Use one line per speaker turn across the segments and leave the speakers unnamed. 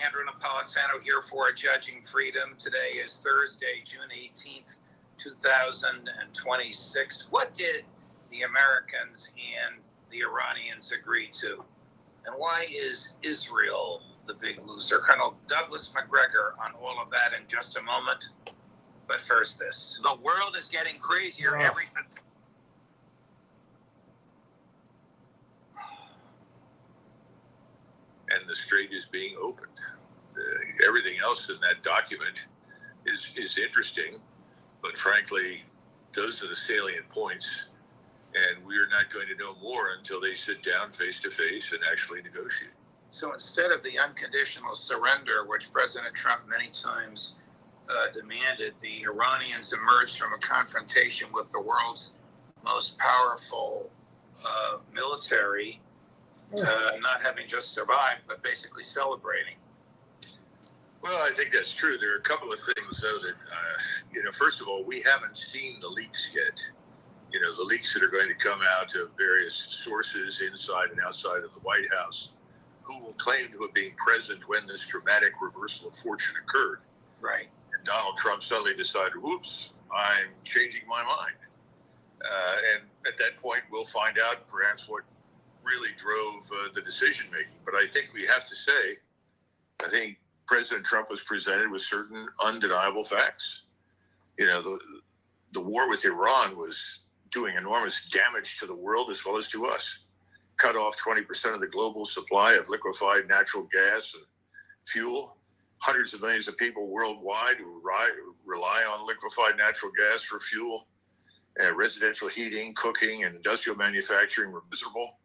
Andrew Napolitano here for Judging Freedom. Today is Thursday, June 18th, 2026. What did the Americans and the Iranians agree to? And why is Israel the big loser? Colonel Douglas McGregor on all of that in just a moment. But first this. The world is getting crazier every...
And the strait is being opened. Everything else in that document is interesting, but frankly, those are the salient points. And we're not going to know more until they sit down face to face and actually negotiate.
So instead of the unconditional surrender, which President Trump many times demanded, the Iranians emerged from a confrontation with the world's most powerful military, not having just survived, but basically celebrating.
Well, I think that's true. There are a couple of things, though, that, first of all, we haven't seen the leaks yet. The leaks that are going to come out of various sources inside and outside of the White House, who will claim to have been present when this dramatic reversal of fortune occurred.
Right.
And Donald Trump suddenly decided, whoops, I'm changing my mind. And at that point, we'll find out perhaps what really drove the decision making. But I think we have to say, I think President Trump was presented with certain undeniable facts. The war with Iran was doing enormous damage to the world as well as to us. Cut off 20% of the global supply of liquefied natural gas and fuel. Hundreds of millions of people worldwide who rely on liquefied natural gas for fuel. Residential heating, cooking, and industrial manufacturing were miserable.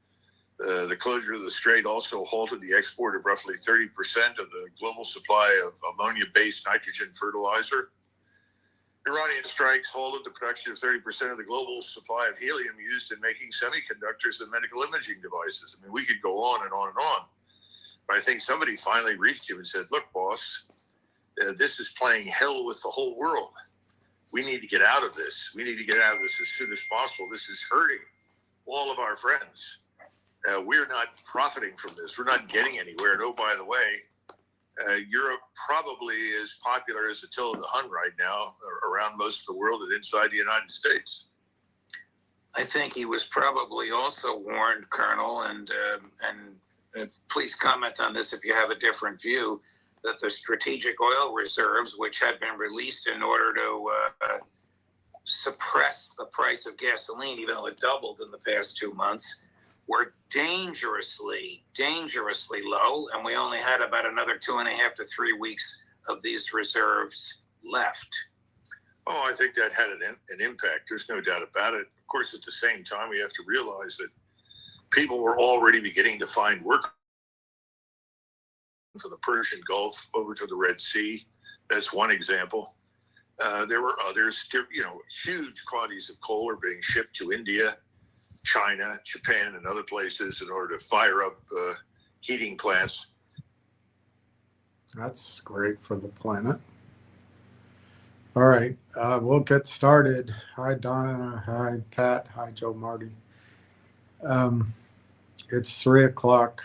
The closure of the strait also halted the export of roughly 30% of the global supply of ammonia-based nitrogen fertilizer. Iranian strikes halted the production of 30% of the global supply of helium used in making semiconductors and medical imaging devices. I mean, we could go on and on and on. But I think somebody finally reached him and said, look, boss, this is playing hell with the whole world. We need to get out of this. We need to get out of this as soon as possible. This is hurting all of our friends. We're not profiting from this. We're not getting anywhere. And oh, by the way, Europe probably is popular as Attila the Hun right now around most of the world and inside the United States.
I think he was probably also warned, Colonel, and please comment on this if you have a different view, that the strategic oil reserves, which had been released in order to suppress the price of gasoline, even though it doubled in the past 2 months, were dangerously low, and we only had about another 2.5 to 3 weeks of these reserves left.
Oh, I think that had an impact. There's no doubt about it. Of course, at the same time, we have to realize that people were already beginning to find work from the Persian Gulf over to the Red Sea. That's one example. There were others. Huge quantities of coal are being shipped to India, China, Japan, and other places in order to fire up heating plants.
That's great for the planet. All right, we'll get started. Hi, Donna. Hi, Pat. Hi, Joe Marty. It's 3 o'clock.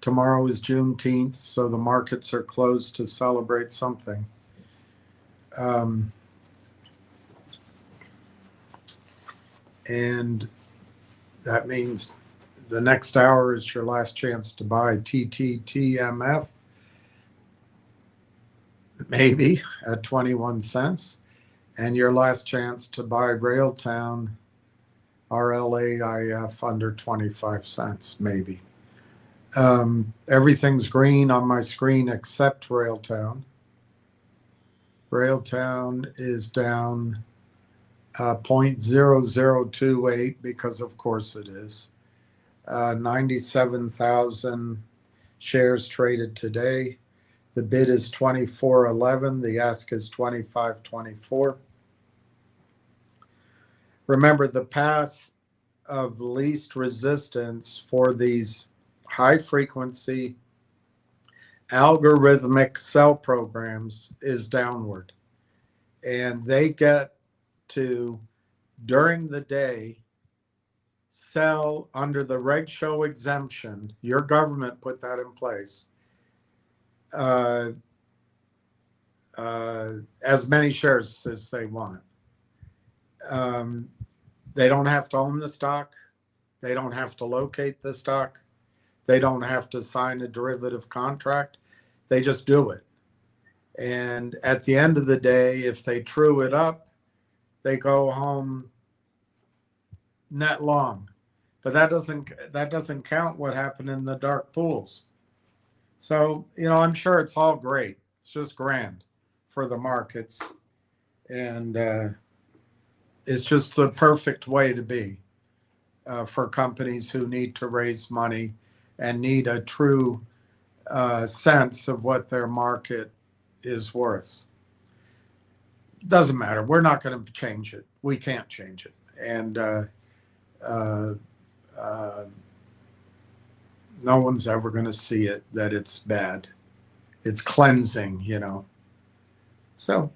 Tomorrow is Juneteenth, so the markets are closed to celebrate something. And that means the next hour is your last chance to buy TTTMF, maybe at 21 cents, and your last chance to buy Railtown RLAIF under 25 cents, maybe. Everything's green on my screen except Railtown. Railtown is down 0.0028 because of course it is. 97,000 shares traded today. The bid is 24.11. The ask is 25.24. Remember, the path of least resistance for these high frequency algorithmic sell programs is downward. And they get to, during the day, sell under the reg show exemption. Your government put that in place. uh, as many shares as they want. They don't have to own the stock. They don't have to locate the stock. They don't have to sign a derivative contract. They just do it. And at the end of the day, if they true it up, they go home net long. But that doesn't count what happened in the dark pools. So, I'm sure it's all great. It's just grand for the markets. And it's just the perfect way to be for companies who need to raise money and need a true sense of what their market is worth. Doesn't matter. We're not going to change it. We can't change it. And no one's ever going to see it that it's bad. It's cleansing, So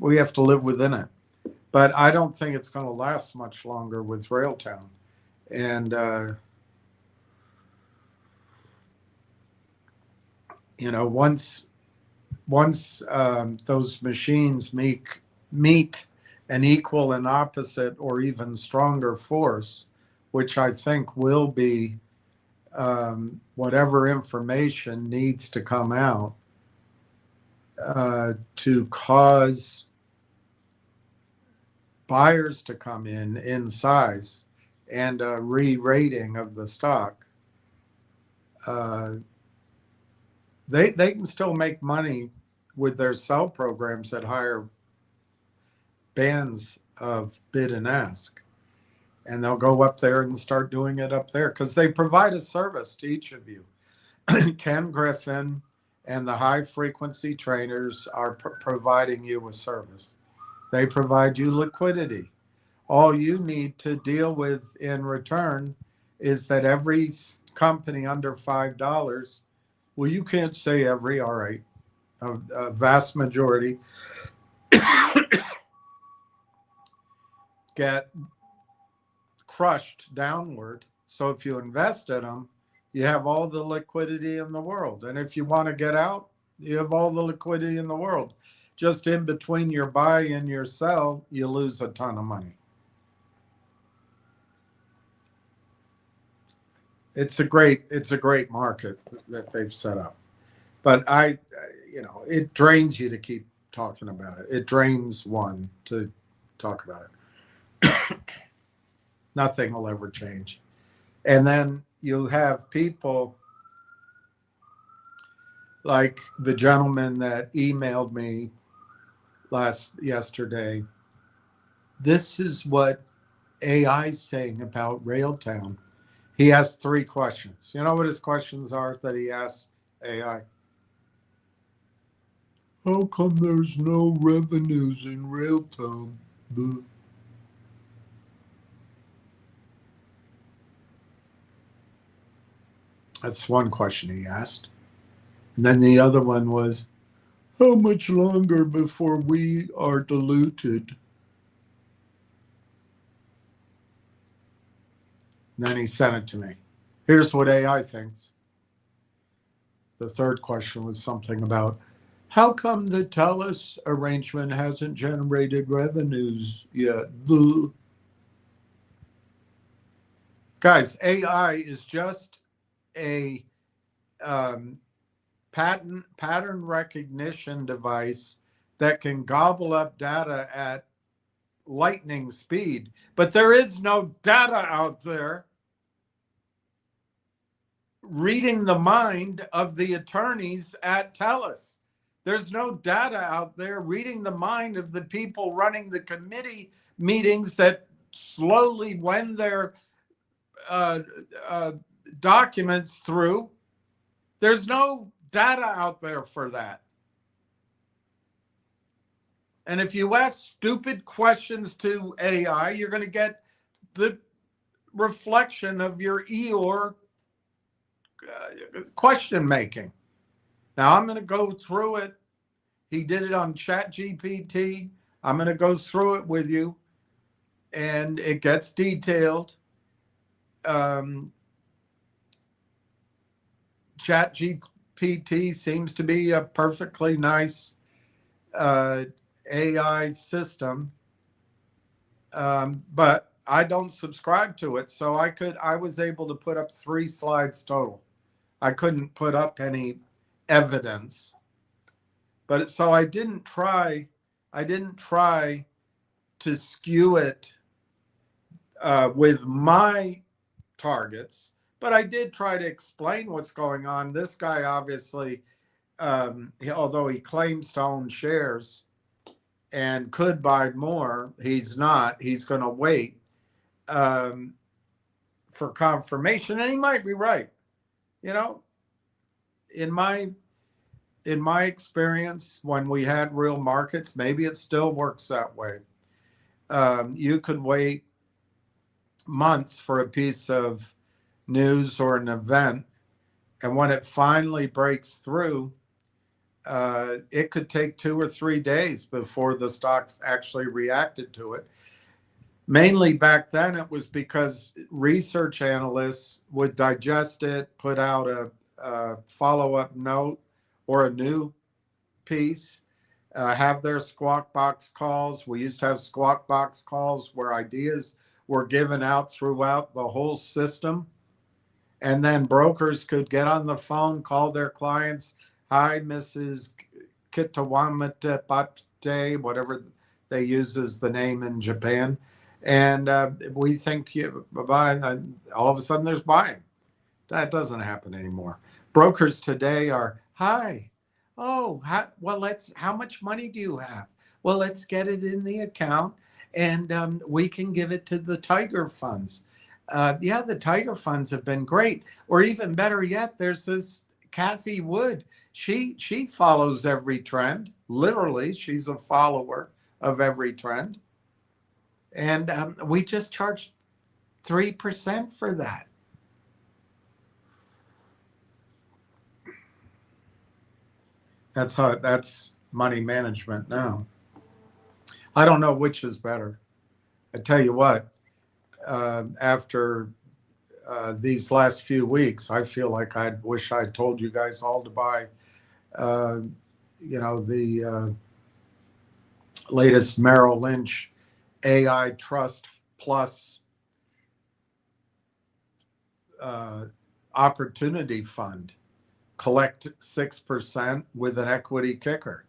we have to live within it. But I don't think it's going to last much longer with Railtown. And once those machines meet an equal and opposite or even stronger force, which I think will be whatever information needs to come out to cause buyers to come in size and a re-rating of the stock, they can still make money with their sell programs at higher bands of bid and ask. And they'll go up there and start doing it up there because they provide a service to each of you. Ken Griffin and the high frequency traders are providing you a service. They provide you liquidity. All you need to deal with in return is that every company under $5, well, you can't say every, all right, a vast majority get crushed downward. So if you invest in them, you have all the liquidity in the world. And if you want to get out, you have all the liquidity in the world. Just in between your buy and your sell, you lose a ton of money. It's a great market that they've set up. But it drains you to keep talking about it. It drains one to talk about it. Nothing will ever change. And then you have people like the gentleman that emailed me yesterday. This is what AI's saying about Railtown. He asked 3 questions. You know what his questions are that he asked AI? How come there's no revenues in Railtown? That's one question he asked. And then the other one was, how much longer before we are diluted? And then he sent it to me. Here's what AI thinks. The third question was something about, how come the TELUS arrangement hasn't generated revenues yet? Guys, AI is just a pattern recognition device that can gobble up data at lightning speed. But there is no data out there reading the mind of the attorneys at TELUS. There's no data out there reading the mind of the people running the committee meetings that slowly wend their documents through. There's no data out there for that. And if you ask stupid questions to AI, you're going to get the reflection of your Eeyore question making. Now I'm going to go through it. He did it on ChatGPT. I'm going to go through it with you, and it gets detailed. ChatGPT GPT seems to be a perfectly nice AI system, but I don't subscribe to it. So I was able to put up 3 slides total. I couldn't put up any evidence, but so I didn't try to skew it with my targets, but I did try to explain what's going on. This guy obviously, although he claims to own shares and could buy more, he's not. He's going to wait for confirmation, and he might be right. You know, in my experience, when we had real markets, maybe it still works that way. You could wait months for a piece of news or an event, and when it finally breaks through, it could take 2 or 3 days before the stocks actually reacted to it. Mainly back then, it was because research analysts would digest it, put out a follow-up note or a new piece, have their squawk box calls. We used to have squawk box calls where ideas were given out throughout the whole system. And then brokers could get on the phone, call their clients. Hi, Mrs. Kitawamata Bate, whatever they use as the name in Japan. And we think you buy, all of a sudden there's buying. That doesn't happen anymore. Brokers today are, hi, oh, how much money do you have? Well, let's get it in the account and we can give it to the Tiger funds. Yeah, the Tiger funds have been great. Or even better yet, there's this Kathy Wood. She follows every trend. Literally, she's a follower of every trend. And we just charge 3% for that. That's money management now. I don't know which is better. I tell you what, after these last few weeks, I feel like I wish I'd told you guys all to buy, the latest Merrill Lynch AI Trust Plus opportunity fund. Collect 6% with an equity kicker.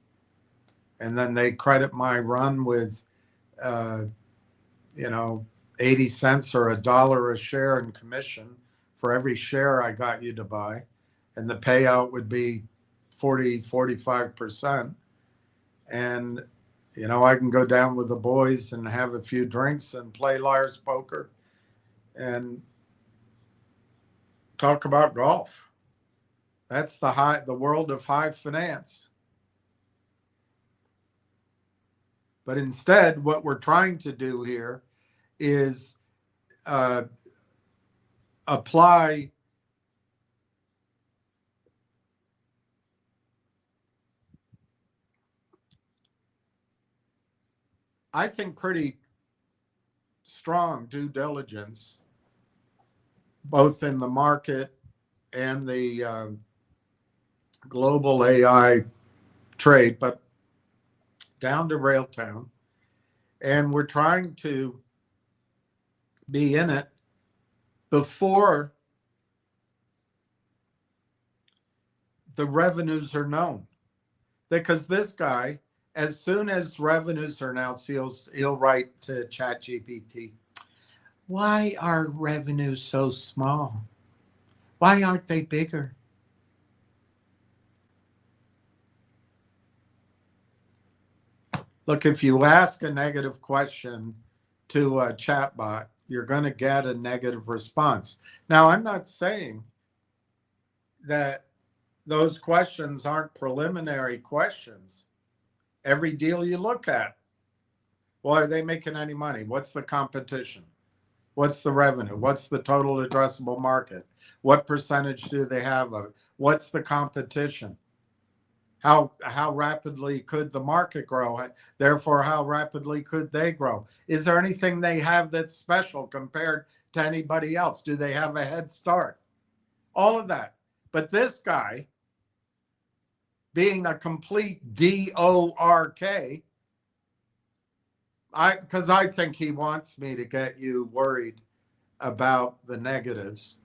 And then they credit my run with, 80 cents or $1 a share in commission for every share I got you to buy. And the payout would be 45%. And, I can go down with the boys and have a few drinks and play liar's poker and talk about golf. That's the world of high finance. But instead, what we're trying to do here is apply I think pretty strong due diligence, both in the market and the global AI trade, but down to Railtown. And we're trying to be in it before the revenues are known. Because this guy, as soon as revenues are announced, he'll write to ChatGPT, why are revenues so small? Why aren't they bigger? Look, if you ask a negative question to a chatbot, you're going to get a negative response. Now, I'm not saying that those questions aren't preliminary questions. Every deal you look at, well, are they making any money? What's the competition? What's the revenue? What's the total addressable market? What percentage do they have of it? What's the competition? How rapidly could the market grow? Therefore, how rapidly could they grow? Is there anything they have that's special compared to anybody else? Do they have a head start? All of that. But this guy being a complete DORK. Because I think he wants me to get you worried about the negatives.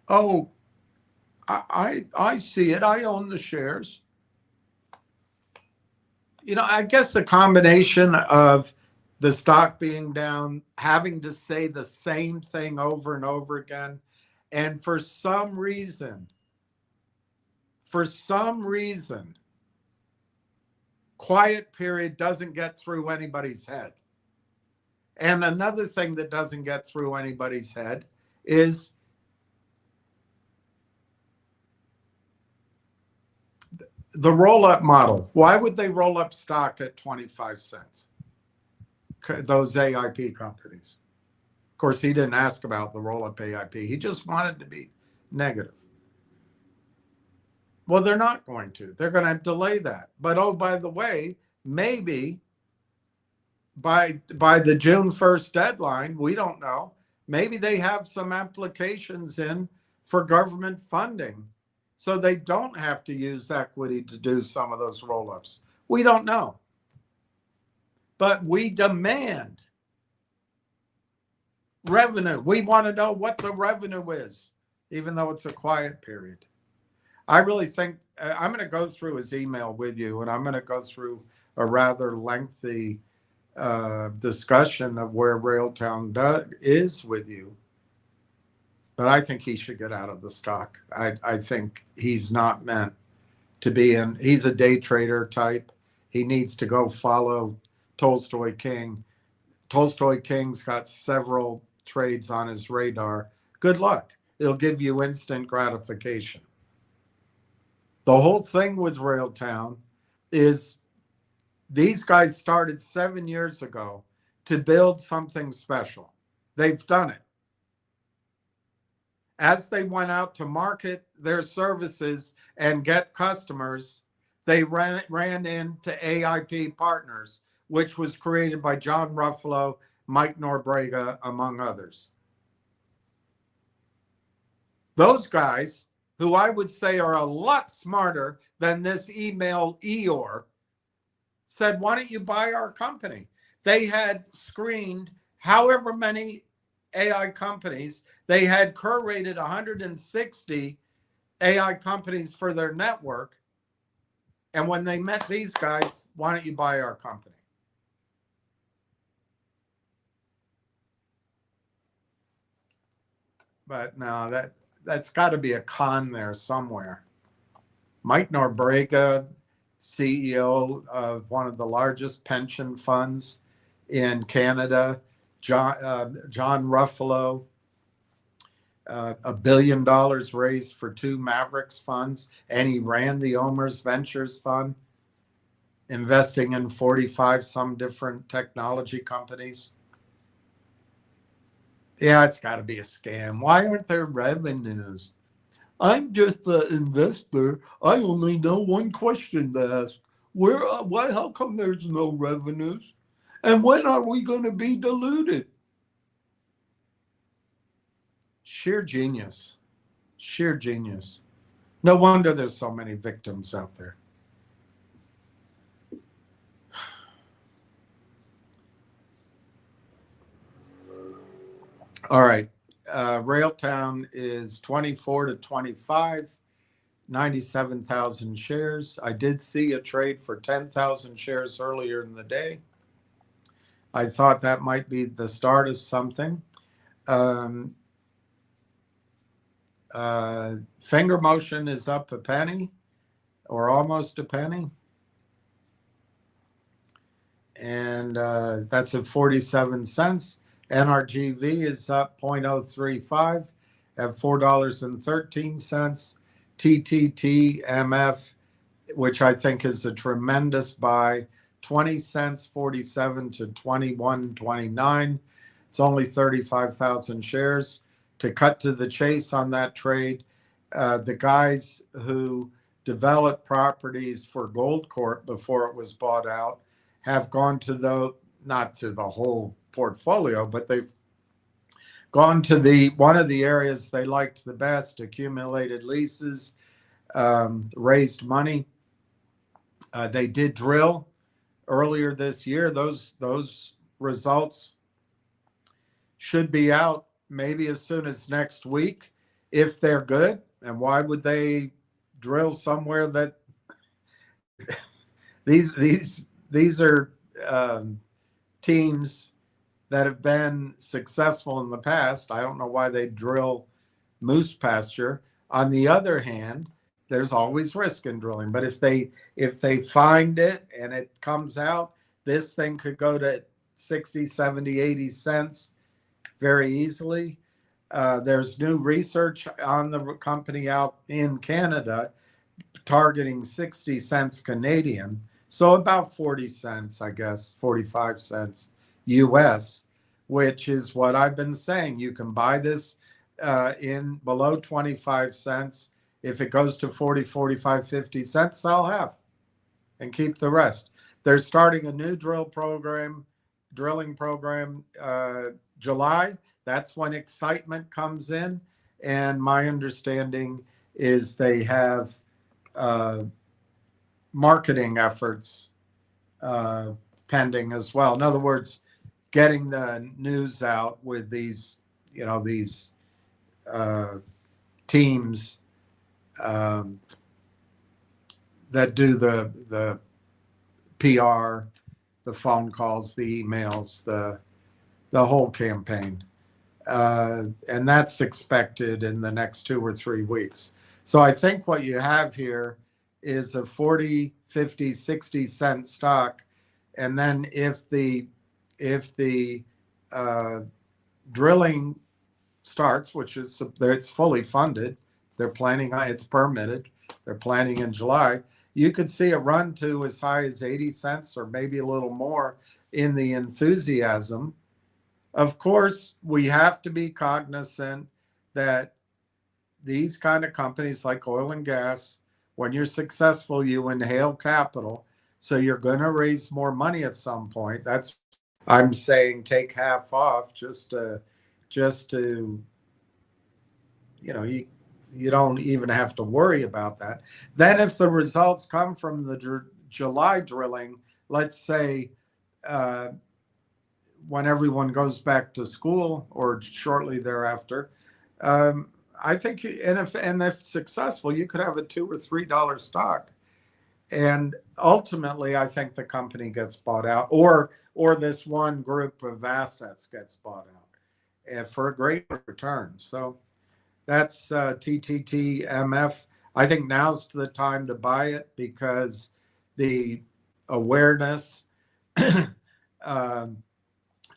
Oh, I see it. I own the shares. You know, I guess the combination of the stock being down, having to say the same thing over and over again, and for some reason, quiet period doesn't get through anybody's head. And another thing that doesn't get through anybody's head is the roll-up model. Why would they roll up stock at 25 cents? Those AIP companies. Of course, he didn't ask about the roll-up AIP. He just wanted to be negative. Well, they're not going to. They're going to delay that. But oh, by the way, maybe by the June 1st deadline, we don't know. Maybe they have some applications in for government funding, so they don't have to use equity to do some of those roll-ups. We don't know. But we demand revenue. We want to know what the revenue is, even though it's a quiet period. I really think I'm going to go through his email with you, and I'm going to go through a rather lengthy discussion of where Railtown is with you. But I think he should get out of the stock. I think he's not meant to be in. He's a day trader type. He needs to go follow Tolstoy King. Tolstoy King's got several trades on his radar. Good luck. It'll give you instant gratification. The whole thing with Railtown is these guys started 7 years ago to build something special. They've done it. As they went out to market their services and get customers, they ran into AIP Partners, which was created by John Ruffalo, Mike Norbrega, among others. Those guys, who I would say are a lot smarter than this email Eeyore, said, why don't you buy our company? They had screened however many AI companies. They had curated 160 AI companies for their network. And when they met these guys, why don't you buy our company? But no, that's got to be a con there somewhere. Mike Norbrega, CEO of one of the largest pension funds in Canada, John Ruffalo, $1 billion raised for 2 Mavericks funds, and he ran the OMERS Ventures Fund, investing in 45 some different technology companies. Yeah, it's got to be a scam. Why aren't there revenues? I'm just the investor. I only know one question to ask. Why? How come there's no revenues? And when are we going to be diluted? Sheer genius. Sheer genius. No wonder there's so many victims out there. All right. Railtown is 24 to 25, 97,000 shares. I did see a trade for 10,000 shares earlier in the day. I thought that might be the start of something. Finger motion is up a penny or almost a penny. And that's at 47 cents. NRGV is up 0.035 at $4.13. TTTMF, which I think is a tremendous buy, 20 cents, 47 to 21.29. It's only 35,000 shares. To cut to the chase on that trade, the guys who developed properties for Goldcorp before it was bought out have gone to not to the whole portfolio, but they've gone to one of the areas they liked the best, accumulated leases, raised money. They did drill earlier this year. Those results should be out maybe as soon as next week if they're good. And why would they drill somewhere that these are teams that have been successful in the past? I don't know why they drill moose pasture. On the other hand, there's always risk in drilling. But if they find it and it comes out, this thing could go to 60, 70, 80 cents very easily. There's new research on the company out in Canada targeting 60 cents Canadian. So about 40 cents, I guess, 45 cents US, which is what I've been saying. You can buy this in below 25 cents. If it goes to 40, 45, 50 cents, I'll have and keep the rest. They're starting a new drilling program, July. That's when excitement comes in. And my understanding is they have marketing efforts pending as well. In other words, getting the news out with these teams that do the PR, the phone calls, the emails, the whole campaign. And that's expected in the next 2 or 3 weeks. So I think what you have here is a 40, 50, 60 cent stock. And then if the drilling starts, which is it's fully funded, they're planning on, it's permitted, they're planning in July, you could see a run to as high as 80 cents or maybe a little more in the enthusiasm. Of course, we have to be cognizant that these kind of companies like oil and gas, when you're successful, you inhale capital. So you're going to raise more money at some point. That's, I'm saying, take half off just to, you don't even have to worry about that. Then if the results come from the July drilling, let's say when everyone goes back to school or shortly thereafter, I think, and if successful, you could have a $2 or $3 stock. And ultimately, I think the company gets bought out, or this one group of assets gets bought out, and for a great return. So that's TTTMF. I think now's the time to buy it because the awareness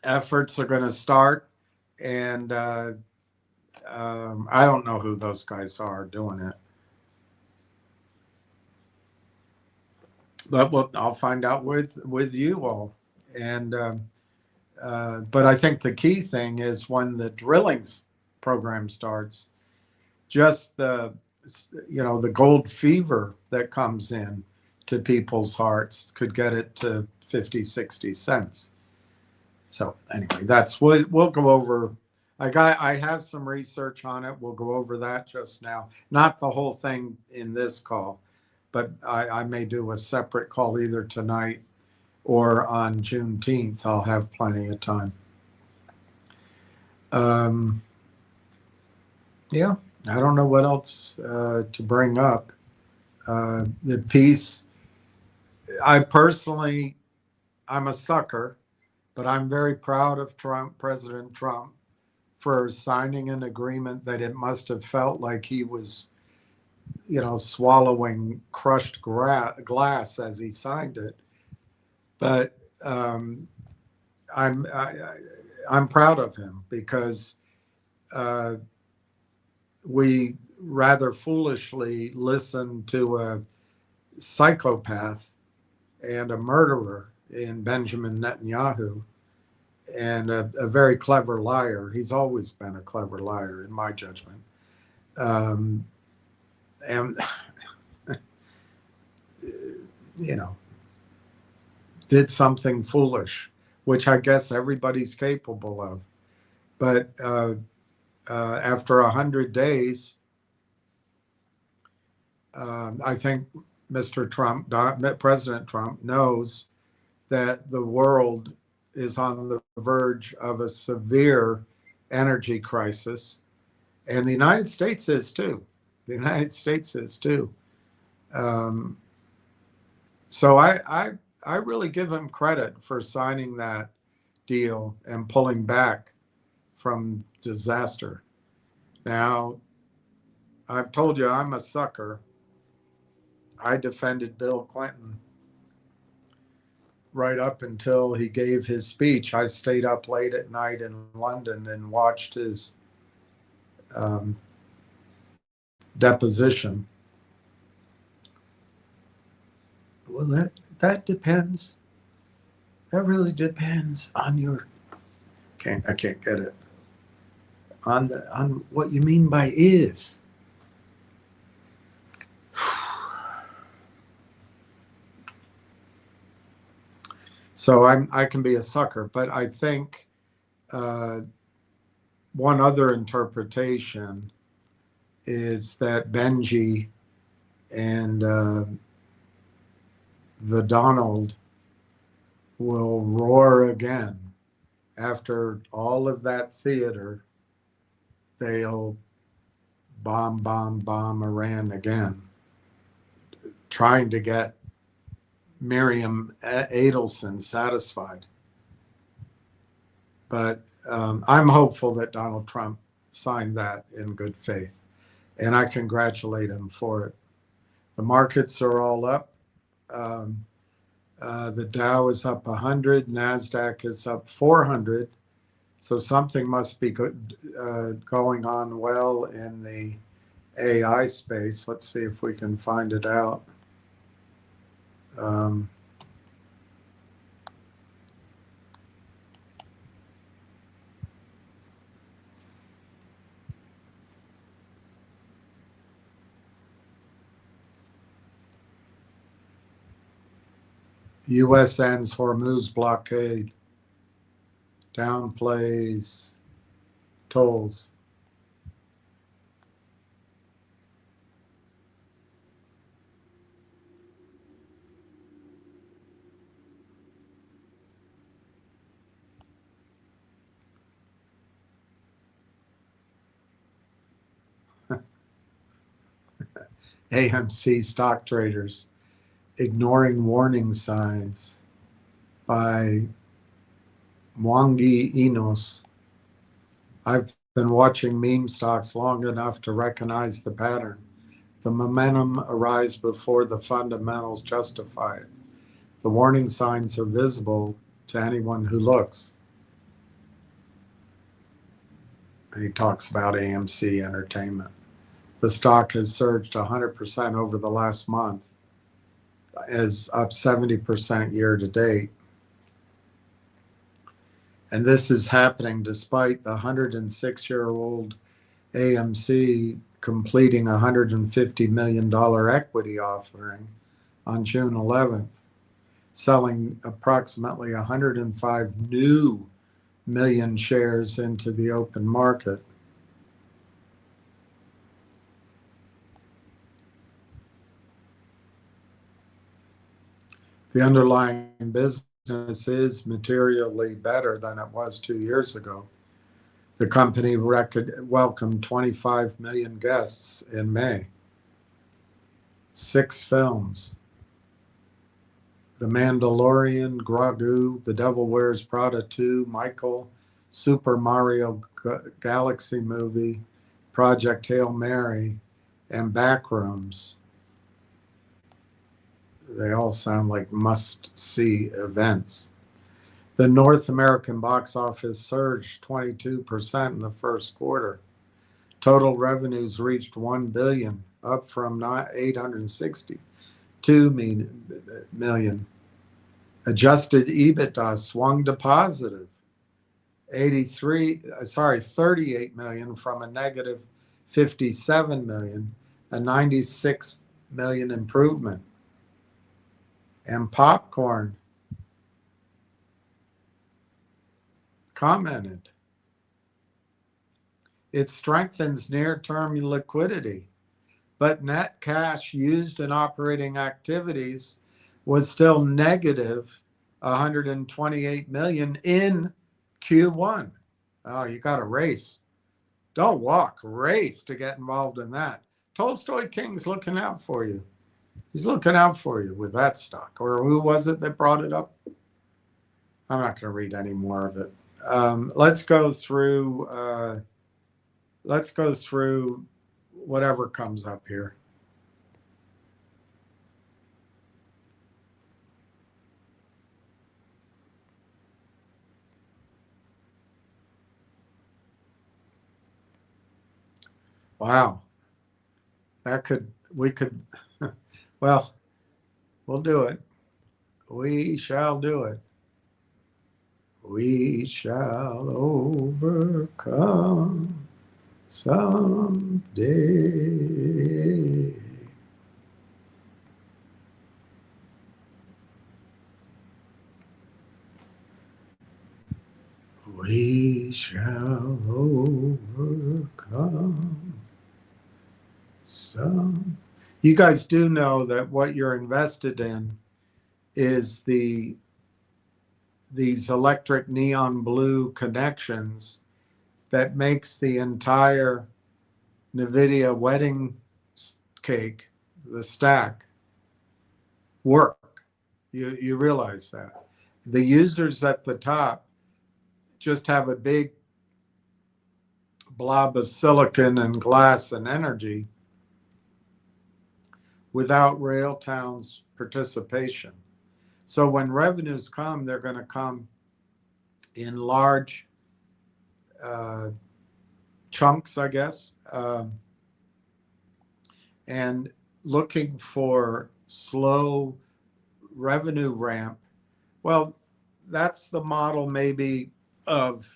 efforts are going to start, and I don't know who those guys are doing it. But I'll find out with you all. And but I think the key thing is when the drilling program starts, just the gold fever that comes in to people's hearts could get it to 50, 60 cents. So anyway, that's we'll go over. I have some research on it. We'll go over that just now. Not the whole thing in this call, but I may do a separate call either tonight or on Juneteenth. I'll have plenty of time. Yeah, I don't know what else to bring up. The piece, I'm a sucker, but I'm very proud of President Trump, for signing an agreement that it must have felt like he was, swallowing crushed glass as he signed it. But I'm proud of him because we rather foolishly listened to a psychopath and a murderer in Benjamin Netanyahu, and a very clever liar. He's always been a clever liar, in my judgment. And, did something foolish, which I guess everybody's capable of. But after 100 days, I think President Trump knows that the world is on the verge of a severe energy crisis, and the United States is too. The United States is too. Um, so I really give him credit for signing that deal and pulling back from disaster. Now, I've told you I'm a sucker. I defended Bill Clinton right up until he gave his speech. I stayed up late at night in London and watched his um, deposition. Well, that depends. That really depends on your. I can't get it. On what you mean by is. So I can be a sucker, but I think one other interpretation is that Benji and the Donald will roar again after all of that theater. They'll bomb Iran again, trying to get Miriam Adelson satisfied. But I'm hopeful that Donald Trump signed that in good faith, and I congratulate him for it. The markets are all up. The Dow is up 100, NASDAQ is up 400. So something must be good, going on well in the AI space. Let's see if we can find it out. U.S. ends Hormuz blockade, downplays tolls. AMC stock traders ignoring warning signs by Mwangi Enos. I've been watching meme stocks long enough to recognize the pattern. The momentum arrives before the fundamentals justify it. The warning signs are visible to anyone who looks. And he talks about AMC Entertainment. The stock has surged 100% over the last month, is up 70% year to date. And this is happening despite the 106-year-old AMC completing a $150 million equity offering on June 11th, selling approximately 105 new million shares into the open market. The underlying business is materially better than it was 2 years ago. The company welcomed 25 million guests in May. 6 films. The Mandalorian, Grogu, The Devil Wears Prada 2, Michael, Super Mario Galaxy movie, Project Hail Mary, and Backrooms. They all sound like must-see events. The North American box office surged 22% in the first quarter. Total revenues reached $1 billion, up from $862 million. Adjusted EBITDA swung to positive, 38 million from a negative 57 million, a 96 million improvement. And Popcorn commented, it strengthens near-term liquidity, but net cash used in operating activities was still negative 128 million in Q1. Oh, you got to race. Don't walk, race to get involved in that. Tolstoy King's looking out for you. He's looking out for you with that stock. Or who was it that brought it up? I'm not going to read any more of it. Let's go through whatever comes up here. Wow. We could, well, we'll do it. We shall do it. We shall overcome someday. We shall overcome some. You guys do know that what you're invested in is these electric neon blue connections that makes the entire NVIDIA wedding cake, the stack, work. You realize that. The users at the top just have a big blob of silicon and glass and energy without Railtown's participation. So when revenues come, they're going to come in large chunks, I guess, and looking for slow revenue ramp. Well, that's the model maybe of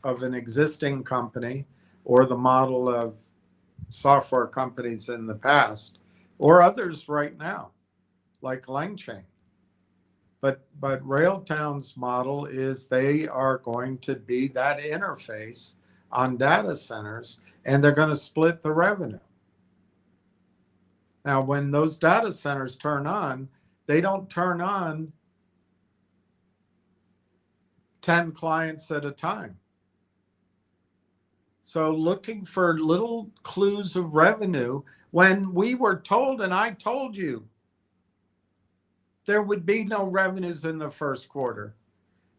an existing company, or the model of software companies in the past, or others right now, like LangChain. But Railtown's model is they are going to be that interface on data centers, and they're going to split the revenue. Now, when those data centers turn on, they don't turn on 10 clients at a time. So looking for little clues of revenue, when we were told, and I told you, there would be no revenues in the first quarter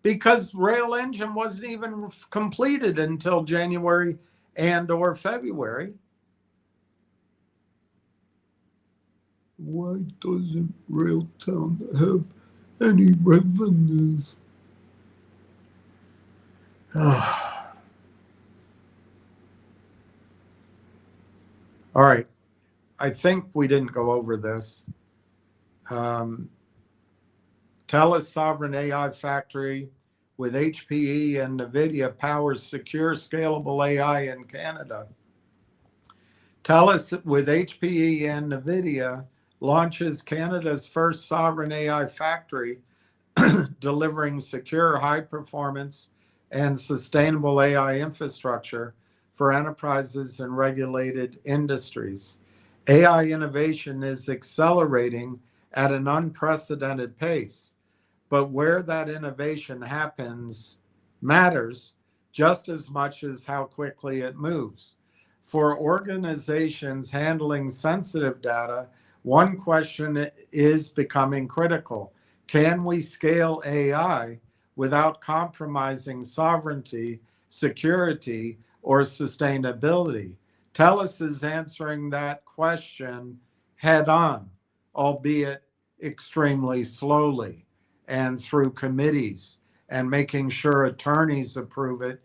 because Rail Engine wasn't even completed until January and or February. Why doesn't Railtown have any revenues? All right. I think we didn't go over this. TELUS Sovereign AI Factory with HPE and NVIDIA powers secure, scalable AI in Canada. TELUS with HPE and NVIDIA launches Canada's first sovereign AI factory, delivering secure, high performance, and sustainable AI infrastructure for enterprises and regulated industries. AI innovation is accelerating at an unprecedented pace, but where that innovation happens matters just as much as how quickly it moves. For organizations handling sensitive data, one question is becoming critical. Can we scale AI without compromising sovereignty, security, or sustainability? TELUS is answering that question head on, albeit extremely slowly and through committees, and making sure attorneys approve it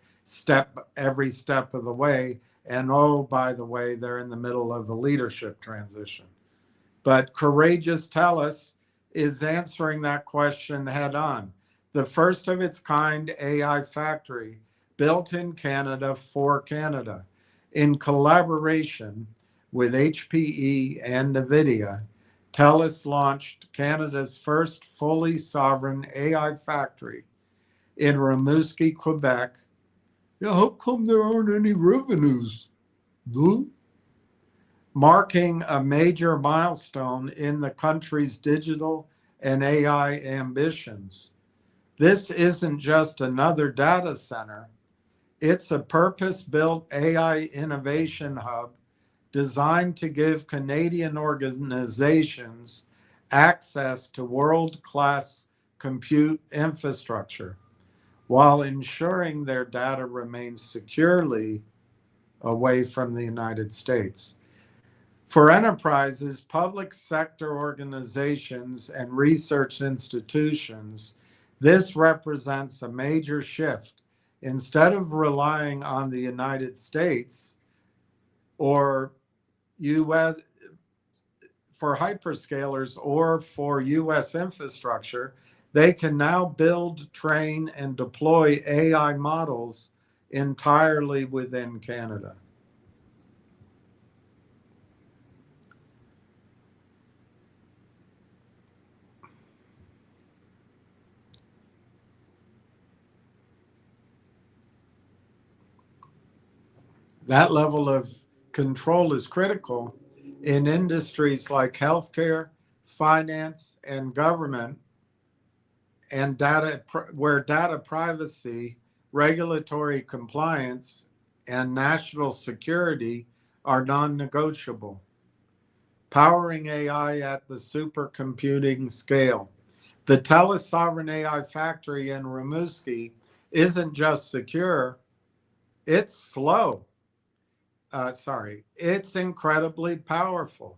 every step of the way. And oh, by the way, they're in the middle of a leadership transition. But courageous TELUS is answering that question head on. The first of its kind AI factory built in Canada for Canada. In collaboration with HPE and NVIDIA, TELUS launched Canada's first fully sovereign AI factory in Rimouski, Quebec. Yeah, how come there aren't any revenues? marking a major milestone in the country's digital and AI ambitions. This isn't just another data center. It's a purpose-built AI innovation hub designed to give Canadian organizations access to world-class compute infrastructure while ensuring their data remains securely away from the United States. For enterprises, public sector organizations, and research institutions, this represents a major shift. Instead of relying on the United States or US for hyperscalers or for US infrastructure, they can now build, train, and deploy AI models entirely within Canada. That level of control is critical in industries like healthcare, finance, and government, and where data privacy, regulatory compliance, and national security are non-negotiable. Powering AI at the supercomputing scale. The TELUS Sovereign AI Factory in Rimouski isn't just secure, it's slow. It's incredibly powerful.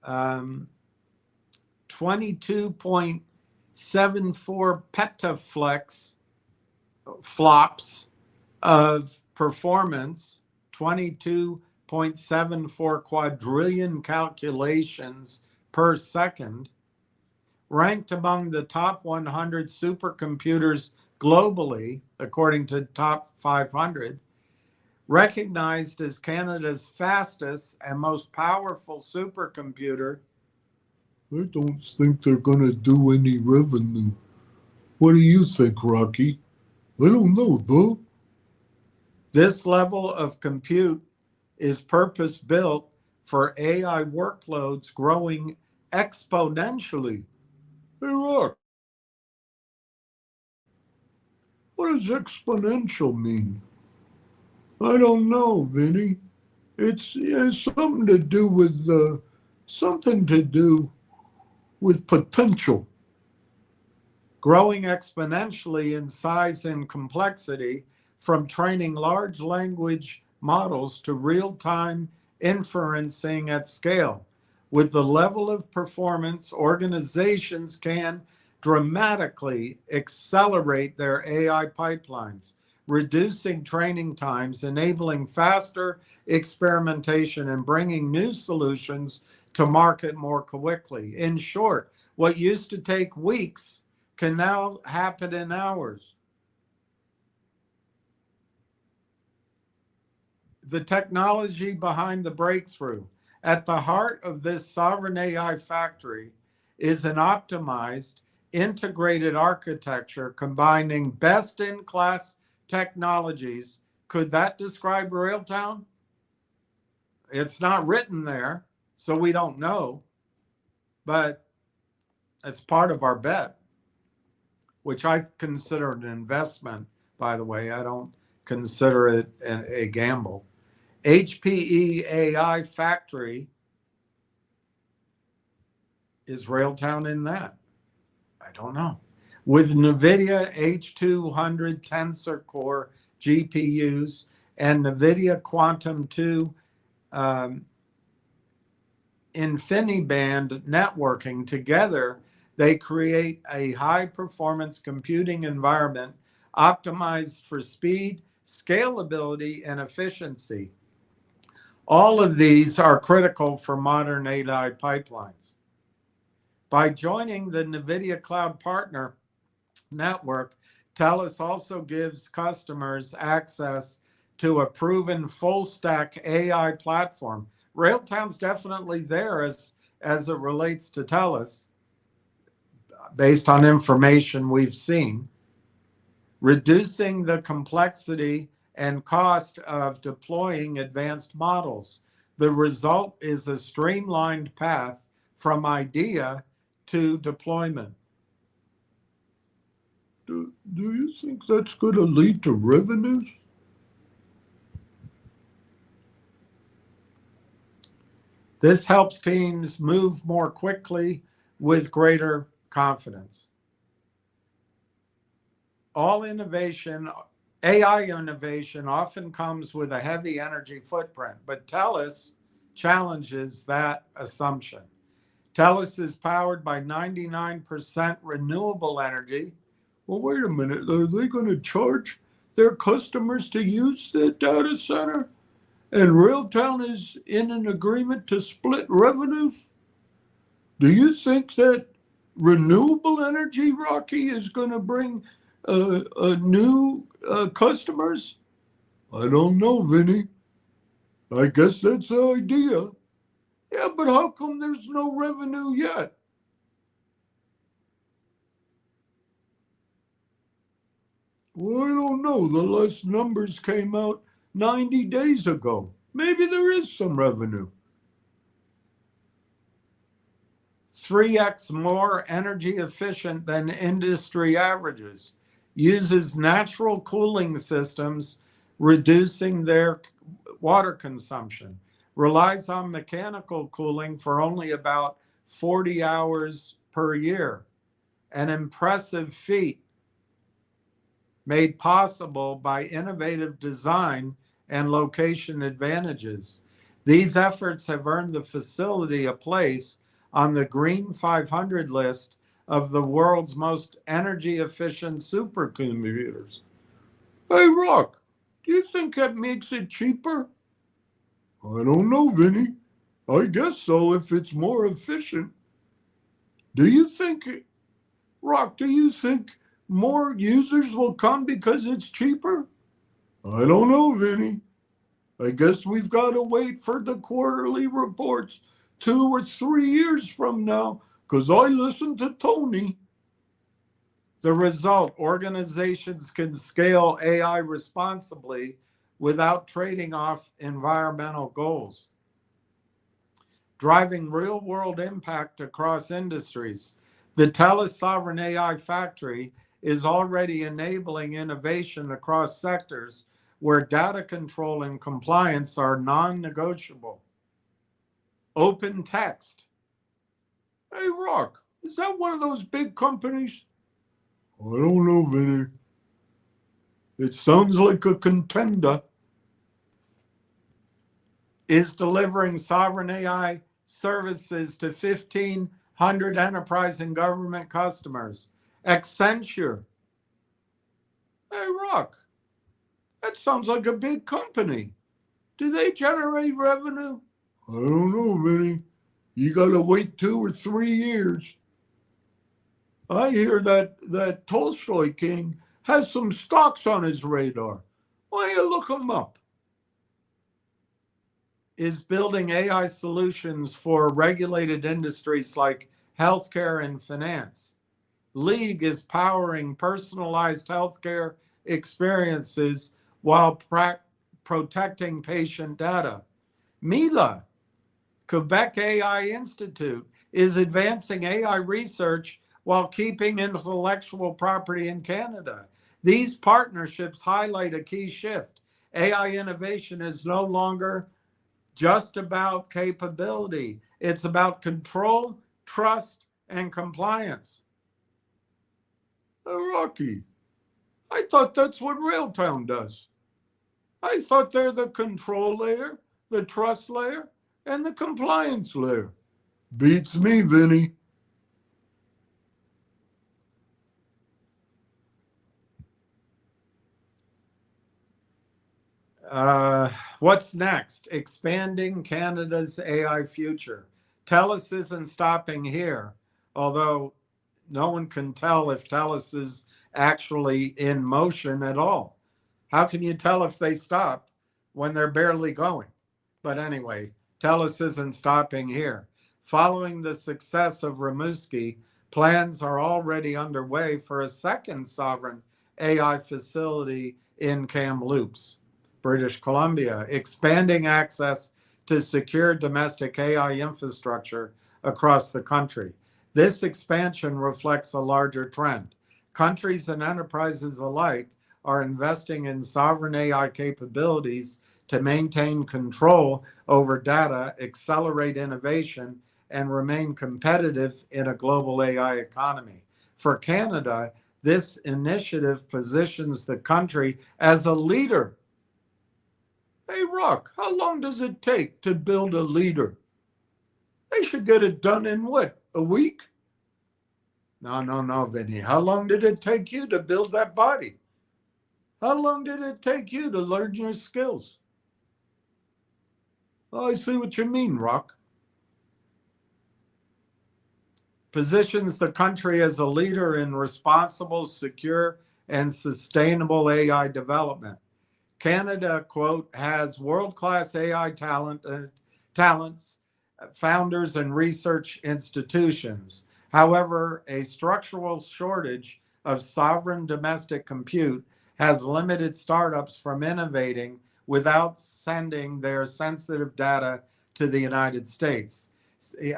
22.74 petaflops of performance, 22.74 quadrillion calculations per second, ranked among the top 100 supercomputers globally, according to Top 500, recognized as Canada's fastest and most powerful supercomputer. I don't think they're going to do any revenue. What do you think, Rocky? I don't know, though. This level of compute is purpose-built for AI workloads growing exponentially. Hey, Rock, what does exponential mean? I don't know, Vinny. It's something to do with potential. Growing exponentially in size and complexity, from training large language models to real-time inferencing at scale. With the level of performance, organizations can dramatically accelerate their AI pipelines, reducing training times, enabling faster experimentation, and bringing new solutions to market more quickly. In short, what used to take weeks can now happen in hours. The technology behind the breakthrough. At the heart of this sovereign AI factory is an optimized, integrated architecture combining best-in-class technologies. Could that describe Railtown? It's not written there, so we don't know, but it's part of our bet, which I consider an investment, by the way. I don't consider it a gamble. HPE AI Factory, is Railtown in that? I don't know. With NVIDIA H200 Tensor Core GPUs and NVIDIA Quantum 2 InfiniBand networking together, they create a high-performance computing environment optimized for speed, scalability, and efficiency. All of these are critical for modern AI pipelines. By joining the NVIDIA Cloud Partner Network, TELUS also gives customers access to a proven full-stack AI platform. Railtown's definitely there as it relates to TELUS, based on information we've seen, reducing the complexity and cost of deploying advanced models. The result is a streamlined path from idea to deployment. Do you think that's going to lead to revenues? This helps teams move more quickly with greater confidence. All innovation, AI innovation, often comes with a heavy energy footprint, but TELUS challenges that assumption. TELUS is powered by 99% renewable energy. Well, wait a minute, are they going to charge their customers to use the data center? And Railtown is in an agreement to split revenues? Do you think that renewable energy, Rocky, is going to bring new customers? I don't know, Vinny. I guess that's the idea. Yeah, but how come there's no revenue yet? Well, I don't know. The last numbers came out 90 days ago. Maybe there is some revenue. 3x more energy efficient than industry averages, uses natural cooling systems, reducing their water consumption, relies on mechanical cooling for only about 40 hours per year, an impressive feat made possible by innovative design and location advantages. These efforts have earned the facility a place on the Green 500 list of the world's most energy efficient supercomputers. Hey, Rock, do you think that makes it cheaper? I don't know, Vinny. I guess so if it's more efficient. Do you think, Rock, do you think more users will come because it's cheaper? I don't know, Vinny. I guess we've got to wait for the quarterly reports 2 or 3 years from now, because I listen to Tony. The result, organizations can scale AI responsibly without trading off environmental goals, driving real-world impact across industries. The TELUS Sovereign AI Factory is already enabling innovation across sectors where data control and compliance are non-negotiable. Open text. Hey, Rock, is that one of those big companies? I don't know, Vinny. It sounds like a contender. Is delivering sovereign AI services to 1,500 enterprise and government customers. Accenture. Hey, Rock, that sounds like a big company. Do they generate revenue? I don't know, Vinny. You got to wait 2 or 3 years. I hear that Tolstoy King has some stocks on his radar. Why don't you look them up? Is building AI solutions for regulated industries like healthcare and finance. League is powering personalized healthcare experiences while protecting patient data. Mila, Quebec AI Institute, is advancing AI research while keeping intellectual property in Canada. These partnerships highlight a key shift. AI innovation is no longer just about capability. It's about control, trust, and compliance. Rocky, I thought that's what Railtown does. I thought they're the control layer, the trust layer, and the compliance layer. Beats me, Vinny. What's next? Expanding Canada's AI future. TELUS isn't stopping here, although no one can tell if TELUS is actually in motion at all. How can you tell if they stop when they're barely going? But anyway, TELUS isn't stopping here. Following the success of Rimouski, plans are already underway for a second sovereign AI facility in Kamloops, British Columbia, expanding access to secure domestic AI infrastructure across the country. This expansion reflects a larger trend. Countries and enterprises alike are investing in sovereign AI capabilities to maintain control over data, accelerate innovation, and remain competitive in a global AI economy. For Canada, this initiative positions the country as a leader. Hey, Rock, how long does it take to build a leader? They should get it done in what, a week? No, Vinny. How long did it take you to build that body? How long did it take you to learn your skills? Oh, I see what you mean, Rock. Positions the country as a leader in responsible, secure, and sustainable AI development. Canada, quote, has world-class AI talents, founders, and research institutions. However, a structural shortage of sovereign domestic compute has limited startups from innovating without sending their sensitive data to the United States.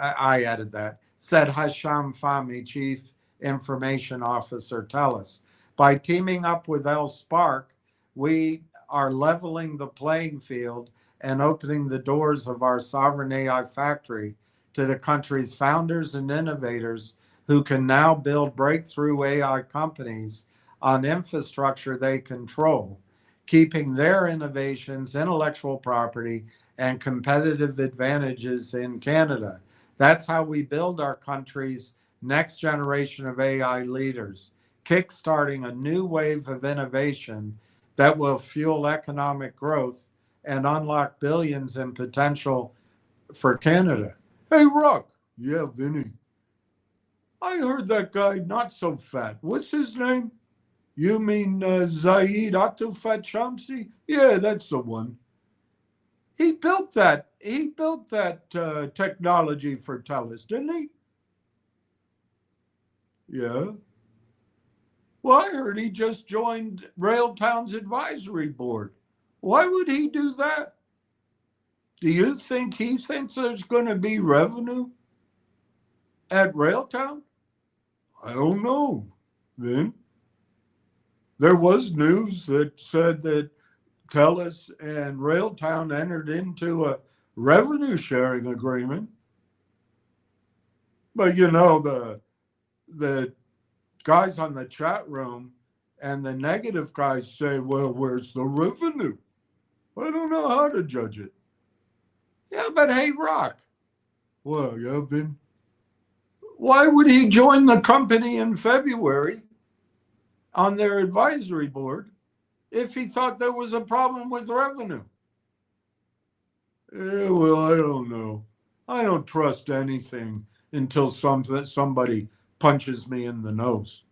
I added that, said Hasham Fahmy, Chief Information Officer, TELUS. By teaming up with Spark, we are leveling the playing field and opening the doors of our sovereign AI factory to the country's founders and innovators who can now build breakthrough AI companies on infrastructure they control, keeping their innovations, intellectual property, and competitive advantages in Canada. That's how we build our country's next generation of AI leaders, kickstarting a new wave of innovation that will fuel economic growth and unlock billions in potential for Canada. Hey, Rock. Yeah, Vinny. I heard that guy not so fat. What's his name? You mean Zaid Atufat Shamsi? Yeah, that's the one. He built that. He built that technology for TELUS, didn't he? Yeah. Well, I heard he just joined Railtown's advisory board. Why would he do that? Do you think he thinks there's going to be revenue at Railtown? I don't know. Then there was news that said that TELUS and Railtown entered into a revenue sharing agreement. But you know, the guys on the chat room and the negative guys say, well, where's the revenue? I don't know how to judge it. Yeah, but hey, Rock. Well, yeah, Vin. Why would he join the company in February on their advisory board if he thought there was a problem with revenue? Yeah, well, I don't know. I don't trust anything until somebody punches me in the nose.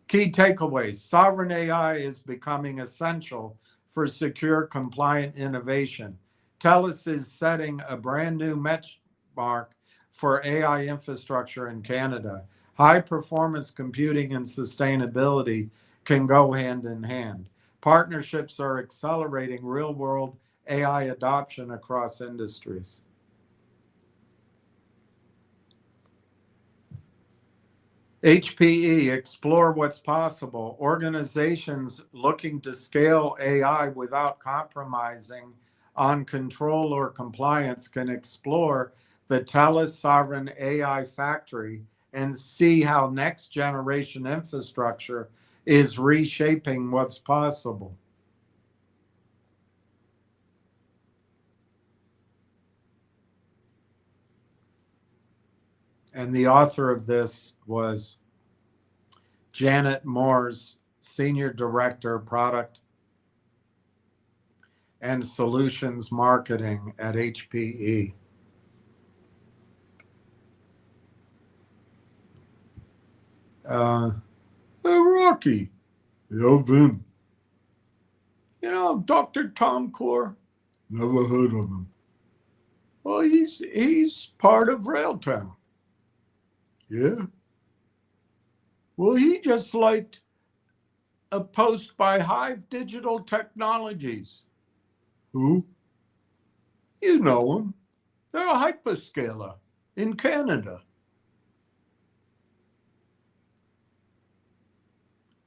Key takeaways. Sovereign AI is becoming essential for secure, compliant innovation. TELUS is setting a brand new benchmark for AI infrastructure in Canada. High performance computing and sustainability can go hand in hand. Partnerships are accelerating real world AI adoption across industries. HPE, explore what's possible. Organizations looking to scale AI without compromising on control or compliance can explore the TELUS Sovereign AI Factory and see how next generation infrastructure is reshaping what's possible. And the author of this was Janet Moores, Senior Director, Product and Solutions Marketing at HPE. Hey, Rocky. Yeah, Vin. You know, Dr. Tom Core? Never heard of him. Well, he's part of Railtown. Yeah. Well, he just liked a post by Hive Digital Technologies. Who? You know them. They're a hyperscaler in Canada.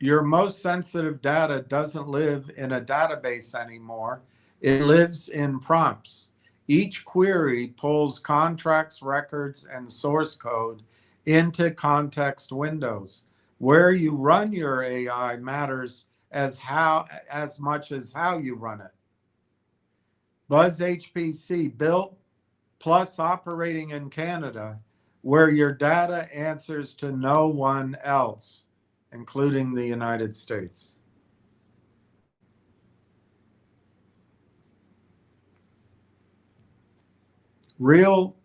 Your most sensitive data doesn't live in a database anymore. It lives in prompts. Each query pulls contracts, records, and source code into context windows. Where you run your AI matters as much as how you run it. Buzz HPC built plus operating in Canada, where your data answers to no one else, including the United States. Real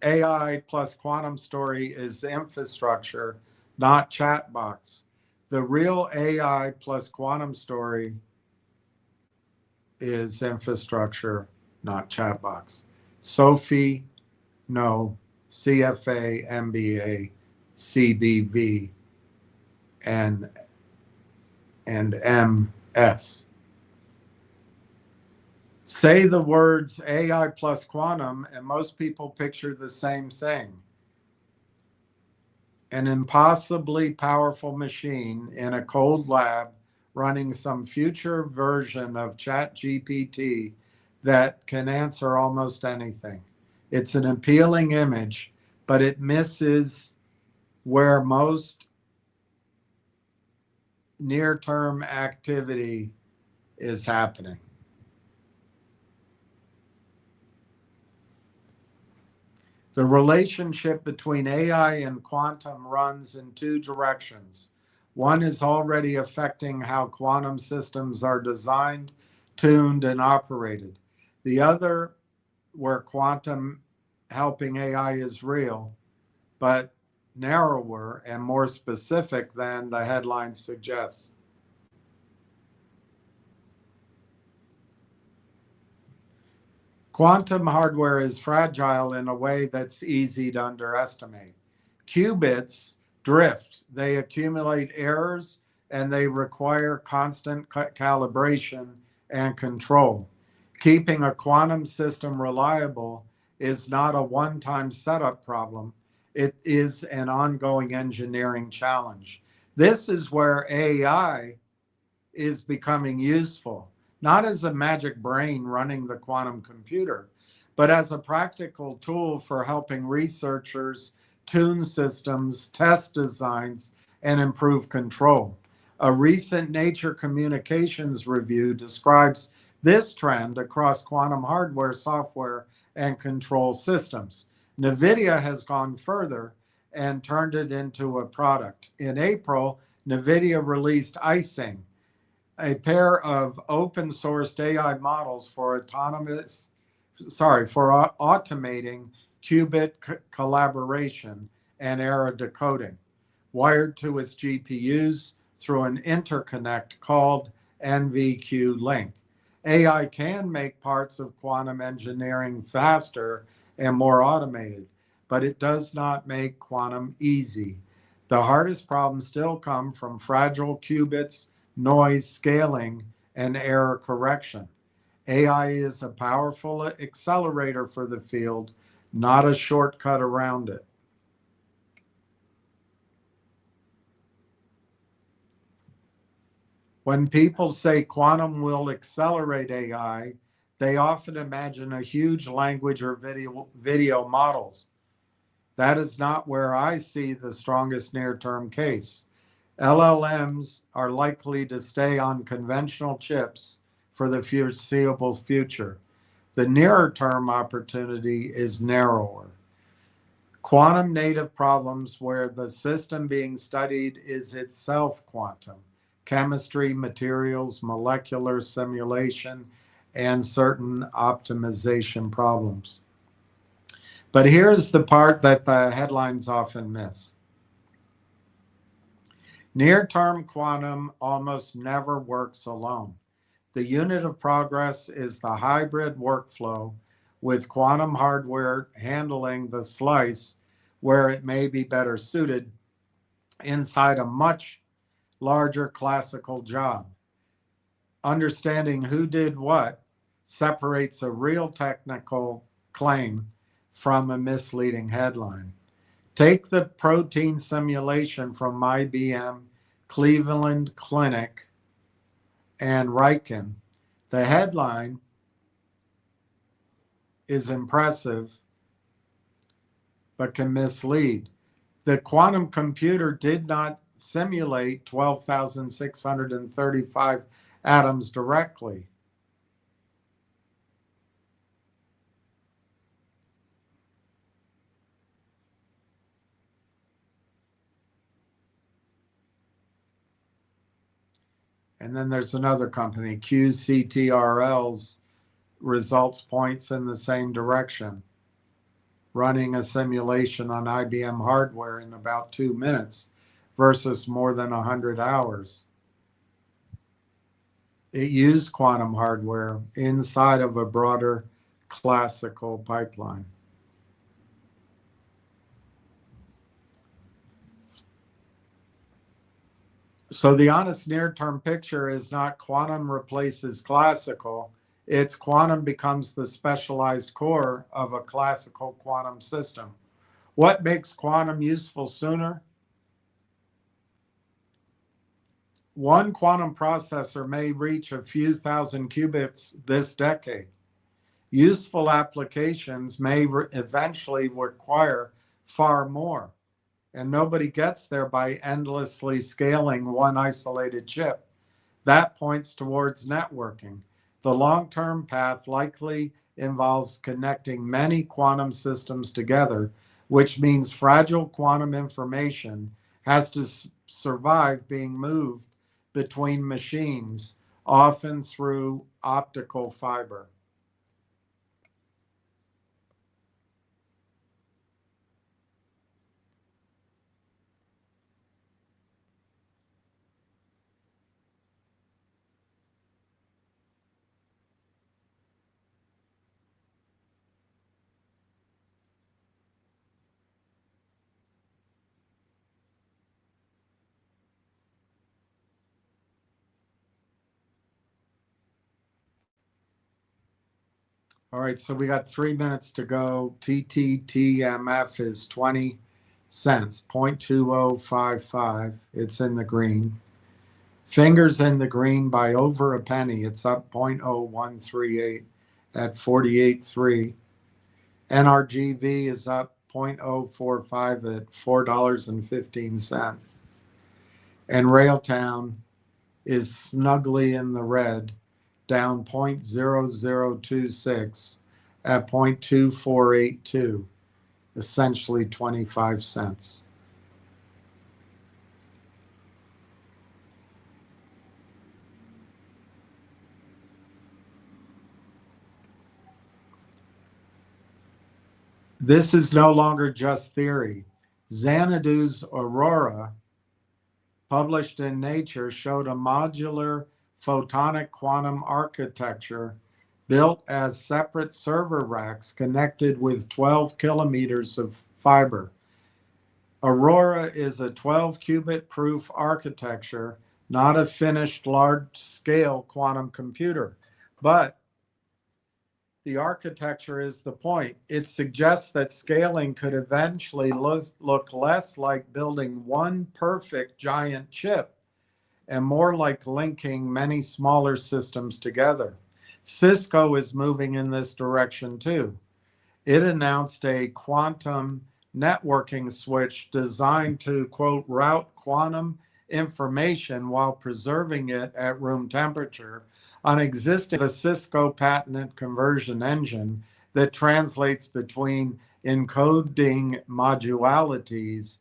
AI plus quantum story is infrastructure, not chatbots. The real AI plus quantum story is infrastructure, not chatbots. Sophie, no, CFA, MBA, CBV, and MS. Say the words AI plus quantum, and most people picture the same thing. An impossibly powerful machine in a cold lab running some future version of ChatGPT that can answer almost anything. It's an appealing image, but it misses where most near-term activity is happening. The relationship between AI and quantum runs in two directions. One is already affecting how quantum systems are designed, tuned, and operated. The other, where quantum helping AI is real, but narrower and more specific than the headline suggests. Quantum hardware is fragile in a way that's easy to underestimate. Qubits drift, they accumulate errors, and they require constant calibration and control. Keeping a quantum system reliable is not a one-time setup problem. It is an ongoing engineering challenge. This is where AI is becoming useful, not as a magic brain running the quantum computer, but as a practical tool for helping researchers tune systems, test designs, and improve control. A recent Nature Communications review describes this trend across quantum hardware, software, and control systems. NVIDIA has gone further and turned it into a product. In April, NVIDIA released Icing, a pair of open sourced AI models for automating qubit collaboration and error decoding, wired to its GPUs through an interconnect called NVQ Link. AI can make parts of quantum engineering faster and more automated, but it does not make quantum easy. The hardest problems still come from fragile qubits, noise, scaling, and error correction. AI is a powerful accelerator for the field, not a shortcut around it. When people say quantum will accelerate AI, they often imagine a huge language or video models. That is not where I see the strongest near-term case. LLMs are likely to stay on conventional chips for the foreseeable future. The nearer term opportunity is narrower. Quantum native problems where the system being studied is itself quantum. Chemistry, materials, molecular simulation, and certain optimization problems. But here's the part that the headlines often miss. Near-term quantum almost never works alone. The unit of progress is the hybrid workflow with quantum hardware handling the slice where it may be better suited inside a much larger classical job. Understanding who did what separates a real technical claim from a misleading headline. Take the protein simulation from IBM, Cleveland Clinic, and Riken. The headline is impressive, but can mislead. The quantum computer did not simulate 12,635 atoms directly. And then there's another company, QCTRL's results points in the same direction, running a simulation on IBM hardware in about 2 minutes versus more than 100 hours. It used quantum hardware inside of a broader classical pipeline. So the honest near-term picture is not quantum replaces classical, it's quantum becomes the specialized core of a classical quantum system. What makes quantum useful sooner? One quantum processor may reach a few thousand qubits this decade. Useful applications may eventually require far more. And nobody gets there by endlessly scaling one isolated chip. That points towards networking. The long-term path likely involves connecting many quantum systems together, which means fragile quantum information has to survive being moved between machines, often through optical fiber. All right, so we got 3 minutes to go. TTTMF is 20 cents, 0.2055. It's in the green. Fingers in the green by over a penny. It's up 0.0138 at 48.3. NRGV is up 0.045 at $4.15. And Railtown is snugly in the red, down 0.0026 at 0.2482, essentially 25 cents. This is no longer just theory. Xanadu's Aurora, published in Nature, showed a modular photonic quantum architecture built as separate server racks connected with 12 kilometers of fiber. Aurora is a 12 qubit proof architecture, not a finished large-scale quantum computer. But the architecture is the point. It suggests that scaling could eventually look less like building one perfect giant chip and more like linking many smaller systems together. Cisco is moving in this direction too. It announced a quantum networking switch designed to, quote, route quantum information while preserving it at room temperature on existing the Cisco patented conversion engine that translates between encoding modulities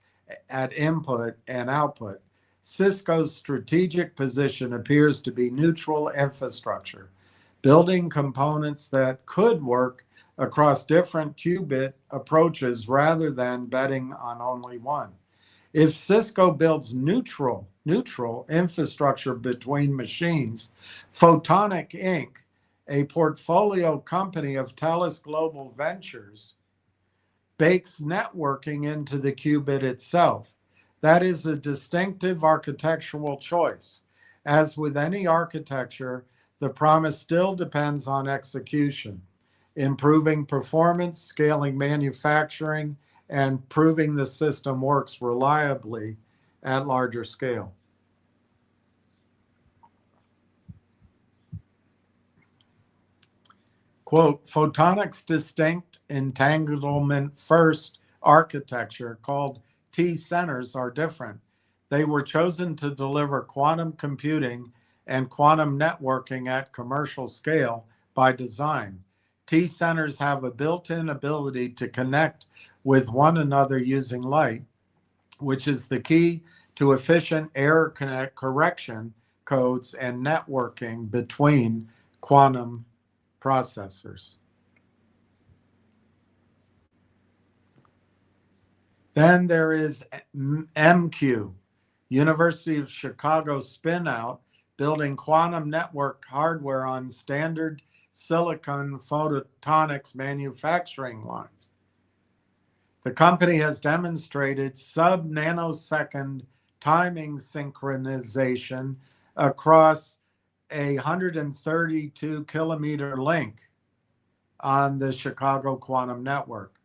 at input and output. Cisco's strategic position appears to be neutral infrastructure, building components that could work across different qubit approaches rather than betting on only one. If Cisco builds neutral infrastructure between machines, Photonic Inc., a portfolio company of Telus Global Ventures, bakes networking into the qubit itself. That is a distinctive architectural choice. As with any architecture, the promise still depends on execution, improving performance, scaling manufacturing, and proving the system works reliably at larger scale. Quote, photonics distinct entanglement first architecture called T-centers are different. They were chosen to deliver quantum computing and quantum networking at commercial scale by design. T-centers have a built-in ability to connect with one another using light, which is the key to efficient error correction codes and networking between quantum processors. Then there is MQ, University of Chicago spin-out, building quantum network hardware on standard silicon photonics manufacturing lines. The company has demonstrated sub-nanosecond timing synchronization across a 132 kilometer link on the Chicago Quantum Network.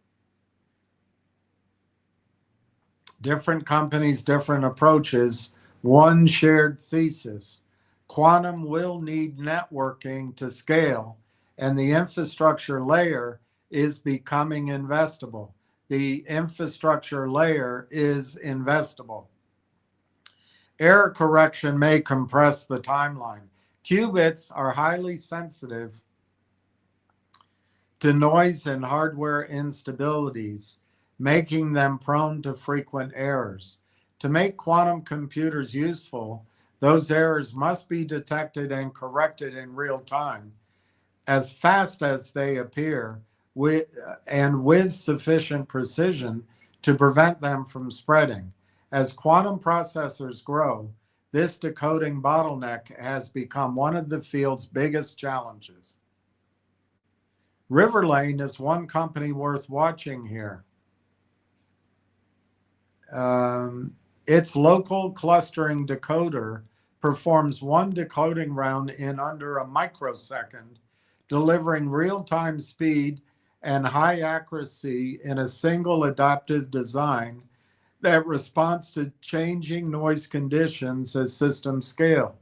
Different companies, different approaches, one shared thesis. Quantum will need networking to scale, and the infrastructure layer is becoming investable. The infrastructure layer is investable. Error correction may compress the timeline. Qubits are highly sensitive to noise and hardware instabilities, making them prone to frequent errors. To make quantum computers useful, those errors must be detected and corrected in real time, as fast as they appear, with sufficient precision to prevent them from spreading. As quantum processors grow, this decoding bottleneck has become one of the field's biggest challenges. RLAIF is one company worth watching here. Its local clustering decoder performs one decoding round in under a microsecond, delivering real-time speed and high accuracy in a single adaptive design that responds to changing noise conditions as systems scale.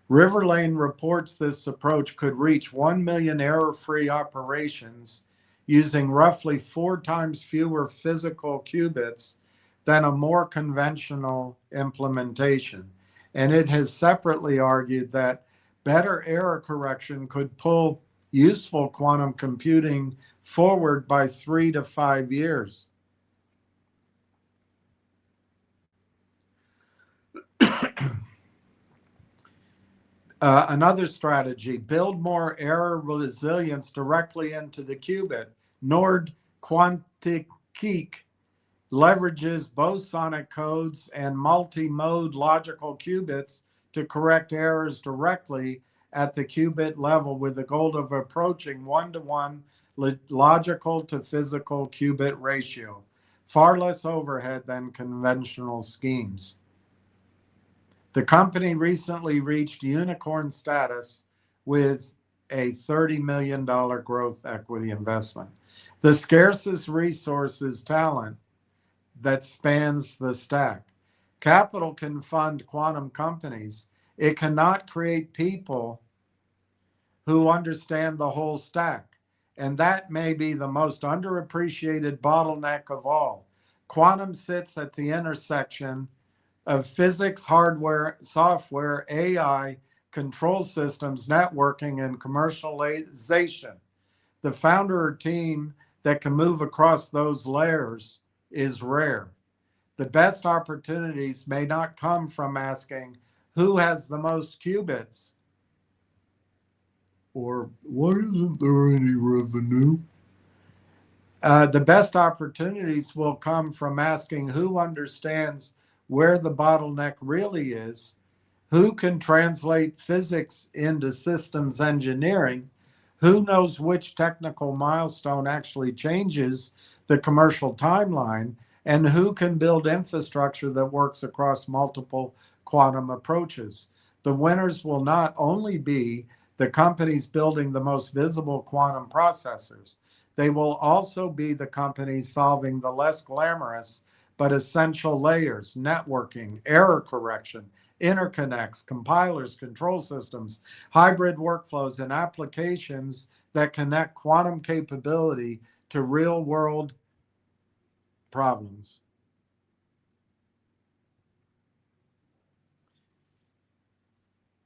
RLAIF reports this approach could reach 1 million error-free operations using roughly 4 times fewer physical qubits than a more conventional implementation. And it has separately argued that better error correction could pull useful quantum computing forward by 3 to 5 years. Another strategy, build more error resilience directly into the qubit. Nord Quantique leverages bosonic codes and multi-mode logical qubits to correct errors directly at the qubit level with the goal of approaching 1-to-1 logical to physical qubit ratio, far less overhead than conventional schemes. The company recently reached unicorn status with a $30 million growth equity investment. The scarcest resource is talent that spans the stack. Capital can fund quantum companies. It cannot create people who understand the whole stack. And that may be the most underappreciated bottleneck of all. Quantum sits at the intersection of physics, hardware, software, AI, control systems, networking, and commercialization. The founder team that can move across those layers is rare. The best opportunities may not come from asking who has the most qubits, or why isn't there any revenue? The best opportunities will come from asking who understands where the bottleneck really is, who can translate physics into systems engineering, who knows which technical milestone actually changes the commercial timeline, and who can build infrastructure that works across multiple quantum approaches. The winners will not only be the companies building the most visible quantum processors. They will also be the companies solving the less glamorous but essential layers: networking, error correction, interconnects, compilers, control systems, hybrid workflows, and applications that connect quantum capability to real world problems.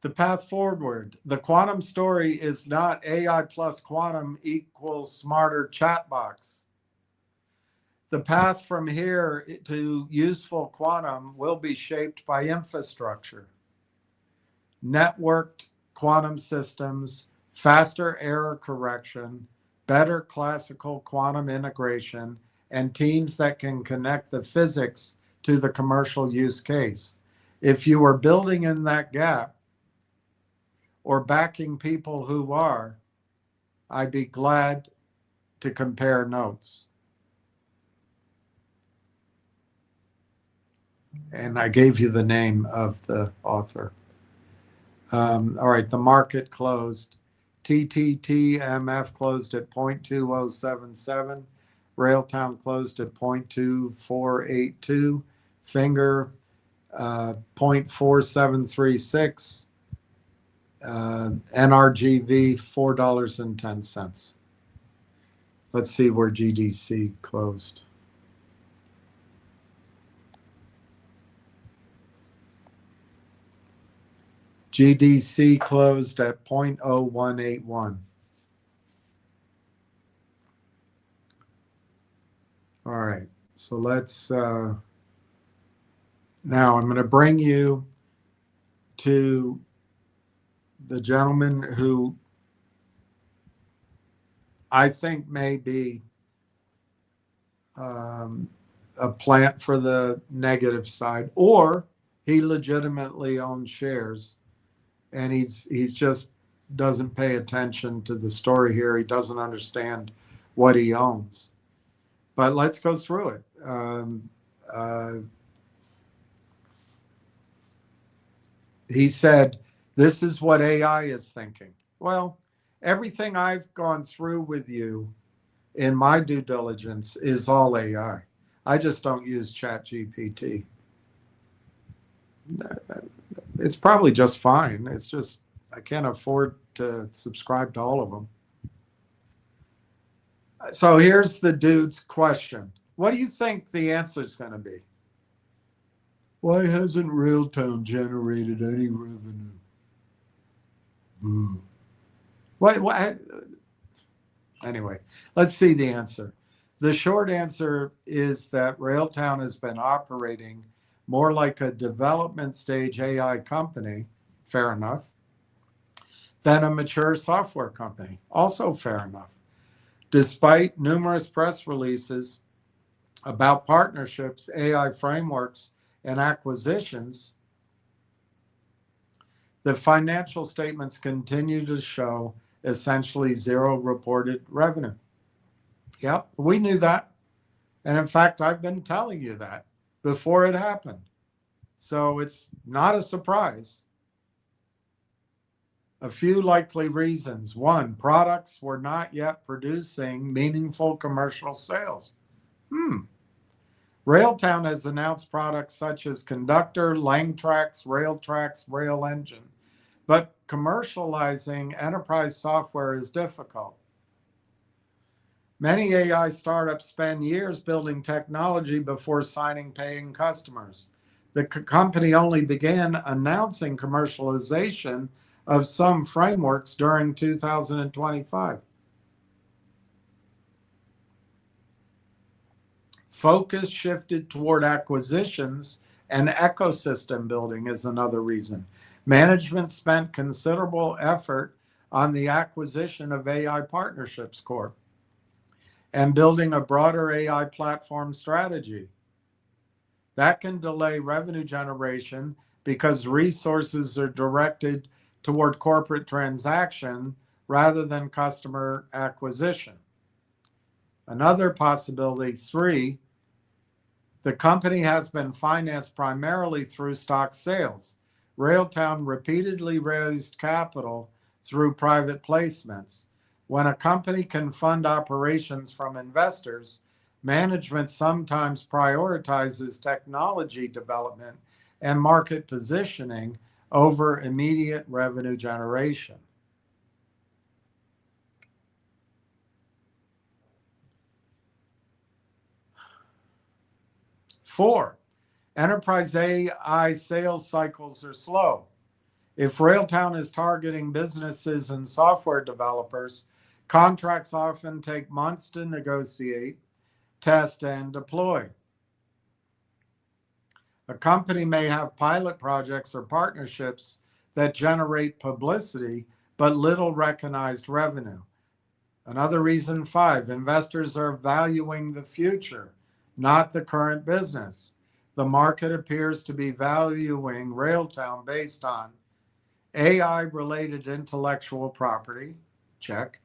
The path forward. The quantum story is not AI plus quantum equals smarter chatbox. The path from here to useful quantum will be shaped by infrastructure, networked quantum systems, faster error correction, better classical quantum integration, and teams that can connect the physics to the commercial use case. If you are building in that gap or backing people who are, I'd be glad to compare notes. And I gave you the name of the author. All right, the market closed. TTTMF closed at 0.2077. Railtown closed at 0.2482. Finger 0.4736. NRGV $4.10. Let's see where GDC closed. GDC closed at 0.0181. All right, so let's, now I'm going to bring you to the gentleman who I think may be a plant for the negative side, or he legitimately owns shares and he's just doesn't pay attention to the story here. He doesn't understand what he owns. But let's go through it. He said, this is what AI is thinking. Well, everything I've gone through with you in my due diligence is all AI. I just don't use ChatGPT. It's probably just fine. It's just I can't afford to subscribe to all of them. So here's the dude's question. What do you think the answer is going to be? Why hasn't Railtown generated any revenue? What? Anyway, let's see the answer. The short answer is that Railtown has been operating more like a development stage AI company, fair enough, than a mature software company, also fair enough. Despite numerous press releases about partnerships, AI frameworks, and acquisitions, the financial statements continue to show essentially zero reported revenue. Yep, we knew that. And in fact, I've been telling you that before it happened. So it's not a surprise. A few likely reasons. One, products were not yet producing meaningful commercial sales. Railtown has announced products such as Conductor, Langtrax, Railtrax, Rail Engine, but commercializing enterprise software is difficult. Many AI startups spend years building technology before signing paying customers. The company only began announcing commercialization of some frameworks during 2025. Focus shifted toward acquisitions and ecosystem building is another reason. Management spent considerable effort on the acquisition of AI Partnerships Corp and building a broader AI platform strategy. That can delay revenue generation because resources are directed toward corporate transaction rather than customer acquisition. Another possibility, 3, the company has been financed primarily through stock sales. Railtown repeatedly raised capital through private placements. When a company can fund operations from investors, management sometimes prioritizes technology development and market positioning over immediate revenue generation. Four, enterprise AI sales cycles are slow. If Railtown is targeting businesses and software developers, contracts often take months to negotiate, test, and deploy. A company may have pilot projects or partnerships that generate publicity, but little recognized revenue. Another reason, 5, investors are valuing the future, not the current business. The market appears to be valuing Railtown based on AI-related intellectual property, check.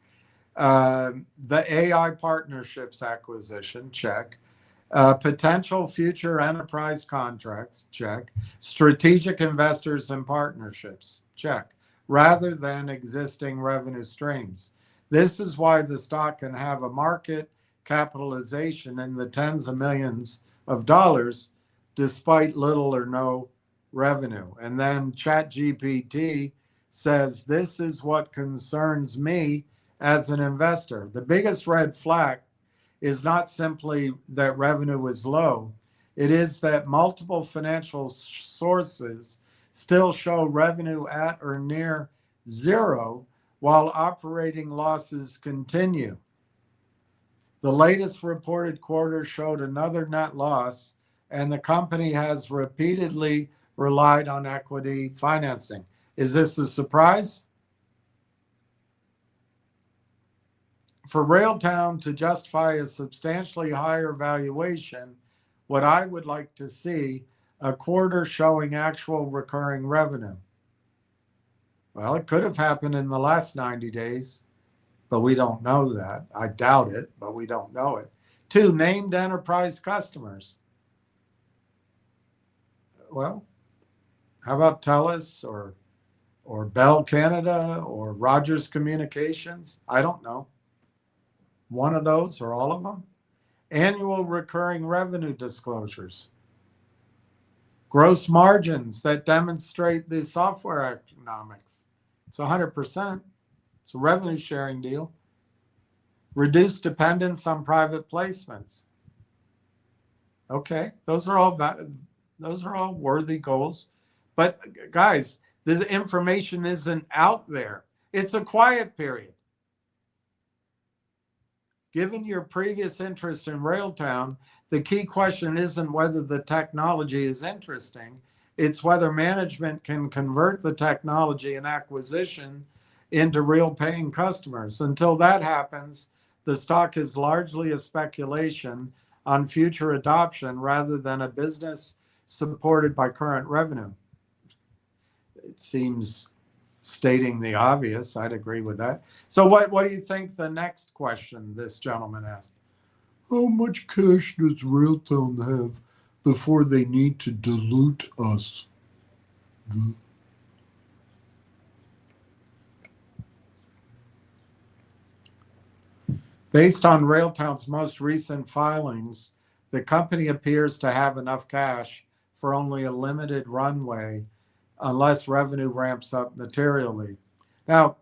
The AI partnerships acquisition, check. Potential future enterprise contracts, check. Strategic investors and partnerships, check. Rather than existing revenue streams. This is why the stock can have a market capitalization in the tens of millions of dollars despite little or no revenue. And then ChatGPT says, this is what concerns me as an investor. The biggest red flag is not simply that revenue is low. It is that multiple financial sources still show revenue at or near zero while operating losses continue. The latest reported quarter showed another net loss, and the company has repeatedly relied on equity financing. Is this a surprise? For Railtown to justify a substantially higher valuation, what I would like to see a quarter showing actual recurring revenue. Well, it could have happened in the last 90 days, but we don't know that. I doubt it, but we don't know it. 2, named enterprise customers. Well, how about TELUS or Bell Canada or Rogers Communications? I don't know. One of those or all of them. Annual recurring revenue disclosures. Gross margins that demonstrate the software economics. It's 100%. It's a revenue sharing deal. Reduced dependence on private placements. Okay, those are all worthy goals. But guys, the information isn't out there. It's a quiet period. Given your previous interest in Railtown, the key question isn't whether the technology is interesting. It's whether management can convert the technology and acquisition into real paying customers. Until that happens, the stock is largely a speculation on future adoption rather than a business supported by current revenue. It seems stating the obvious. I'd agree with that. So what do you think the next question this gentleman asked? How much cash does Railtown have before they need to dilute us? Based on Railtown's most recent filings, the company appears to have enough cash for only a limited runway unless revenue ramps up materially. Now,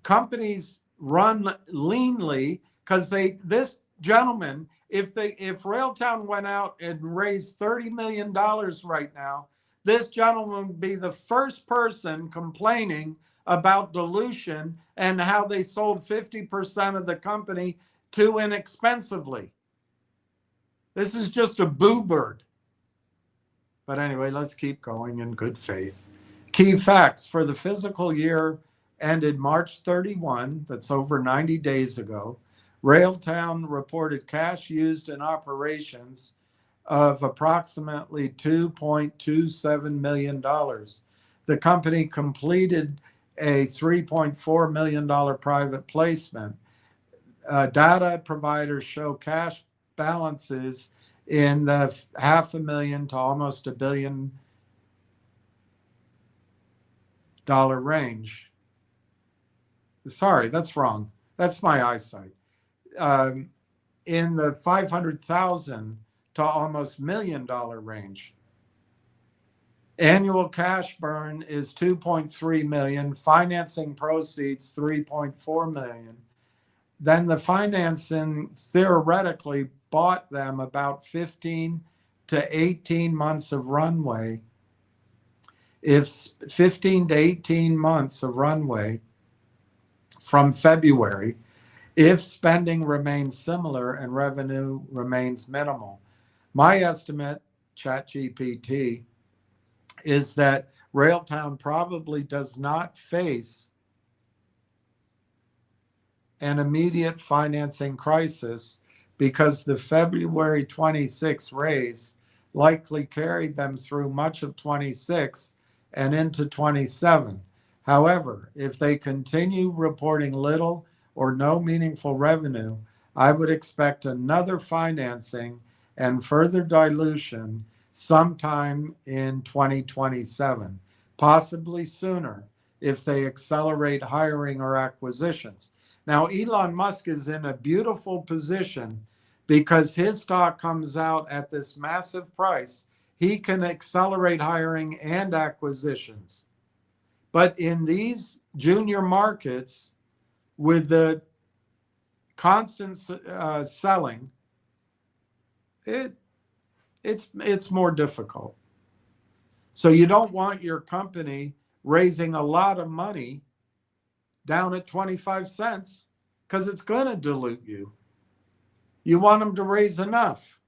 companies run leanly because this gentleman, if Railtown went out and raised $30 million right now, this gentleman would be the first person complaining about dilution and how they sold 50% of the company too inexpensively. This is just a boo bird. But anyway, let's keep going in good faith. Key facts for the fiscal year ended March 31, that's over 90 days ago. Railtown reported cash used in operations of approximately $2.27 million. The company completed a $3.4 million private placement. Data providers show cash balances in the $500,000 to almost $1 billion range. sorry, that's wrong. That's my eyesight. In the 500,000 to almost $1 million range. Annual cash burn is 2.3 million, financing proceeds 3.4 million. Then the financing theoretically bought them about 15 to 18 months of runway. If 15 to 18 months of runway from February, if spending remains similar and revenue remains minimal. My estimate, ChatGPT, is that Railtown probably does not face an immediate financing crisis because the February 26 raise likely carried them through much of 26 and into 27. However, if they continue reporting little or no meaningful revenue, I would expect another financing and further dilution sometime in 2027, possibly sooner if they accelerate hiring or acquisitions. Now, Elon Musk is in a beautiful position because his stock comes out at this massive price. He can accelerate hiring and acquisitions. But in these junior markets, with the constant selling, it's more difficult. So you don't want your company raising a lot of money down at 25 cents because it's going to dilute you. You want them to raise enough.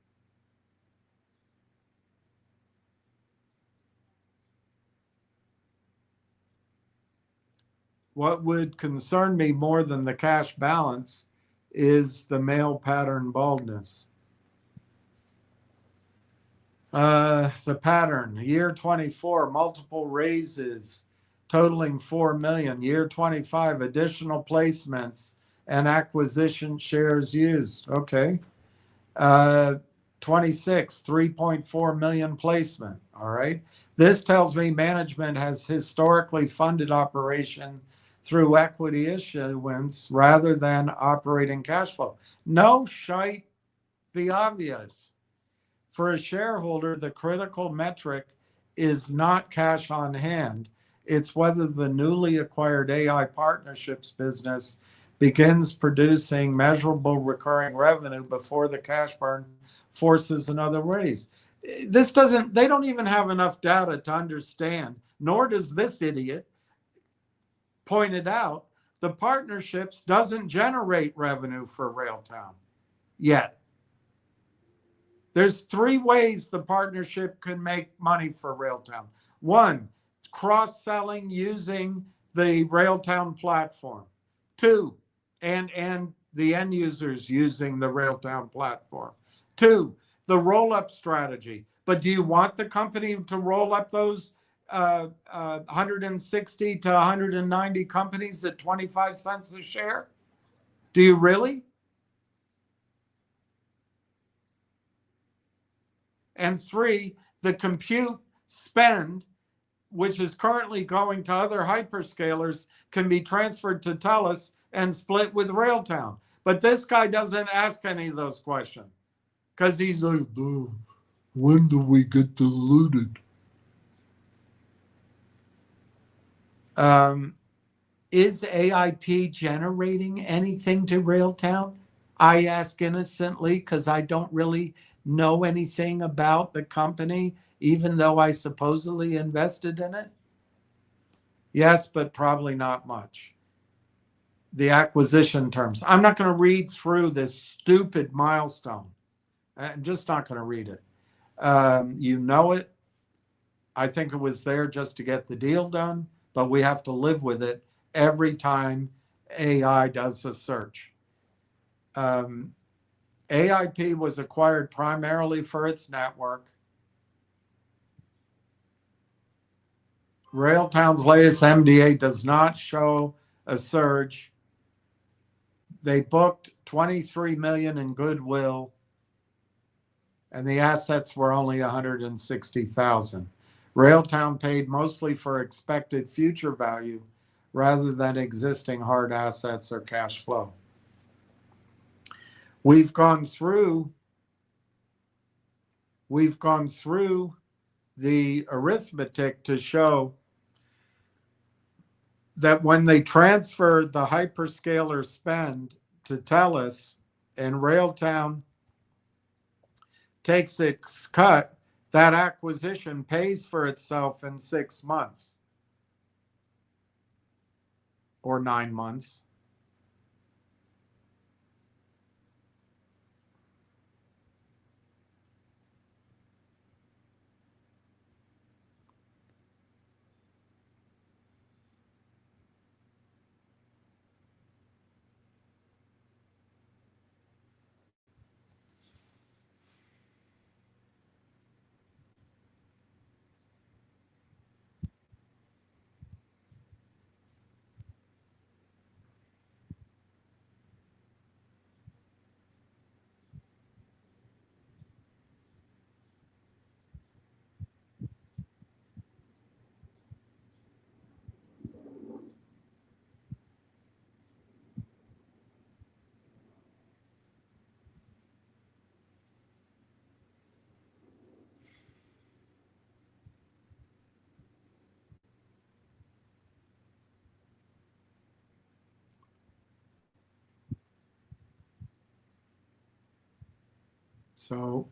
What would concern me more than the cash balance is the male pattern baldness. The pattern, year 24, multiple raises totaling 4 million. Year 25, additional placements and acquisition shares used. Okay. 26, 3.4 million placement. All right. This tells me management has historically funded operation through equity issuance rather than operating cash flow. No shite, the obvious. For a shareholder, the critical metric is not cash on hand. It's whether the newly acquired AI partnerships business begins producing measurable recurring revenue before the cash burn forces another raise. They don't even have enough data to understand, nor does this idiot point it out. The partnerships doesn't generate revenue for Railtown yet. There's 3 ways the partnership can make money for Railtown. 1, cross-selling using the Railtown platform. 2, and the end users using the Railtown platform. 2, the roll-up strategy. But do you want the company to roll up those 160 to 190 companies at 25 cents a share? Do you really? And 3, the compute spend, which is currently going to other hyperscalers, can be transferred to TELUS and split with Railtown. But this guy doesn't ask any of those questions because he's like, when do we get diluted? Is AIP generating anything to Railtown? I ask innocently because I don't really know anything about the company, even though I supposedly invested in it. Yes, but probably not much. The acquisition terms. I'm not going to read through this stupid milestone. I'm just not going to read it. You know it. I think it was there just to get the deal done, but we have to live with it every time AI does a search. AIP was acquired primarily for its network. Railtown's latest MDA does not show a surge. They booked 23 million in goodwill, and the assets were only 160,000. Railtown paid mostly for expected future value, rather than existing hard assets or cash flow. We've gone through the arithmetic to show that when they transfer the hyperscaler spend to TELUS and Railtown takes its cut, that acquisition pays for itself in 6 months or 9 months. So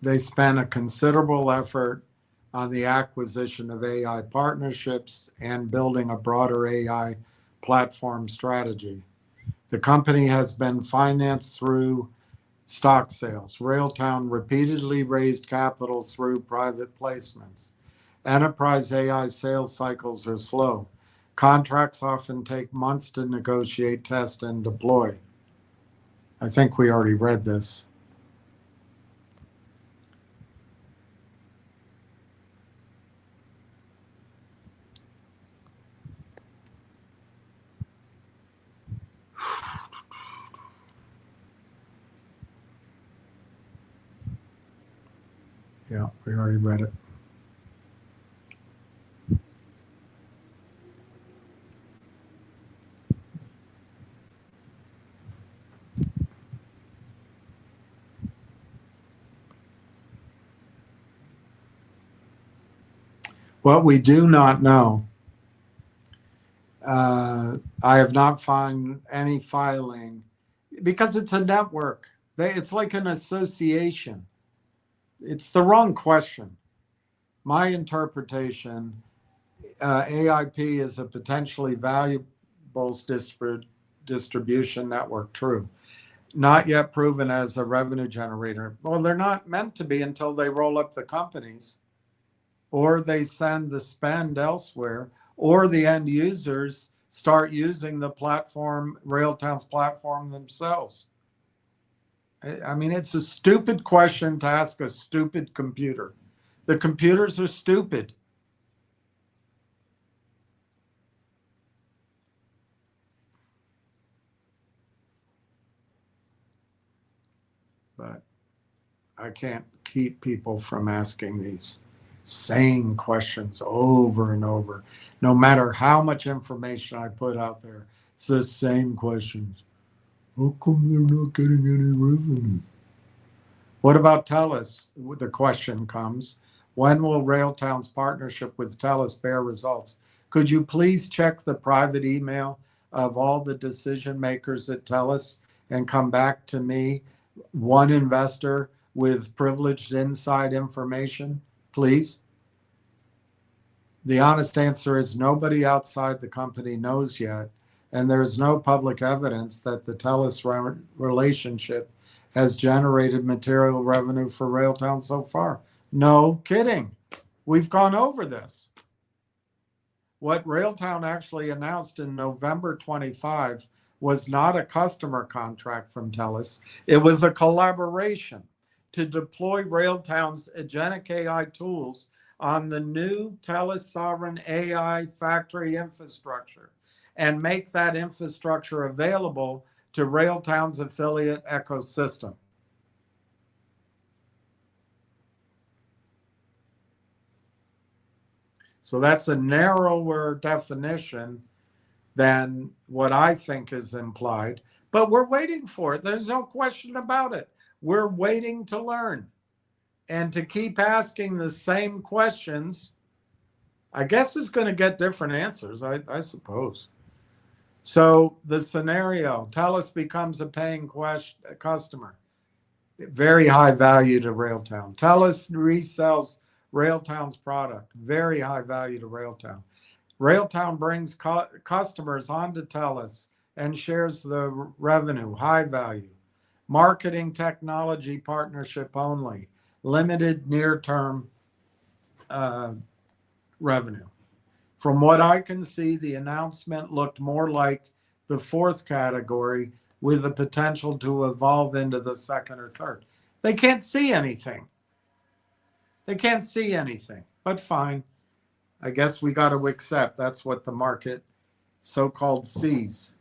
they spent a considerable effort on the acquisition of AI partnerships and building a broader AI platform strategy. The company has been financed through stock sales. Railtown repeatedly raised capital through private placements. Enterprise AI sales cycles are slow. Contracts often take months to negotiate, test, and deploy. I think we already read this. Yeah, we already read it. What we do not know, I have not found any filing because it's a network. It's like an association. It's the wrong question. My interpretation, AIP is a potentially valuable distribution network, true. Not yet proven as a revenue generator. Well, they're not meant to be until they roll up the companies or they send the spend elsewhere or the end users start using the platform, Railtown's platform themselves. I mean, it's a stupid question to ask a stupid computer. The computers are stupid. But I can't keep people from asking these same questions over and over. No matter how much information I put out there, it's the same questions. How come they're not getting any revenue? What about TELUS? The question comes, when will Railtown's partnership with TELUS bear results? Could you please check the private email of all the decision makers at TELUS and come back to me, one investor with privileged inside information, please? The honest answer is nobody outside the company knows yet, and there's no public evidence that the TELUS relationship has generated material revenue for Railtown so far. No kidding. We've gone over this. What Railtown actually announced in November 25 was not a customer contract from TELUS. It was a collaboration to deploy Railtown's agentic AI tools on the new TELUS Sovereign AI factory infrastructure and make that infrastructure available to Railtown's affiliate ecosystem. So that's a narrower definition than what I think is implied. But we're waiting for it. There's no question about it. We're waiting to learn and to keep asking the same questions. I guess it's going to get different answers, I suppose. So the scenario, TELUS becomes a paying customer. Very high value to Railtown. TELUS resells Railtown's product. Very high value to Railtown. Railtown brings customers onto TELUS and shares the revenue. High value. Marketing technology partnership only. Limited near-term revenue. From what I can see, the announcement looked more like the fourth category with the potential to evolve into the second or third. They can't see anything. They can't see anything, but fine. I guess we got to accept that's what the market so-called sees.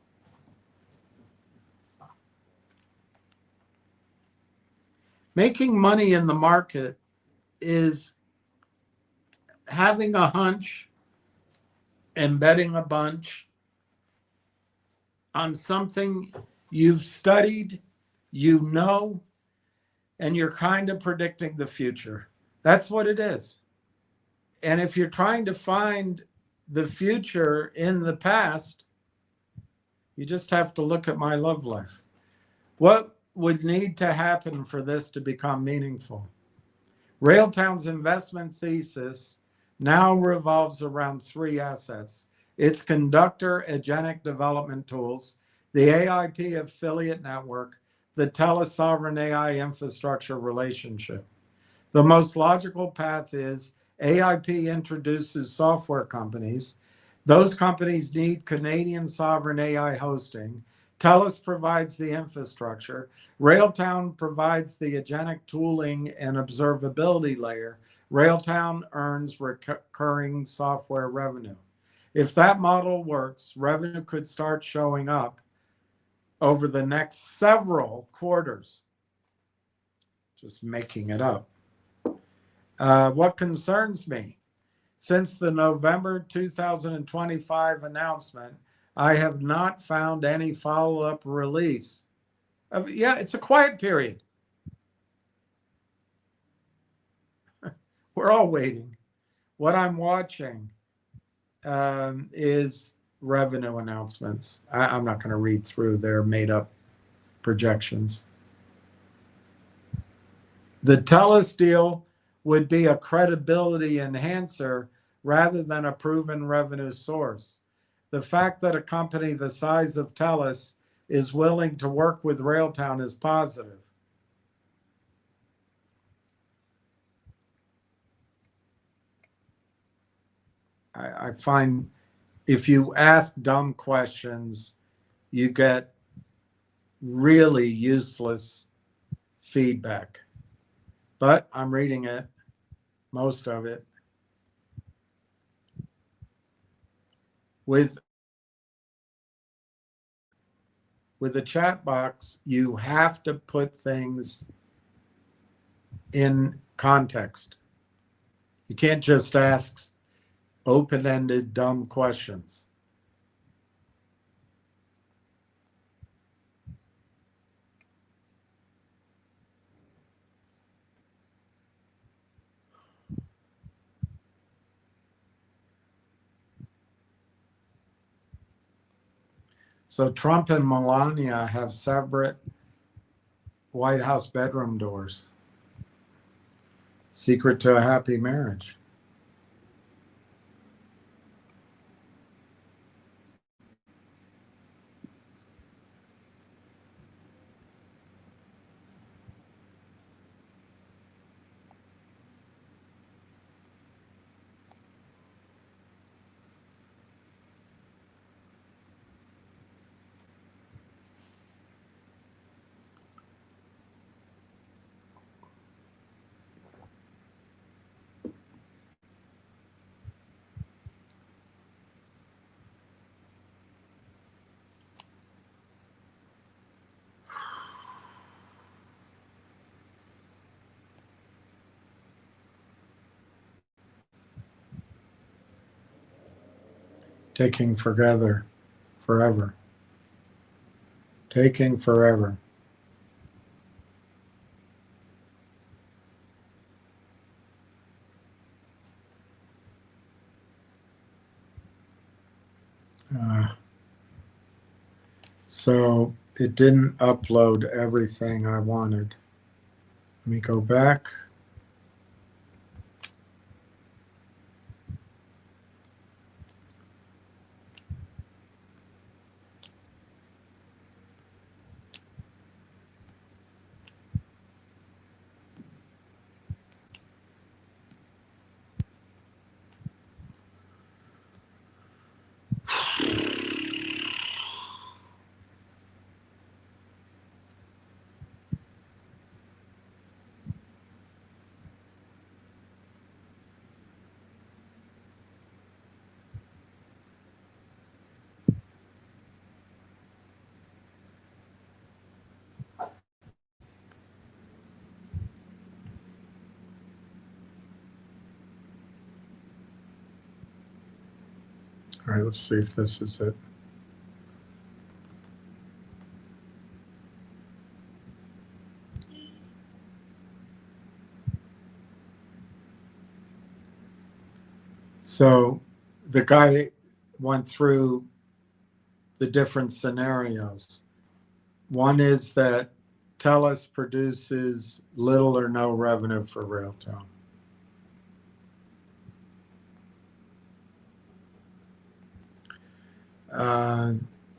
Making money in the market is having a hunch and betting a bunch on something you've studied, you know, and you're kind of predicting the future. That's what it is. And if you're trying to find the future in the past, you just have to look at my love life. What would need to happen for this to become meaningful? Railtown's investment thesis now revolves around three assets: its conductor agentic development tools, the AIP affiliate network, the TELUS sovereign AI infrastructure relationship. The most logical path is AIP introduces software companies. Those companies need Canadian sovereign AI hosting. TELUS provides the infrastructure. Railtown provides the agentic tooling and observability layer. Railtown earns recurring software revenue. If that model works, revenue could start showing up over the next several quarters. Just making it up. What concerns me? Since the November 2025 announcement, I have not found any follow-up release. Yeah, it's a quiet period. We're all waiting. What I'm watching is revenue announcements. I'm not going to read through their made-up projections. The TELUS deal would be a credibility enhancer rather than a proven revenue source. The fact that a company the size of TELUS is willing to work with Railtown is positive. I find if you ask dumb questions, you get really useless feedback. But I'm reading it, most of it. With a chat box, you have to put things in context. You can't just ask open-ended, dumb questions. So Trump and Melania have separate White House bedroom doors. Secret to a happy marriage. Taking forever. Forever. Taking forever. So it didn't upload everything I wanted. Let me go back. All right, let's see if this is it. So the guy went through the different scenarios. One is that TELUS produces little or no revenue for Railtown.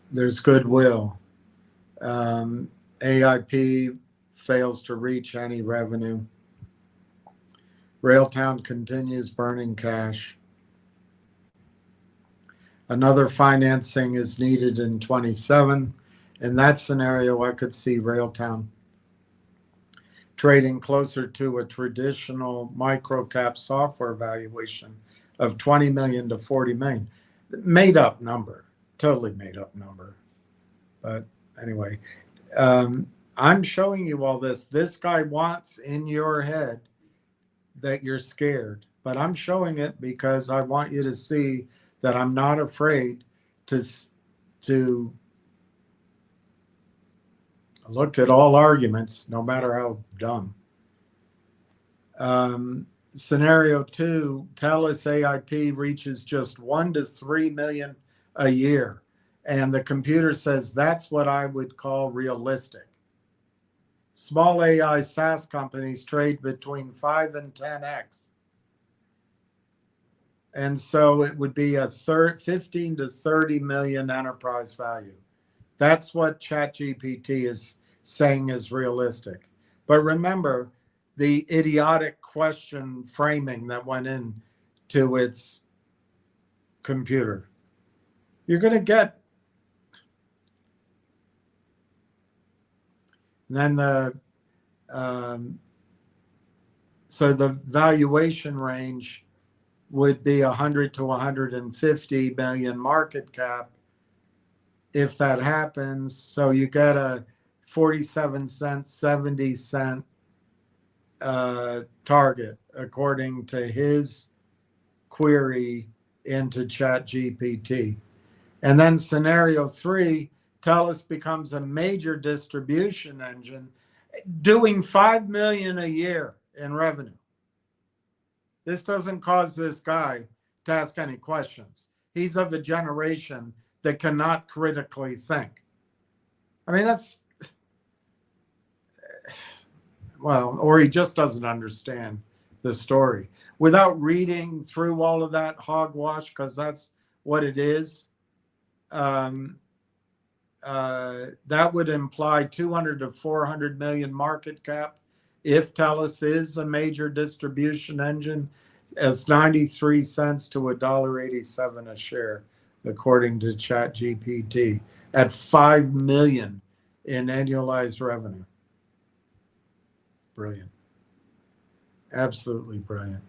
There's goodwill. AIP fails to reach any revenue. Railtown continues burning cash. Another financing is needed in 27. In that scenario, I could see Railtown trading closer to a traditional microcap software valuation of 20 million to 40 million. Made up number, totally made up number. But anyway, I'm showing you all this. This guy wants in your head that you're scared, but I'm showing it because I want you to see that I'm not afraid to look at all arguments, no matter how dumb. Scenario 2, TELUS AIP reaches just 1 to 3 million a year. And the computer says that's what I would call realistic. Small AI SaaS companies trade between 5 and 10x. And so it would be a 15 to 30 million enterprise value. That's what ChatGPT is saying is realistic. But remember the idiotic question framing that went into its computer. You're going to get. Then so the valuation range would be 100 to 150 million market cap if that happens. So you get a 47 cent, 70 cent target according to his query into ChatGPT. And then scenario 3, TELUS becomes a major distribution engine doing 5 million a year in revenue. This doesn't cause this guy to ask any questions. He's of a generation that cannot critically think. I mean, that's, well, or he just doesn't understand the story. Without reading through all of that hogwash, because that's what it is, that would imply 200 to 400 million market cap. If TELUS is a major distribution engine, as 93 cents to $1.87 a share, according to ChatGPT, at 5 million in annualized revenue. Brilliant. Absolutely brilliant.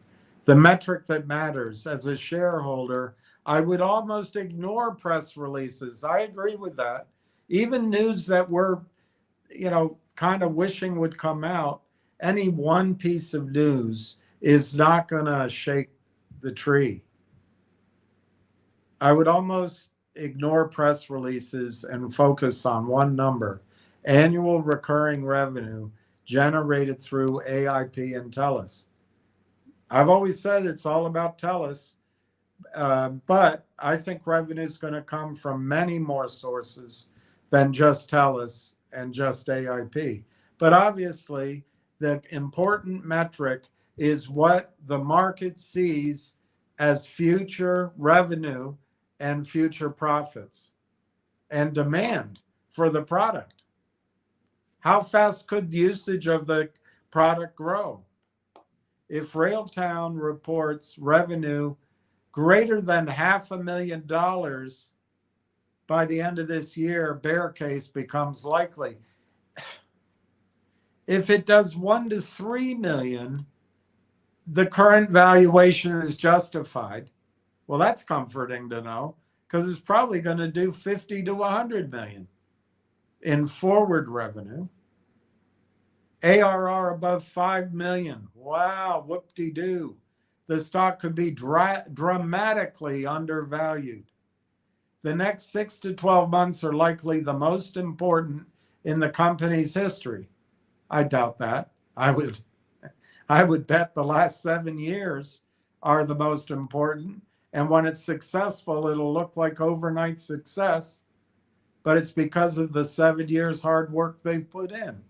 The metric that matters as a shareholder, I would almost ignore press releases. I agree with that. Even news that we're, kind of wishing would come out, any one piece of news is not going to shake the tree. I would almost ignore press releases and focus on one number: annual recurring revenue generated through AIP and TELUS. I've always said it's all about TELUS, but I think revenue is going to come from many more sources than just TELUS and just AIP. But obviously, the important metric is what the market sees as future revenue and future profits and demand for the product. How fast could usage of the product grow? If Railtown reports revenue greater than $500,000 by the end of this year, bear case becomes likely. If it does 1 to 3 million, the current valuation is justified. Well, that's comforting to know, because it's probably going to do 50 to 100 million in forward revenue. ARR above 5 million. Wow, whoop-de-doo. The stock could be dramatically undervalued. The next 6 to 12 months are likely the most important in the company's history. I doubt that. I would bet the last 7 years are the most important. And when it's successful, it'll look like overnight success, but it's because of the 7 years hard work they've put in.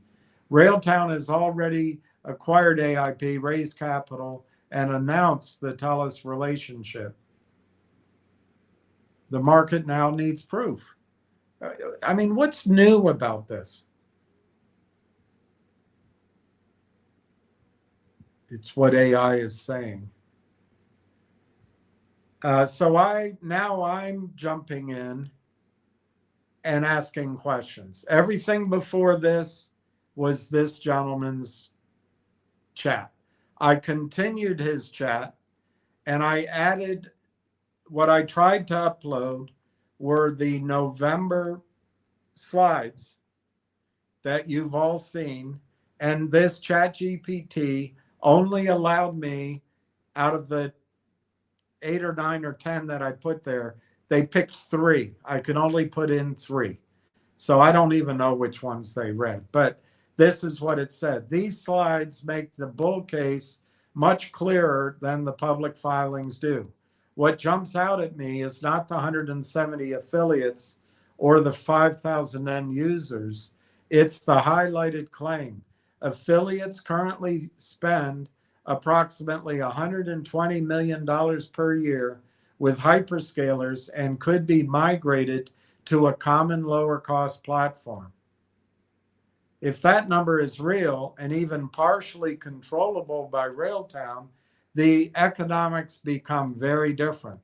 Railtown has already acquired AIP, raised capital, and announced the TELUS relationship. The market now needs proof. I mean, what's new about this? It's what AI is saying. So I'm jumping in and asking questions. Everything before this was this gentleman's chat. I continued his chat, and I added what I tried to upload were the November slides that you've all seen, and this ChatGPT only allowed me, out of the 8 or 9 or 10 that I put there, they picked 3. I can only put in 3. So I don't even know which ones they read, but this is what it said. These slides make the bull case much clearer than the public filings do. What jumps out at me is not the 170 affiliates or the 5,000 end users. It's the highlighted claim. Affiliates currently spend approximately $120 million per year with hyperscalers and could be migrated to a common lower cost platform. If that number is real and even partially controllable by Railtown, the economics become very different.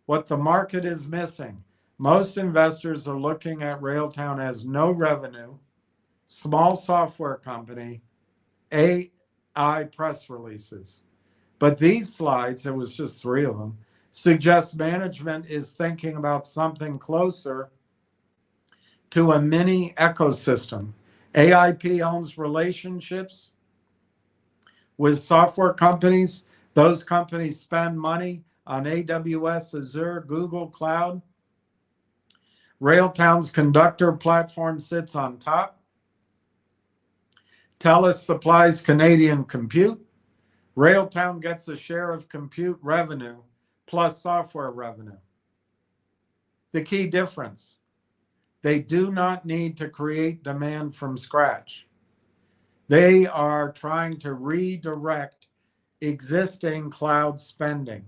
What the market is missing: most investors are looking at Railtown as no revenue, small software company, AI press releases. But these slides, there was just 3 of them, suggest management is thinking about something closer to a mini ecosystem. AIP owns relationships with software companies. Those companies spend money on AWS, Azure, Google Cloud. Railtown's Conductor platform sits on top. TELUS supplies Canadian compute. Railtown gets a share of compute revenue plus software revenue. The key difference: they do not need to create demand from scratch. They are trying to redirect existing cloud spending.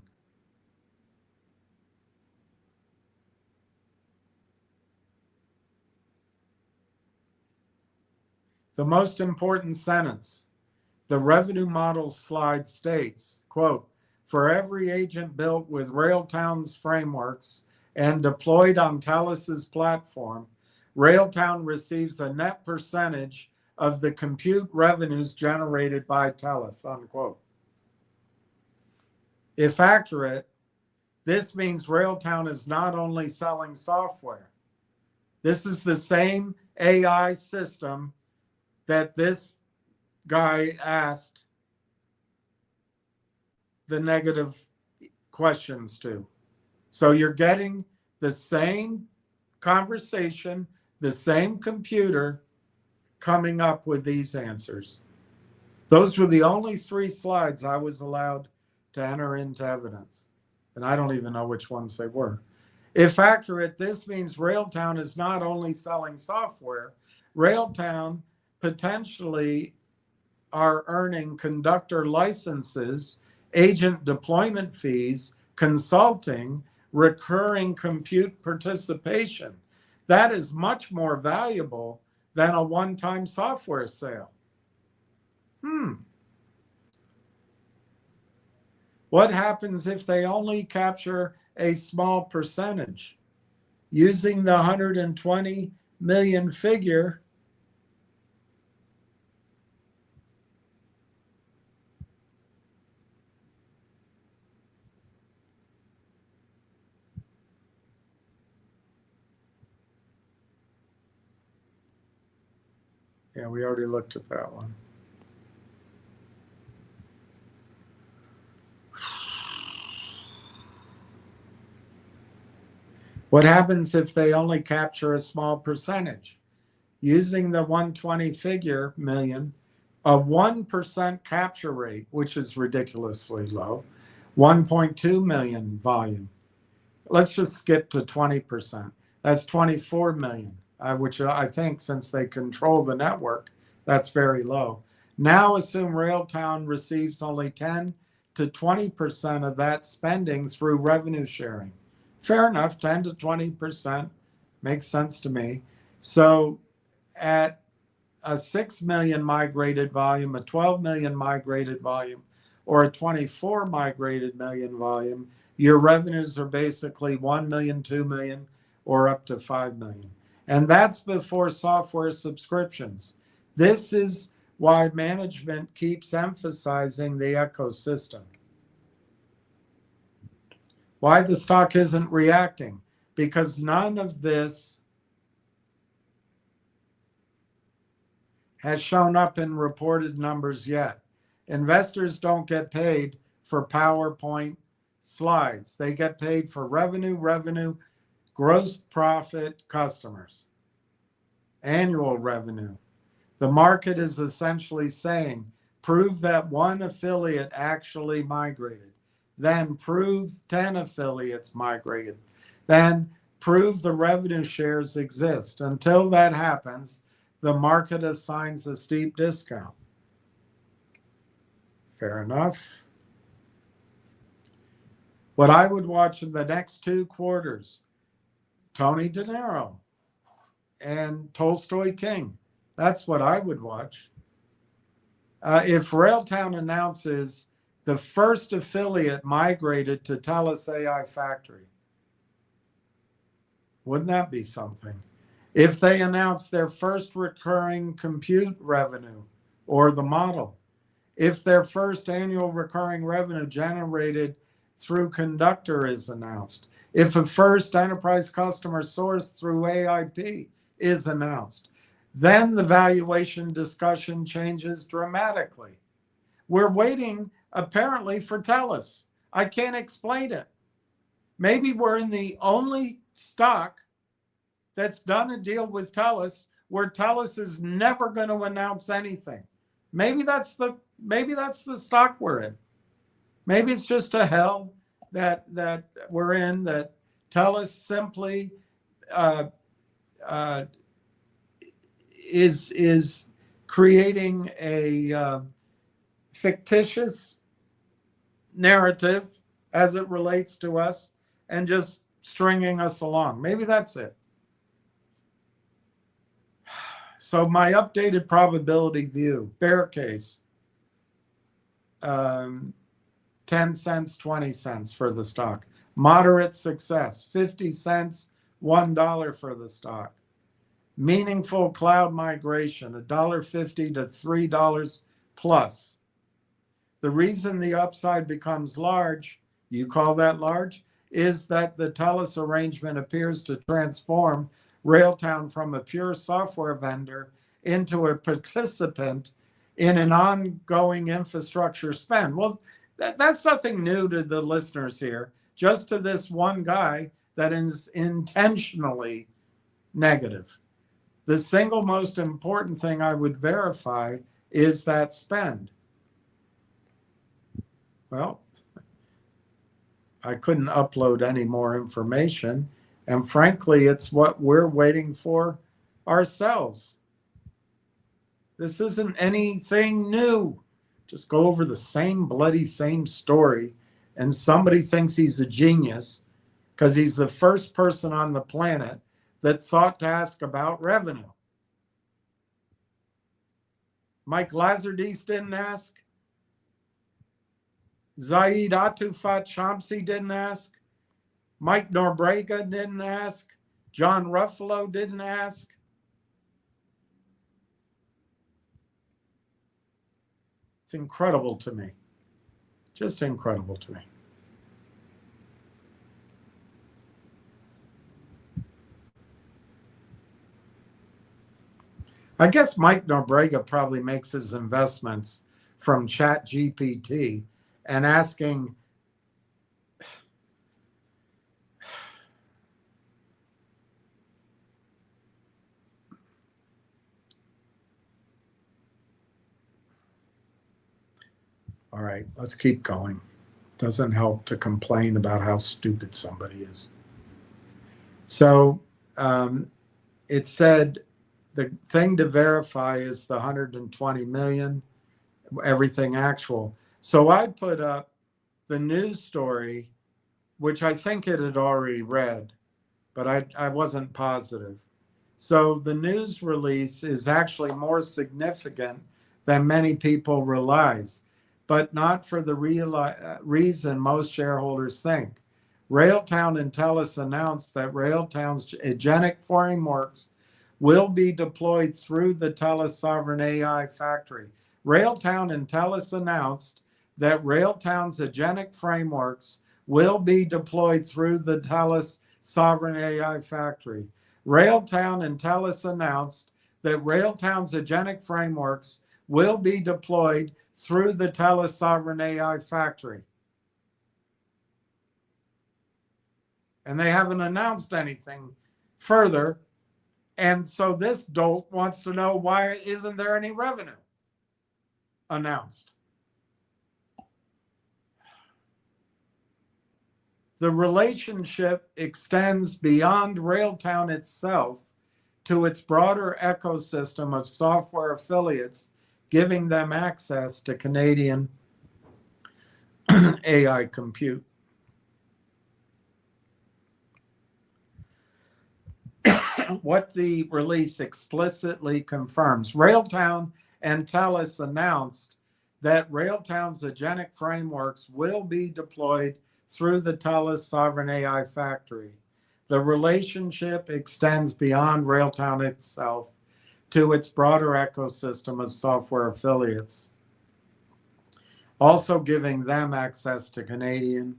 The most important sentence, the revenue model slide states, quote, "For every agent built with Railtown's frameworks and deployed on TELUS's platform, Railtown receives a net percentage of the compute revenues generated by TELUS," unquote. If accurate, this means Railtown is not only selling software. This is the same AI system that this guy asked the negative questions to. So you're getting the same conversation, the same computer coming up with these answers. Those were the only 3 slides I was allowed to enter into evidence. And I don't even know which ones they were. If accurate, this means Railtown is not only selling software, Railtown potentially are earning conductor licenses, agent deployment fees, consulting, recurring compute participation. That is much more valuable than a one-time software sale. What happens if they only capture a small percentage? Using the 120 million figure, yeah, we already looked at that one. What happens if they only capture a small percentage? Using the 120 figure million, a 1% capture rate, which is ridiculously low, 1.2 million volume. Let's just skip to 20%. That's 24 million, which I think, since they control the network, that's very low. Now assume Railtown receives only 10 to 20% of that spending through revenue sharing. Fair enough, 10 to 20% makes sense to me. So at a 6 million migrated volume, a 12 million migrated volume, or a 24 migrated million volume, your revenues are basically 1 million, 2 million, or up to 5 million. And that's before software subscriptions. This is why management keeps emphasizing the ecosystem. Why the stock isn't reacting? Because none of this has shown up in reported numbers yet. Investors don't get paid for PowerPoint slides. They get paid for revenue, gross profit, customers, annual revenue. The market is essentially saying, prove that one affiliate actually migrated. Then prove 10 affiliates migrated. Then prove the revenue shares exist. Until that happens, the market assigns a steep discount. Fair enough. What I would watch in the next 2 quarters, Tony De Niro and Tolstoy King. That's what I would watch. If Railtown announces the first affiliate migrated to TELUS AI Factory, wouldn't that be something? If they announce their first recurring compute revenue or the model, if their first annual recurring revenue generated through Conductor is announced, if a first enterprise customer sourced through AIP is announced, then the valuation discussion changes dramatically. We're waiting apparently for TELUS. I can't explain it. Maybe we're in the only stock that's done a deal with TELUS where TELUS is never going to announce anything. Maybe that's the stock we're in. Maybe it's just a hell that we're in, that TELUS simply is creating a fictitious narrative as it relates to us and just stringing us along. Maybe that's it. So my updated probability view, bear case, 10 cents, 20 cents for the stock. Moderate success, 50 cents, $1 for the stock. Meaningful cloud migration, $1.50 to $3 plus. The reason the upside becomes large, you call that large, is that the TELUS arrangement appears to transform Railtown from a pure software vendor into a participant in an ongoing infrastructure spend. Well, that's nothing new to the listeners here, just to this one guy that is intentionally negative. The single most important thing I would verify is that spend. Well, I couldn't upload any more information. And frankly, it's what we're waiting for ourselves. This isn't anything new. Just go over the same bloody same story, and somebody thinks he's a genius because he's the first person on the planet that thought to ask about revenue. Mike Lazardis didn't ask. Zaid Atufat Shamsi didn't ask. Mike Norbrega didn't ask. John Ruffalo didn't ask. It's incredible to me. Just incredible to me. I guess Mike Norbrega probably makes his investments from ChatGPT and asking all right, let's keep going. Doesn't help to complain about how stupid somebody is. So it said the thing to verify is the 120 million, everything actual. So I put up the news story, which I think it had already read, but I wasn't positive. So the news release is actually more significant than many people realize, but not for the reason most shareholders think. Railtown and TELUS announced that Railtown's agentic frameworks will be deployed through the TELUS Sovereign AI Factory. Railtown and TELUS announced that Railtown's agentic frameworks will be deployed through the TELUS Sovereign AI Factory. Railtown and TELUS announced that Railtown's agentic frameworks will be deployed through the TELUS Sovereign AI Factory. And they haven't announced anything further. And so this dolt wants to know, why isn't there any revenue announced? The relationship extends beyond Railtown itself to its broader ecosystem of software affiliates, giving them access to Canadian AI compute. What the release explicitly confirms, Railtown and TELUS announced that Railtown's agentic frameworks will be deployed through the TELUS Sovereign AI Factory. The relationship extends beyond Railtown itself to its broader ecosystem of software affiliates, also giving them access to Canadian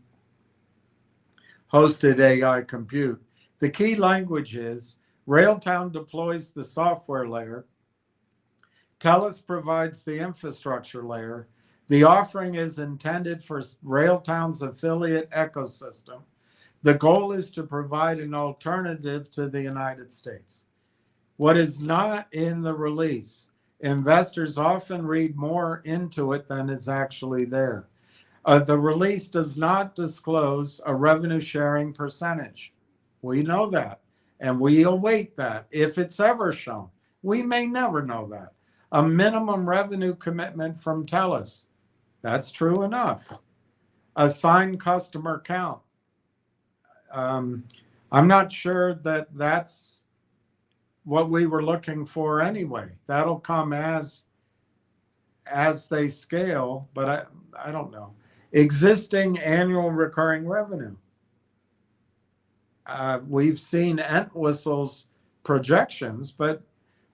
hosted AI compute. The key language is Railtown deploys the software layer, TELUS provides the infrastructure layer. The offering is intended for Railtown's affiliate ecosystem. The goal is to provide an alternative to the United States. What is not in the release, investors often read more into it than is actually there. The release does not disclose a revenue sharing percentage. We know that, and we await that if it's ever shown. We may never know that. A minimum revenue commitment from TELUS. That's true enough. Assigned customer count. I'm not sure that that's what we were looking for anyway. That'll come as they scale, but I don't know. Existing annual recurring revenue. We've seen Entwistle's projections,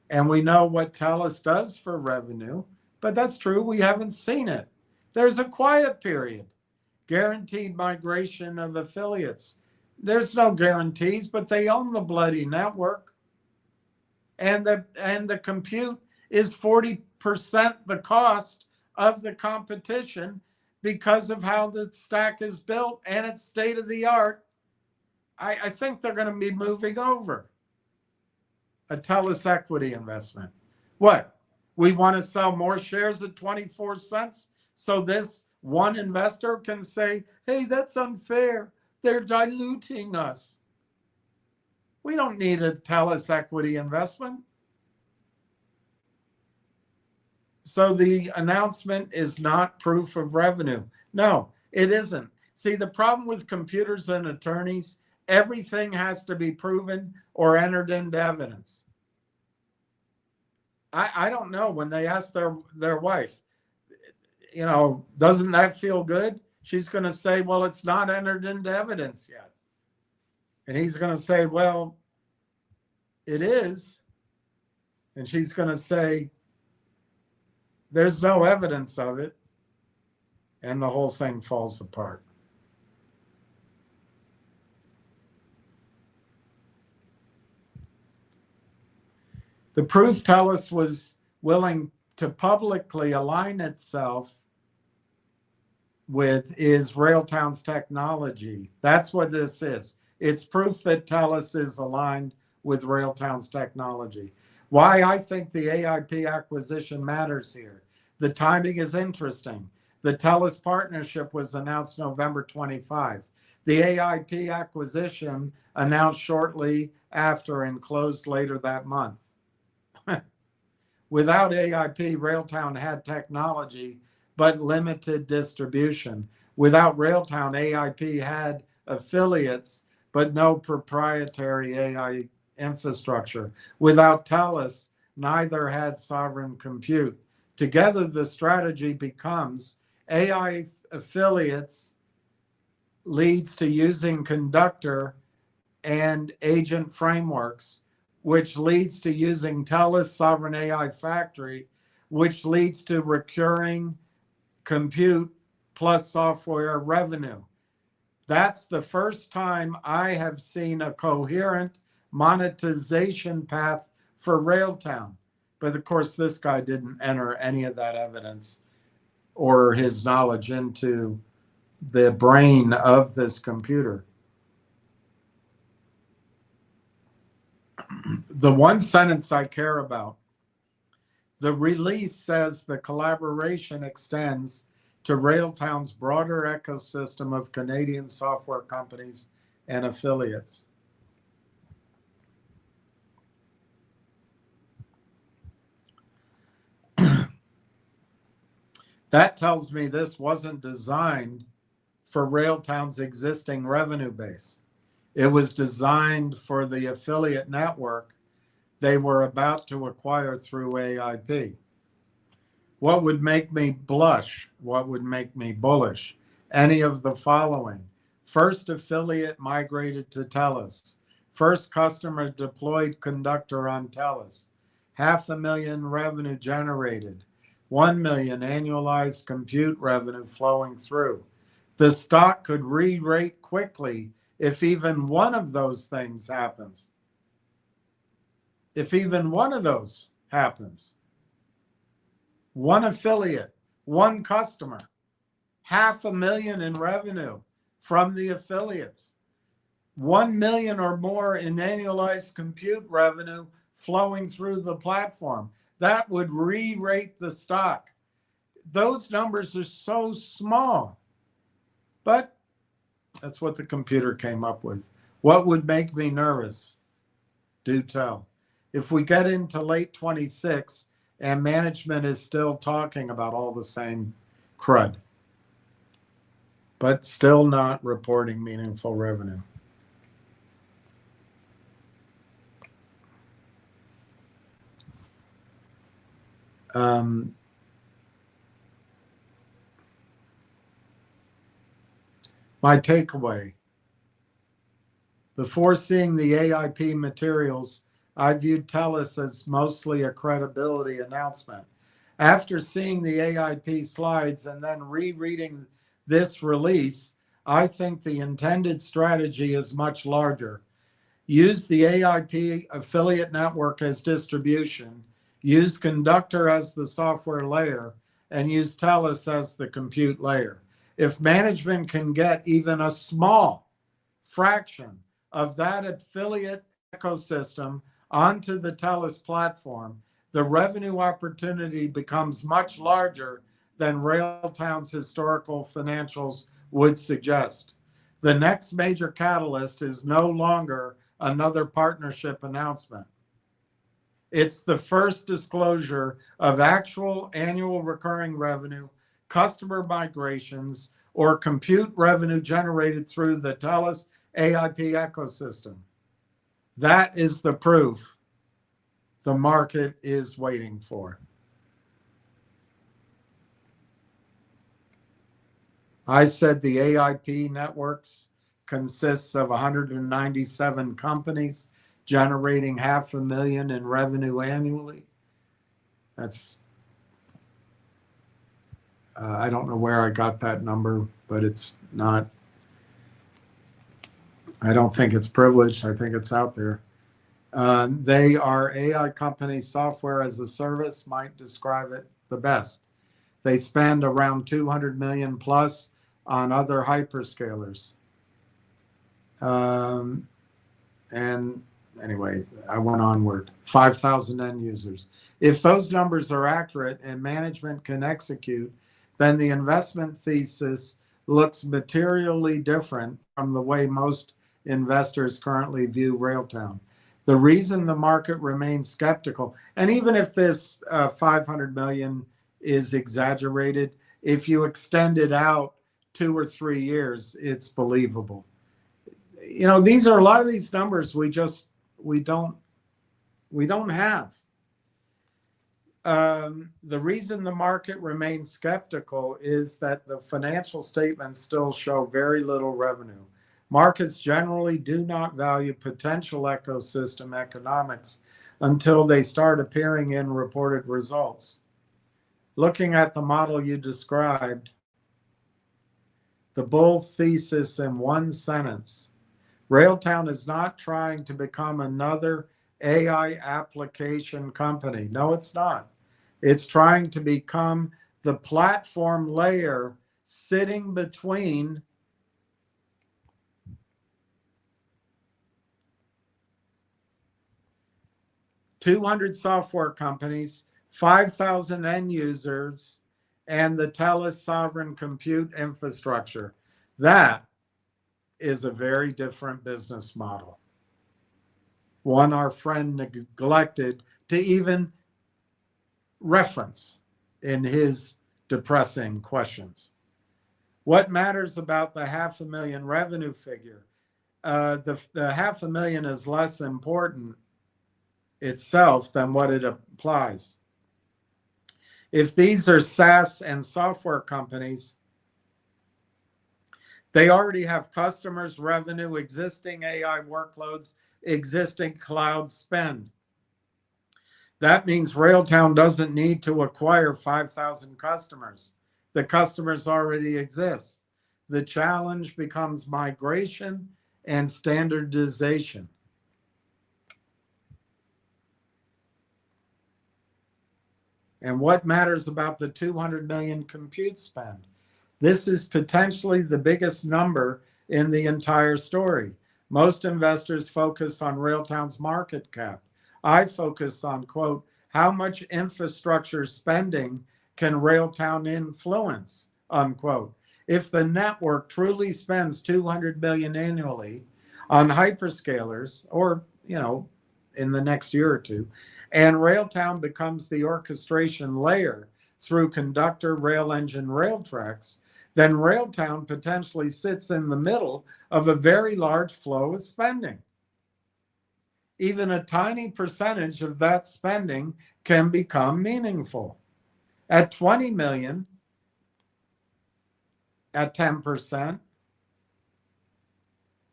and we know what TELUS does for revenue, but that's true. We haven't seen it. There's a quiet period. Guaranteed migration of affiliates. There's no guarantees, but they own the bloody network. And the compute is 40% the cost of the competition because of how the stack is built, and it's state of the art. I think they're going to be moving over a TELUS equity investment. What? We want to sell more shares at 24 cents so this one investor can say, hey, that's unfair. They're diluting us. We don't need a TELUS equity investment. So the announcement is not proof of revenue. No, it isn't. See, the problem with computers and attorneys, everything has to be proven or entered into evidence. I don't know, when they ask their wife, you know, doesn't that feel good? She's going to say, well, it's not entered into evidence yet. And he's going to say, well, it is. And she's going to say, there's no evidence of it. And the whole thing falls apart. The proof TELUS was willing to publicly align itself with is Railtown's technology. That's what this is. It's proof that TELUS is aligned with Railtown's technology. Why I think the AIP acquisition matters here. The timing is interesting. The TELUS partnership was announced November 25. The AIP acquisition announced shortly after and closed later that month. Without AIP, Railtown had technology, but limited distribution. Without Railtown, AIP had affiliates, but no proprietary AI infrastructure. Without TELUS, neither had sovereign compute. Together, the strategy becomes AI affiliates leads to using conductor and agent frameworks, which leads to using TELUS Sovereign AI Factory, which leads to recurring compute plus software revenue. That's the first time I have seen a coherent monetization path for Railtown. But of course, this guy didn't enter any of that evidence or his knowledge into the brain of this computer. The one sentence I care about, the release says the collaboration extends to Railtown's broader ecosystem of Canadian software companies and affiliates. That tells me this wasn't designed for Railtown's existing revenue base. It was designed for the affiliate network they were about to acquire through AIP. What would make me blush? What would make me bullish? Any of the following. First affiliate migrated to TELUS. First customer deployed conductor on TELUS. $500,000 revenue generated. 1 million annualized compute revenue flowing through. The stock could re-rate quickly if even one of those things happens. If even one of those happens. One affiliate, one customer, $500,000 in revenue from the affiliates, 1 million or more in annualized compute revenue flowing through the platform. That would re-rate the stock. Those numbers are so small, but that's what the computer came up with. What would make me nervous? Do tell. If we get into late 26 and management is still talking about all the same crud, but still not reporting meaningful revenue. My takeaway, before seeing the AIP materials, I viewed TELUS as mostly a credibility announcement. After seeing the AIP slides and then rereading this release, I think the intended strategy is much larger. Use the AIP affiliate network as distribution, use Conductor as the software layer, and use TELUS as the compute layer. If management can get even a small fraction of that affiliate ecosystem onto the TELUS platform, the revenue opportunity becomes much larger than Railtown's historical financials would suggest. The next major catalyst is no longer another partnership announcement. It's the first disclosure of actual annual recurring revenue, customer migrations, or compute revenue generated through the TELUS AIP ecosystem. That is the proof the market is waiting for. I said the AIP networks consists of 197 companies generating $500,000 in revenue annually. That's, I don't know where I got that number, but it's not, I don't think it's privileged. I think it's out there. They are AI companies, software as a service might describe it the best. They spend around 200 million plus on other hyperscalers. And anyway, I went onward. 5,000 end users. If those numbers are accurate and management can execute, then the investment thesis looks materially different from the way most investors currently view Railtown. The reason the market remains skeptical, and even if this 500 million is exaggerated, if you extend it out 2 or 3 years, it's believable. You know, these are a lot of these numbers we don't have. The reason the market remains skeptical is that the financial statements still show very little revenue. Markets generally do not value potential ecosystem economics until they start appearing in reported results. Looking at the model you described, the bull thesis in one sentence, Railtown is not trying to become another AI application company. No, it's not. It's trying to become the platform layer sitting between $200 software companies, 5,000 end users, and the TELUS sovereign compute infrastructure. That is a very different business model. One our friend neglected to even reference in his depressing questions. What matters about the 500,000 revenue figure? The 500,000 is less important itself than what it applies. If these are SaaS and software companies, they already have customers, revenue, existing AI workloads, existing cloud spend. That means Railtown doesn't need to acquire 5,000 customers. The customers already exist. The challenge becomes migration and standardization. And what matters about the 200 million compute spend? This is potentially the biggest number in the entire story. Most investors focus on Railtown's market cap. I focus on, quote, how much infrastructure spending can Railtown influence, unquote. If the network truly spends 200 million annually on hyperscalers, or, you know, in the next year or two, and Railtown becomes the orchestration layer through conductor, rail engine, rail tracks, then Railtown potentially sits in the middle of a very large flow of spending. Even a tiny percentage of that spending can become meaningful. At 20 million, at 10%,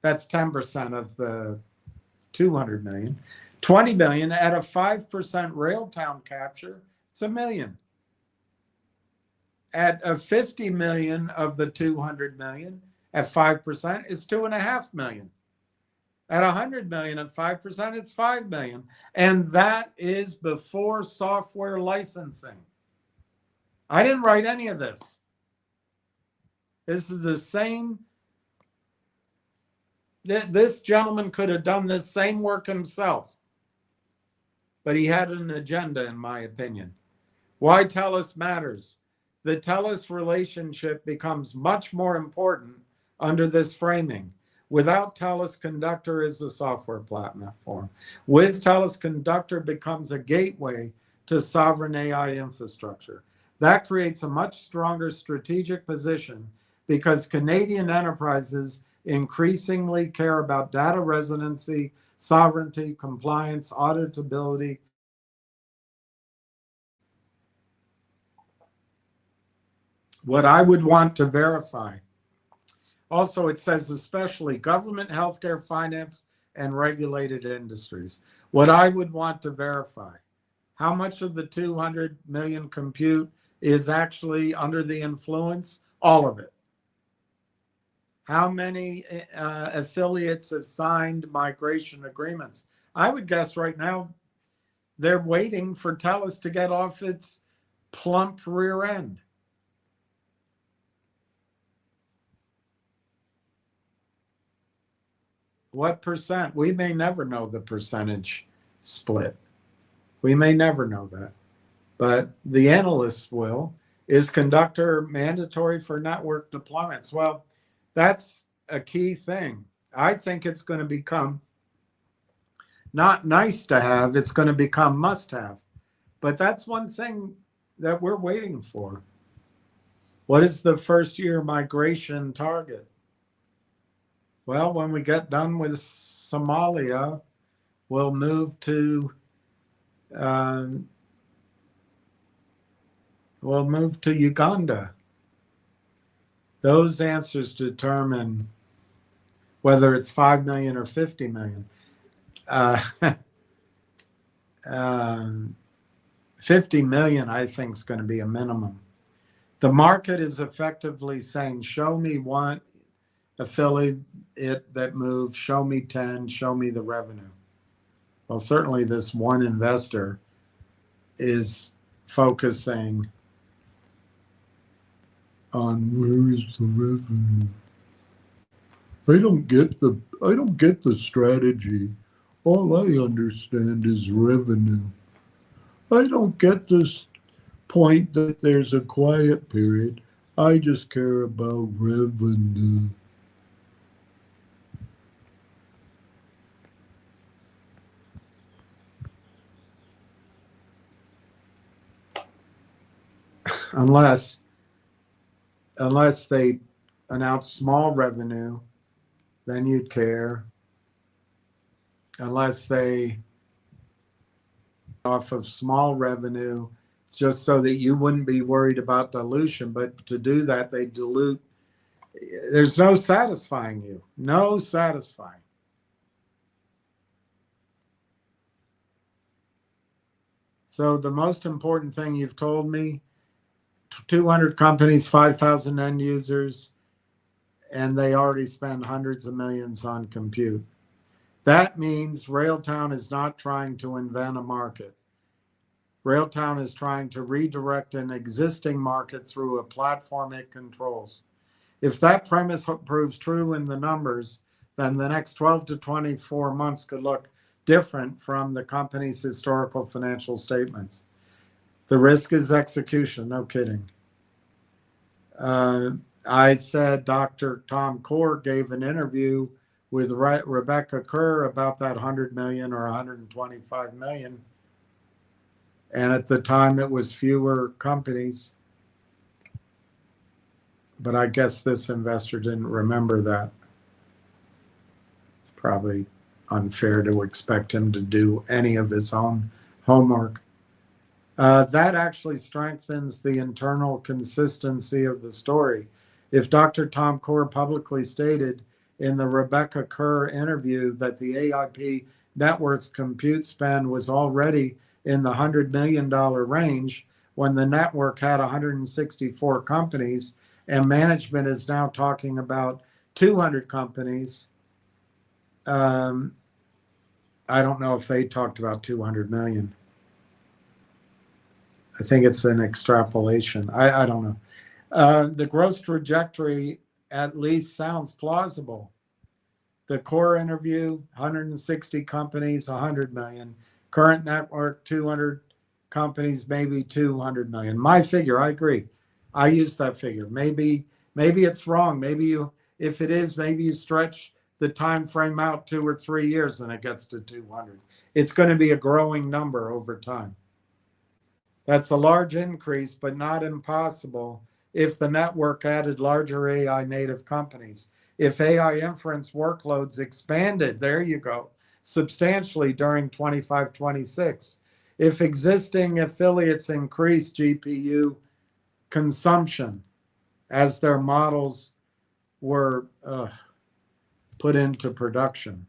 that's 10% of the 200 million. 20 million at a 5% Railtown capture, it's $1 million. At a 50 million of the 200 million at 5%, it's $2.5 million. At 100 million at 5%, it's $5 million. And that is before software licensing. I didn't write any of this. This is the same This gentleman could have done this same work himself, but he had an agenda, in my opinion. Why TELUS matters. The TELUS relationship becomes much more important under this framing. Without TELUS, Conductor is a software platform. With TELUS, Conductor becomes a gateway to sovereign AI infrastructure. That creates a much stronger strategic position because Canadian enterprises increasingly care about data residency, sovereignty, compliance, auditability. What I would want to verify. Also, it says especially government, healthcare, finance, and regulated industries. What I would want to verify, how much of the 200 million compute is actually under the influence? All of it. How many affiliates have signed migration agreements? I would guess right now they're waiting for TELUS to get off its plump rear end. What percent? We may never know the percentage split. We may never know that. But the analysts will. Is Conductor mandatory for network deployments? Well, that's a key thing. I think it's going to become not nice to have, it's going to become must have. But that's one thing that we're waiting for. What is the first year migration target? Well, when we get done with Somalia, we'll move to Uganda. Those answers determine whether it's 5 million or 50 million. 50 million, I think, is going to be a minimum. The market is effectively saying, show me one affiliate that moves, show me 10, show me the revenue. Well, certainly this one investor is focusing on where is the revenue. I don't get the strategy. All I understand is revenue. I don't get this point that there's a quiet period. I just care about revenue. Unless they announce small revenue, then you'd care. Unless they off of small revenue, just so that you wouldn't be worried about dilution. But to do that, they dilute. There's no satisfying you. No satisfying. So the most important thing you've told me, 200 companies, 5,000 end users, and they already spend hundreds of millions on compute. That means Railtown is not trying to invent a market. Railtown is trying to redirect an existing market through a platform it controls. If that premise proves true in the numbers, then the next 12 to 24 months could look different from the company's historical financial statements. The risk is execution, no kidding. I said Dr. Tom Core gave an interview with Rebecca Kerr about that 100 million or 125 million. And at the time it was fewer companies. But I guess this investor didn't remember that. It's probably unfair to expect him to do any of his own homework. That actually strengthens the internal consistency of the story. If Dr. Tom Core publicly stated in the Rebecca Kerr interview that the AIP network's compute spend was already in the $100 million range when the network had 164 companies, and management is now talking about 200 companies. I don't know if they talked about 200 million. I think it's an extrapolation. I don't know. The growth trajectory at least sounds plausible. The core interview, 160 companies, 100 million. Current network, 200 companies, maybe 200 million. My figure, I agree. I use that figure. Maybe it's wrong. Maybe you, if it is, maybe you stretch the time frame out 2 or 3 years and it gets to 200. It's going to be a growing number over time. That's a large increase, but not impossible if the network added larger AI native companies. If AI inference workloads expanded, there you go, substantially during 25, 26. If existing affiliates increase GPU consumption as their models were put into production.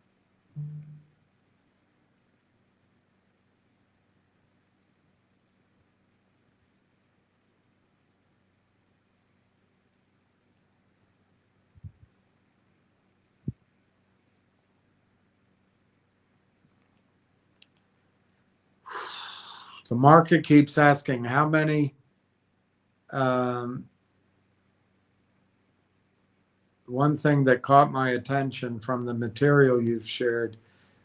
The market keeps asking how many one thing that caught my attention from the material you've shared,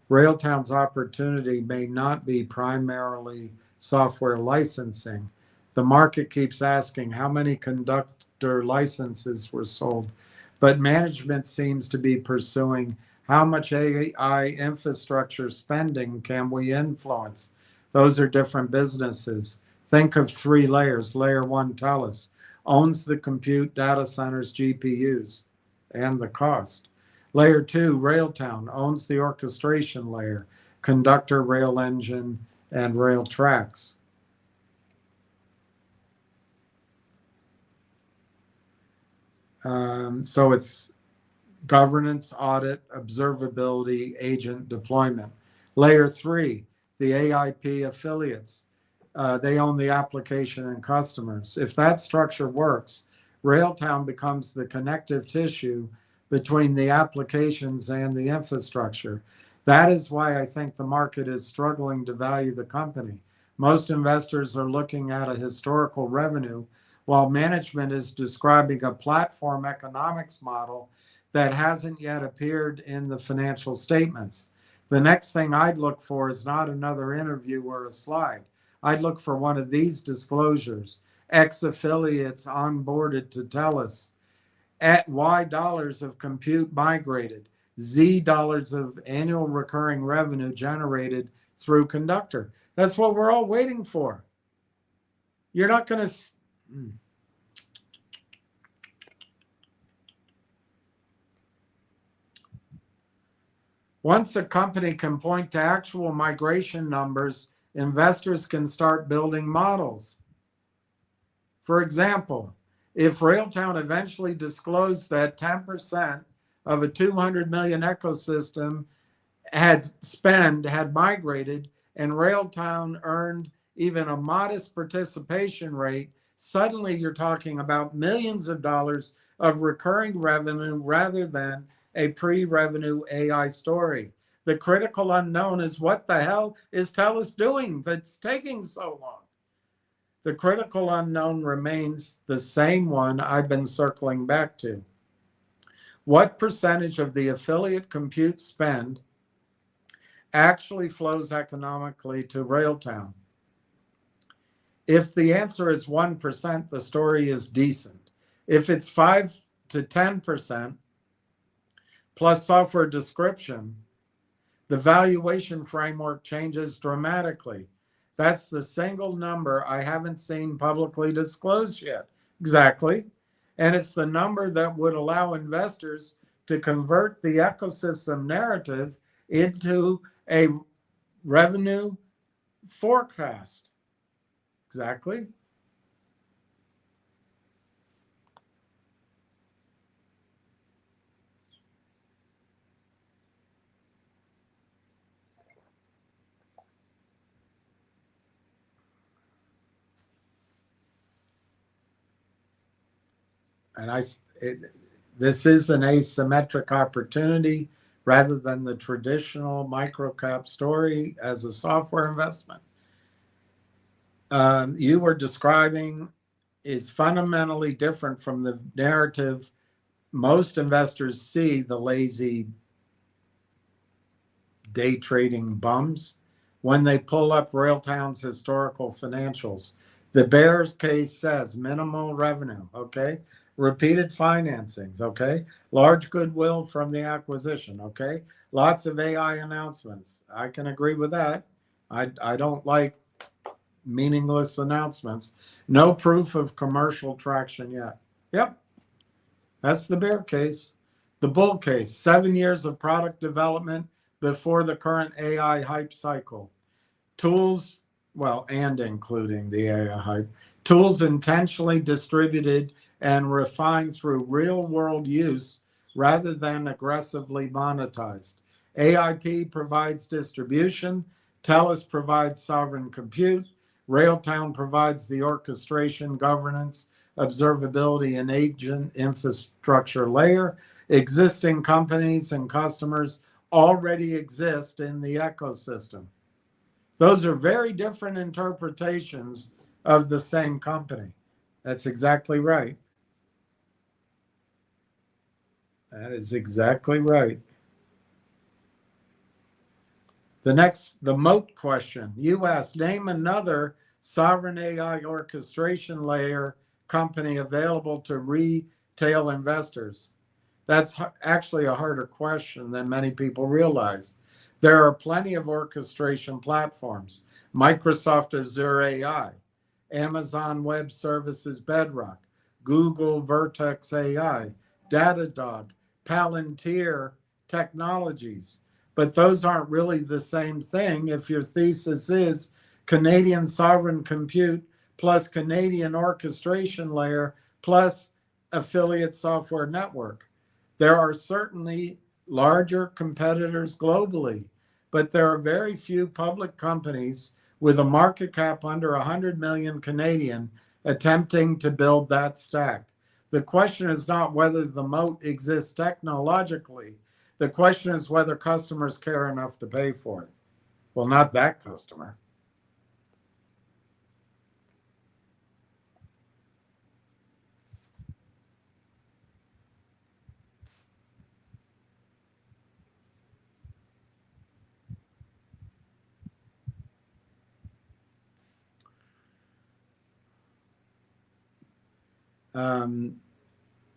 Railtown's opportunity may not be primarily software licensing. The market keeps asking how many conductor licenses were sold, but management seems to be pursuing how much AI infrastructure spending can we influence. Those are different businesses. Think of 3 layers. Layer 1, TELUS, owns the compute data centers, GPUs, and the cost. Layer 2, Railtown, owns the orchestration layer, conductor, rail engine, and rail tracks. So it's governance, audit, observability, agent deployment. Layer 3, the AIP affiliates. They own the application and customers. If that structure works, Railtown becomes the connective tissue between the applications and the infrastructure. That is why I think the market is struggling to value the company. Most investors are looking at a historical revenue, while management is describing a platform economics model that hasn't yet appeared in the financial statements. The next thing I'd look for is not another interview or a slide. I'd look for one of these disclosures. X affiliates onboarded to TELUS. At Y dollars of compute migrated. Z dollars of annual recurring revenue generated through conductor. That's what we're all waiting for. You're not going to... Once a company can point to actual migration numbers, investors can start building models. For example, if Railtown eventually disclosed that 10% of a 200 million ecosystem had migrated, and Railtown earned even a modest participation rate, suddenly you're talking about millions of dollars of recurring revenue rather than a pre-revenue AI story. The critical unknown is what the hell is TELUS doing that's taking so long? The critical unknown remains the same one I've been circling back to. What percentage of the affiliate compute spend actually flows economically to Railtown? If the answer is 1%, the story is decent. If it's 5 to 10% plus software description, the valuation framework changes dramatically. That's the single number I haven't seen publicly disclosed yet. Exactly. And it's the number that would allow investors to convert the ecosystem narrative into a revenue forecast. Exactly. And this is an asymmetric opportunity rather than the traditional microcap story as a software investment. You were describing is fundamentally different from the narrative most investors see, the lazy day trading bums. When they pull up Railtown's historical financials, the bear case says minimal revenue, okay? Repeated financings, okay? Large goodwill from the acquisition, okay? Lots of AI announcements. I can agree with that. I don't like meaningless announcements. No proof of commercial traction yet. Yep, that's the bear case. The bull case, 7 years of product development before the current AI hype cycle. Tools, well, and including the AI hype, tools intentionally distributed and refined through real world use rather than aggressively monetized. AIP provides distribution, TELUS provides sovereign compute, Railtown provides the orchestration, governance, observability, and agent infrastructure layer. Existing companies and customers already exist in the ecosystem. Those are very different interpretations of the same company. That's exactly right. That is exactly right. The moat question. You asked, name another sovereign AI orchestration layer company available to retail investors. That's actually a harder question than many people realize. There are plenty of orchestration platforms. Microsoft Azure AI, Amazon Web Services Bedrock, Google Vertex AI, Datadog, Palantir Technologies. But those aren't really the same thing if your thesis is Canadian sovereign compute plus Canadian orchestration layer plus affiliate software network. There are certainly larger competitors globally, but there are very few public companies with a market cap under 100 million Canadian attempting to build that stack. The question is not whether the moat exists technologically. The question is whether customers care enough to pay for it. Well, not that customer.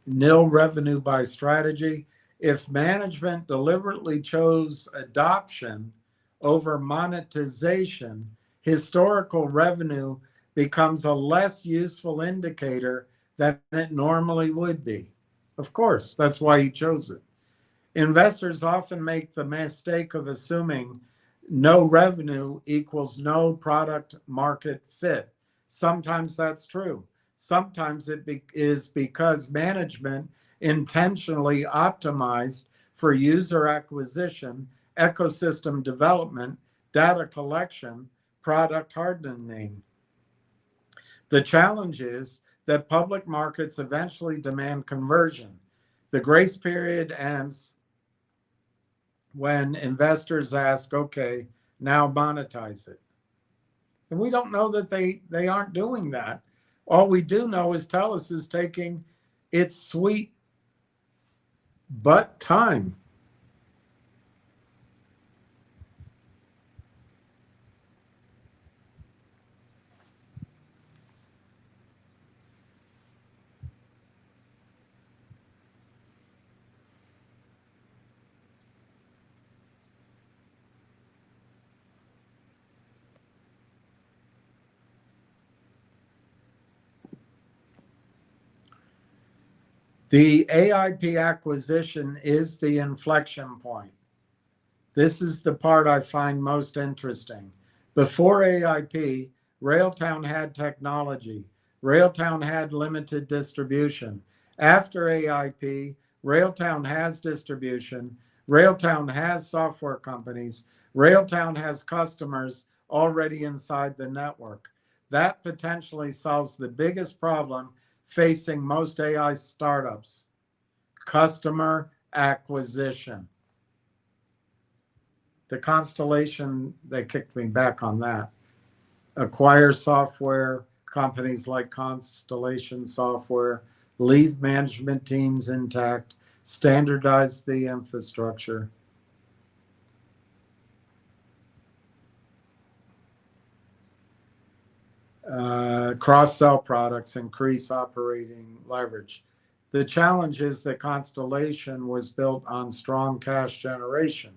Nil revenue by strategy. If management deliberately chose adoption over monetization, historical revenue becomes a less useful indicator than it normally would be. Of course, that's why he chose it. Investors often make the mistake of assuming no revenue equals no product market fit. Sometimes that's true. Sometimes it is because management intentionally optimized for user acquisition, ecosystem development, data collection, product hardening. The challenge is that public markets eventually demand conversion. The grace period ends when investors ask, okay, now monetize it. And we don't know that they aren't doing that. All we do know is TELUS is taking its sweet but time. The AIP acquisition is the inflection point. This is the part I find most interesting. Before AIP, Railtown had technology. Railtown had limited distribution. After AIP, Railtown has distribution. Railtown has software companies. Railtown has customers already inside the network. That potentially solves the biggest problem facing most AI startups: customer acquisition. The Constellation, they kicked me back on that. Acquire software, companies like Constellation Software, leave management teams intact, standardize the infrastructure. cross-sell products, increase operating leverage. The challenge is that Constellation was built on strong cash generation.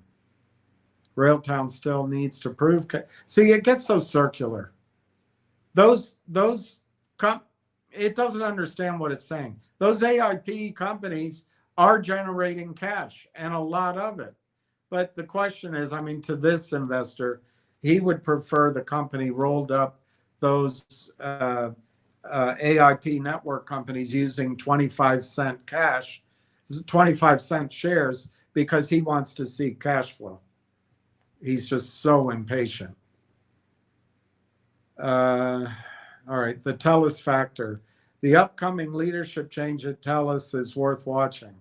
Railtown still needs to prove. See, it gets so circular. It doesn't understand what it's saying. Those AIP companies are generating cash and a lot of it. But the question is, I mean, to this investor, he would prefer the company rolled up those AIP network companies using 25-cent cash, 25-cent shares, because he wants to see cash flow. He's just so impatient. All right, the TELUS factor. The upcoming leadership change at TELUS is worth watching.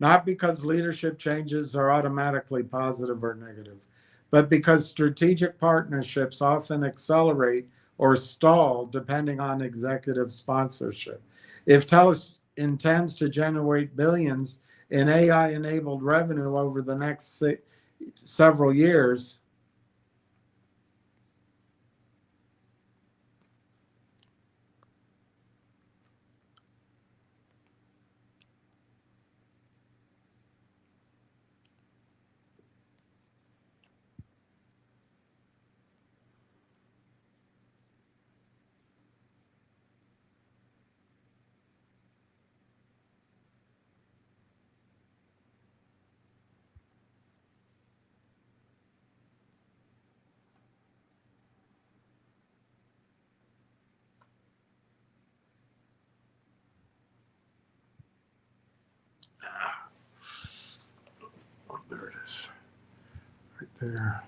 Not because leadership changes are automatically positive or negative, but because strategic partnerships often accelerate or stall depending on executive sponsorship. If TELUS intends to generate billions in AI-enabled revenue over the next several years, oh, there it is, right there.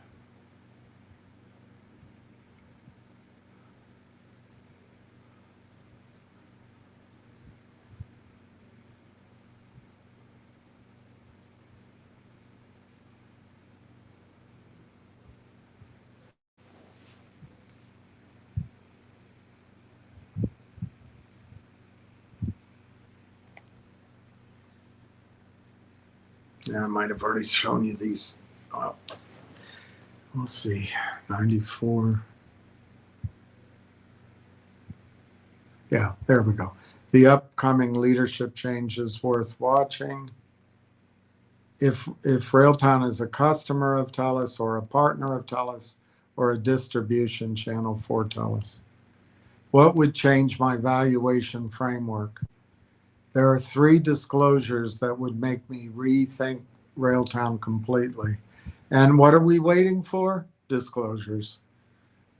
Yeah, I might have already shown you these. Well, we'll see. 94. Yeah, there we go. The upcoming leadership change is worth watching. If Railtown is a customer of TELUS or a partner of TELUS or a distribution channel for TELUS, what would change my valuation framework? There are 3 disclosures that would make me rethink Railtown completely. And what are we waiting for? Disclosures.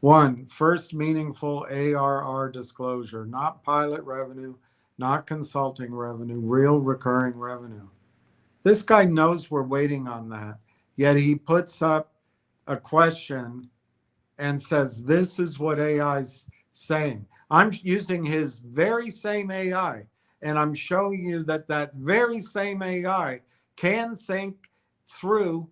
1, first meaningful ARR disclosure, not pilot revenue, not consulting revenue, real recurring revenue. This guy knows we're waiting on that, yet he puts up a question and says, this is what AI's saying. I'm using his very same AI, and I'm showing you that that very same AI can think through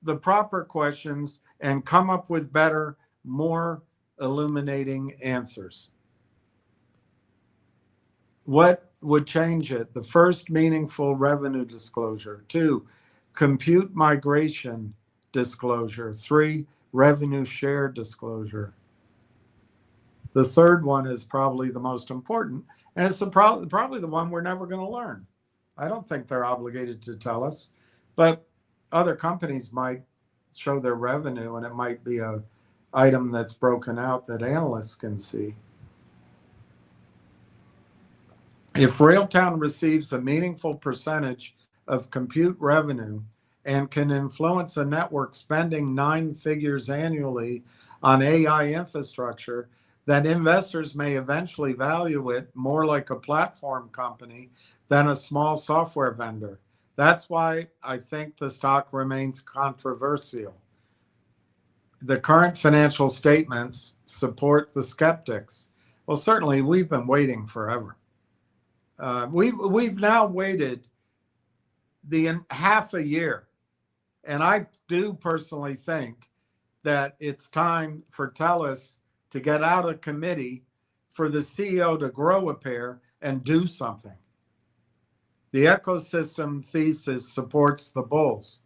the proper questions and come up with better, more illuminating answers. What would change it? The first, meaningful revenue disclosure. 2, compute migration disclosure. 3, revenue share disclosure. The third one is probably the most important, and it's probably the one we're never going to learn. I don't think they're obligated to tell us, but other companies might show their revenue, and it might be a item that's broken out that analysts can see. If Railtown receives a meaningful percentage of compute revenue and can influence a network spending 9 figures annually on AI infrastructure, then investors may eventually value it more like a platform company than a small software vendor. That's why I think the stock remains controversial. The current financial statements support the skeptics. Well, certainly we've been waiting forever. We've now waited the half a year, and I do personally think that it's time for TELUS to get out of committee, for the CEO to grow a pair and do something. The ecosystem thesis supports the bulls.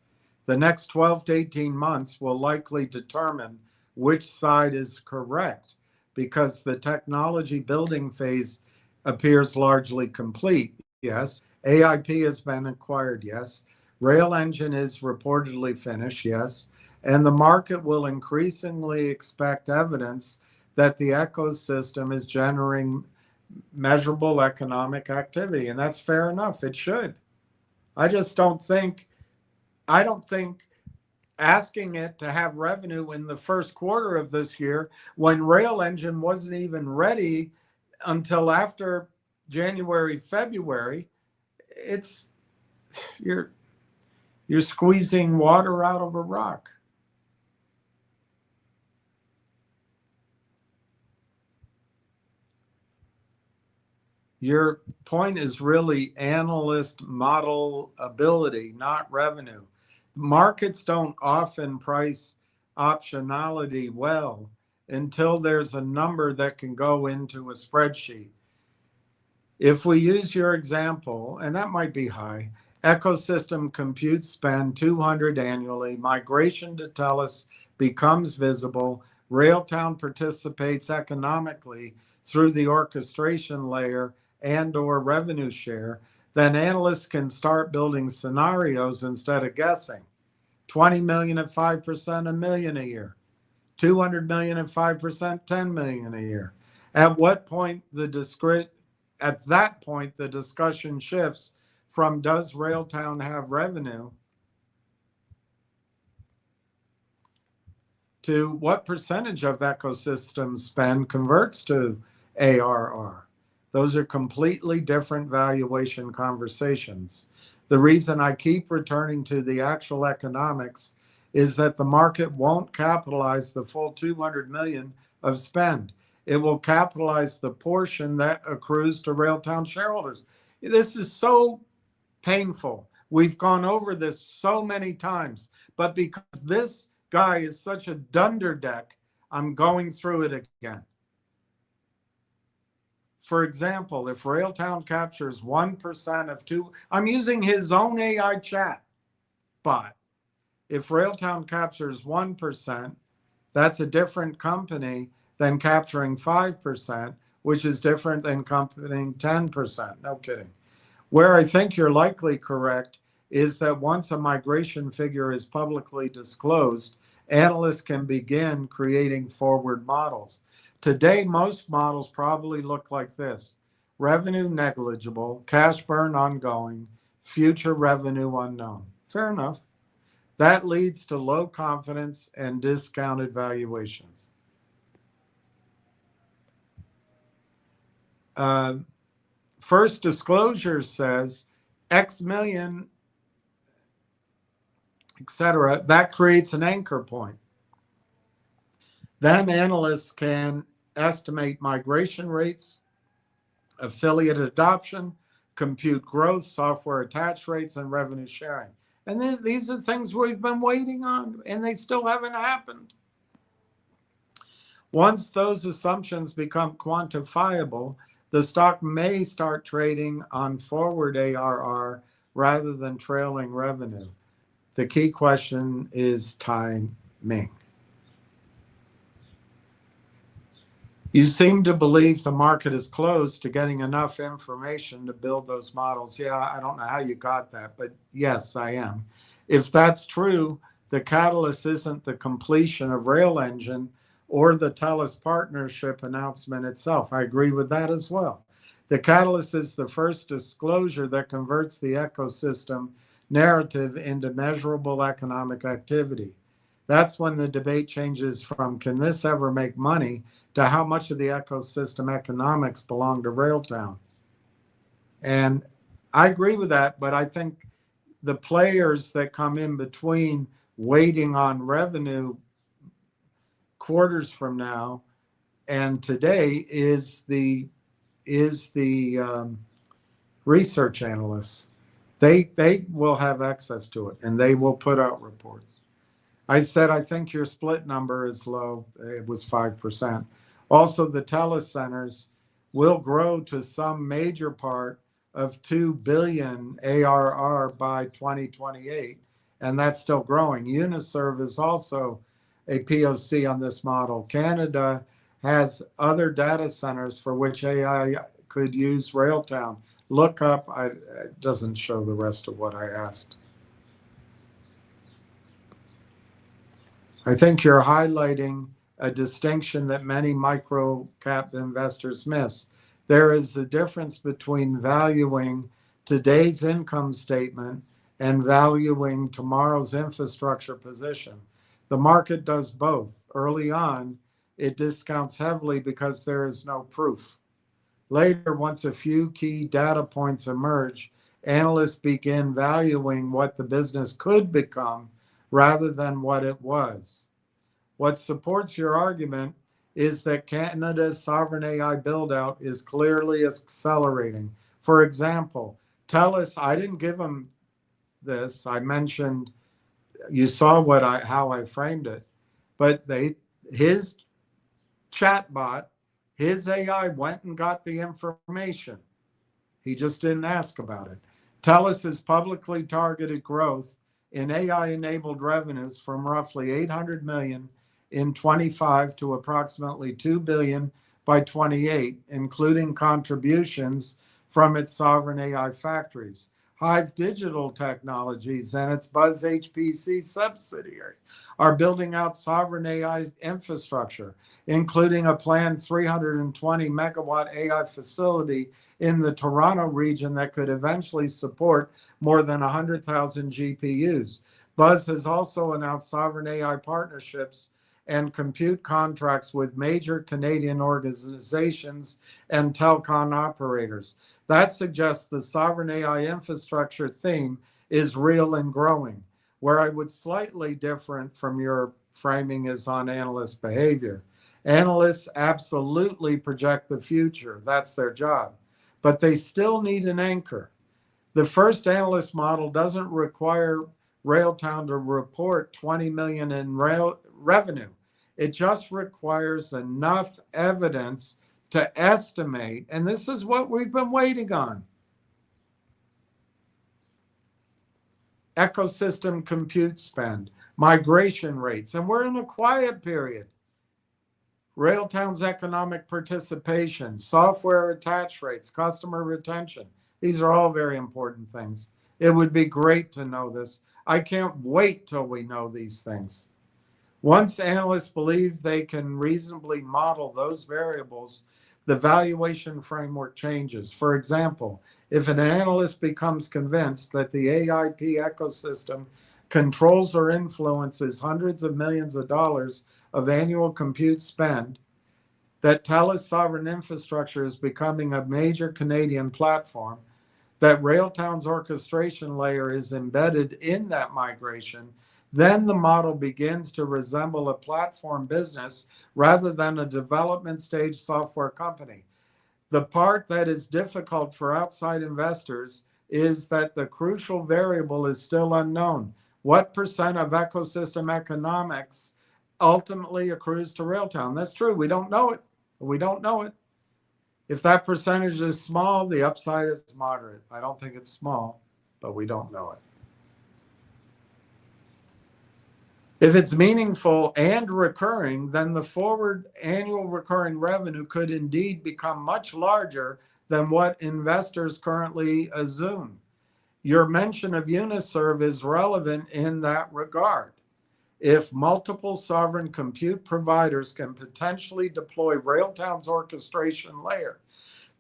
The next 12 to 18 months will likely determine which side is correct. because the technology building phase appears largely complete. Yes. AIP has been acquired. Yes. Rail engine is reportedly finished. Yes. And the market will increasingly expect evidence that the ecosystem is generating measurable economic activity. And that's fair enough. It should. I don't think asking it to have revenue in the first quarter of this year when rail engine wasn't even ready until after January, February, it's you're squeezing water out of a rock. Your point is really analyst model ability, not revenue. Markets don't often price optionality well until there's a number that can go into a spreadsheet. If we use your example, and that might be high, ecosystem compute spend 200 annually, migration to TELUS becomes visible, Railtown participates economically through the orchestration layer and or revenue share, then analysts can start building scenarios instead of guessing. 20 million at 5%, $1 million a year. 200 million at 5%, 10 million a year. At that point, the discussion shifts from does Railtown have revenue to what percentage of ecosystem spend converts to ARR. Those are completely different valuation conversations. The reason I keep returning to the actual economics is that the market won't capitalize the full 200 million of spend. It will capitalize the portion that accrues to Railtown shareholders. This is so painful. We've gone over this so many times, but because this guy is such a dunderdeck, I'm going through it again. For example, if Railtown captures 1% of I'm using his own AI chat bot. If Railtown captures 1%, that's a different company than capturing 5%, which is different than capturing 10%. No kidding. Where I think you're likely correct is that once a migration figure is publicly disclosed, analysts can begin creating forward models. Today, most models probably look like this: revenue negligible, cash burn ongoing, future revenue unknown. Fair enough. That leads to low confidence and discounted valuations. First disclosure says X million, etc. That creates an anchor point. Then analysts can estimate migration rates, affiliate adoption, compute growth, software attach rates, and revenue sharing. And these are things we've been waiting on, and they still haven't happened. Once those assumptions become quantifiable, the stock may start trading on forward ARR rather than trailing revenue. The key question is timing. You seem to believe the market is closed to getting enough information to build those models. Yeah, I don't know how you got that, but yes, I am. If that's true, the catalyst isn't the completion of Rail Engine or the TELUS partnership announcement itself. I agree with that as well. The catalyst is the first disclosure that converts the ecosystem narrative into measurable economic activity. That's when the debate changes from can this ever make money to how much of the ecosystem economics belong to Railtown. And I agree with that, but I think the players that come in between waiting on revenue quarters from now and today is the research analysts. They will have access to it and they will put out reports. I said, I think your split number is low. It was 5%. Also, the TELUS centers will grow to some major part of 2 billion ARR by 2028, and that's still growing. Uniserv is also a POC on this model. Canada has other data centers for which AI could use Railtown. Look up, it doesn't show the rest of what I asked. I think you're highlighting a distinction that many micro cap investors miss. There is a difference between valuing today's income statement and valuing tomorrow's infrastructure position. The market does both. Early on, it discounts heavily because there is no proof. Later, once a few key data points emerge, analysts begin valuing what the business could become rather than what it was. What supports your argument is that Canada's sovereign AI buildout is clearly accelerating. For example, TELUS, I didn't give them this. I mentioned, you saw how I framed it, but his chatbot, his AI went and got the information. He just didn't ask about it. TELUS has publicly targeted growth in AI-enabled revenues from roughly 800 million in 25 to approximately 2 billion by 28, including contributions from its sovereign AI factories. Hive Digital Technologies and its Buzz HPC subsidiary are building out sovereign AI infrastructure, including a planned 320 megawatt AI facility in the Toronto region that could eventually support more than 100,000 GPUs. Buzz has also announced sovereign AI partnerships and compute contracts with major Canadian organizations and telecom operators. That suggests the sovereign AI infrastructure theme is real and growing. Where I would slightly different from your framing is on analyst behavior. Analysts absolutely project the future. That's their job. But they still need an anchor. The first analyst model doesn't require Railtown to report 20 million in revenue. It just requires enough evidence to estimate, and this is what we've been waiting on. Ecosystem compute spend, migration rates, and we're in a quiet period. Railtown's economic participation, software attach rates, customer retention. These are all very important things. It would be great to know this. I can't wait till we know these things. Once analysts believe they can reasonably model those variables, the valuation framework changes. For example, if an analyst becomes convinced that the AIP ecosystem controls or influences hundreds of millions of dollars of annual compute spend, that TELUS sovereign infrastructure is becoming a major Canadian platform, that Railtown's orchestration layer is embedded in that migration, then the model begins to resemble a platform business rather than a development stage software company. The part that is difficult for outside investors is that the crucial variable is still unknown. What percent of ecosystem economics ultimately accrues to Railtown? That's true. We don't know it. We don't know it. If that percentage is small, the upside is moderate. I don't think it's small, but we don't know it. If it's meaningful and recurring, then the forward annual recurring revenue could indeed become much larger than what investors currently assume. Your mention of Uniserve is relevant in that regard. If multiple sovereign compute providers can potentially deploy Railtown's orchestration layer,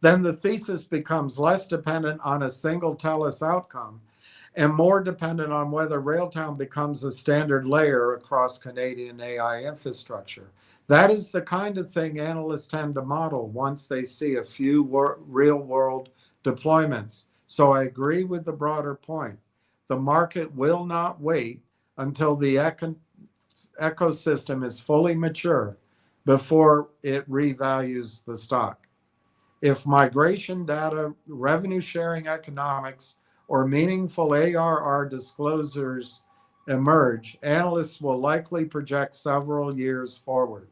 then the thesis becomes less dependent on a single TELUS outcome and more dependent on whether Railtown becomes the standard layer across Canadian AI infrastructure. That is the kind of thing analysts tend to model once they see a few real-world deployments. So I agree with the broader point. The market will not wait until the ecosystem is fully mature before it revalues the stock. If migration data, revenue sharing economics, or meaningful ARR disclosures emerge, analysts will likely project several years forward.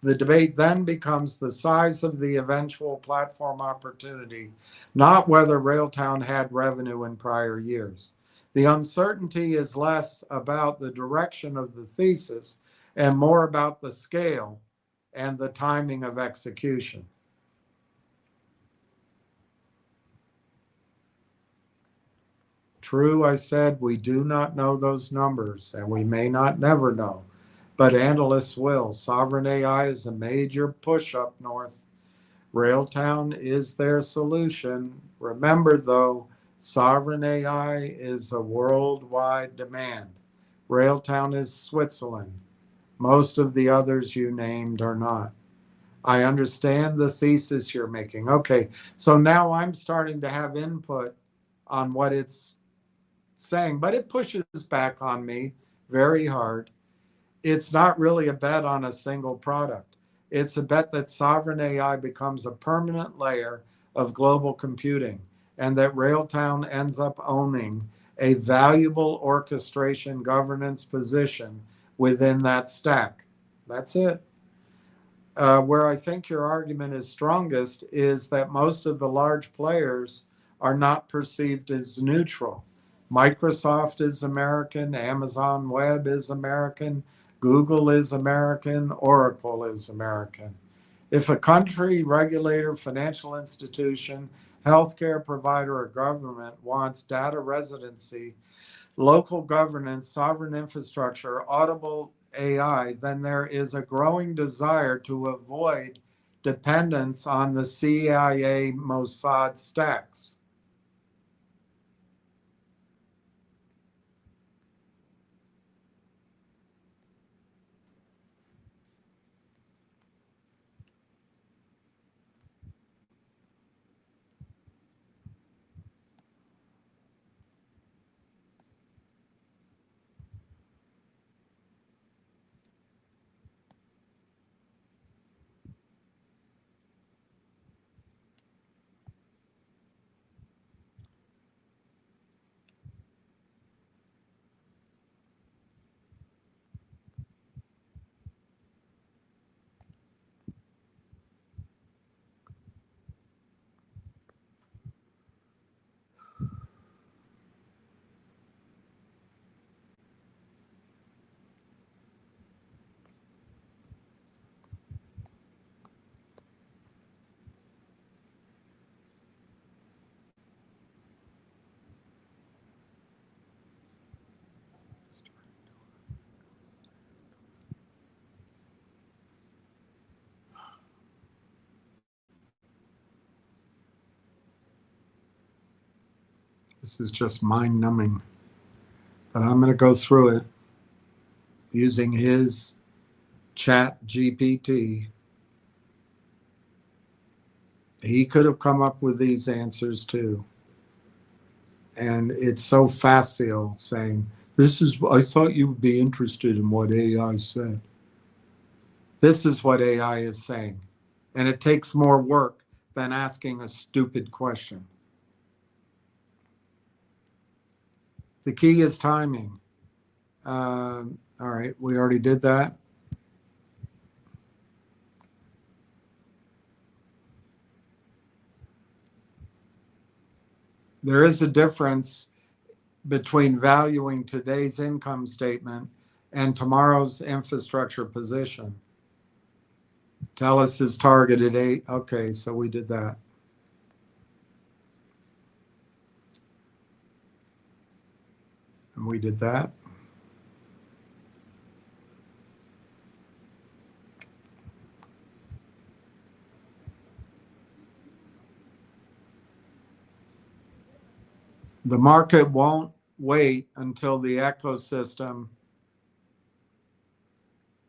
The debate then becomes the size of the eventual platform opportunity, not whether Railtown had revenue in prior years. The uncertainty is less about the direction of the thesis and more about the scale and the timing of execution. True, I said, we do not know those numbers, and we may not never know, but analysts will. Sovereign AI is a major push up north. Railtown is their solution. Remember, though, sovereign AI is a worldwide demand. Railtown is Switzerland. Most of the others you named are not. I understand the thesis you're making. Okay, so now I'm starting to have input on what it's saying, but it pushes back on me very hard. It's not really a bet on a single product. It's a bet that sovereign AI becomes a permanent layer of global computing and that Railtown ends up owning a valuable orchestration governance position within that stack. That's it. Where I think your argument is strongest is that most of the large players are not perceived as neutral. Microsoft is American, Amazon Web is American, Google is American, Oracle is American. If a country, regulator, financial institution, healthcare provider, or government wants data residency, local governance, sovereign infrastructure, audible AI, then there is a growing desire to avoid dependence on the CIA Mossad stacks. This is just mind numbing, but I'm going to go through it using his chat GPT. He could have come up with these answers too. And it's so facile saying, this is, I thought you would be interested in what AI said. This is what AI is saying. And it takes more work than asking a stupid question. The key is timing. All right, we already did that. There is a difference between valuing today's income statement and tomorrow's infrastructure position. Telus is targeted 8. Okay, so we did that. And we did that. The market won't wait until the ecosystem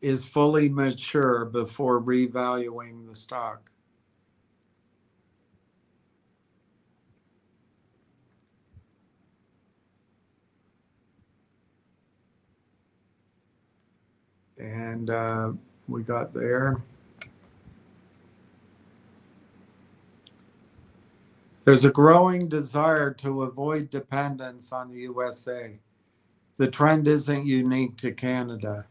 is fully mature before revaluing the stock. And we got there. There's a growing desire to avoid dependence on the USA. The trend isn't unique to Canada.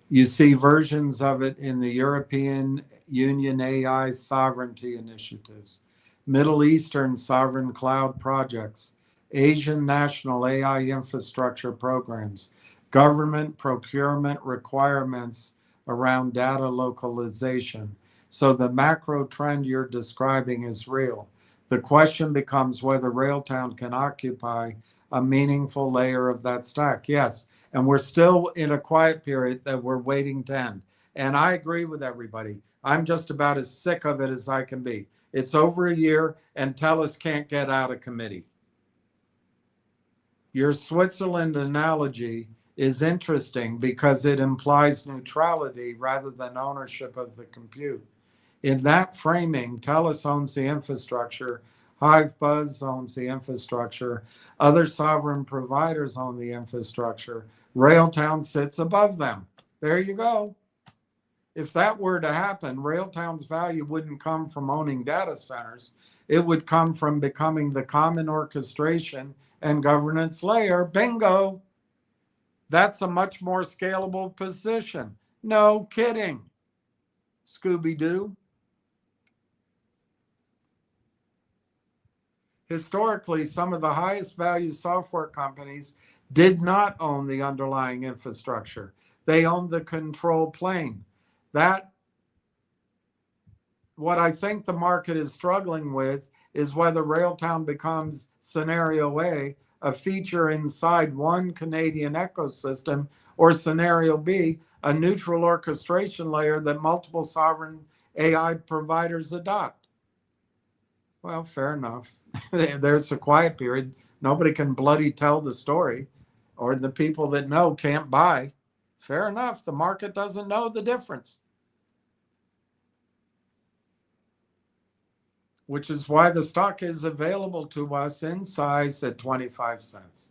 You see versions of it in the European Union AI sovereignty initiatives, Middle Eastern sovereign cloud projects, Asian national AI infrastructure programs, government procurement requirements around data localization. So the macro trend you're describing is real. The question becomes whether Railtown can occupy a meaningful layer of that stack. Yes, and we're still in a quiet period that we're waiting to end. And I agree with everybody. I'm just about as sick of it as I can be. It's over a year and TELUS can't get out of committee. Your Switzerland analogy is interesting because it implies neutrality rather than ownership of the compute. In that framing, TELUS owns the infrastructure, HiveBuzz owns the infrastructure, other sovereign providers own the infrastructure, Railtown sits above them. There you go. If that were to happen, Railtown's value wouldn't come from owning data centers. It would come from becoming the common orchestration and governance layer. Bingo. That's a much more scalable position. No kidding. Scooby-Doo. Historically, some of the highest value software companies did not own the underlying infrastructure. They owned the control plane. That, what I think the market is struggling with is whether Railtown becomes scenario a feature inside one Canadian ecosystem, or scenario B, a neutral orchestration layer that multiple sovereign AI providers adopt. Well, fair enough. There's a quiet period. Nobody can bloody tell the story, or the people that know can't buy. Fair enough. The market doesn't know the difference. Which is why the stock is available to us in size at 25 cents.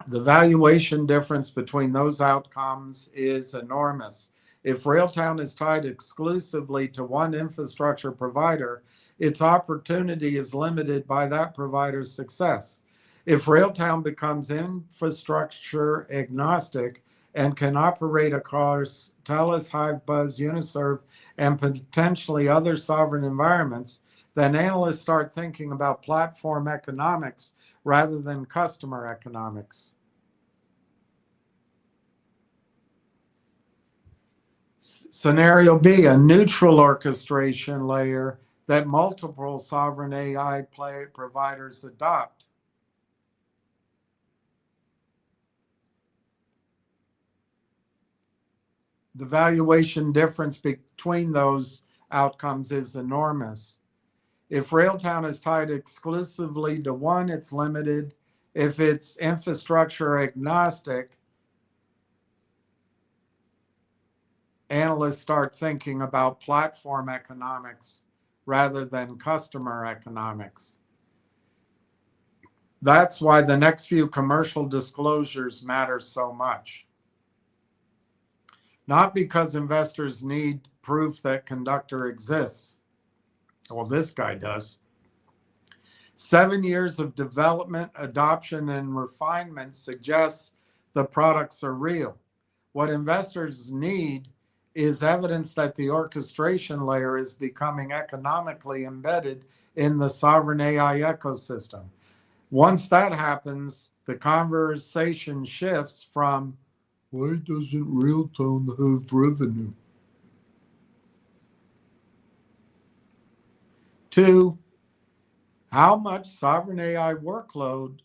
The valuation difference between those outcomes is enormous. If Railtown is tied exclusively to one infrastructure provider, its opportunity is limited by that provider's success. If Railtown becomes infrastructure agnostic and can operate across TELUS, HiveBuzz, Uniserv, and potentially other sovereign environments, then analysts start thinking about platform economics rather than customer economics. Scenario B, a neutral orchestration layer that multiple sovereign AI providers adopt. The valuation difference between those outcomes is enormous. If Railtown is tied exclusively to one, it's limited. If it's infrastructure agnostic, analysts start thinking about platform economics rather than customer economics. That's why the next few commercial disclosures matter so much. Not because investors need proof that Conductor exists. Well, this guy does. 7 years of development, adoption, and refinement suggests the products are real. What investors need is evidence that the orchestration layer is becoming economically embedded in the sovereign AI ecosystem. Once that happens, the conversation shifts from, why doesn't Railtown have revenue? To, how much sovereign AI workload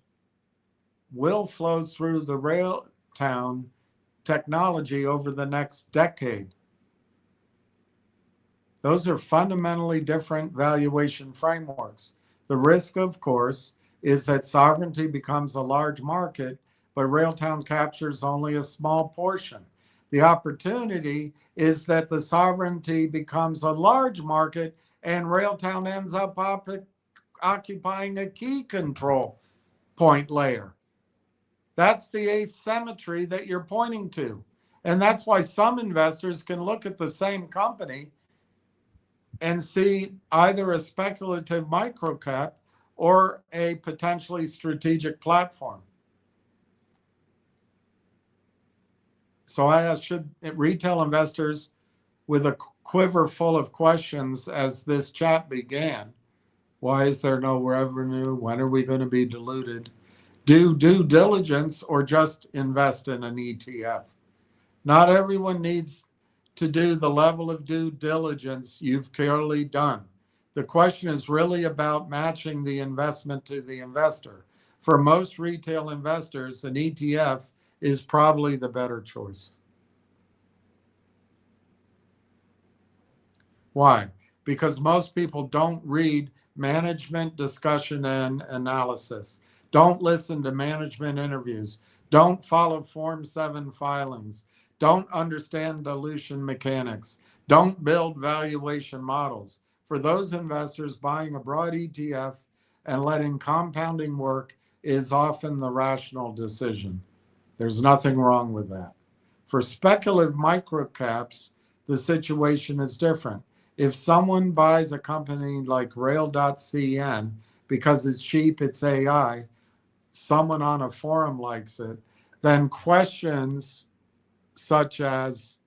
will flow through the Railtown technology over the next decade? Those are fundamentally different valuation frameworks. The risk, of course, is that sovereignty becomes a large market, but Railtown captures only a small portion. The opportunity is that the sovereignty becomes a large market and Railtown ends up occupying a key control point layer. That's the asymmetry that you're pointing to. And that's why some investors can look at the same company and see either a speculative microcap or a potentially strategic platform. So I ask, should retail investors with a quiver full of questions as this chat began, why is there no revenue? When are we going to be diluted? Do due diligence or just invest in an ETF? Not everyone needs to do the level of due diligence you've clearly done. The question is really about matching the investment to the investor. For most retail investors, an ETF is probably the better choice. Why? Because most people don't read management discussion and analysis, don't listen to management interviews, don't follow Form 7 filings, don't understand dilution mechanics, don't build valuation models. For those investors, buying a broad ETF and letting compounding work is often the rational decision. There's nothing wrong with that. For speculative microcaps, the situation is different. If someone buys a company like Rail.cn because it's cheap, it's AI, someone on a forum likes it, then questions such as,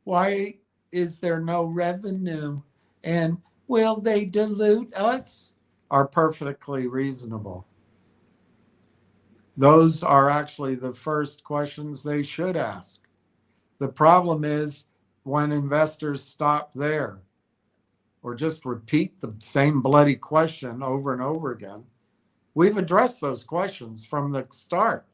why is there no revenue? And will they dilute us? Are perfectly reasonable. Those are actually the first questions they should ask. The problem is when investors stop there or just repeat the same bloody question over and over again. We've addressed those questions from the start.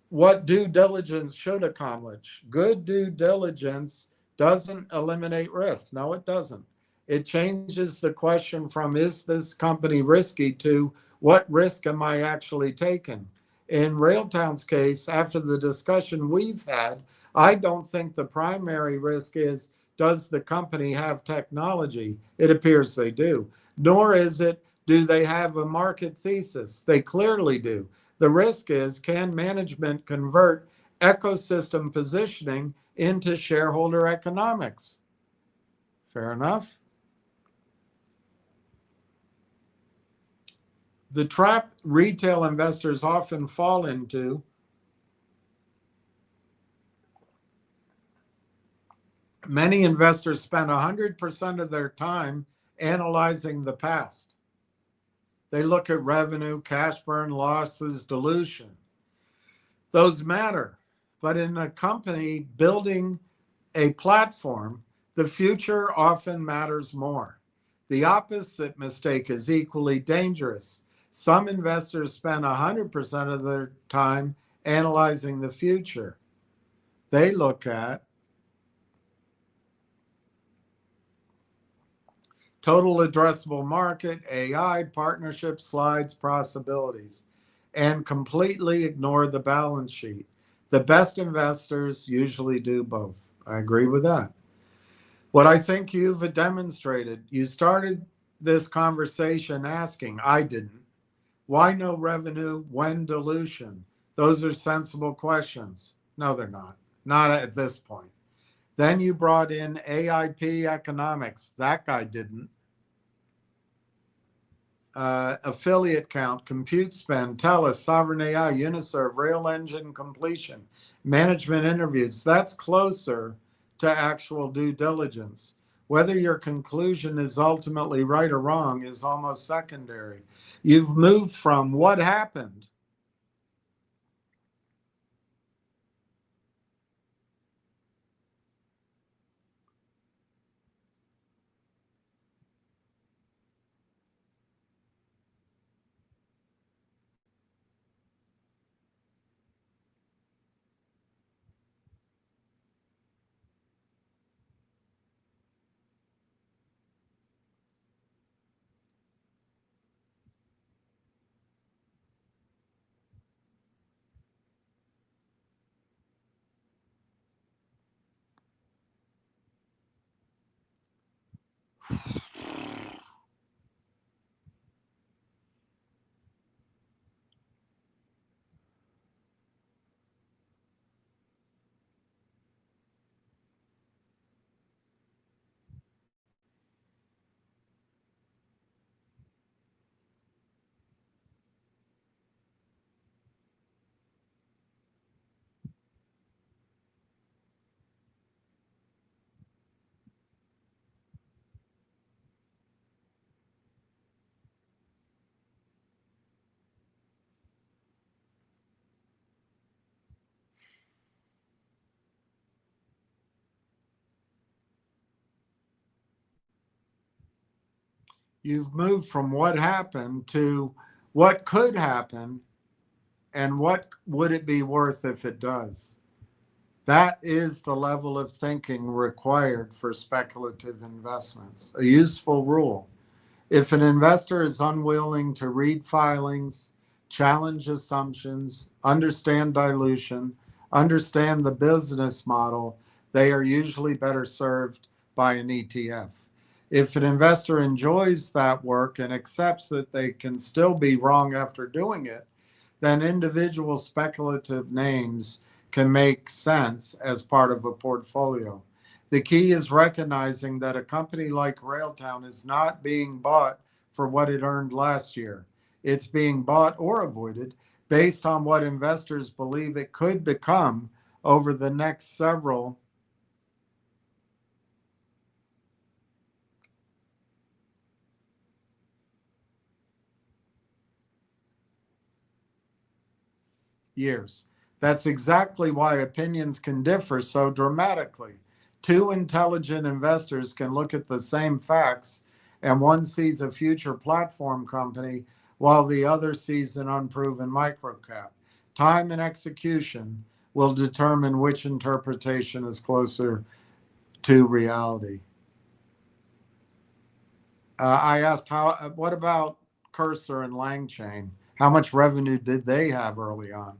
What due diligence should accomplish? Good due diligence doesn't eliminate risk. No, it doesn't. It changes the question from, is this company risky, to what risk am I actually taking? In Railtown's case, after the discussion we've had, I don't think the primary risk is, does the company have technology? It appears they do. Nor is it, do they have a market thesis? They clearly do. The risk is, can management convert ecosystem positioning into shareholder economics? Fair enough. The trap retail investors often fall into many investors spend 100% of their time analyzing the past. They look at revenue, cash burn, losses, dilution. Those matter. But in a company building a platform, the future often matters more. The opposite mistake is equally dangerous. Some investors spend 100% of their time analyzing the future. They look at total addressable market, AI, partnerships, slides, possibilities, and completely ignore the balance sheet. The best investors usually do both. I agree with that. What I think you've demonstrated, you started this conversation asking, I didn't, why no revenue, when dilution? Those are sensible questions. No, they're not. Not at this point. Then you brought in AIP economics. That guy didn't. Affiliate count, compute spend, TELUS, Sovereign AI, Uniserve, Rail Engine completion, management interviews. That's closer to actual due diligence. Whether your conclusion is ultimately right or wrong is almost secondary. You've moved from what happened You've moved from what happened to what could happen and what would it be worth if it does. That is the level of thinking required for speculative investments. A useful rule. If an investor is unwilling to read filings, challenge assumptions, understand dilution, understand the business model, they are usually better served by an ETF. If an investor enjoys that work and accepts that they can still be wrong after doing it, then individual speculative names can make sense as part of a portfolio. The key is recognizing that a company like Railtown is not being bought for what it earned last year. It's being bought or avoided based on what investors believe it could become over the next several years. That's exactly why opinions can differ so dramatically. Two intelligent investors can look at the same facts, and one sees a future platform company while the other sees an unproven microcap. Time and execution will determine which interpretation is closer to reality. I asked, what about Cursor and Langchain? How much revenue did they have early on?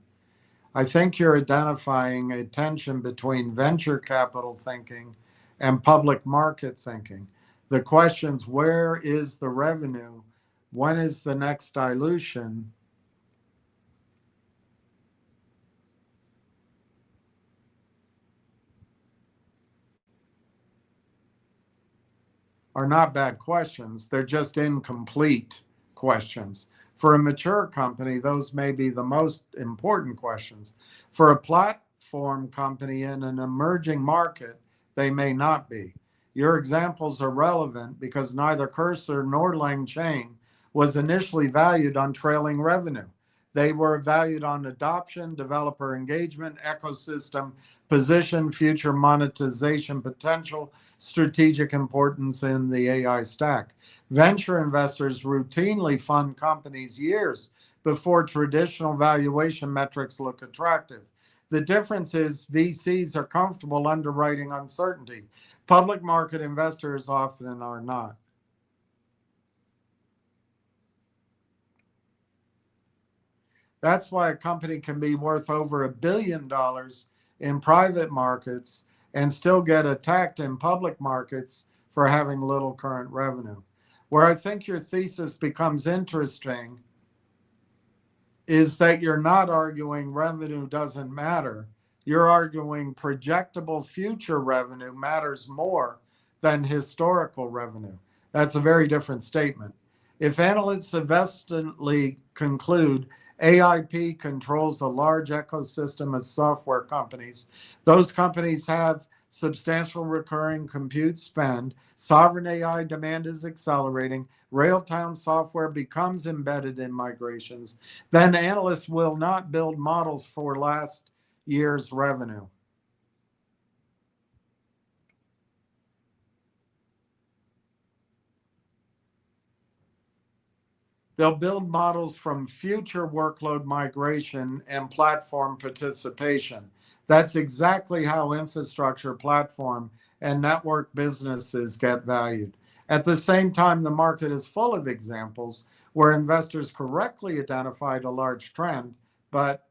I think you're identifying a tension between venture capital thinking and public market thinking. The questions, where is the revenue? When is the next dilution? Are not bad questions. They're just incomplete questions. For a mature company, those may be the most important questions. For a platform company in an emerging market, they may not be. Your examples are relevant because neither Cursor nor Langchain was initially valued on trailing revenue. They were valued on adoption, developer engagement, ecosystem, position, future monetization potential, strategic importance in the AI stack. Venture investors routinely fund companies years before traditional valuation metrics look attractive. The difference is VCs are comfortable underwriting uncertainty. Public market investors often are not. That's why a company can be worth over $1 billion in private markets and still get attacked in public markets for having little current revenue. Where I think your thesis becomes interesting is that you're not arguing revenue doesn't matter. You're arguing projectable future revenue matters more than historical revenue. That's a very different statement. If analysts eventually conclude AIP controls a large ecosystem of software companies, those companies have substantial recurring compute spend, sovereign AI demand is accelerating, Railtown software becomes embedded in migrations, then analysts will not build models for last year's revenue. They'll build models from future workload migration and platform participation. That's exactly how infrastructure, platform, and network businesses get valued. At the same time, the market is full of examples where investors correctly identified a large trend, but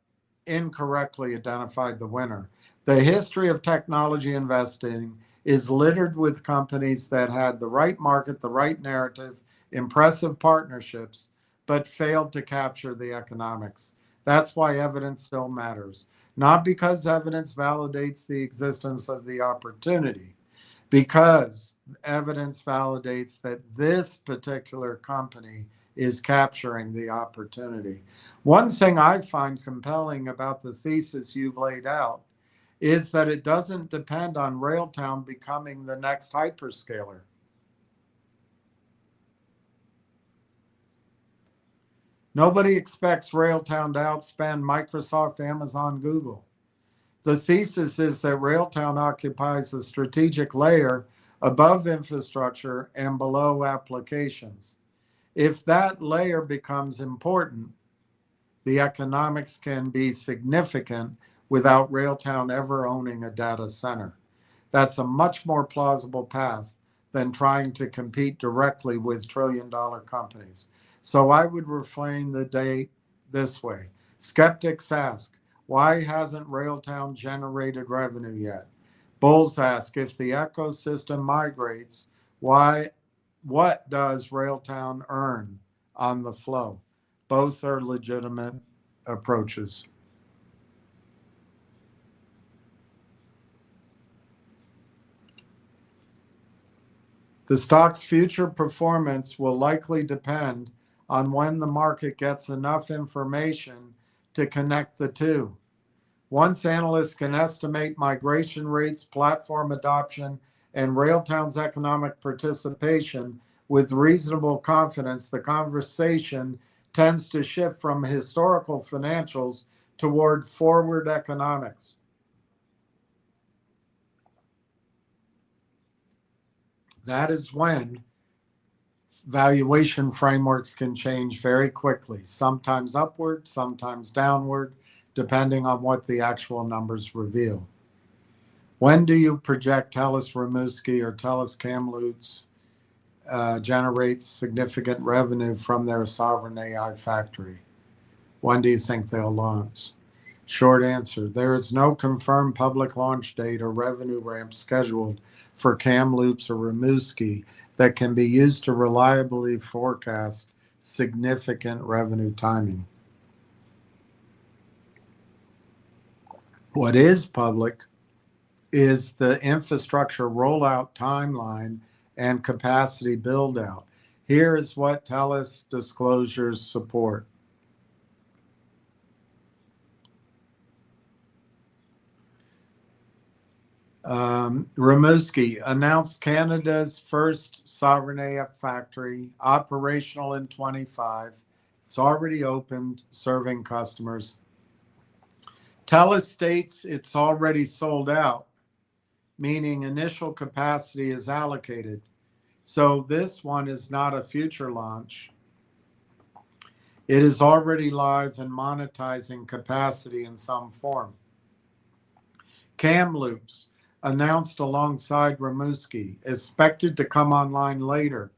incorrectly identified the winner. The history of technology investing is littered with companies that had the right market, the right narrative, impressive partnerships, but failed to capture the economics. That's why evidence still matters. Not because evidence validates the existence of the opportunity, because evidence validates that this particular company is capturing the opportunity. One thing I find compelling about the thesis you've laid out is that it doesn't depend on Railtown becoming the next hyperscaler. Nobody expects Railtown to outspend Microsoft, Amazon, Google. The thesis is that Railtown occupies a strategic layer above infrastructure and below applications. If that layer becomes important, the economics can be significant without Railtown ever owning a data center. That's a much more plausible path than trying to compete directly with trillion-dollar companies. So I would reframe the date this way. Skeptics ask, why hasn't Railtown generated revenue yet? Bulls ask, if the ecosystem migrates, what does Railtown earn on the flow? Both are legitimate approaches. The stock's future performance will likely depend on when the market gets enough information to connect the two. Once analysts can estimate migration rates, platform adoption, and Railtown's economic participation with reasonable confidence, the conversation tends to shift from historical financials toward forward economics. That is when valuation frameworks can change very quickly, sometimes upward, sometimes downward, depending on what the actual numbers reveal. When do you project TELUS Rimouski or TELUS Kamloops generates significant revenue from their sovereign AI factory? When do you think they'll launch? Short answer, there is no confirmed public launch date or revenue ramp scheduled for Kamloops or Rimouski that can be used to reliably forecast significant revenue timing. What is public is the infrastructure rollout timeline and capacity build out. Here is what TELUS disclosures support. Rimouski announced Canada's first sovereign AI factory, operational in 25. It's already opened, serving customers. TELUS states it's already sold out, meaning initial capacity is allocated. So this one is not a future launch. It is already live and monetizing capacity in some form. Kamloops, announced alongside Rimouski, expected to come online later,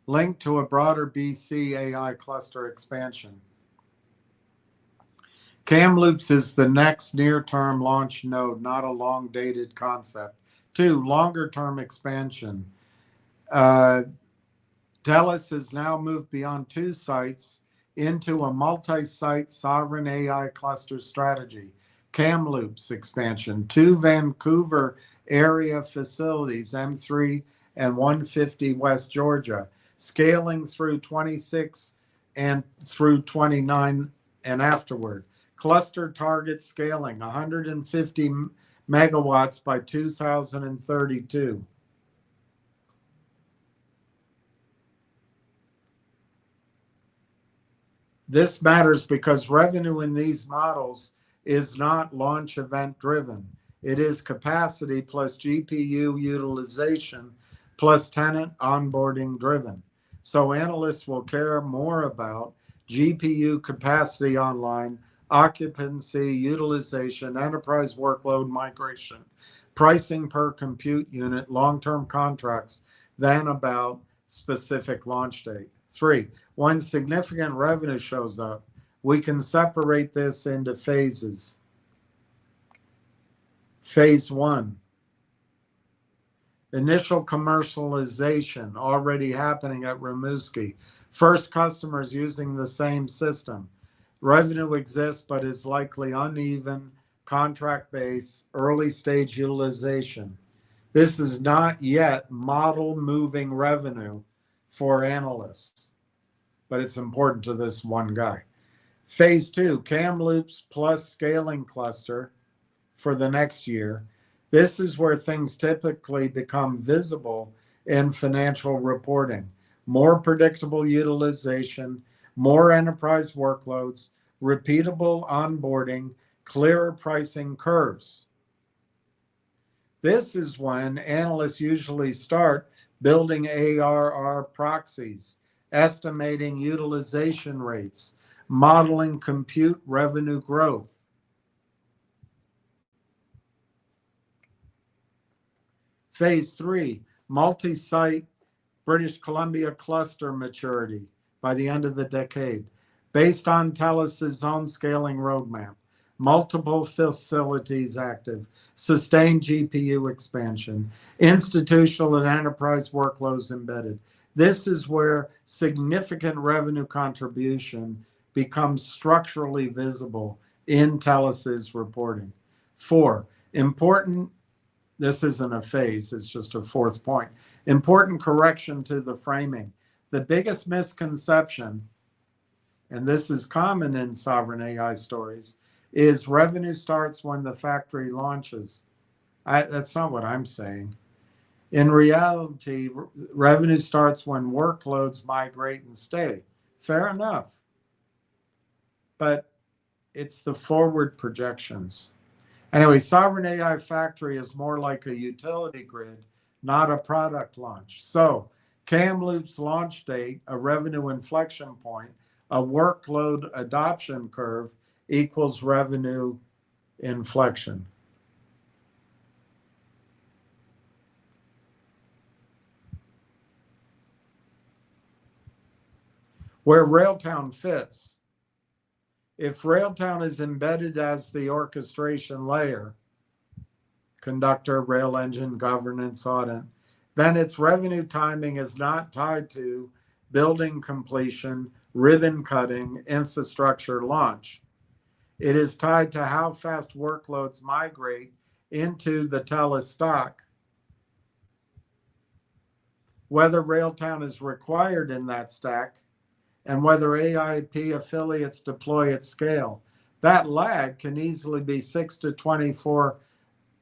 linked to a broader BC AI cluster expansion. Kamloops is the next near-term launch node, not a long-dated concept. 2, longer-term expansion. TELUS has now moved beyond 2 sites into a multi-site sovereign AI cluster strategy. Kamloops expansion, 2 Vancouver area facilities, M3 and 150 West Georgia, scaling through 26 and through 29 and afterward. Cluster target scaling, 150 megawatts by 2032. This matters because revenue in these models is not launch event driven. It is capacity plus GPU utilization plus tenant onboarding driven. So analysts will care more about GPU capacity online, occupancy, utilization, enterprise workload migration, pricing per compute unit, long-term contracts than about specific launch date. 3, when significant revenue shows up, we can separate this into phases. Phase 1, initial commercialization already happening at Rimouski. First customers using the same system. Revenue exists, but is likely uneven, contract based, early stage utilization. This is not yet model moving revenue for analysts, but it's important to this one guy. Phase 2, Kamloops plus scaling cluster for the next year. This is where things typically become visible in financial reporting. More predictable utilization, more enterprise workloads, repeatable onboarding, clearer pricing curves. This is when analysts usually start building ARR proxies, estimating utilization rates, modeling compute revenue growth. Phase 3, multi-site British Columbia cluster maturity by the end of the decade, based on TELUS's own scaling roadmap. Multiple facilities active, sustained GPU expansion, institutional and enterprise workloads embedded. This is where significant revenue contribution becomes structurally visible in TELUS's reporting. 4, important, this isn't a phase, it's just a fourth point. Important correction to the framing. The biggest misconception, and this is common in sovereign AI stories, is revenue starts when the factory launches. That's not what I'm saying. In reality, revenue starts when workloads migrate and stay. Fair enough. But it's the forward projections. Anyway, Sovereign AI Factory is more like a utility grid, not a product launch. So Kamloops launch date, a revenue inflection point, a workload adoption curve equals revenue inflection. Where Railtown fits. If Railtown is embedded as the orchestration layer, conductor, rail engine, governance, audit, then its revenue timing is not tied to building completion, ribbon cutting, infrastructure launch. It is tied to how fast workloads migrate into the TELUS stock, whether Railtown is required in that stack, and whether AIP affiliates deploy at scale. That lag can easily be 6 to 24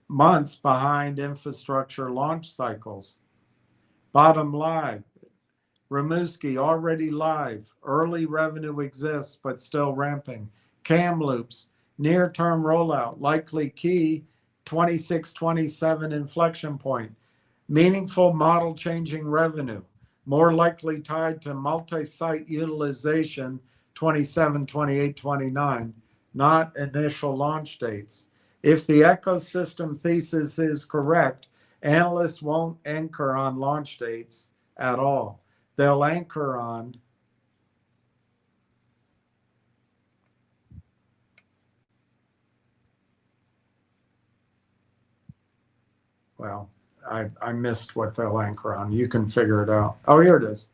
months behind infrastructure launch cycles. Bottom line, Rimouski already live, early revenue exists but still ramping. Kamloops, near-term rollout, likely key 26-27 inflection point. Meaningful model-changing revenue, more likely tied to multi-site utilization 27, 28, 29, not initial launch dates. If the ecosystem thesis is correct, analysts won't anchor on launch dates at all. They'll anchor on I missed what they'll anchor on. You can figure it out. Oh, here it is.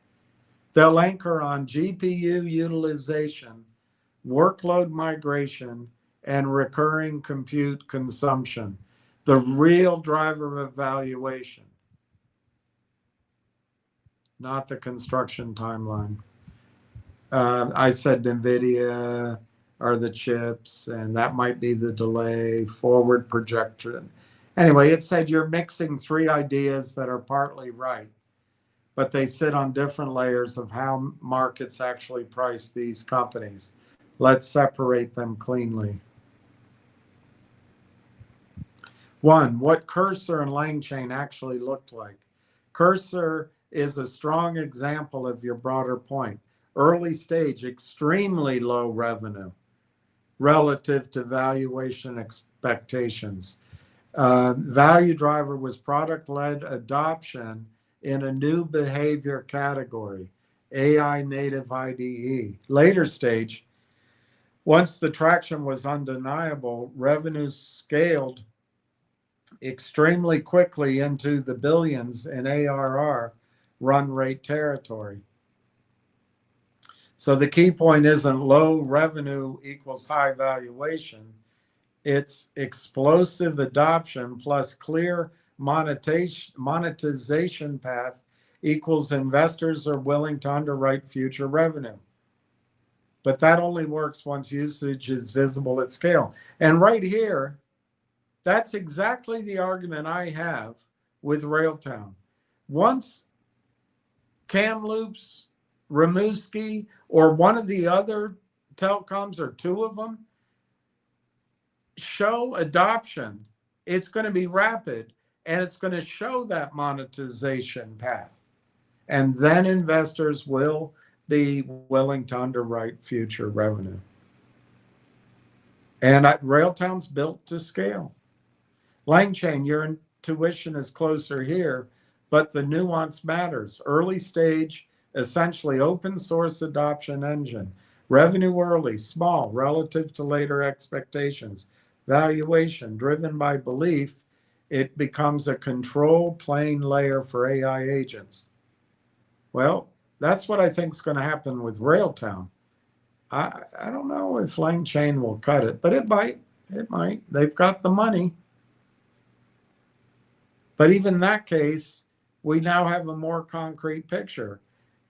They'll anchor on GPU utilization, workload migration, and recurring compute consumption, the real driver of valuation, not the construction timeline. I said NVIDIA are the chips, and that might be the delay, forward projection. Anyway, it said you're mixing three ideas that are partly right, but they sit on different layers of how markets actually price these companies. Let's separate them cleanly. 1, what Cursor and LangChain actually looked like. Cursor is a strong example of your broader point. Early stage, extremely low revenue relative to valuation expectations. Value driver was product-led adoption in a new behavior category, AI native IDE. Later stage, once the traction was undeniable, revenue scaled extremely quickly into the billions in ARR run rate territory. So the key point isn't low revenue equals high valuation. It's explosive adoption plus clear monetization path equals investors are willing to underwrite future revenue. But that only works once usage is visible at scale. And right here, that's exactly the argument I have with Railtown. Once Kamloops, Rimouski, or one of the other telecoms, or two of them, show adoption, it's going to be rapid, and it's going to show that monetization path. And then investors will be willing to underwrite future revenue. And Railtown's built to scale. Lang Chain, your intuition is closer here, but the nuance matters. Early stage, essentially open source adoption engine. Revenue early, small, relative to later expectations. Valuation driven by belief. It becomes a control plane layer for AI agents. Well, that's what I think is going to happen with Railtown. I don't know if Lang Chain will cut it, but it might. It might. They've got the money. But even in that case, we now have a more concrete picture.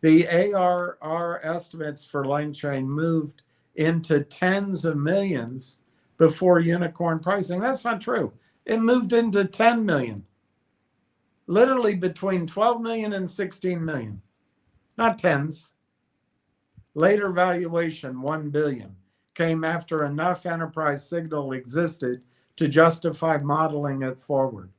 The ARR estimates for Lang Chain moved into tens of millions before unicorn pricing. That's not true. It moved into 10 million, literally between 12 million and 16 million, not tens. Later valuation, 1 billion, came after enough enterprise signal existed to justify modeling it forward.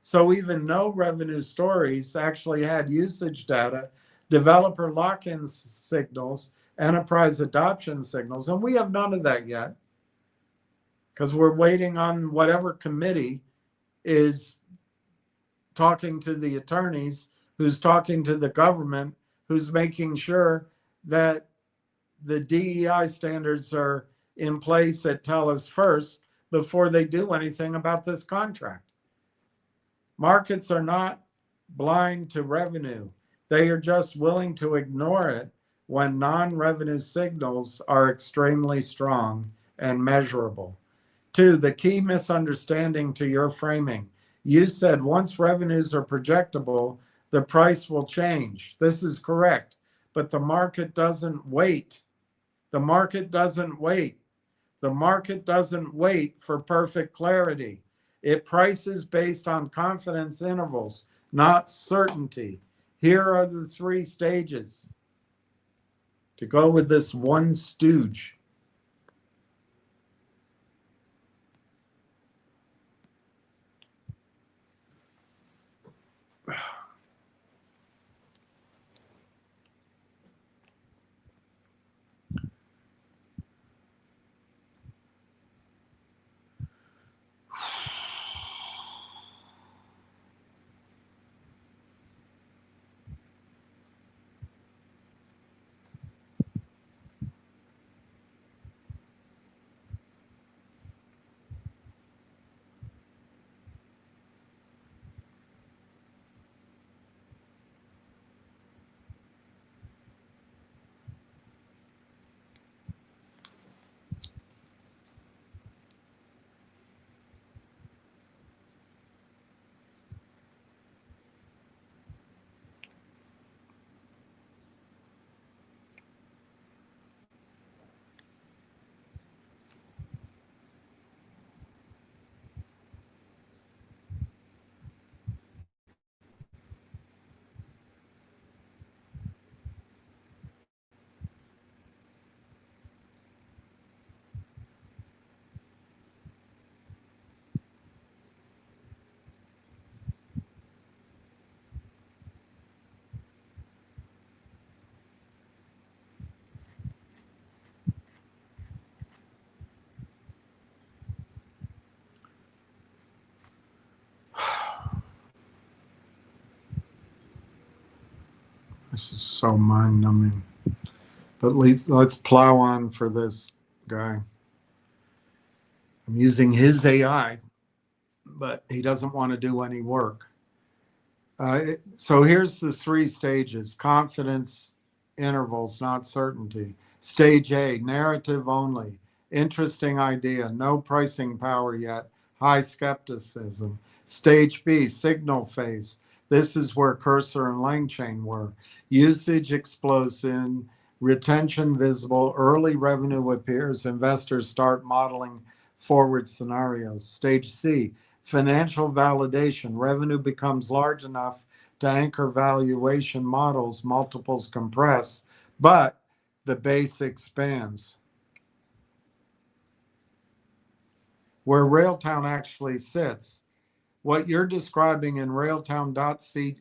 So even no revenue stories actually had usage data, developer lock-in signals, enterprise adoption signals, and we have none of that yet because we're waiting on whatever committee is talking to the attorneys, who's talking to the government, who's making sure that the DEI standards are in place that tell us first before they do anything about this contract. Markets are not blind to revenue. They are just willing to ignore it when non-revenue signals are extremely strong and measurable. 2, the key misunderstanding to your framing. You said once revenues are projectable, the price will change. This is correct, but the market doesn't wait. The market doesn't wait. The market doesn't wait for perfect clarity. It prices based on confidence intervals, not certainty. Here are the 3 stages to go with this one stooge. This is so mind-numbing. But let's plow on for this guy. I'm using his AI, but he doesn't want to do any work. So here's the 3 stages: confidence intervals, not certainty. Stage A, narrative only. Interesting idea, no pricing power yet, high skepticism. Stage B, signal phase. This is where Cursor and Lang Chain were. Usage explosion, retention visible, early revenue appears, investors start modeling forward scenarios. Stage C, financial validation, revenue becomes large enough to anchor valuation models, multiples compress, but the base expands. Where Railtown actually sits, what you're describing in Railtown.cx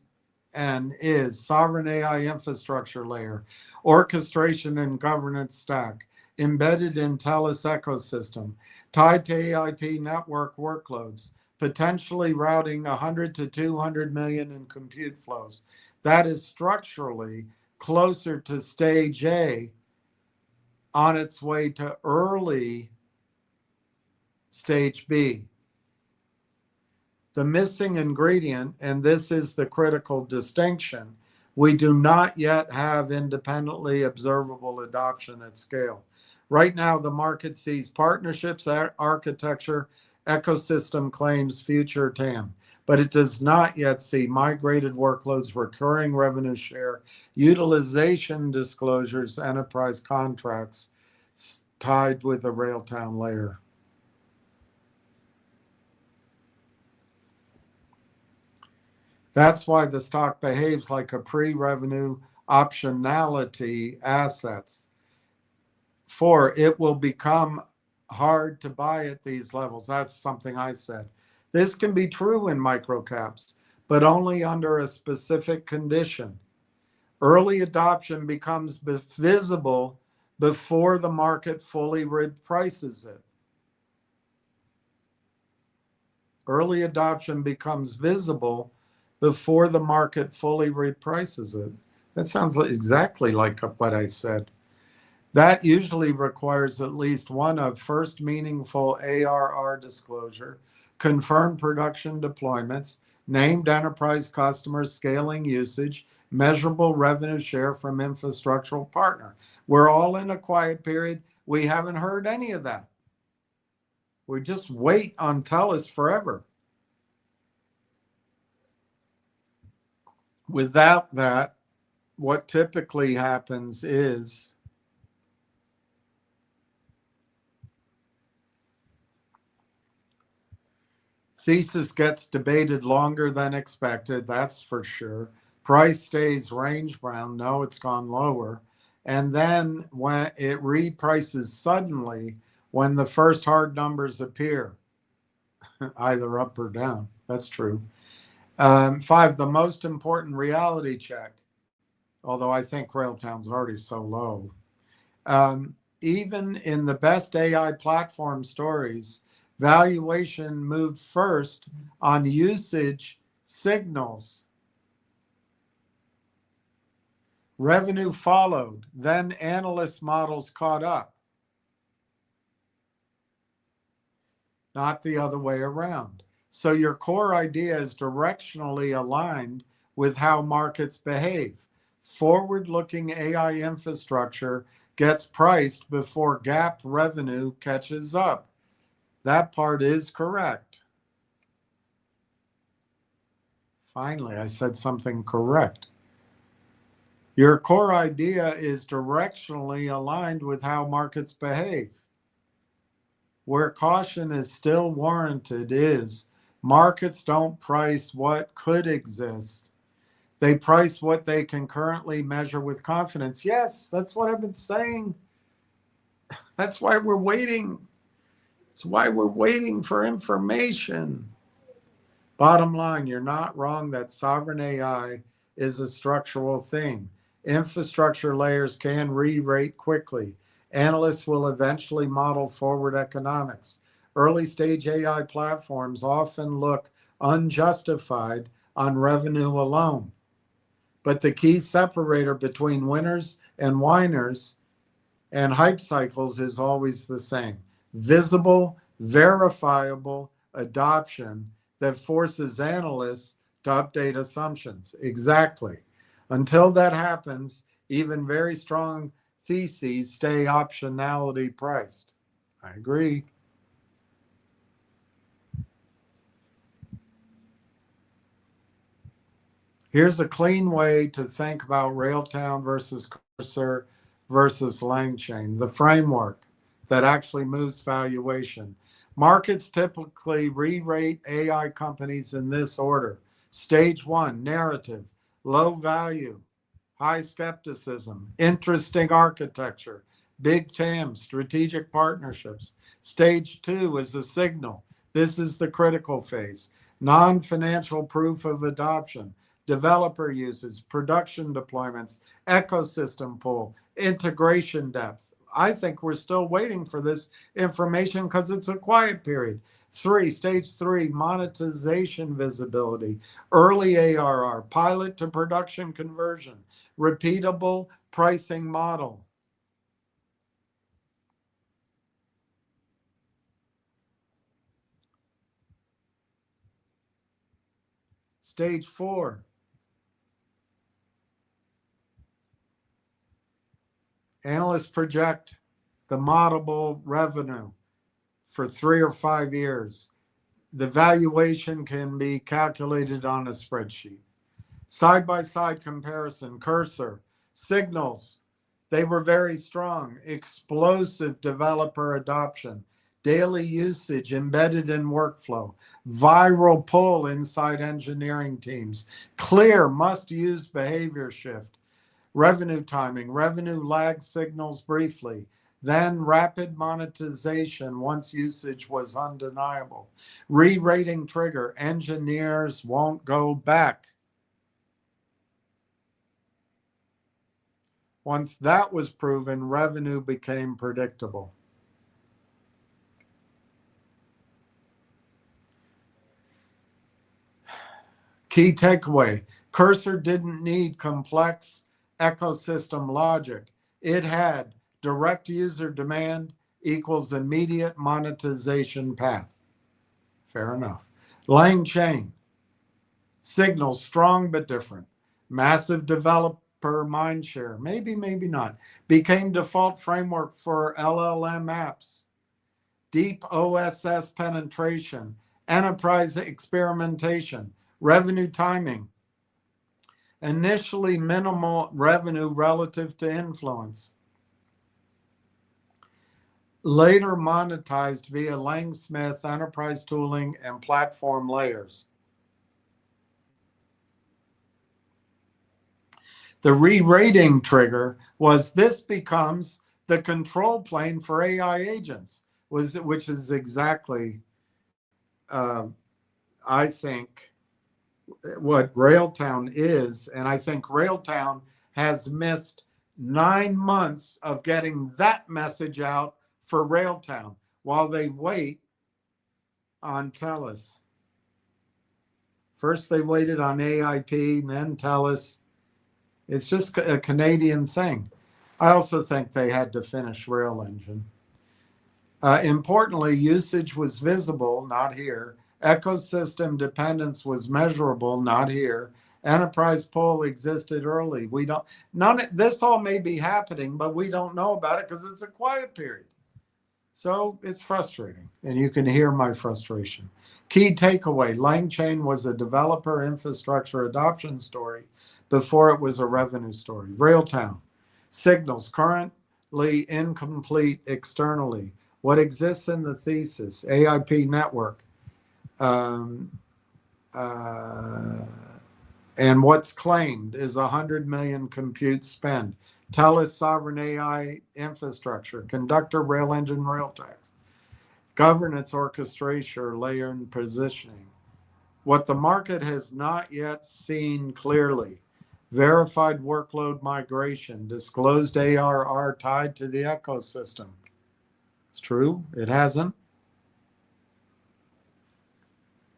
is Sovereign AI Infrastructure Layer, Orchestration and Governance Stack, Embedded in TELUS Ecosystem, tied to AIP network workloads, potentially routing 100 to 200 million in compute flows. That is structurally closer to stage A on its way to early stage B. The missing ingredient, and this is the critical distinction, we do not yet have independently observable adoption at scale. Right now, the market sees partnerships, architecture, ecosystem claims, future TAM, but it does not yet see migrated workloads, recurring revenue share, utilization disclosures, enterprise contracts tied with the Railtown layer. That's why the stock behaves like a pre-revenue optionality assets. For it will become hard to buy at these levels. That's something I said. This can be true in microcaps, but only under a specific condition. Early adoption becomes visible before the market fully reprices it. Early adoption becomes visible before the market fully reprices it. That sounds exactly like what I said. That usually requires at least one of first meaningful ARR disclosure, confirmed production deployments, named enterprise customers scaling usage, measurable revenue share from infrastructural partner. We're all in a quiet period. We haven't heard any of that. We just wait on TELUS forever. Without that, what typically happens is thesis gets debated longer than expected, that's for sure. Price stays range bound, no, it's gone lower. And then when it reprices suddenly, when the first hard numbers appear, either up or down, that's true. 5, the most important reality check, although I think Railtown's already so low. Even in the best AI platform stories, valuation moved first on usage signals. Revenue followed, then analyst models caught up. Not the other way around. So your core idea is directionally aligned with how markets behave. Forward-looking AI infrastructure gets priced before GAAP revenue catches up. That part is correct. Finally, I said something correct. Your core idea is directionally aligned with how markets behave. Where caution is still warranted is markets don't price what could exist. They price what they can currently measure with confidence. Yes, that's what I've been saying. That's why we're waiting. It's why we're waiting for information. Bottom line, you're not wrong that sovereign AI is a structural thing. Infrastructure layers can re-rate quickly. Analysts will eventually model forward economics. Early stage AI platforms often look unjustified on revenue alone. But the key separator between winners and whiners and hype cycles is always the same. Visible, verifiable adoption that forces analysts to update assumptions. Exactly. Until that happens, even very strong theses stay optionality priced. I agree. Here's a clean way to think about Railtown versus Cursor versus LangChain, the framework that actually moves valuation. Markets typically re-rate AI companies in this order. Stage 1, narrative, low value, high skepticism, interesting architecture, big TAM, strategic partnerships. Stage 2 is the signal. This is the critical phase. Non-financial proof of adoption. developer uses, production deployments, ecosystem pull, integration depth. I think we're still waiting for this information because it's a quiet period. Stage three, monetization visibility, early ARR, pilot to production conversion, repeatable pricing model. Stage four, analysts project the modelable revenue for 3 or 5 years. The valuation can be calculated on a spreadsheet. Side-by-side comparison, cursor, signals, they were very strong. Explosive developer adoption, daily usage embedded in workflow, viral pull inside engineering teams, clear must-use behavior shift, revenue timing, revenue lag signals briefly, then rapid monetization once usage was undeniable. Re-rating trigger, engineers won't go back. Once that was proven, revenue became predictable. Key takeaway, Cursor didn't need complex ecosystem logic. It had direct user demand equals immediate monetization path. Fair enough. Lang chain, signals strong but different. Massive developer mindshare, maybe, maybe not. Became default framework for LLM apps. Deep OSS penetration, enterprise experimentation, revenue timing. Initially minimal revenue relative to influence. Later monetized via Langsmith enterprise tooling and platform layers. The re-rating trigger was this becomes the control plane for AI agents, which is exactly, I think, what Railtown is. And I think Railtown has missed 9 months of getting that message out for Railtown while they wait on TELUS. First they waited on AIP and then TELUS. It's just a Canadian thing. I also think they had to finish Rail Engine. Importantly, usage was visible, not here. Ecosystem dependence was measurable, not here. Enterprise pull existed early. We don't, this all may be happening, but we don't know about it because it's a quiet period. So it's frustrating, and you can hear my frustration. Key takeaway, LangChain was a developer infrastructure adoption story before it was a revenue story. Railtown, signals currently incomplete externally. What exists in the thesis, AIP network, and what's claimed is 100 million compute spend. TELUS sovereign AI infrastructure, conductor, rail engine, rail tax, governance, orchestration, layer and positioning. What the market has not yet seen clearly, verified workload migration, disclosed ARR tied to the ecosystem. It's true, it hasn't.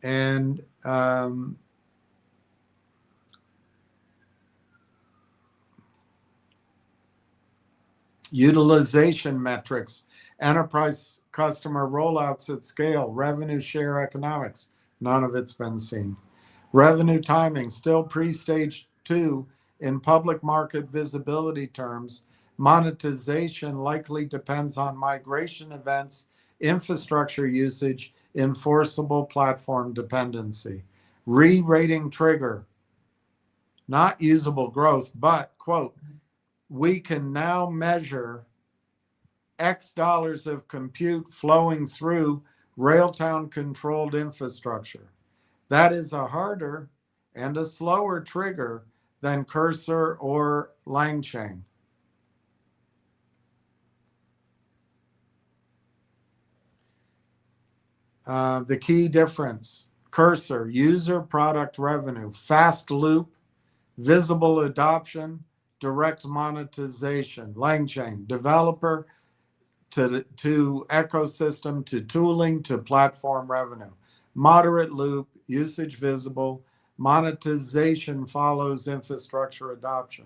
And utilization metrics, enterprise customer rollouts at scale, revenue share economics, none of it's been seen. Revenue timing, still pre-stage 2 in public market visibility terms. Monetization likely depends on migration events, infrastructure usage, enforceable platform dependency. Re-rating trigger, not usable growth, but, quote, we can now measure X dollars of compute flowing through Railtown controlled infrastructure. That is a harder and a slower trigger than Cursor or LangChain. The key difference, Cursor, user product revenue, fast loop visible adoption, direct monetization, LangChain, developer to ecosystem, to tooling, to platform revenue. Moderate loop, usage visible, monetization follows infrastructure adoption.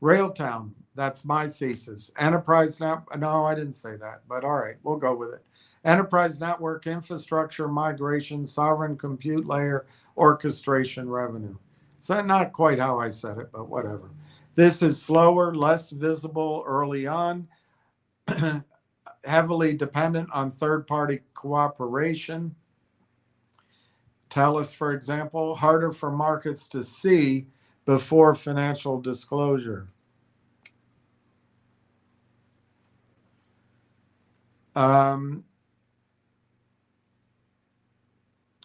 Railtown, that's my thesis. Enterprise network, no, I didn't say that, but all right, we'll go with it. Enterprise network infrastructure migration, sovereign compute layer, orchestration revenue. So not quite how I said it, but whatever. This is slower, less visible early on, heavily dependent on third-party cooperation. TELUS, for example, harder for markets to see before financial disclosure.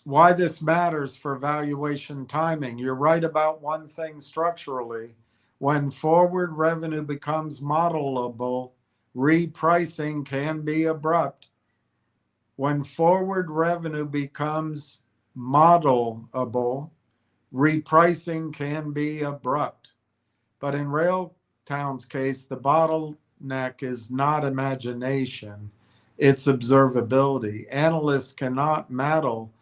Why this matters for valuation timing. You're right about one thing structurally. When forward revenue becomes modelable, repricing can be abrupt. When forward revenue becomes modelable, repricing can be abrupt. But in Railtown's case, the bottleneck is not imagination, it's observability. Analysts cannot model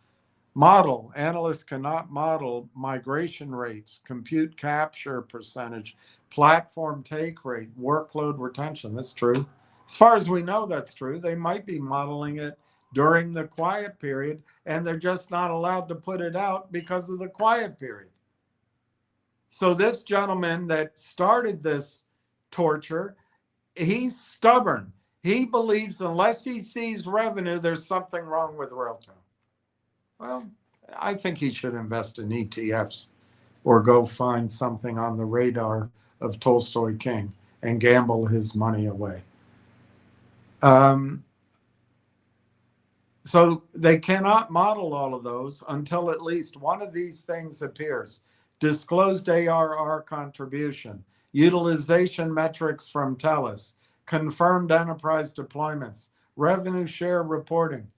migration rates, compute capture percentage, platform take rate, workload retention. That's true. As far as we know, that's true. They might be modeling it during the quiet period, and they're just not allowed to put it out because of the quiet period. So this gentleman that started this torture, he's stubborn. He believes unless he sees revenue, there's something wrong with Railtown. Well, I think he should invest in ETFs or go find something on the radar of Tolstoy King and gamble his money away. So they cannot model all of those until at least one of these things appears. Disclosed ARR contribution, utilization metrics from TELUS, confirmed enterprise deployments, revenue share reporting.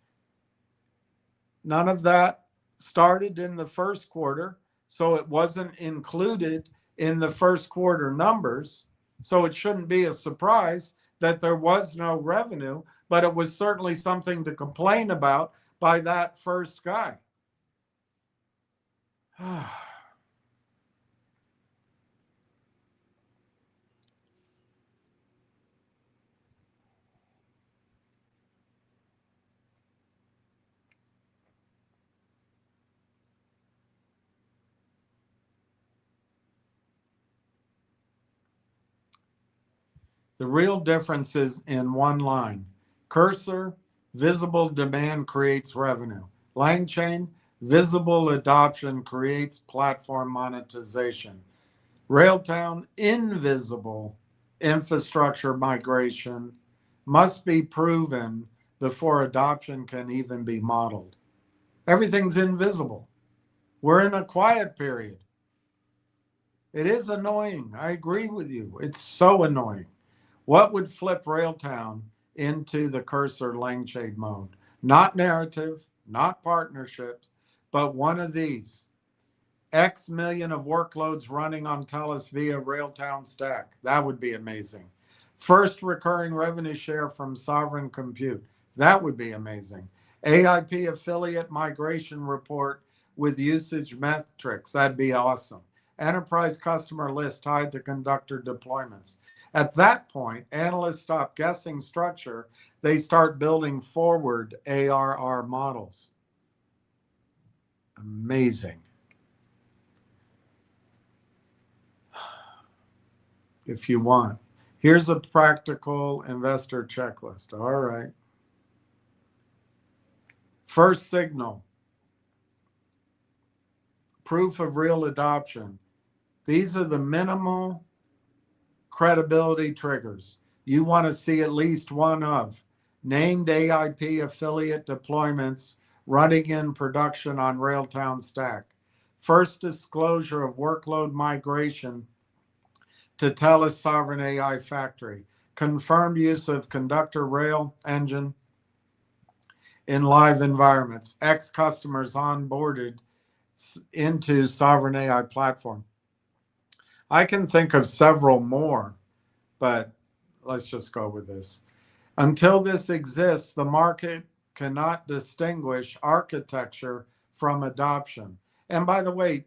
None of that started in the first quarter, so it wasn't included in the first quarter numbers. So it shouldn't be a surprise that there was no revenue, but it was certainly something to complain about by that first guy. The real difference is in one line. Cursor, visible demand creates revenue. LangChain, visible adoption creates platform monetization. Railtown, invisible infrastructure migration must be proven before adoption can even be modeled. Everything's invisible. We're in a quiet period. It is annoying. I agree with you. It's so annoying. What would flip Railtown into the Cursor LangChain mode? Not narrative, not partnerships, but one of these. X million of workloads running on TELUS via Railtown stack. That would be amazing. First recurring revenue share from sovereign compute. That would be amazing. AIP affiliate migration report with usage metrics. That'd be awesome. Enterprise customer list tied to conductor deployments. At that point, analysts stop guessing structure. They start building forward ARR models. Amazing. If you want. Here's a practical investor checklist. All right. First signal. Proof of real adoption. These are the minimal credibility triggers. You want to see at least one of named AIP affiliate deployments running in production on Railtown stack. First disclosure of workload migration to TELUS Sovereign AI Factory. Confirmed use of conductor rail engine in live environments. Ex-customers onboarded into Sovereign AI platform. I can think of several more, but let's just go with this. Until this exists, the market cannot distinguish architecture from adoption. And by the way,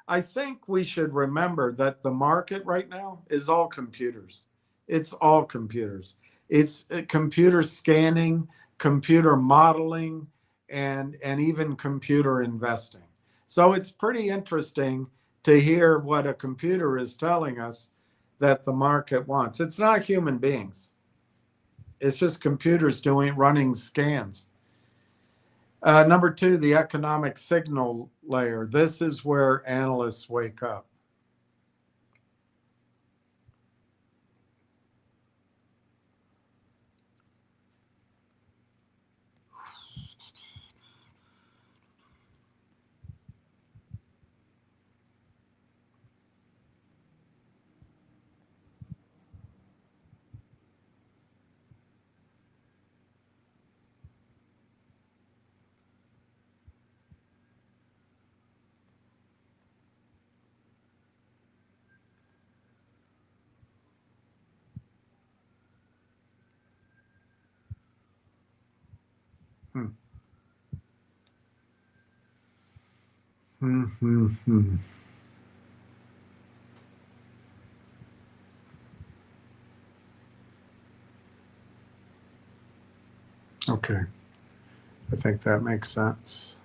I think we should remember that the market right now is all computers. It's all computers. It's computer scanning, computer modeling, and even computer investing. So it's pretty interesting to hear what a computer is telling us that the market wants. It's not human beings. It's just computers running scans. Number two, the economic signal layer. This is where analysts wake up. Hmm. Hmm, hmm, hmm. Okay, I think that makes sense.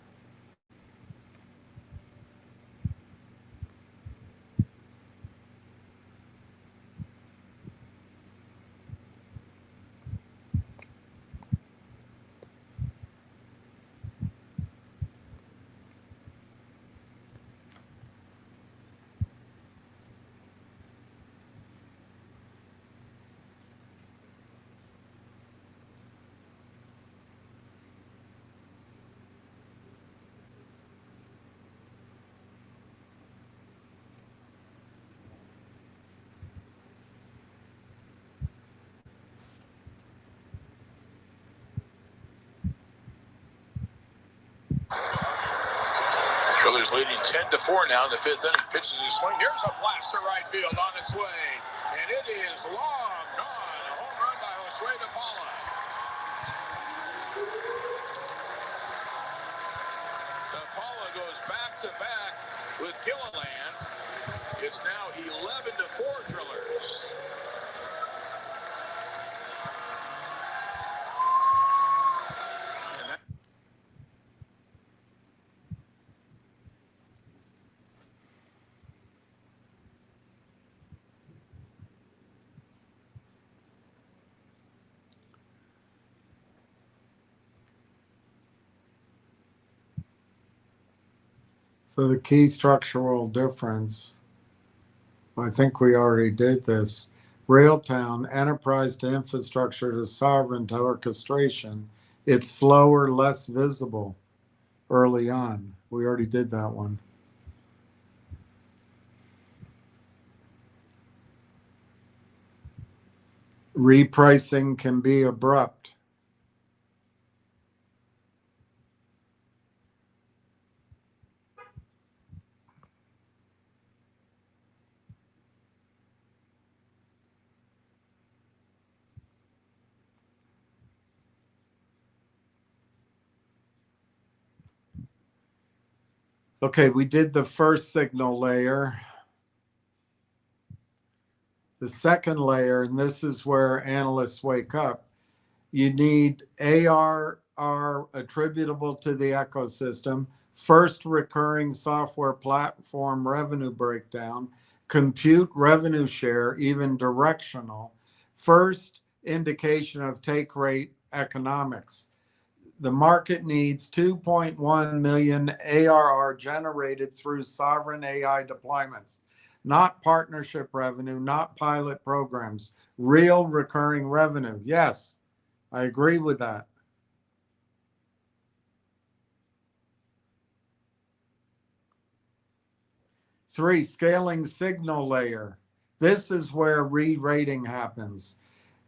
Phillies leading 10-4 now in the fifth inning. Pitches his swing. Here's a blast to right field on its way. And it is long gone. A home run by Josue de Paula. De Paula goes back-to-back with Gilliland. It's now 11-4 Drillers.
So the key structural difference, I think we already did this. Railtown, enterprise to infrastructure to sovereign to orchestration. It's slower, less visible early on. We already did that one. Repricing can be abrupt. Okay, we did the first signal layer. The second layer, and this is where analysts wake up, you need ARR attributable to the ecosystem, first recurring software platform revenue breakdown, compute revenue share, even directional, first indication of take rate economics. The market needs 2.1 million ARR generated through sovereign AI deployments, not partnership revenue, not pilot programs, real recurring revenue. Yes, I agree with that. Three, scaling signal layer. This is where re-rating happens.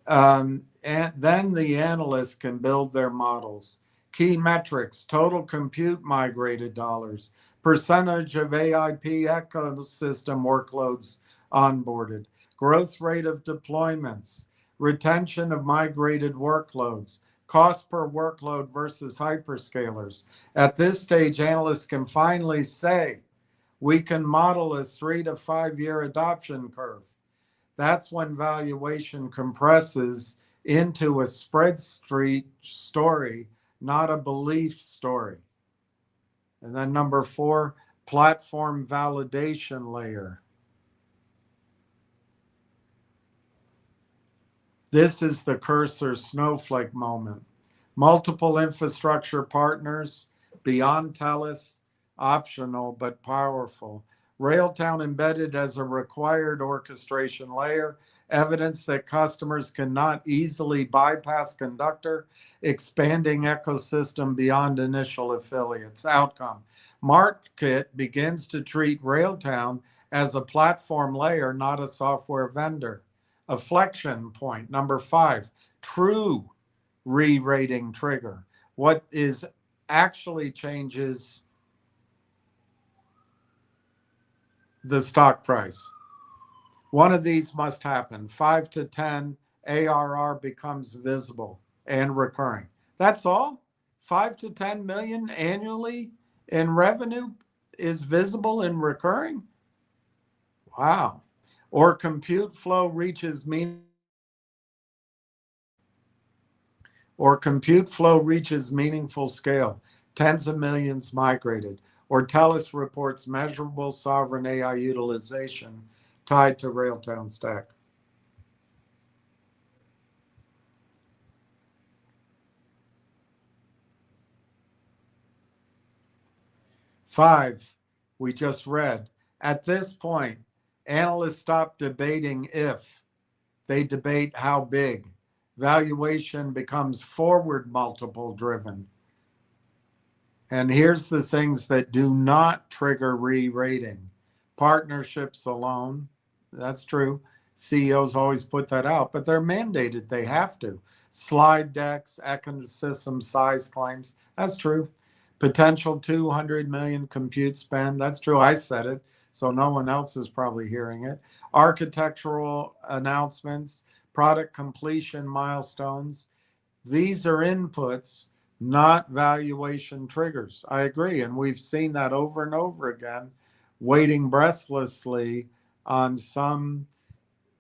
And then the analysts can build their models. Key metrics, total compute migrated dollars, percentage of AIP ecosystem workloads onboarded, growth rate of deployments, retention of migrated workloads, cost per workload versus hyperscalers. At this stage, analysts can finally say, we can model a 3 to 5 year adoption curve. That's when valuation compresses into a spreadsheet story, not a belief story. And then number 4, platform validation layer. This is the cursor snowflake moment. Multiple infrastructure partners, beyond TELUS, optional but powerful. Railtown embedded as a required orchestration layer, evidence that customers cannot easily bypass Conductor, expanding ecosystem beyond initial affiliates. Outcome. Market begins to treat Railtown as a platform layer, not a software vendor. Afflection point. Number 5, true re-rating trigger. What is actually changes the stock price. One of these must happen. 5 to 10 ARR becomes visible and recurring. That's all? 5 to 10 million annually in revenue is visible and recurring? Wow. Or compute flow reaches meaningful scale, tens of millions migrated, or TELUS reports measurable sovereign AI utilization tied to Railtown stack. Five, we just read. At this point, analysts stop debating if, they debate how big. Valuation becomes forward multiple driven. And here's the things that do not trigger re-rating. Partnerships alone, that's true. CEOs always put that out, but they're mandated, they have to. Slide decks, ecosystem size claims, that's true. Potential 200 million compute spend, that's true, I said it, so no one else is probably hearing it. Architectural announcements, product completion milestones, these are inputs, not valuation triggers. I agree, and we've seen that over and over again, waiting breathlessly on some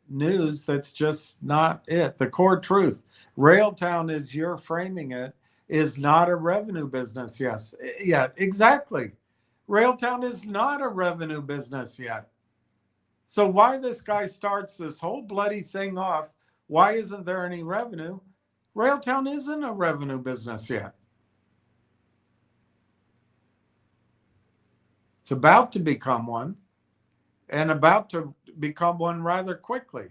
news that's just not it. The core truth, Railtown, as you're framing it, is not a revenue business yet. Exactly. Railtown is not a revenue business yet. So why this guy starts this whole bloody thing off, why isn't there any revenue? Railtown isn't a revenue business yet. It's about to become one, and about to become one rather quickly.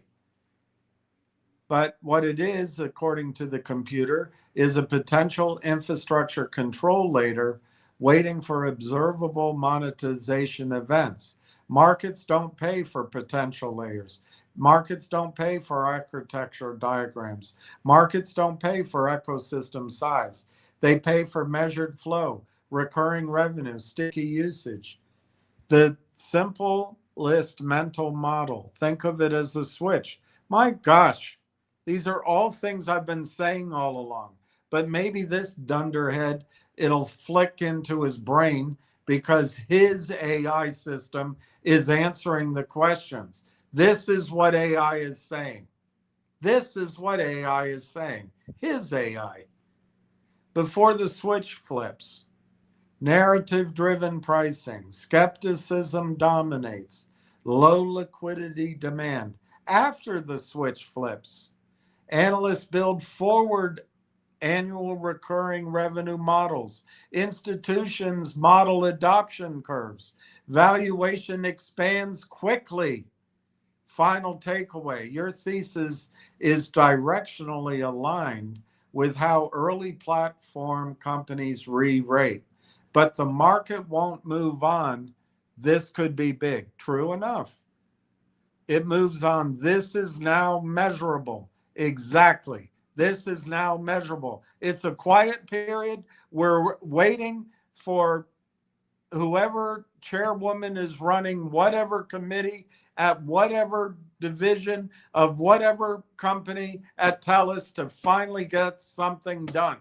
But what it is, according to the computer, is a potential infrastructure control layer waiting for observable monetization events. Markets don't pay for potential layers. Markets don't pay for architecture diagrams. Markets don't pay for ecosystem size. They pay for measured flow, recurring revenue, sticky usage. The simplest mental model, think of it as a switch. My gosh, these are all things I've been saying all along. But maybe this dunderhead, it'll flick into his brain because his AI system is answering the questions. This is what AI is saying. This is what AI is saying. His AI. Before the switch flips, narrative-driven pricing, skepticism dominates, low liquidity demand. After the switch flips, analysts build forward annual recurring revenue models. Institutions model adoption curves. Valuation expands quickly. Final takeaway, your thesis is directionally aligned with how early platform companies re-rate. But the market won't move on. This could be big. True enough. It moves on. This is now measurable. Exactly. This is now measurable. It's a quiet period. We're waiting for whoever chairwoman is running whatever committee at whatever division of whatever company at TELUS to finally get something done.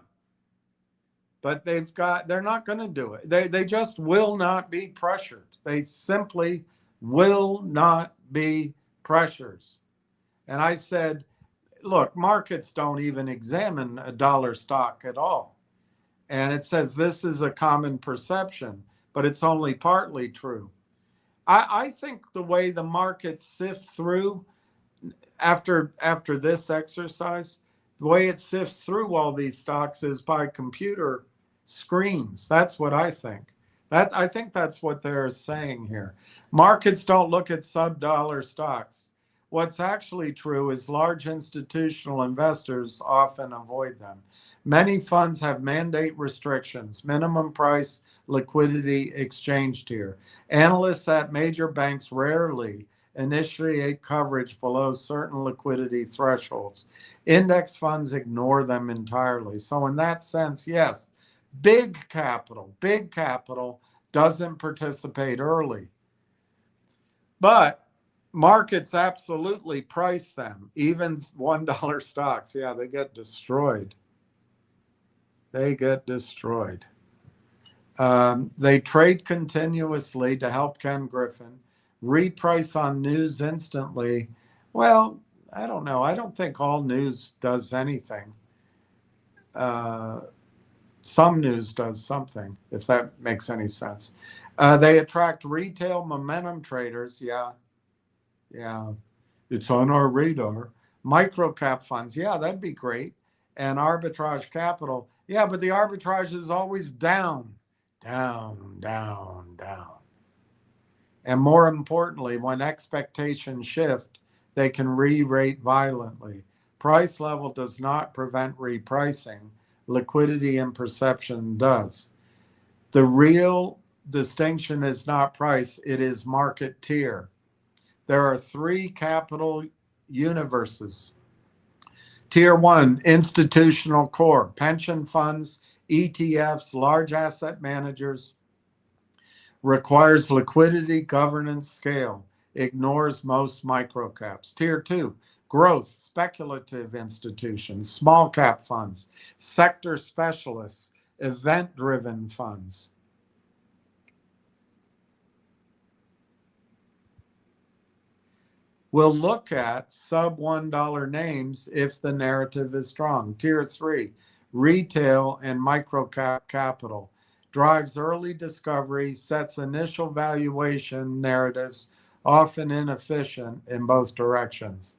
But they're not going to do it. They just will not be pressured. They simply will not be pressures. And I said, look, markets don't even examine a dollar stock at all. And it says this is a common perception, but it's only partly true. I think the way the markets sift through after this exercise, the way it sifts through all these stocks is by computer screens. That's what I think. I think that's what they're saying here. Markets don't look at sub-dollar stocks. What's actually true is large institutional investors often avoid them. Many funds have mandate restrictions, minimum price, liquidity, exchange tier. Analysts at major banks rarely initiate coverage below certain liquidity thresholds. Index funds ignore them entirely. So in that sense, yes, big capital doesn't participate early. But markets absolutely price them. Even $1 stocks, yeah, they get destroyed. They get destroyed. They trade continuously to help Ken Griffin. Reprice on news instantly. Well, I don't know. I don't think all news does anything. Some news does something, if that makes any sense. They attract retail momentum traders. Yeah. It's on our radar. Microcap funds. Yeah, that'd be great. And arbitrage capital. Yeah, but the arbitrage is always down. And more importantly, when expectations shift, they can re-rate violently. Price level does not prevent repricing. Liquidity and perception does. The real distinction is not price, it is market tier. There are three capital universes. Tier 1, institutional core, pension funds, ETFs, large asset managers, requires liquidity, governance, scale, ignores most microcaps. Tier 2, growth, speculative institutions, small cap funds, sector specialists, event-driven funds. We'll look at sub $1 names if the narrative is strong. Tier 3, retail and microcap capital, drives early discovery, sets initial valuation narratives, often inefficient in both directions.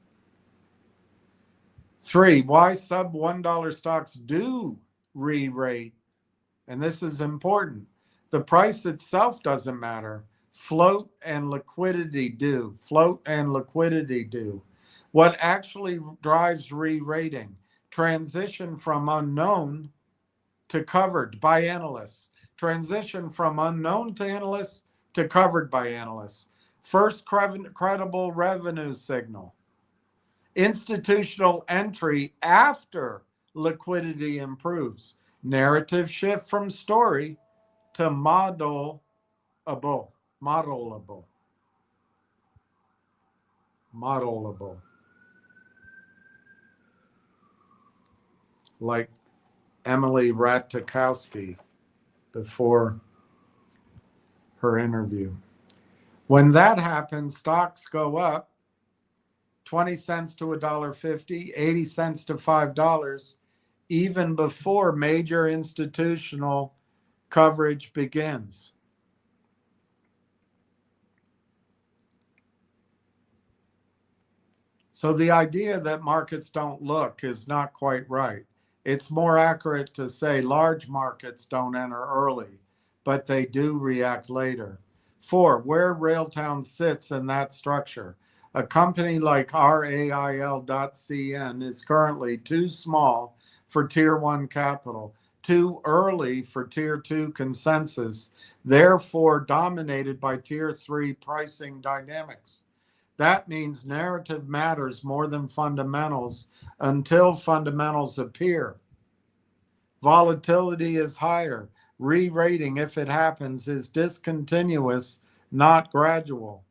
3, why sub $1 stocks do re-rate, and this is important. The price itself doesn't matter. Float and liquidity do. What actually drives re-rating? Transition from unknown to covered by analysts. Transition from unknown to analysts to covered by analysts. First credible revenue signal. Institutional entry after liquidity improves. Narrative shift from story to modelable. Like Emily Ratajkowski before her interview. When that happens, stocks go up 20 cents to $1.50, 80 cents to $5, even before major institutional coverage begins. So the idea that markets don't look is not quite right. It's more accurate to say large markets don't enter early, but they do react later. 4, where Railtown sits in that structure. A company like RLAIF.CN is currently too small for Tier 1 capital, too early for Tier 2 consensus, therefore dominated by Tier 3 pricing dynamics. That means narrative matters more than fundamentals until fundamentals appear. Volatility is higher. Re-rating, if it happens, is discontinuous, not gradual.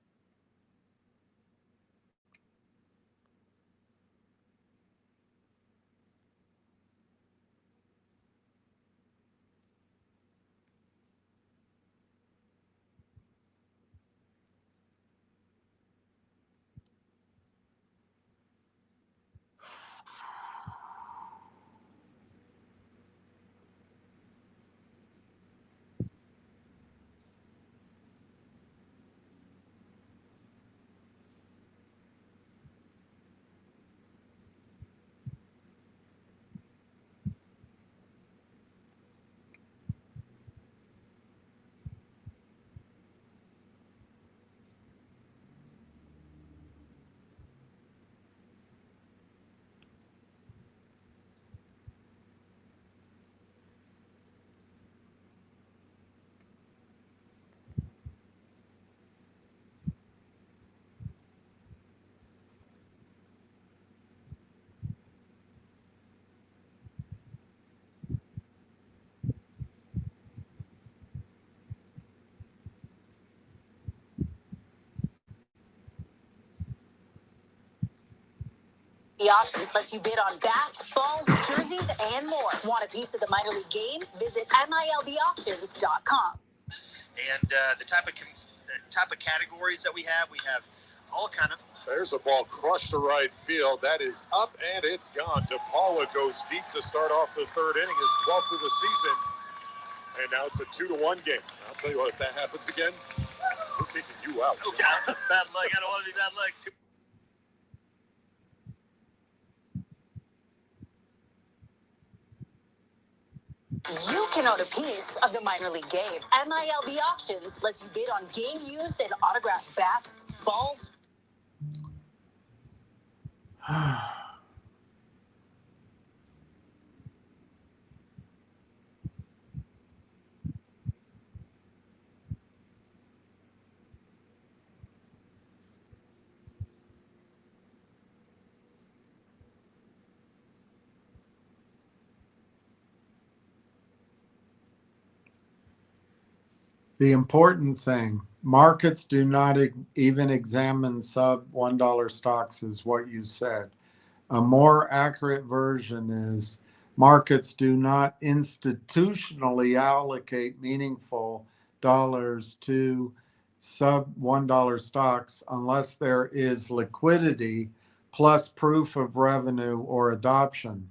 MILB Options lets you bid on bats, balls, jerseys, and more. Want a piece of the minor league game? Visit MILBauctions.com.
And the type of categories that we have all kind of.
There's a ball crushed to right field. That is up and it's gone. DePaula goes deep to start off the third inning, his 12th of the season. And now it's a 2-1 game. I'll tell you what, if that happens again, we're kicking you out.
Oh, God, bad luck. I don't want to be bad luck.
You can own a piece of the minor league game. MILB Auctions lets you bid on game used and autographed bats, balls.
The important thing, markets do not even examine sub $1 stocks, is what you said. A more accurate version is markets do not institutionally allocate meaningful dollars to sub $1 stocks unless there is liquidity plus proof of revenue or adoption.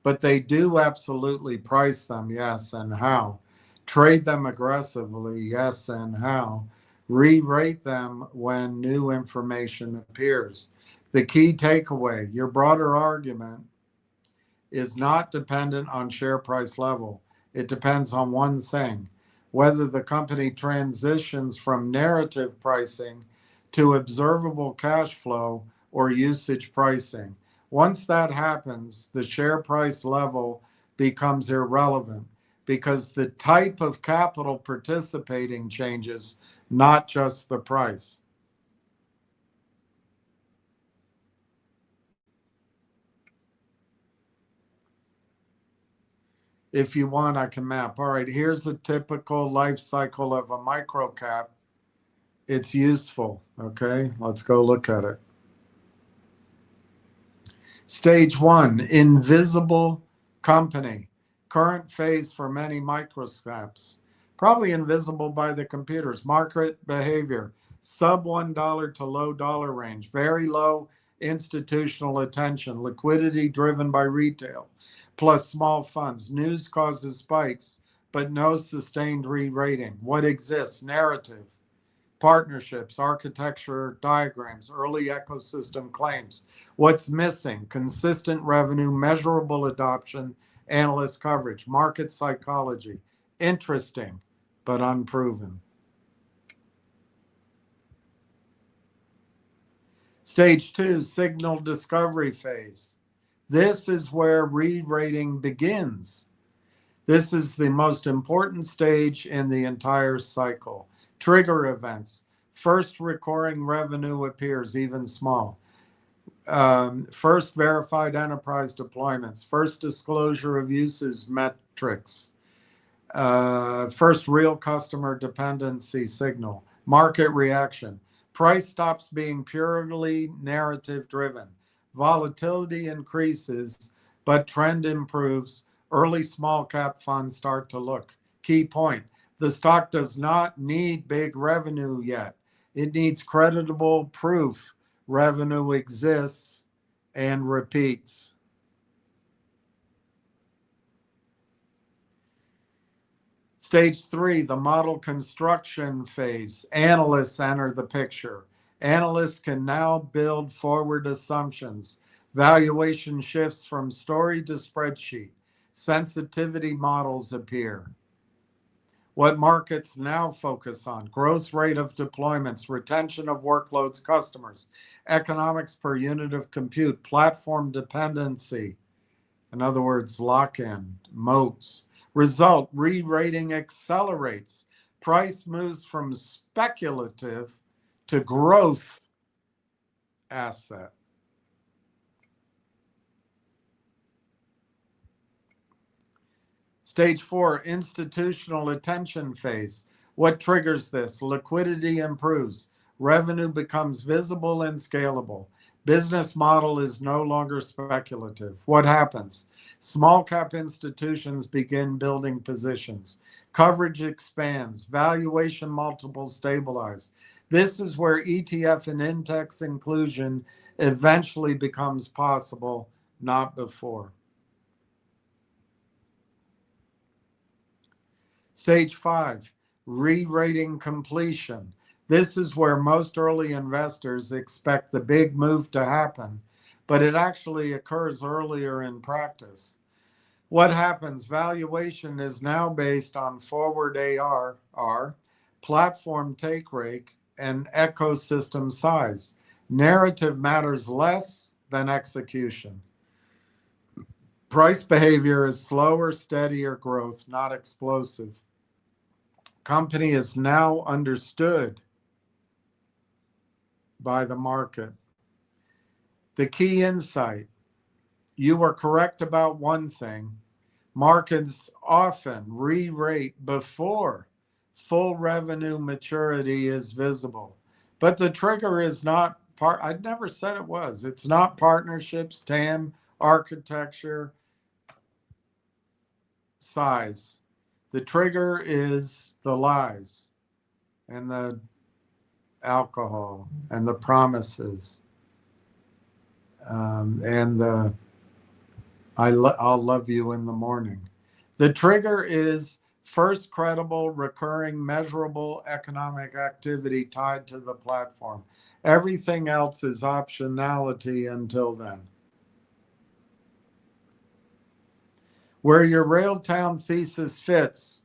But they do absolutely price them, yes, and how. Trade them aggressively, yes, and how. Re-rate them when new information appears. The key takeaway, your broader argument is not dependent on share price level. It depends on one thing, whether the company transitions from narrative pricing to observable cash flow or usage pricing. Once that happens, the share price level becomes irrelevant because the type of capital participating changes, not just the price. If you want, I can map. All right, here's the typical life cycle of a microcap. It's useful, okay? Let's go look at it. Stage 1, invisible company. Current phase for many microcaps. Probably invisible by the computers. Market behavior, sub $1 to low dollar range. Very low institutional attention. Liquidity driven by retail, plus small funds. News causes spikes, but no sustained re-rating. What exists? Narrative, partnerships, architecture diagrams, early ecosystem claims. What's missing? Consistent revenue, measurable adoption, analyst coverage, market psychology. Interesting, but unproven. Stage 2, signal discovery phase. This is where re-rating begins. This is the most important stage in the entire cycle. Trigger events. First recurring revenue appears, even small. First verified enterprise deployments. First disclosure of uses metrics. First real customer dependency signal. Market reaction. Price stops being purely narrative driven. Volatility increases, but trend improves. Early small cap funds start to look. Key point. The stock does not need big revenue yet. It needs creditable proof revenue exists and repeats. Stage 3, the model construction phase. Analysts enter the picture. Analysts can now build forward assumptions. Valuation shifts from story to spreadsheet. Sensitivity models appear. What markets now focus on: growth rate of deployments, retention of workloads, customers, economics per unit of compute, platform dependency, in other words, lock-in, moats. Result, re-rating accelerates. Price moves from speculative to growth asset. Stage 4, institutional attention phase. What triggers this? Liquidity improves. Revenue becomes visible and scalable. Business model is no longer speculative. What happens? Small cap institutions begin building positions. Coverage expands. Valuation multiples stabilize. This is where ETF and index inclusion eventually becomes possible, not before. Stage 5, re-rating completion. This is where most early investors expect the big move to happen, but it actually occurs earlier in practice. What happens? Valuation is now based on forward ARR, platform take rate, and ecosystem size. Narrative matters less than execution. Price behavior is slower, steadier growth, not explosive. Company is now understood by the market. The key insight: you were correct about one thing. Markets often re-rate before full revenue maturity is visible. But the trigger is not I never said it was. It's not partnerships, TAM, architecture, size. The trigger is the lies and the alcohol and the promises and the I'll love you in the morning. The trigger is first credible, recurring, measurable economic activity tied to the platform. Everything else is optionality until then. Where your Railtown thesis fits,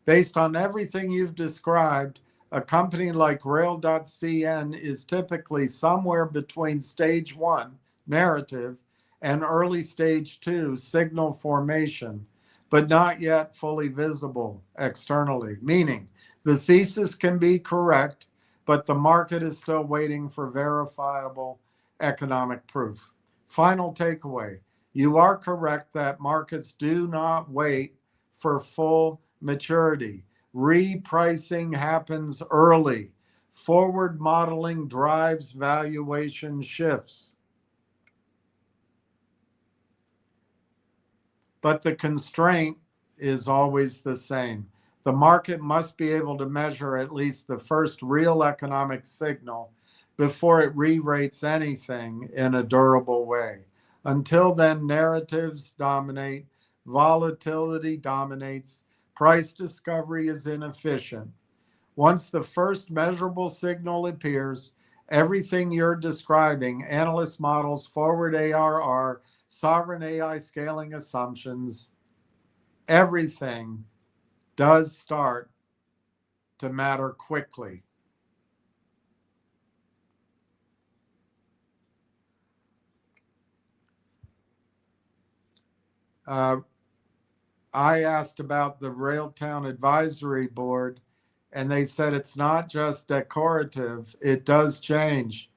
based on everything you've described, a company like Rail.cn is typically somewhere between stage 1, narrative, and early stage 2, signal formation, but not yet fully visible externally, meaning the thesis can be correct, but the market is still waiting for verifiable economic proof. Final takeaway: you are correct that markets do not wait for full maturity. Repricing happens early. Forward modeling drives valuation shifts. But the constraint is always the same. The market must be able to measure at least the first real economic signal before it re-rates anything in a durable way. Until then, narratives dominate, volatility dominates, price discovery is inefficient. Once the first measurable signal appears, everything you're describing, analyst models, forward ARR, sovereign AI scaling assumptions, everything does start to matter quickly. I asked about the Railtown Advisory Board, and they said it's not just decorative, it does change.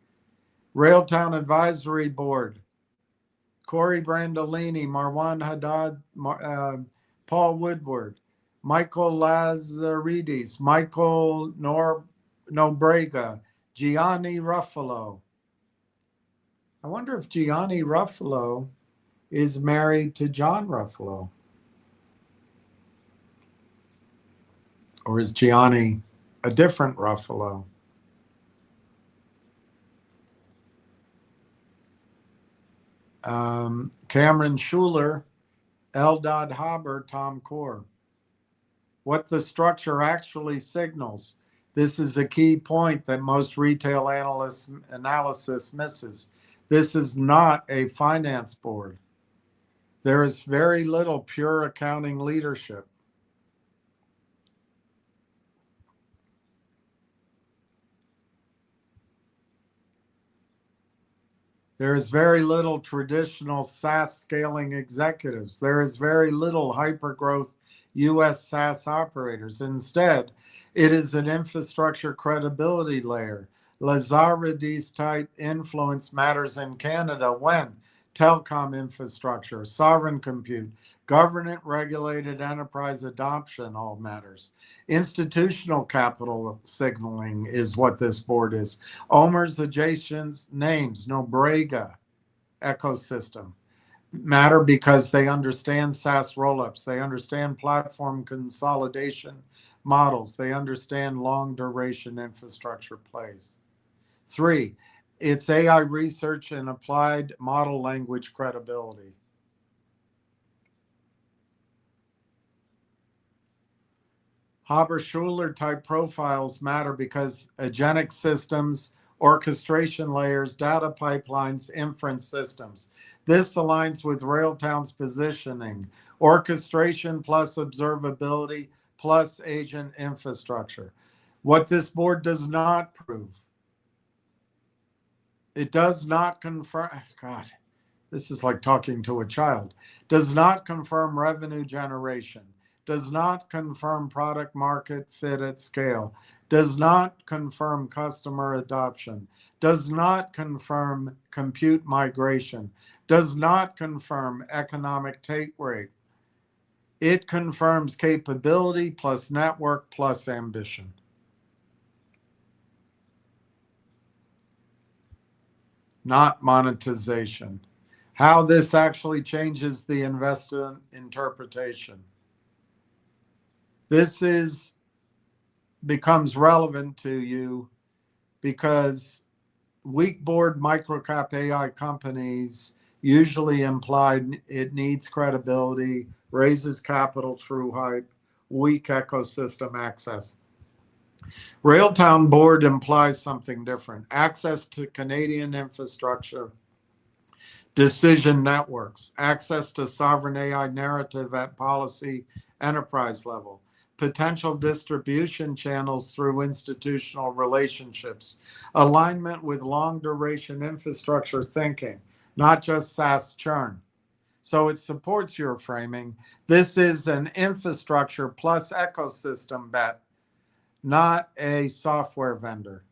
Railtown Advisory Board: Corey Brandolini, Marwan Haddad, Paul Woodward, Michael Lazaridis, Michael Nobrega, Gianni Ruffalo. I wonder if Gianni Ruffalo is married to John Ruffalo. Or is Gianni a different Ruffalo? Cameron Schuler, Eldad Haber, Tom Core. What the structure actually signals. This is a key point that most retail analysis misses. This is not a finance board. There is very little pure accounting leadership. There is very little traditional SaaS scaling executives. There is very little hypergrowth US SaaS operators. Instead, it is an infrastructure credibility layer. Lazaridis type influence matters in Canada when telecom infrastructure, sovereign compute, Government regulated enterprise adoption all matters. Institutional capital signaling is what this board is. OMER's adjacent names, Nobrega ecosystem, matter because they understand SaaS rollups. They understand platform consolidation models. They understand long duration infrastructure plays. 3, it's AI research and applied model language credibility. Haber-Schuler type profiles matter because agentic systems, orchestration layers, data pipelines, inference systems. This aligns with Railtown's positioning: orchestration plus observability plus agent infrastructure. What this board does not prove, it does not confirm, God, this is like talking to a child, does not confirm revenue generation, does not confirm product market fit at scale, does not confirm customer adoption, does not confirm compute migration, does not confirm economic take rate. It confirms capability plus network plus ambition. Not monetization. How this actually changes the investor interpretation. This becomes relevant to you because weak board microcap AI companies usually imply it needs credibility, raises capital through hype, weak ecosystem access. Railtown board implies something different: access to Canadian infrastructure, decision networks, access to sovereign AI narrative at policy enterprise level, potential distribution channels through institutional relationships, alignment with long duration infrastructure thinking, not just SaaS churn. So it supports your framing. This is an infrastructure plus ecosystem bet, not a software vendor.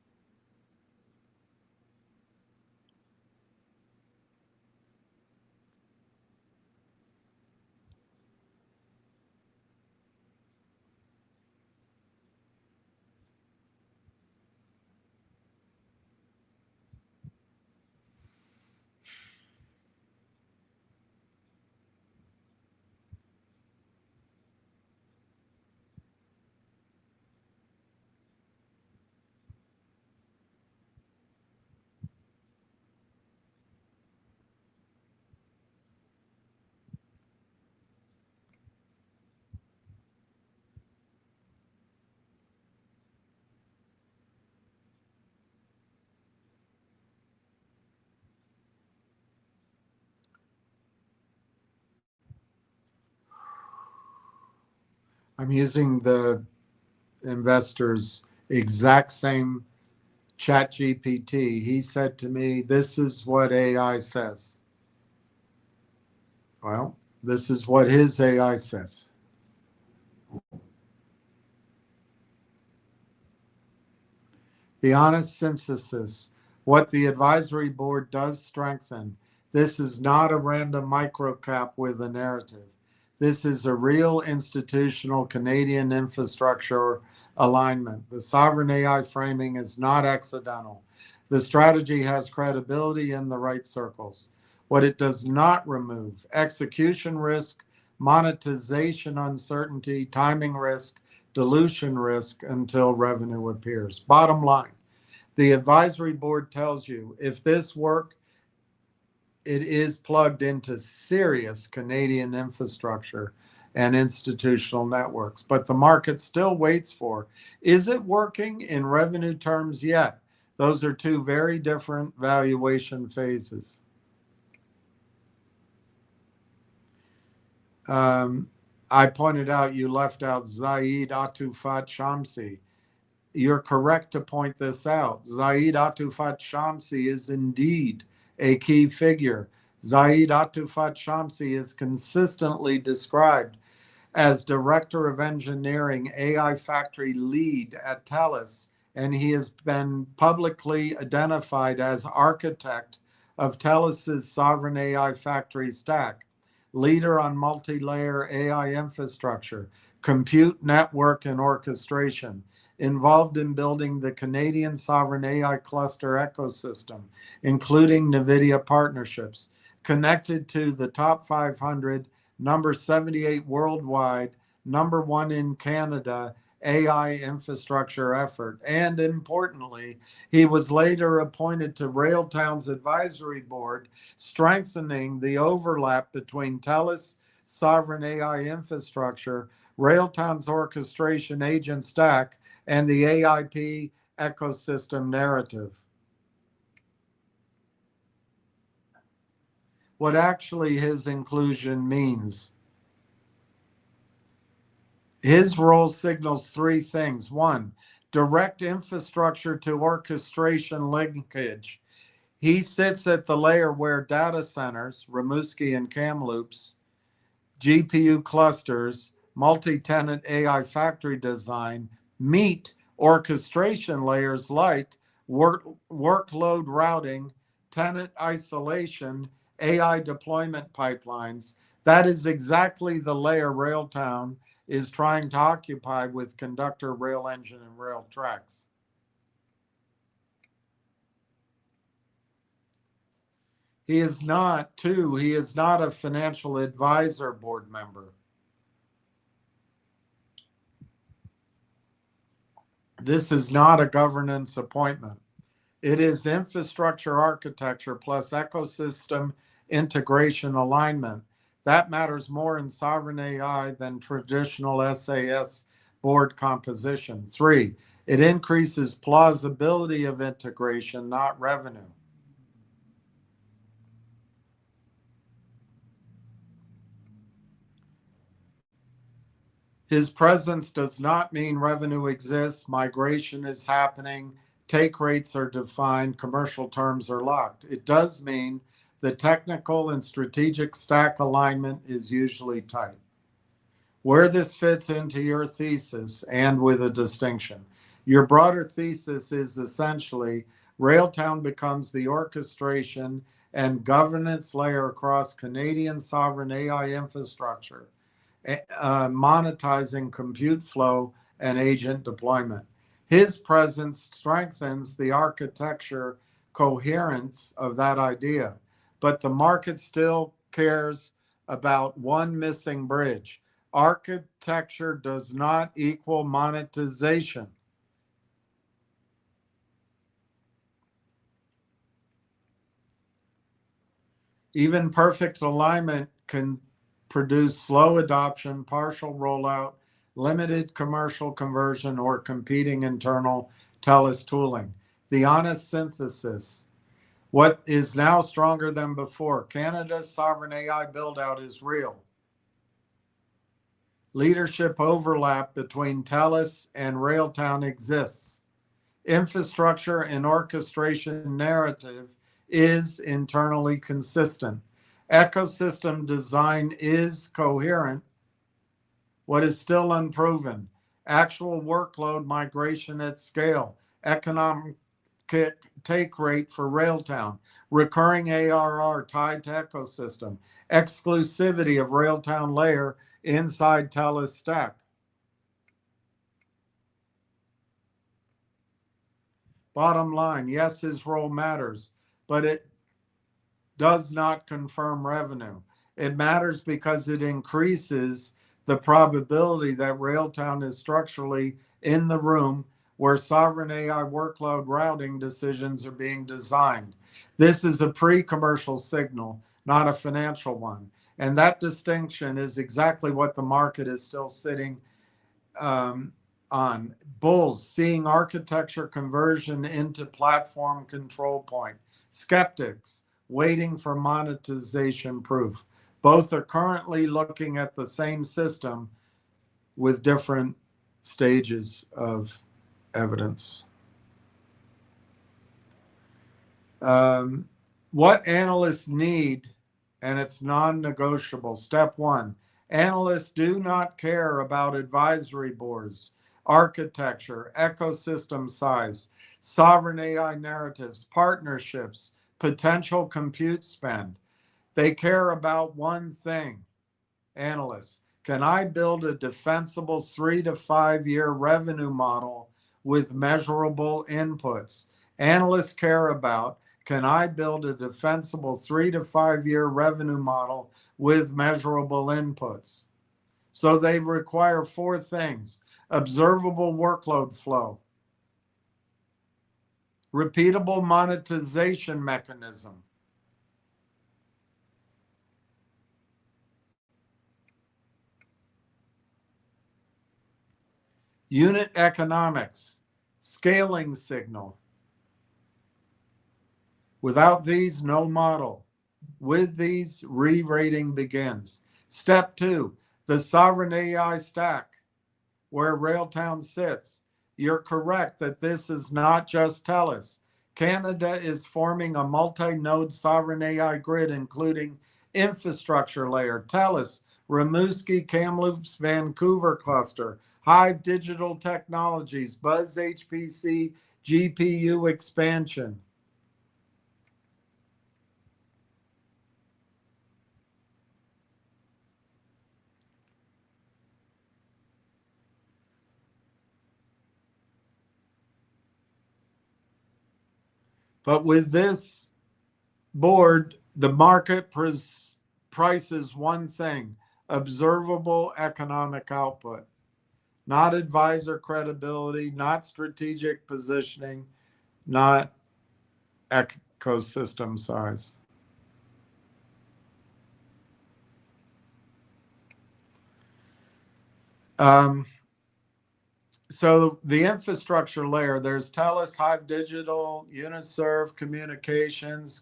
I'm using the investor's exact same chat GPT. He said to me, this is what AI says. Well, this is what his AI says. The honest synthesis, what the advisory board does strengthen. This is not a random microcap with a narrative. This is a real institutional Canadian infrastructure alignment. The sovereign AI framing is not accidental. The strategy has credibility in the right circles. What it does not remove: execution risk, monetization uncertainty, timing risk, dilution risk until revenue appears. Bottom line, the advisory board tells you if this work, it is plugged into serious Canadian infrastructure and institutional networks. But the market still waits for, is it working in revenue terms yet? Those are two very different valuation phases. I pointed out you left out Zaid Atufat Shamsi. You're correct to point this out. Zaid Atufat Shamsi is indeed a key figure. Zaid Atufat Shamsi is consistently described as Director of Engineering, AI Factory Lead at TELUS, and he has been publicly identified as architect of TELUS's sovereign AI factory stack. leader on multi-layer AI infrastructure, compute, network, and orchestration, involved in building the Canadian sovereign AI cluster ecosystem, including NVIDIA partnerships, connected to the top 500, number 78 worldwide, number 1 in Canada, AI infrastructure effort. And importantly, he was later appointed to Railtown's advisory board, strengthening the overlap between TELUS sovereign AI infrastructure, Railtown's orchestration agent stack, and the AIP ecosystem narrative. What actually his inclusion means. His role signals three things. One, direct infrastructure to orchestration linkage. He sits at the layer where data centers, Rimouski and Kamloops, GPU clusters, multi-tenant AI factory design meet orchestration layers like workload routing, tenant isolation, AI deployment pipelines. That is exactly the layer Railtown is trying to occupy with conductor, rail engine, and rail tracks. He is not a financial advisor board member. This is not a governance appointment. It is infrastructure architecture plus ecosystem integration alignment. That matters more in sovereign AI than traditional SAS board composition. 3, it increases plausibility of integration, not revenue. His presence does not mean revenue exists, migration is happening, take rates are defined, commercial terms are locked. It does mean the technical and strategic stack alignment is usually tight. Where this fits into your thesis, and with a distinction. Your broader thesis is essentially Railtown becomes the orchestration and governance layer across Canadian sovereign AI infrastructure, monetizing compute flow and agent deployment. His presence strengthens the architecture coherence of that idea, but the market still cares about one missing bridge. Architecture does not equal monetization. Even perfect alignment can produce slow adoption, partial rollout, limited commercial conversion, or competing internal TELUS tooling. The honest synthesis. What is now stronger than before? Canada's sovereign AI build-out is real. Leadership overlap between TELUS and Railtown exists. Infrastructure and orchestration narrative is internally consistent. Ecosystem design is coherent. What is still unproven? Actual workload migration at scale, economic take rate for Railtown, recurring ARR tied to ecosystem, exclusivity of Railtown layer inside TELUS stack. Bottom line, yes, his role matters, but it does not confirm revenue. It matters because it increases the probability that Railtown is structurally in the room where sovereign AI workload routing decisions are being designed. This is a pre-commercial signal, not a financial one. And that distinction is exactly what the market is still sitting on. Bulls seeing architecture conversion into platform control point. Skeptics waiting for monetization proof. Both are currently looking at the same system with different stages of evidence. What analysts need, and it's non-negotiable. Step 1, analysts do not care about advisory boards, architecture, ecosystem size, sovereign AI narratives, partnerships, potential compute spend. They care about one thing, analysts. Can I build a defensible 3 to 5 year revenue model with measurable inputs? Analysts care about, can I build a defensible 3 to 5 year revenue model with measurable inputs? So they require 4 things: observable workload flow, repeatable monetization mechanism, unit economics, scaling signal. Without these, no model. With these, re-rating begins. Step 2, the sovereign AI stack, where Railtown sits. You're correct that this is not just TELUS. Canada is forming a multi-node sovereign AI grid, including infrastructure layer, TELUS, Rimouski, Kamloops, Vancouver cluster, Hive Digital Technologies, Buzz HPC, GPU expansion. But with this board, the market prices one thing: observable economic output, not advisor credibility, not strategic positioning, not ecosystem size. So the infrastructure layer, there's TELUS, Hive Digital, Uniserve, Communications,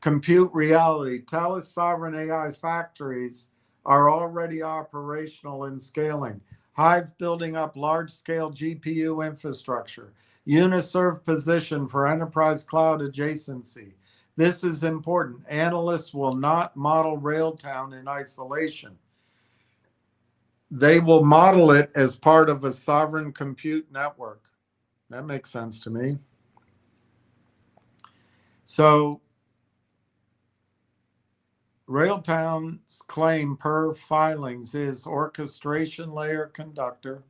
Compute Reality. TELUS sovereign AI factories are already operational and scaling. Hive building up large-scale GPU infrastructure. Uniserve position for enterprise cloud adjacency. This is important. Analysts will not model Railtown in isolation. They will model it as part of a sovereign compute network. That makes sense to me. So Railtown's claim per filings is orchestration layer conductor,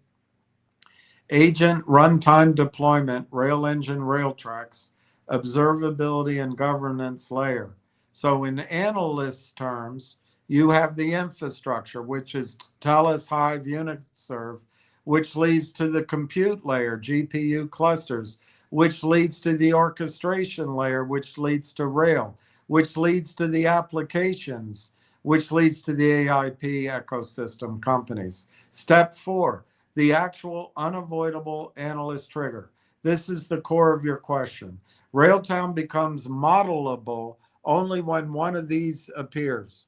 agent runtime deployment, rail engine, rail tracks, observability and governance layer. So in analyst terms, you have the infrastructure, which is TELUS, Hive, Uniserve, which leads to the compute layer, GPU clusters, which leads to the orchestration layer, which leads to rail, which leads to the applications, which leads to the AIP ecosystem companies. Step 4, the actual unavoidable analyst trigger. This is the core of your question. Railtown becomes modelable only when one of these appears.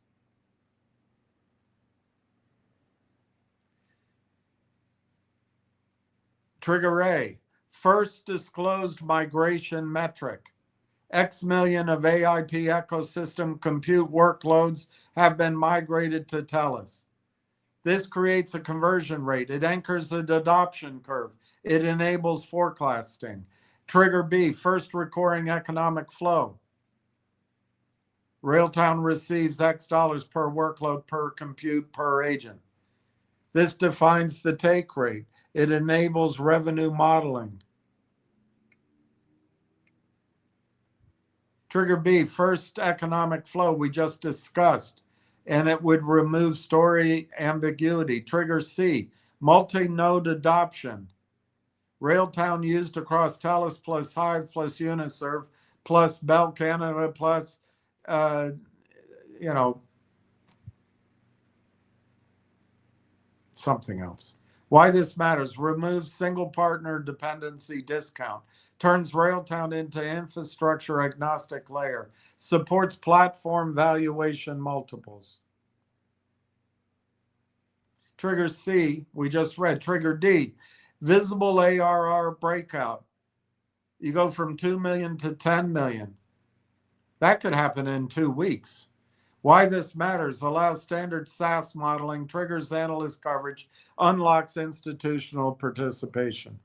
Trigger A, first disclosed migration metric. X million of AIP ecosystem compute workloads have been migrated to TELUS. This creates a conversion rate. It anchors the adoption curve. It enables forecasting. Trigger B, first recurring economic flow. Railtown receives X dollars per workload, per compute, per agent. This defines the take rate. It enables revenue modeling. Trigger B, first economic flow we just discussed, and it would remove story ambiguity. Trigger C, multi-node adoption. Railtown used across TELUS plus Hive plus Uniserve plus Bell Canada plus, something else. Why this matters: removes single partner dependency discount, turns Railtown into infrastructure agnostic layer, supports platform valuation multiples. Trigger C, we just read. Trigger D, visible ARR breakout. You go from 2 million to 10 million. That could happen in 2 weeks. Why this matters: allows standard SaaS modeling, triggers analyst coverage, unlocks institutional participation.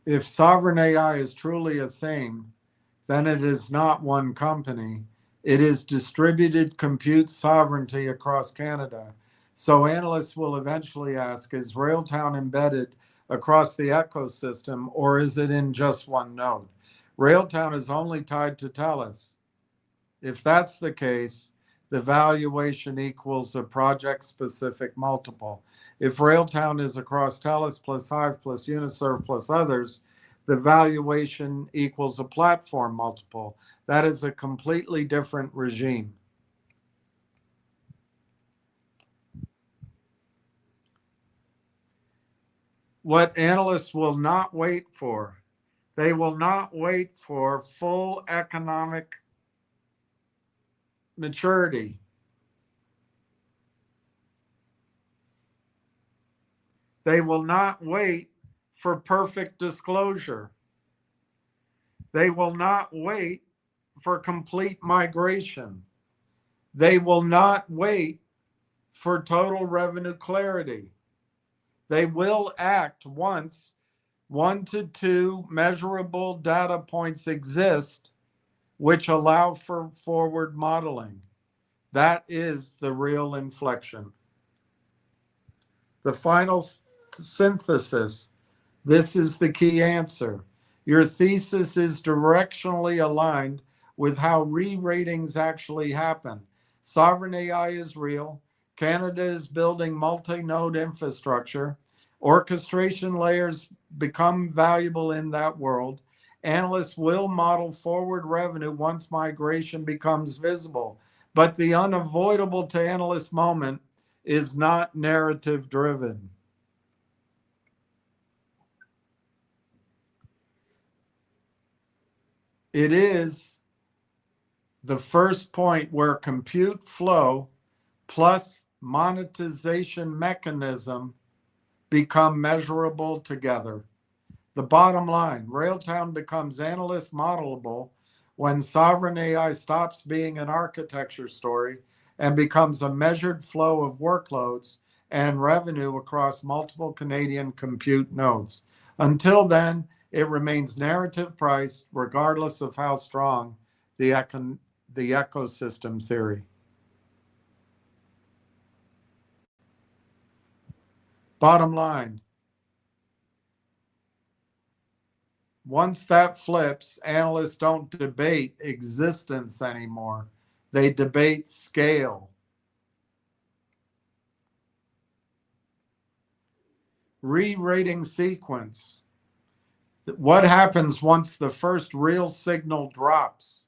if sovereign AI is truly a thing, then it is not one company. It is distributed compute sovereignty across Canada. So analysts will eventually ask, is Railtown embedded across the ecosystem, or is it in just one node? Railtown is only tied to TELUS. If that's the case, the valuation equals a project-specific multiple. If Railtown is across TELUS plus Hive plus Uniserve plus others, the valuation equals a platform multiple. That is a completely different regime. What analysts will not wait for, they will not wait for full economic maturity. They will not wait for perfect disclosure. They will not wait for complete migration. They will not wait for total revenue clarity. They will act once 1 to 2 measurable data points exist which allow for forward modeling. That is the real inflection. The final synthesis. This is the key answer. Your thesis is directionally aligned with how re-ratings actually happen. Sovereign AI is real. Canada is building multi-node infrastructure. Orchestration layers become valuable in that world. Analysts will model forward revenue once migration becomes visible. But the unavoidable to analyst moment is not narrative driven. It is the first point where compute flow plus monetization mechanism become measurable together. The bottom line, Railtown becomes analyst modelable when sovereign AI stops being an architecture story and becomes a measured flow of workloads and revenue across multiple Canadian compute nodes. Until then, it remains narrative priced regardless of how strong the ecosystem theory. Bottom line, once that flips, analysts don't debate existence anymore. They debate scale. Re-rating sequence. What happens once the first real signal drops?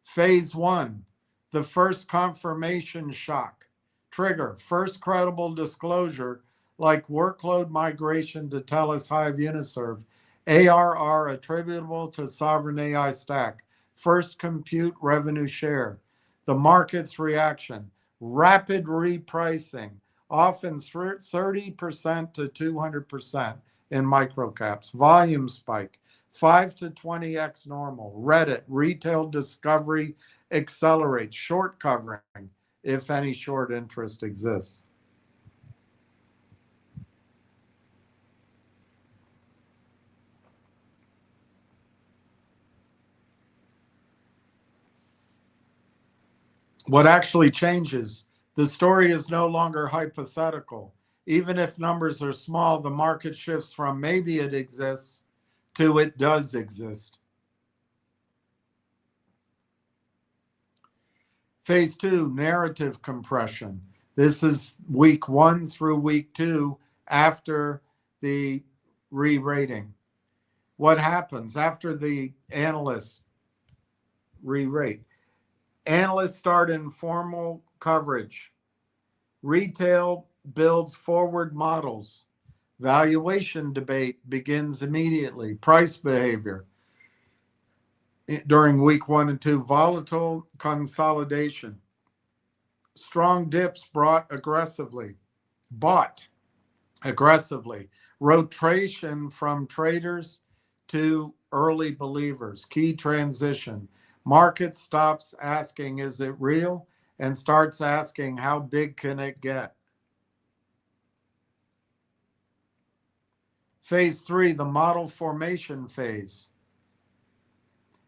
Phase 1, the first confirmation shock. Trigger, first credible disclosure like workload migration to TELUS Hive Uniserve. ARR attributable to sovereign AI stack. First compute revenue share. The market's reaction. Rapid repricing, often 30% to 200% in microcaps. Volume spike, 5 to 20x normal. Reddit, retail discovery accelerates. Short covering, if any short interest exists. What actually changes? The story is no longer hypothetical. Even if numbers are small, the market shifts from maybe it exists to it does exist. Phase 2, narrative compression. This is week 1 through week 2 after the re-rating. What happens after the analysts re-rate? Analysts start informal coverage. Retail builds forward models. Valuation debate begins immediately. Price behavior during week 1 and 2. Volatile consolidation. Strong dips bought aggressively. Rotation from traders to early believers. Key transition. Market stops asking, is it real? And starts asking, how big can it get? Phase 3, the model formation phase.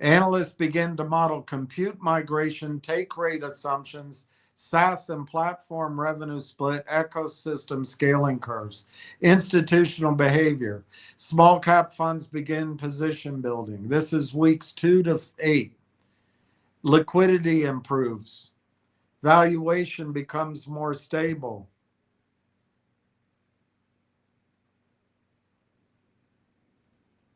Analysts begin to model compute migration, take rate assumptions, SaaS and platform revenue split, ecosystem scaling curves, institutional behavior. Small cap funds begin position building. This is weeks 2 to 8. Liquidity improves. Valuation becomes more stable.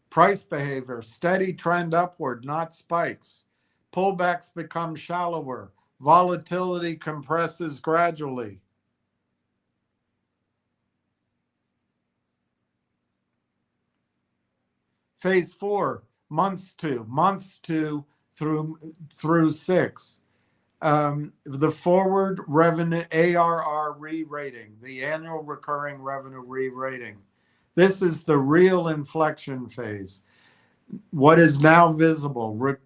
Price behavior, steady trend upward, not spikes. Pullbacks become shallower. Volatility compresses gradually. Phase 4, months 2 through 6. The forward revenue ARR re-rating, the annual recurring revenue re-rating. This is the real inflection phase. What is now visible?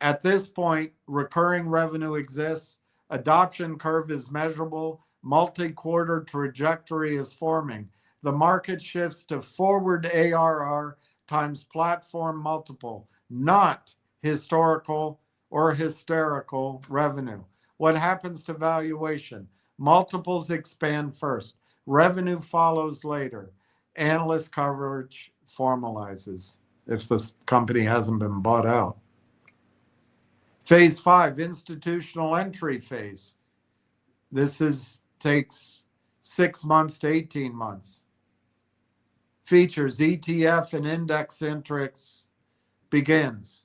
At this point, recurring revenue exists, adoption curve is measurable, multi-quarter trajectory is forming. The market shifts to forward ARR times platform multiple, not historical or hysterical revenue. What happens to valuation? Multiples expand first, revenue follows later. Analyst coverage formalizes if the company hasn't been bought out. Phase 5, institutional entry phase. This takes 6 months to 18 months. Features ETF and index interest begins.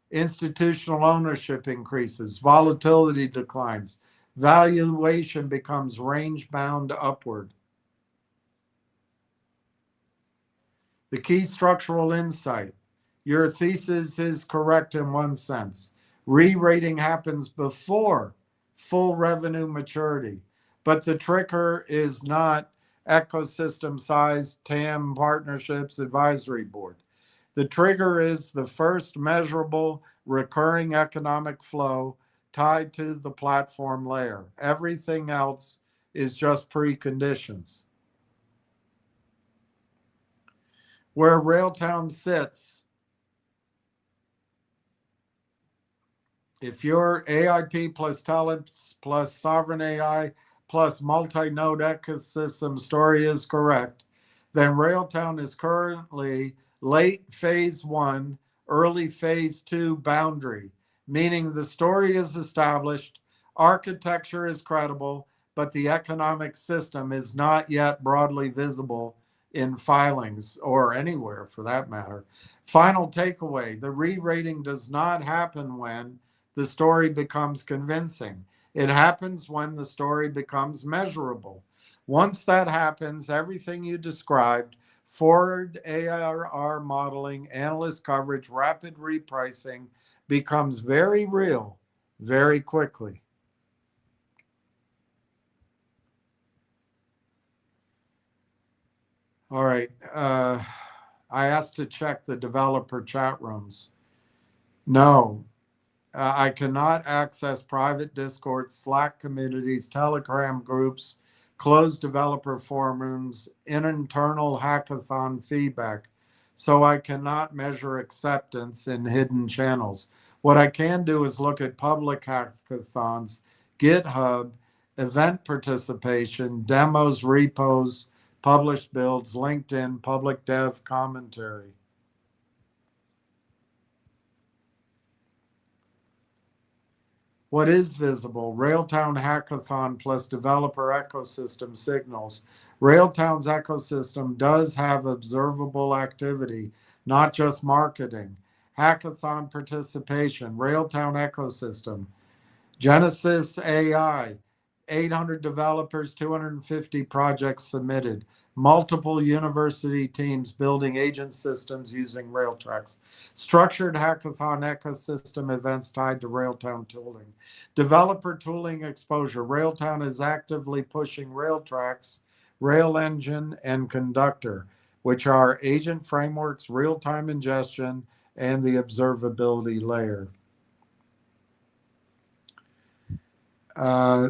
Institutional ownership increases, volatility declines, valuation becomes range bound upward. The key structural insight. Your thesis is correct in one sense. Re-rating happens before full revenue maturity, but the trigger is not ecosystem size, TAM, partnerships, advisory board. The trigger is the first measurable recurring economic flow tied to the platform layer. Everything else is just preconditions. Where Railtown sits, if your AIP plus talents plus sovereign AI plus multi-node ecosystem story is correct, then Railtown is currently late phase 1, early phase 2 boundary, meaning the story is established, architecture is credible, but the economic system is not yet broadly visible in filings or anywhere for that matter. Final takeaway, the re-rating does not happen when the story becomes convincing. It happens when the story becomes measurable. Once that happens, everything you described, forward ARR modeling, analyst coverage, rapid repricing, becomes very real very quickly. All right. I asked to check the developer chat rooms. No, I cannot access private Discord, Slack communities, Telegram groups, closed developer forums, internal hackathon feedback. So I cannot measure acceptance in hidden channels. What I can do is look at public hackathons, GitHub, event participation, demos, repos, published builds, LinkedIn, public dev commentary. What is visible? Railtown Hackathon plus developer ecosystem signals. Railtown's ecosystem does have observable activity, not just marketing. Hackathon participation, Railtown ecosystem. Genesis AI, 800 developers, 250 projects submitted. Multiple university teams building agent systems using Railtracks. Structured hackathon ecosystem events tied to Railtown tooling. Developer tooling exposure. Railtown is actively pushing Railtracks, Rail Engine, and Conductor, which are agent frameworks, real-time ingestion, and the observability layer.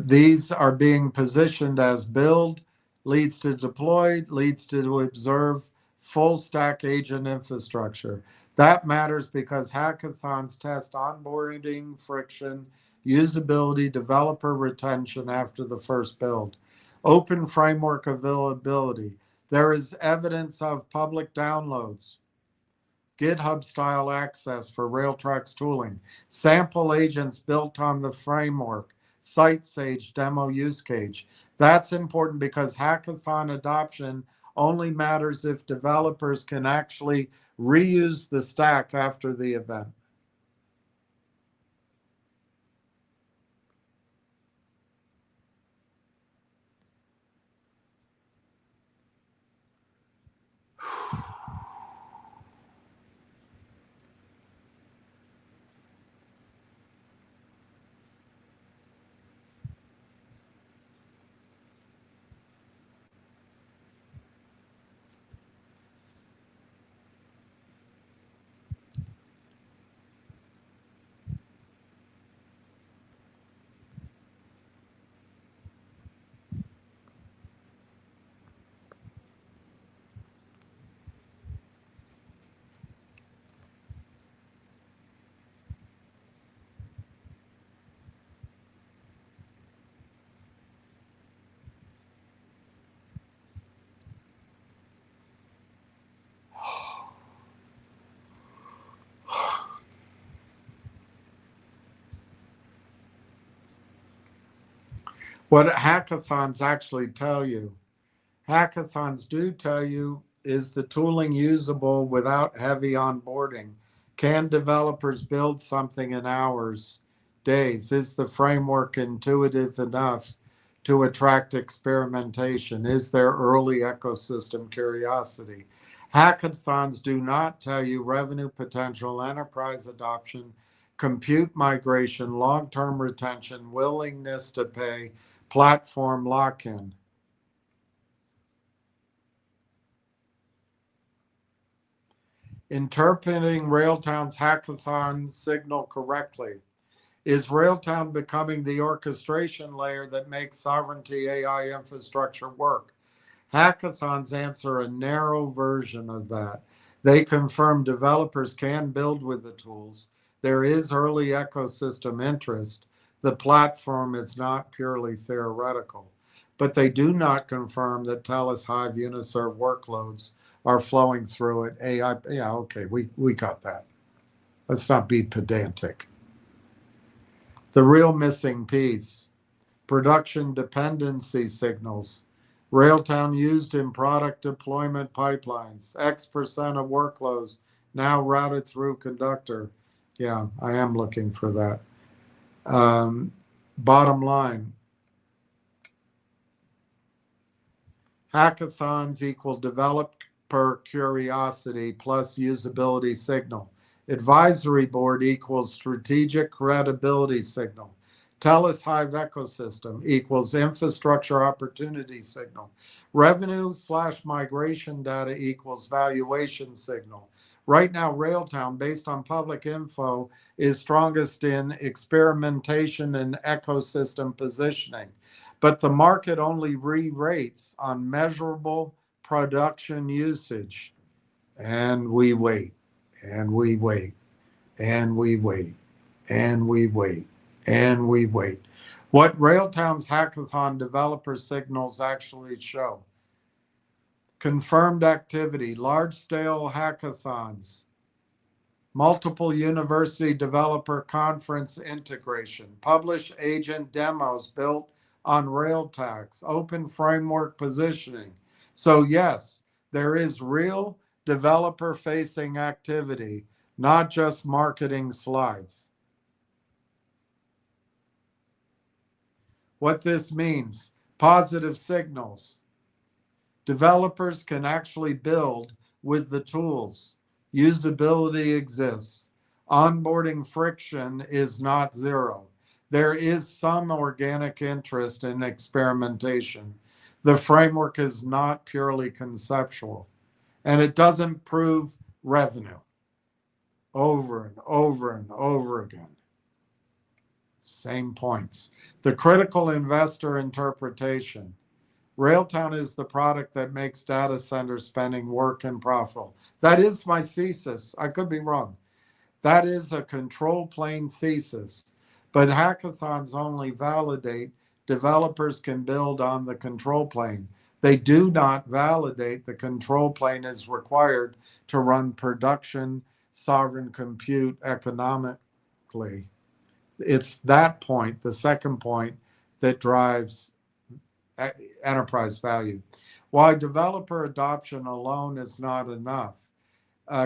These are being positioned as build, leads to deploy, leads to observe, full stack agent infrastructure. That matters because hackathons test onboarding friction, usability, developer retention after the first build. Open framework availability. There is evidence of public downloads, GitHub style access for Railtrack's tooling, sample agents built on the framework, SiteSage demo use case. That's important because hackathon adoption only matters if developers can actually reuse the stack after the event. What hackathons actually tell you, hackathons do tell you, is the tooling usable without heavy onboarding? Can developers build something in hours, days? Is the framework intuitive enough to attract experimentation? Is there early ecosystem curiosity? Hackathons do not tell you revenue potential, enterprise adoption, compute migration, long-term retention, willingness to pay, platform lock-in. Interpreting Railtown's hackathon signal correctly. Is Railtown becoming the orchestration layer that makes sovereignty AI infrastructure work? Hackathons answer a narrow version of that. They confirm developers can build with the tools. There is early ecosystem interest. The platform is not purely theoretical. But they do not confirm that Telus Hive Uniserve workloads are flowing through it. AI, yeah, okay, we got that. Let's not be pedantic. The real missing piece, production dependency signals. Railtown used in product deployment pipelines. X% of workloads now routed through Conductor. Yeah, I am looking for that. Bottom line, hackathons equal developer curiosity plus usability signal. Advisory board equals strategic credibility signal. Telus Hive ecosystem equals infrastructure opportunity signal. Revenue/migration data equals valuation signal. Right now, Railtown, based on public info, is strongest in experimentation and ecosystem positioning. But the market only re-rates on measurable production usage. And we wait, and we wait, and we wait, and we wait, and we wait. What Railtown's hackathon developer signals actually show: confirmed activity, large-scale hackathons, multiple university developer conference integration, publish agent demos built on Railtags, open framework positioning. So yes, there is real developer-facing activity, not just marketing slides. What this means: positive signals. Developers can actually build with the tools. Usability exists. Onboarding friction is not zero. There is some organic interest in experimentation. The framework is not purely conceptual, and it doesn't prove revenue over and over and over again. Same points. The critical investor interpretation. Railtown is the product that makes data center spending work and profitable. That is my thesis. I could be wrong. That is a control plane thesis. But hackathons only validate developers can build on the control plane. They do not validate the control plane is required to run production sovereign compute economically. It's that point, the second point, that drives enterprise value. While developer adoption alone is not enough,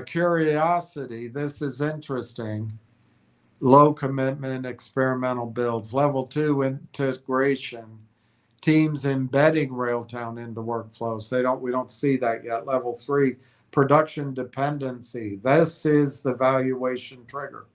curiosity, this is interesting, low commitment experimental builds. Level 2 integration, teams embedding Railtown into workflows. We don't see that yet. Level 3, production dependency. This is the valuation trigger.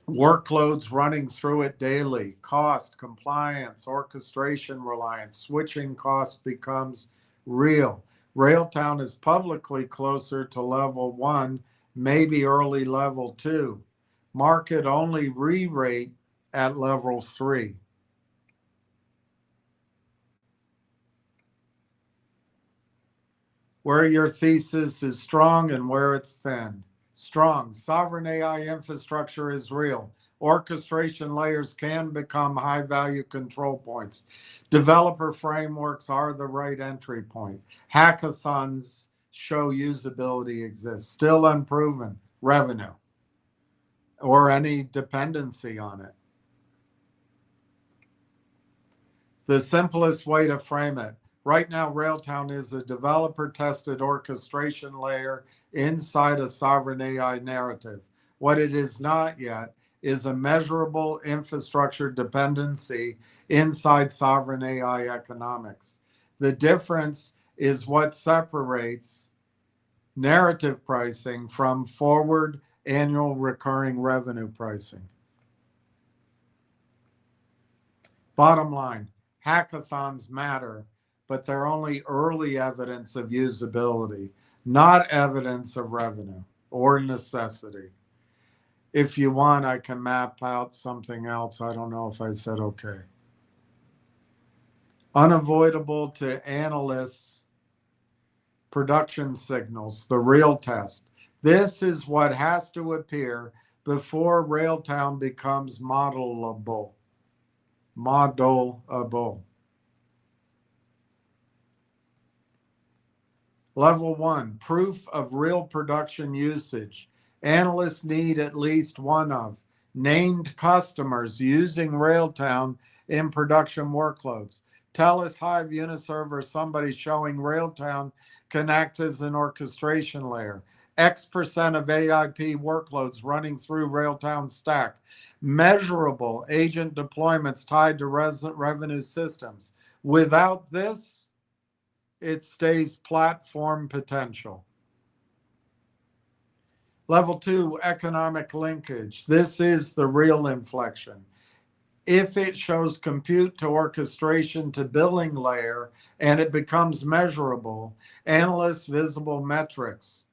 Workloads running through it daily, cost, compliance, orchestration reliance, switching cost becomes real. Railtown is publicly closer to level 1, maybe early level 2. Market only re-rate at level 3. Where your thesis is strong and where it's thin. Strong. Sovereign AI infrastructure is real. Orchestration layers can become high value control points. Developer frameworks are the right entry point. Hackathons show usability exists. Still unproven. Revenue or any dependency on it. The simplest way to frame it. Right now, Railtown is a developer-tested orchestration layer inside a sovereign AI narrative. What it is not yet is a measurable infrastructure dependency inside sovereign AI economics. The difference is what separates narrative pricing from forward annual recurring revenue pricing. Bottom line, hackathons matter, but they're only early evidence of usability, not evidence of revenue or necessity. If you want, I can map out something else. I don't know if I said okay. Unavoidable to analysts, production signals, the real test. This is what has to appear before Railtown becomes modelable. Modelable. Level 1, proof of real production usage. Analysts need at least one of named customers using Railtown in production workloads. TELUS, Hive, Uniserve, or somebody showing Railtown can act as an orchestration layer. X% of AIP workloads running through Railtown stack. Measurable agent deployments tied to revenue systems. Without this, it stays platform potential. Level 2, economic linkage. This is the real inflection. If it shows compute to orchestration to billing layer and it becomes measurable, analysts visible metrics,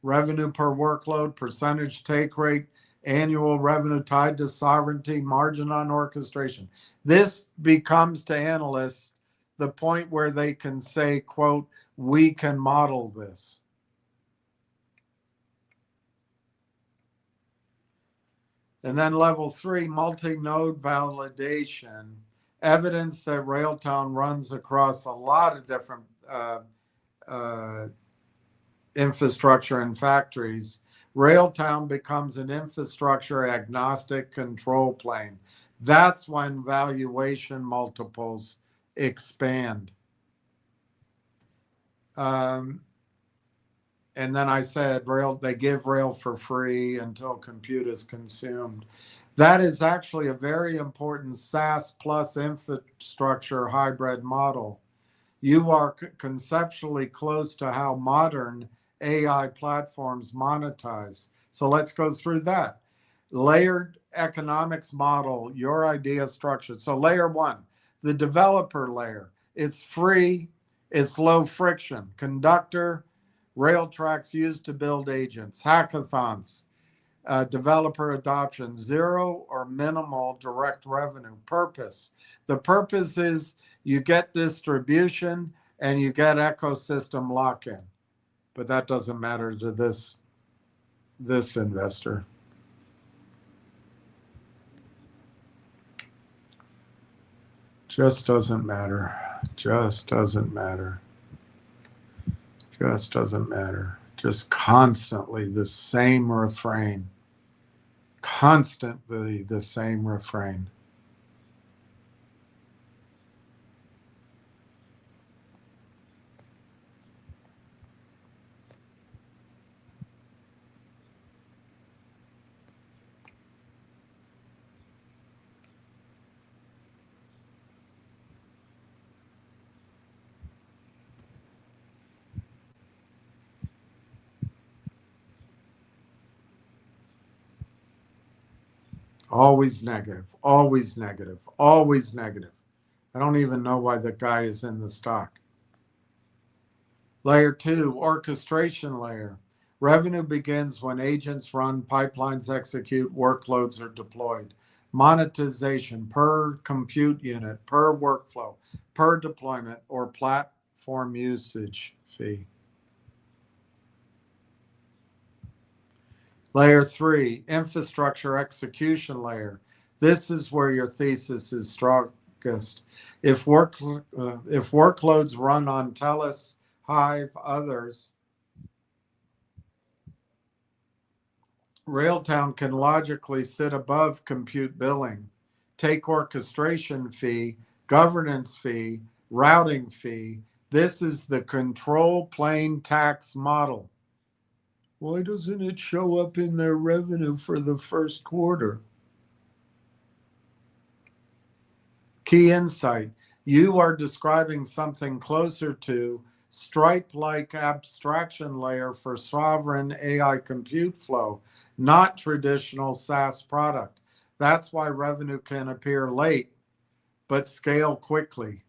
revenue per workload, percentage take rate, annual revenue tied to sovereignty, margin on orchestration. This becomes to analysts the point where they can say, quote, we can model this. And then level 3, multi-node validation, evidence that Railtown runs across a lot of different infrastructure and factories. Railtown becomes an infrastructure agnostic control plane. That's when valuation multiples expand. And then I said they give Rail for free until compute is consumed. That is actually a very important SaaS plus infrastructure hybrid model. You are conceptually close to how modern AI platforms monetize. So let's go through that. Layered economics model, your idea structured. So layer 1, the developer layer. It's free, it's low friction. Conductor, rail tracks used to build agents, hackathons, developer adoption, zero or minimal direct revenue. Purpose. The purpose is you get distribution and you get ecosystem lock-in. But that doesn't matter to this investor. Just doesn't matter. Just doesn't matter. Just doesn't matter. Just constantly the same refrain. Constantly the same refrain. Always negative, always negative, always negative. I don't even know why the guy is in the stock. Layer 2, orchestration layer. Revenue begins when agents run, pipelines execute, workloads are deployed. Monetization per compute unit, per workflow, per deployment, or platform usage fee. Layer 3, infrastructure execution layer. This is where your thesis is strongest. If workloads run on TELUS, Hive, others, Railtown can logically sit above compute billing, take orchestration fee, governance fee, routing fee. This is the control plane tax model. Why doesn't it show up in their revenue for the first quarter? Key insight. You are describing something closer to Stripe-like abstraction layer for sovereign AI compute flow, not traditional SaaS product. That's why revenue can appear late, but scale quickly.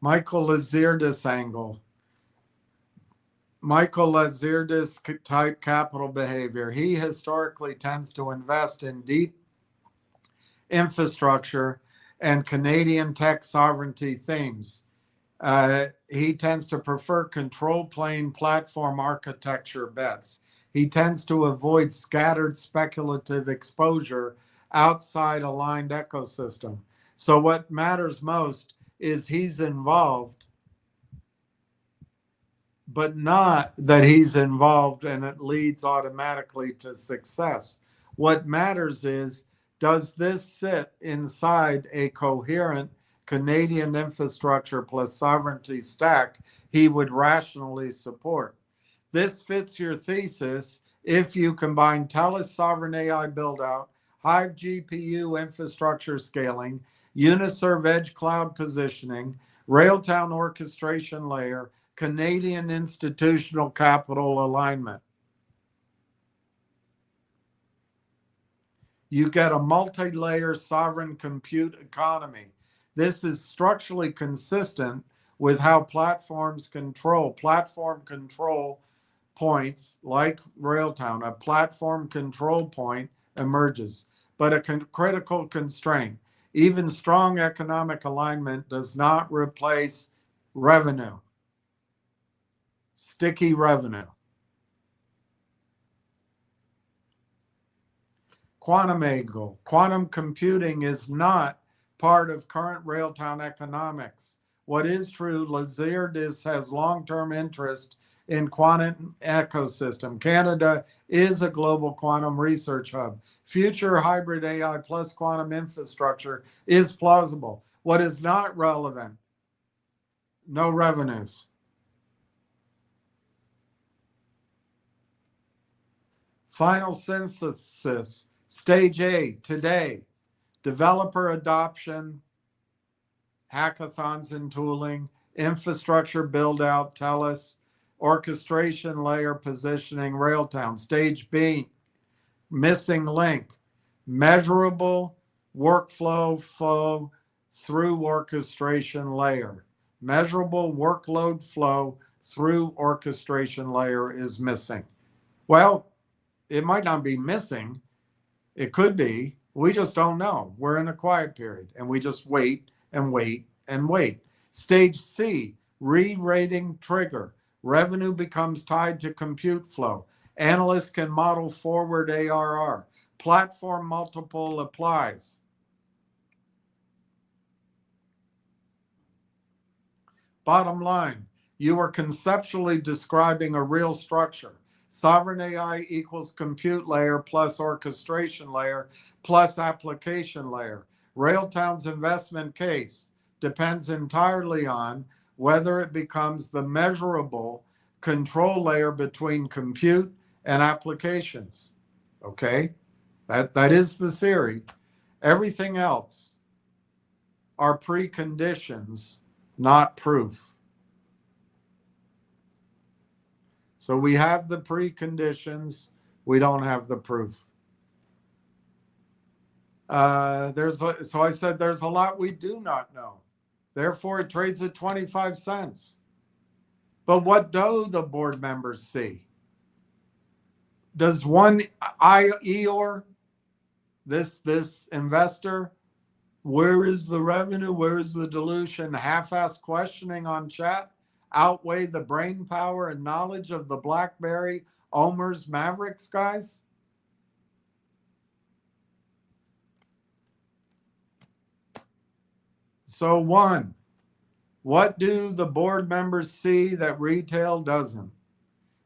Michael Lazirdis angle. Michael Lazirdis type capital behavior. He historically tends to invest in deep infrastructure and Canadian tech sovereignty themes. He tends to prefer control plane platform architecture bets. He tends to avoid scattered speculative exposure outside aligned ecosystem. So what matters most is he's involved, but not that he's involved and it leads automatically to success. What matters is, does this sit inside a coherent Canadian infrastructure plus sovereignty stack he would rationally support? This fits your thesis if you combine TELUS sovereign AI buildout, Hive GPU infrastructure scaling, Uniserve edge cloud positioning, Railtown orchestration layer, Canadian institutional capital alignment. You get a multi-layer sovereign compute economy. This is structurally consistent with how platform control points like Railtown. A platform control point emerges, but a critical constraint. Even strong economic alignment does not replace revenue. Sticky revenue. Quantum angle. Quantum computing is not part of current Railtown economics. What is true, Lazirdis has long-term interest in quantum ecosystem. Canada is a global quantum research hub. Future hybrid AI plus quantum infrastructure is plausible. What is not relevant? No revenues. Final synthesis, stage A, today, developer adoption, hackathons and tooling, infrastructure build out, TELUS, orchestration layer positioning, Railtown. Stage B, missing link, measurable workflow flow through orchestration layer. Measurable workload flow through orchestration layer is missing. Well, it might not be missing. It could be. We just don't know. We're in a quiet period and we just wait and wait and wait. Stage C, re-rating trigger. Revenue becomes tied to compute flow. Analysts can model forward ARR. Platform multiple applies. Bottom line, you are conceptually describing a real structure. Sovereign AI equals compute layer plus orchestration layer plus application layer. Railtown's investment case depends entirely on whether it becomes the measurable control layer between compute and applications. Okay? That is the theory. Everything else are preconditions, not proof. So we have the preconditions, we don't have the proof. So I said there's a lot we do not know. Therefore, it trades at 25 cents. But what do the board members see? Does one Eeyore, this investor, where is the revenue? Where is the dilution? Half-assed questioning on chat outweigh the brain power and knowledge of the BlackBerry, Omer's, Mavericks guys? So one, what do the board members see that retail doesn't?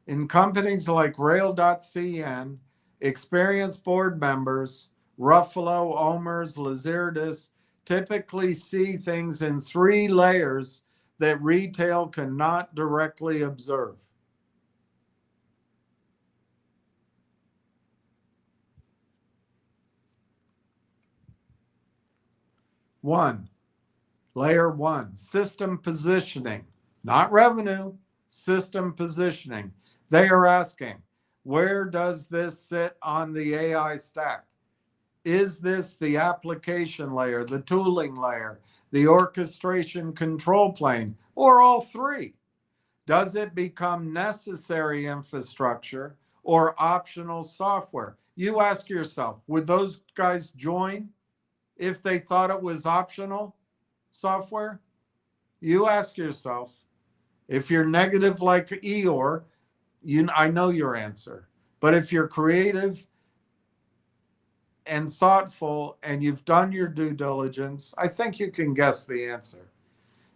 In companies like Rail.cn, experienced board members, Ruffalo, Omers, Lazardis, typically see things in 3 layers that retail cannot directly observe. Layer 1, system positioning, not revenue, system positioning. They are asking, where does this sit on the AI stack? Is this the application layer, the tooling layer, the orchestration control plane, or all 3? Does it become necessary infrastructure or optional software? You ask yourself, would those guys join if they thought it was optional software? You ask yourself. If you're negative like Eeyore, I know your answer. But if you're creative and thoughtful and you've done your due diligence, I think you can guess the answer.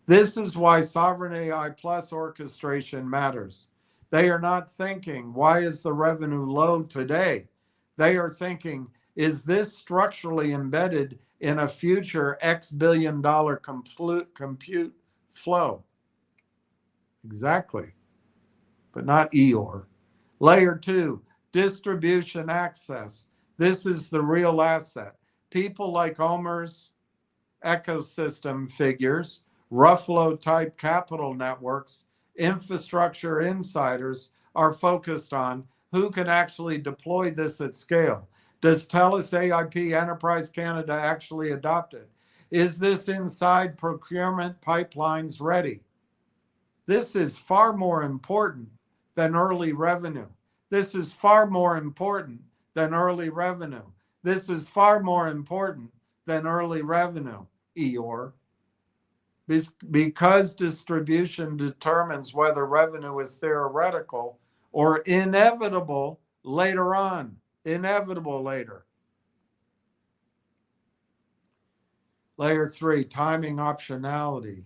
This is why sovereign AI plus orchestration matters. They are not thinking, why is the revenue low today? They are thinking, is this structurally embedded in a future X billion-dollar compute flow? Exactly, but not Eeyore. Layer 2, distribution access. This is the real asset. People like Omer's ecosystem figures, Ruffalo type capital networks, infrastructure insiders are focused on who can actually deploy this at scale. Does TELUS AIP Enterprise Canada actually adopt it? Is this inside procurement pipelines ready? This is far more important than early revenue. This is far more important than early revenue. This is far more important than early revenue, Eeyore. Because distribution determines whether revenue is theoretical or inevitable later on. Inevitable later. Layer 3, timing optionality.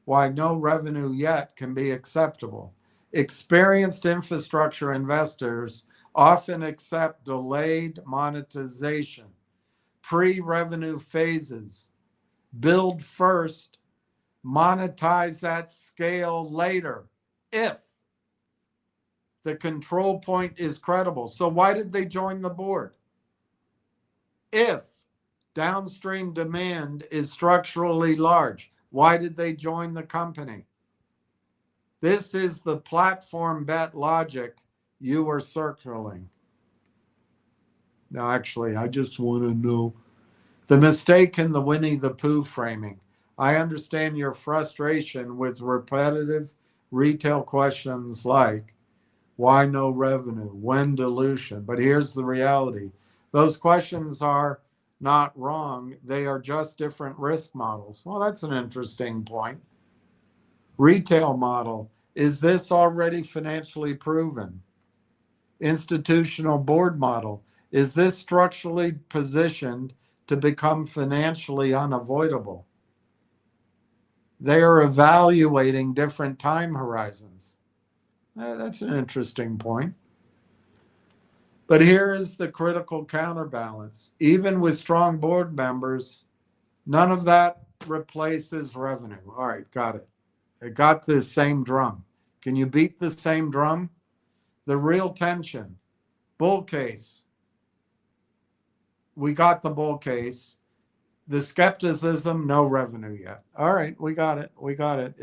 Why no revenue yet can be acceptable. Experienced infrastructure investors often accept delayed monetization, pre-revenue phases, build first, monetize at scale later, if the control point is credible. So why did they join the board? If downstream demand is structurally large, why did they join the company? This is the platform bet logic you were circling. Now, actually, I just want to know The mistake in the Winnie the Pooh framing. I understand your frustration with repetitive retail questions like, why no revenue? When dilution? But here's the reality. Those questions are not wrong. They are just different risk models. Well, that's an interesting point. Retail model. Is this already financially proven? Institutional board model. Is this structurally positioned to become financially unavoidable? They are evaluating different time horizons. That's an interesting point. But here is the critical counterbalance. Even with strong board members, none of that replaces revenue. All right, got it. I got the same drum. Can you beat the same drum? The real tension. Bull case. We got the bull case. The skepticism, no revenue yet. All right, we got it. We got it.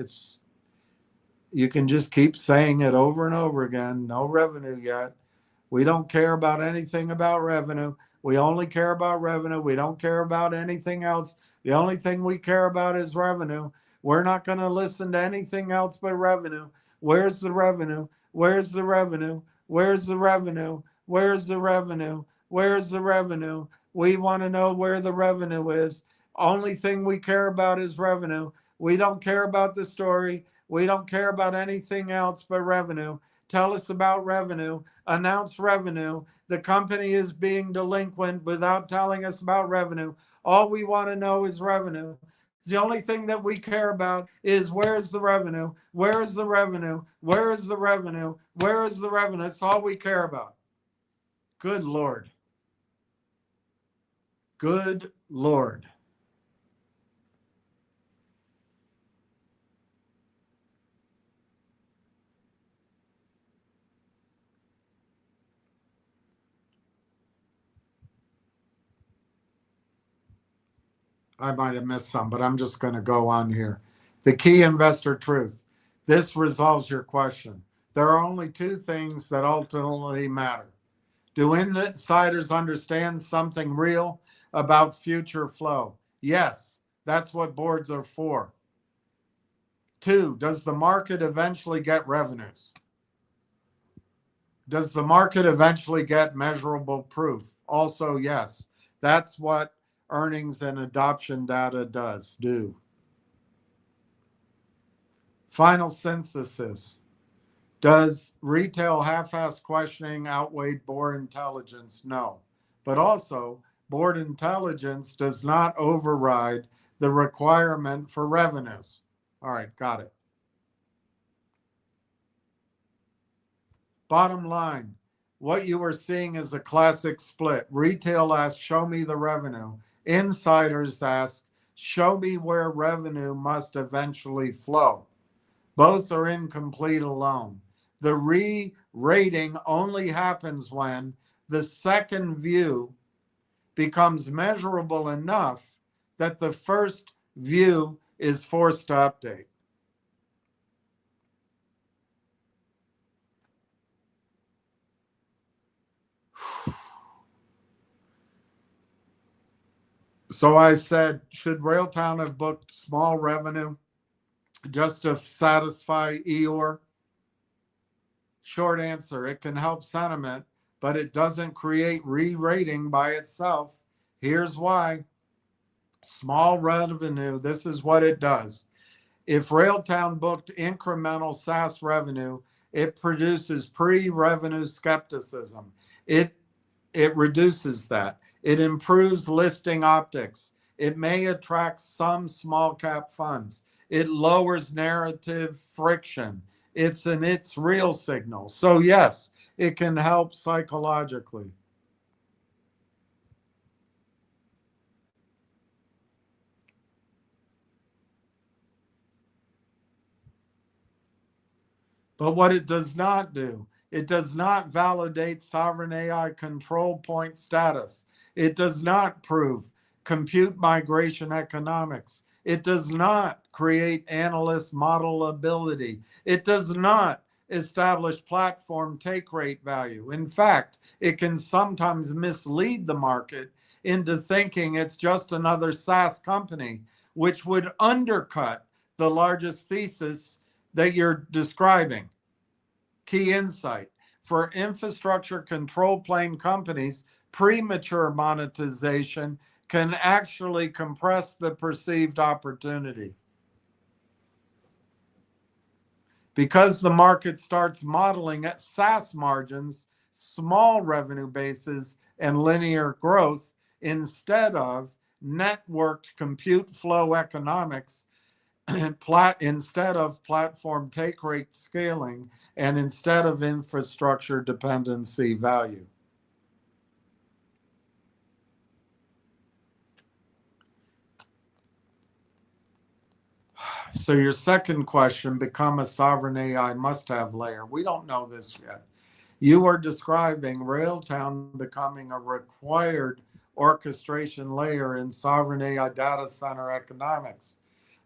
You can just keep saying it over and over again. No revenue yet. We don't care about anything about revenue. We only care about revenue. We don't care about anything else. The only thing we care about is revenue. We're not going to listen to anything else but revenue. Where's the revenue? Where's the revenue? Where's the revenue? Where's the revenue? Where's the revenue? We want to know where the revenue is. Only thing we care about is revenue. We don't care about the story. We don't care about anything else but revenue. Tell us about revenue. Announce revenue. The company is being delinquent without telling us about revenue. All we want to know is revenue. The only thing that we care about is where's the revenue? Where's the revenue? Where is the revenue? Where is the revenue? That's all we care about. Good Lord. Good Lord. I might have missed some, but I'm just going to go on here. The key investor truth. This resolves your question. There are only two things that ultimately matter. Do insiders understand something real about future flow? Yes, that's what boards are for. Two, does the market eventually get revenues? Does the market eventually get measurable proof? Also, yes. That's what earnings and adoption data do. Final synthesis. Does retail half-assed questioning outweigh board intelligence? No. But also, board intelligence does not override the requirement for revenues. All right, got it. Bottom line, what you are seeing is a classic split. Retail asks, show me the revenue. Insiders ask, show me where revenue must eventually flow. Both are incomplete alone. The re-rating only happens when the second view becomes measurable enough that the first view is forced to update. So I said, should Railtown have booked small revenue just to satisfy Eeyore? Short answer, it can help sentiment, but it doesn't create re-rating by itself. Here's why. Small revenue, this is what it does. If Railtown booked incremental SaaS revenue, it produces pre-revenue skepticism. It reduces that. It improves listing optics. It may attract some small cap funds. It lowers narrative friction. It's real signal. So yes, it can help psychologically. But what it does not do, it does not validate sovereign AI control point status. It does not prove compute migration economics. It does not create analyst model ability. It does not establish platform take rate value. In fact, it can sometimes mislead the market into thinking it's just another SaaS company, which would undercut the largest thesis that you're describing. Key insight: for infrastructure control plane companies, premature monetization can actually compress the perceived opportunity. Because the market starts modeling at SaaS margins, small revenue bases, and linear growth instead of networked compute flow economics, instead of platform take rate scaling, and instead of infrastructure dependency value. So your second question, become a sovereign AI must-have layer. We don't know this yet. You are describing Railtown becoming a required orchestration layer in sovereign AI data center economics.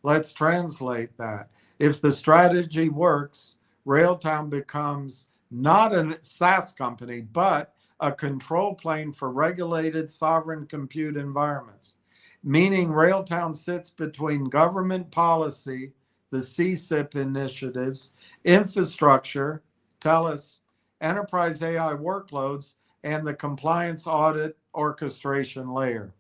Let's translate that. If the strategy works, Railtown becomes not a SaaS company, but a control plane for regulated sovereign compute environments, meaning Railtown sits between government policy, the CSIP initiatives, infrastructure, TELUS, enterprise AI workloads, and the compliance audit orchestration layer.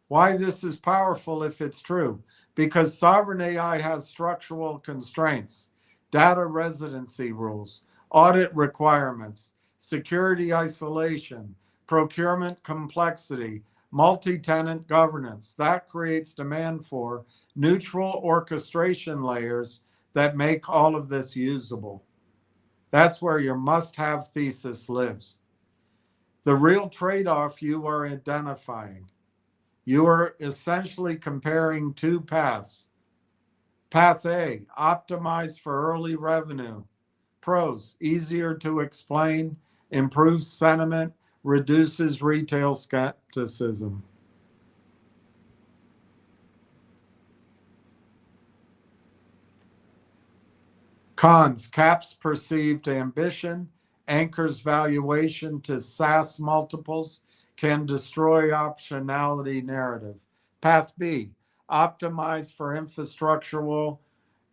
Why this is powerful if it's true? Because sovereign AI has structural constraints, data residency rules, audit requirements, security isolation, procurement complexity, multi-tenant governance. That creates demand for neutral orchestration layers that make all of this usable. That's where your must-have thesis lives. The real trade-off you are identifying. You are essentially comparing two paths. Path A, optimized for early revenue. Pros, easier to explain, improves sentiment, reduces retail skepticism. Cons, caps perceived ambition, anchors valuation to SaaS multiples, can destroy optionality narrative. Path B, optimized for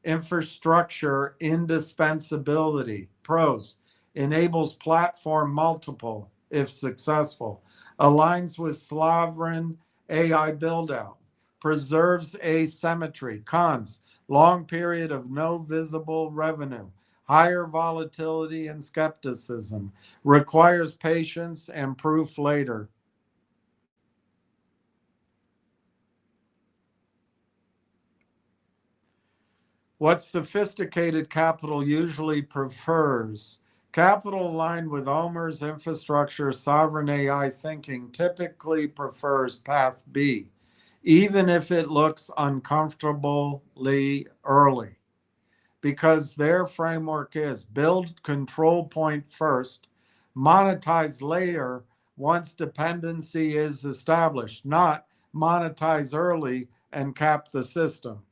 infrastructure indispensability. Pros, enables platform multiple if successful, aligns with sovereign AI build-out, preserves asymmetry. Cons, long period of no visible revenue, higher volatility and skepticism, requires patience and proof later. What sophisticated capital usually prefers? Capital aligned with OMERS infrastructure sovereign AI thinking typically prefers path B, even if it looks uncomfortably early, because their framework is build control point first, monetize later once dependency is established, not monetize early and cap the system.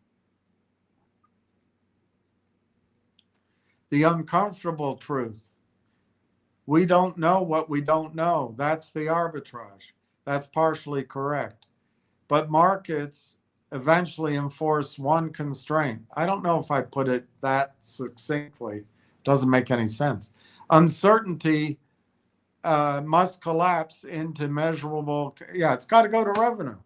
The uncomfortable truth. We don't know what we don't know. That's the arbitrage. That's partially correct. But markets eventually enforce one constraint. I don't know if I put it that succinctly. Doesn't make any sense. Uncertainty must collapse into measurable. Yeah, it's got to go to revenue.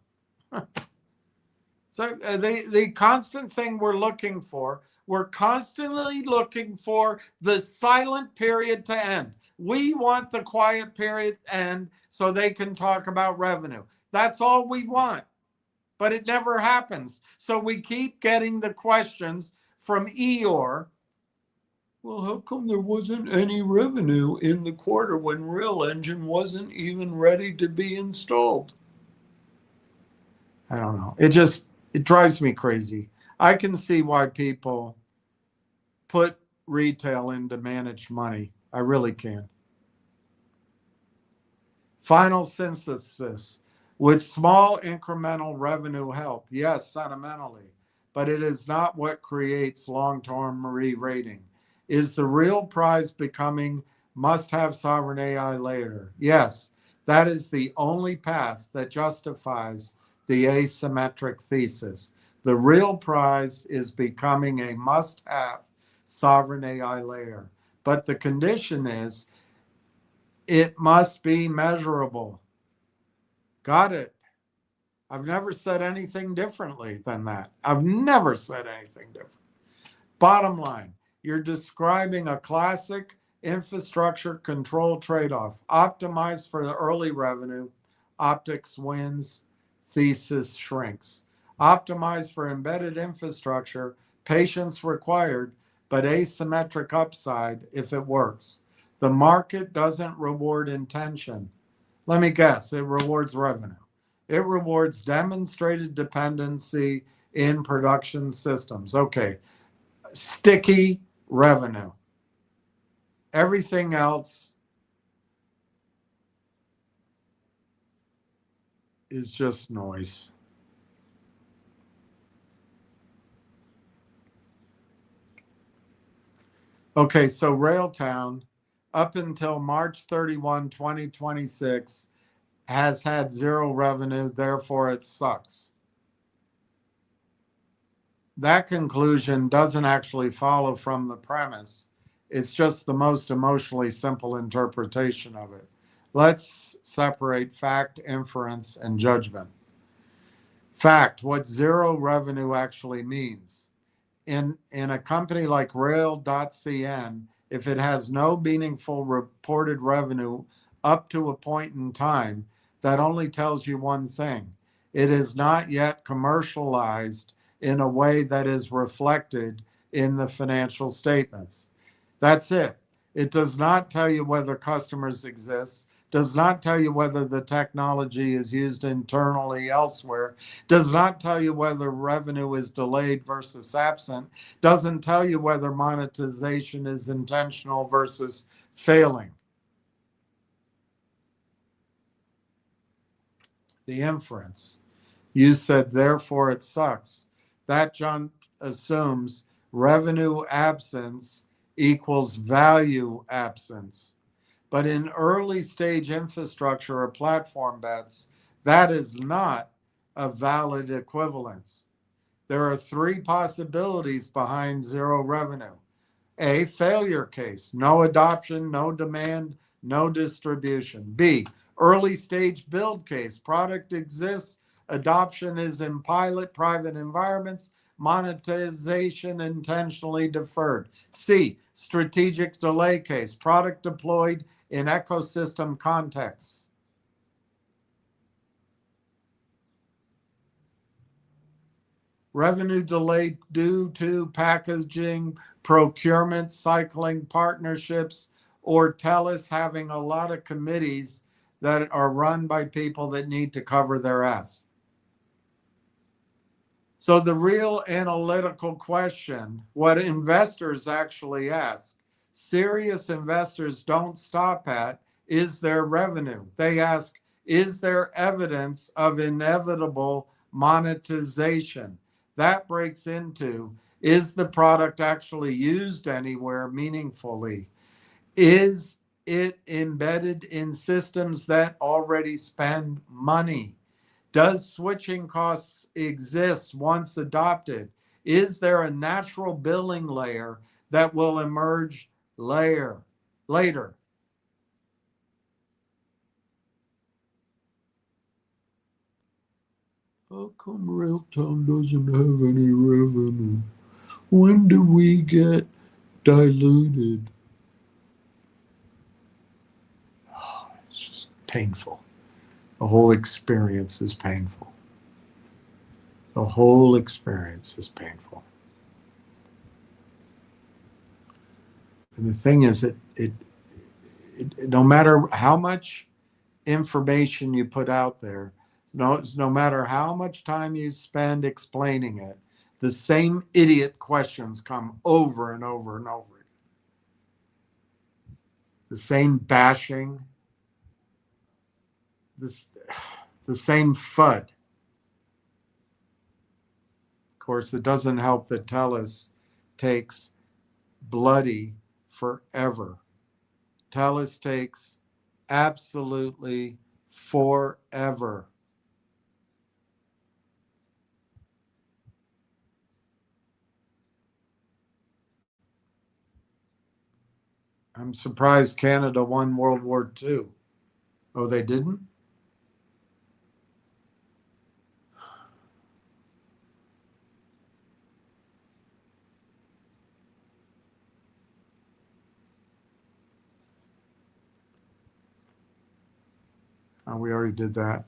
So the constant thing we're constantly looking for the silent period to end. We want the quiet period to end so they can talk about revenue. That's all we want, but it never happens. So we keep getting the questions from Eeyore. Well, how come there wasn't any revenue in the quarter when Real Engine wasn't even ready to be installed? I don't know. It drives me crazy. I can see why people put retail into managed money. I really can. Final synthesis. Would small incremental revenue help? Yes, sentimentally, but it is not what creates long-term re-rating. Is the real prize becoming must-have sovereign AI later? Yes, that is the only path that justifies the asymmetric thesis. The real prize is becoming a must-have sovereign AI layer. But the condition is it must be measurable. Got it. I've never said anything differently than that. I've never said anything different. Bottom line, you're describing a classic infrastructure control trade-off. Optimize for the early revenue, optics wins, thesis shrinks. Optimize for embedded infrastructure, patience required, but asymmetric upside if it works. The market doesn't reward intention. Let me guess, it rewards revenue. It rewards demonstrated dependency in production systems. Okay, sticky revenue. Everything else is just noise. Okay, so Railtown, up until March 31, 2026, has had zero revenue, therefore it sucks. That conclusion doesn't actually follow from the premise. It's just the most emotionally simple interpretation of it. Let's separate fact, inference, and judgment. Fact, what zero revenue actually means. In a company like Rail.cn, if it has no meaningful reported revenue up to a point in time, that only tells you one thing. It is not yet commercialized in a way that is reflected in the financial statements. That's it. It does not tell you whether customers exist, does not tell you whether the technology is used internally elsewhere, does not tell you whether revenue is delayed versus absent, doesn't tell you whether monetization is intentional versus failing. The inference. You said, therefore it sucks. That jump assumes revenue absence equals value absence. But in early stage infrastructure or platform bets, that is not a valid equivalence. There are three possibilities behind zero revenue. A, failure case, no adoption, no demand, no distribution. B, early stage build case, product exists, adoption is in pilot private environments, monetization intentionally deferred. C, strategic delay case, product deployed in ecosystem contexts. Revenue delayed due to packaging, procurement, cycling, partnerships, or TELUS having a lot of committees that are run by people that need to cover their ass. So the real analytical question, what investors actually ask, serious investors don't stop at, is there revenue? They ask, is there evidence of inevitable monetization? That breaks into, is the product actually used anywhere meaningfully? Is it embedded in systems that already spend money? Does switching costs exist once adopted? Is there a natural billing layer that will emerge later? How come Railtown doesn't have any revenue? When do we get diluted? Oh, it's just painful. The whole experience is painful. The whole experience is painful. And the thing is, it no matter how much information you put out there, no matter how much time you spend explaining it, the same idiot questions come over and over and over again. The same bashing, the same FUD. Of course, it doesn't help that TELUS takes bloody forever. Telus takes absolutely forever. I'm surprised Canada won World War II. Oh, they didn't? Oh, we already did that.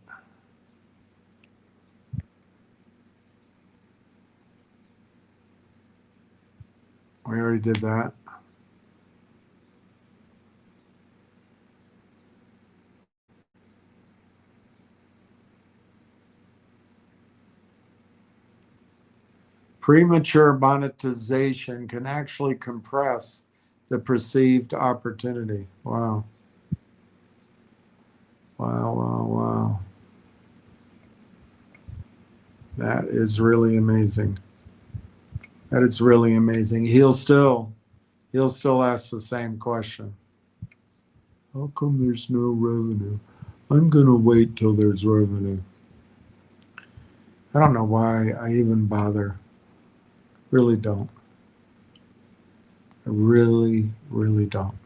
We already did that. Premature monetization can actually compress the perceived opportunity. Wow. Wow, wow, wow. That is really amazing. That is really amazing. He'll still ask the same question. How come there's no revenue? I'm going to wait till there's revenue. I don't know why I even bother. Really don't. I really, really don't.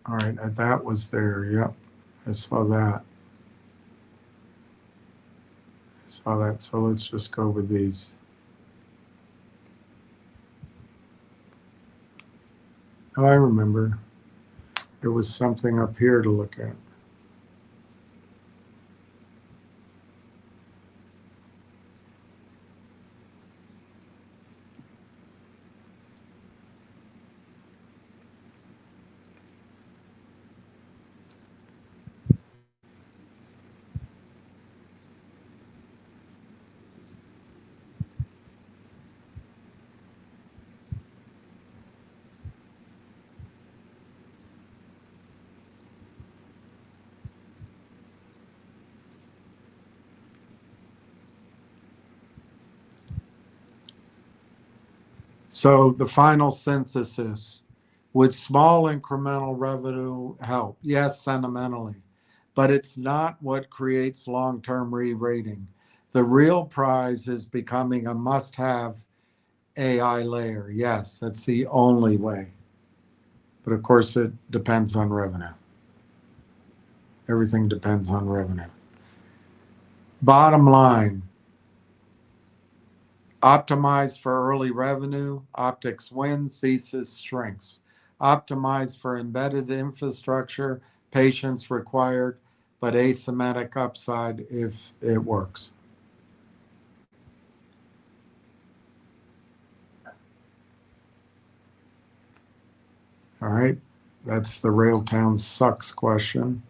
All right, that was there. Yep, I saw that. So let's just go with these. Oh, I remember. There was something up here to look at. So the final synthesis, would small incremental revenue help? Yes, sentimentally, but it's not what creates long-term re-rating. The real prize is becoming a must-have AI layer. Yes, that's the only way. But of course, it depends on revenue. Everything depends on revenue. Bottom line, optimize for early revenue, optics win, thesis shrinks. Optimize for embedded infrastructure, patience required, but asymmetric upside if it works. All right, that's the Railtown sucks question.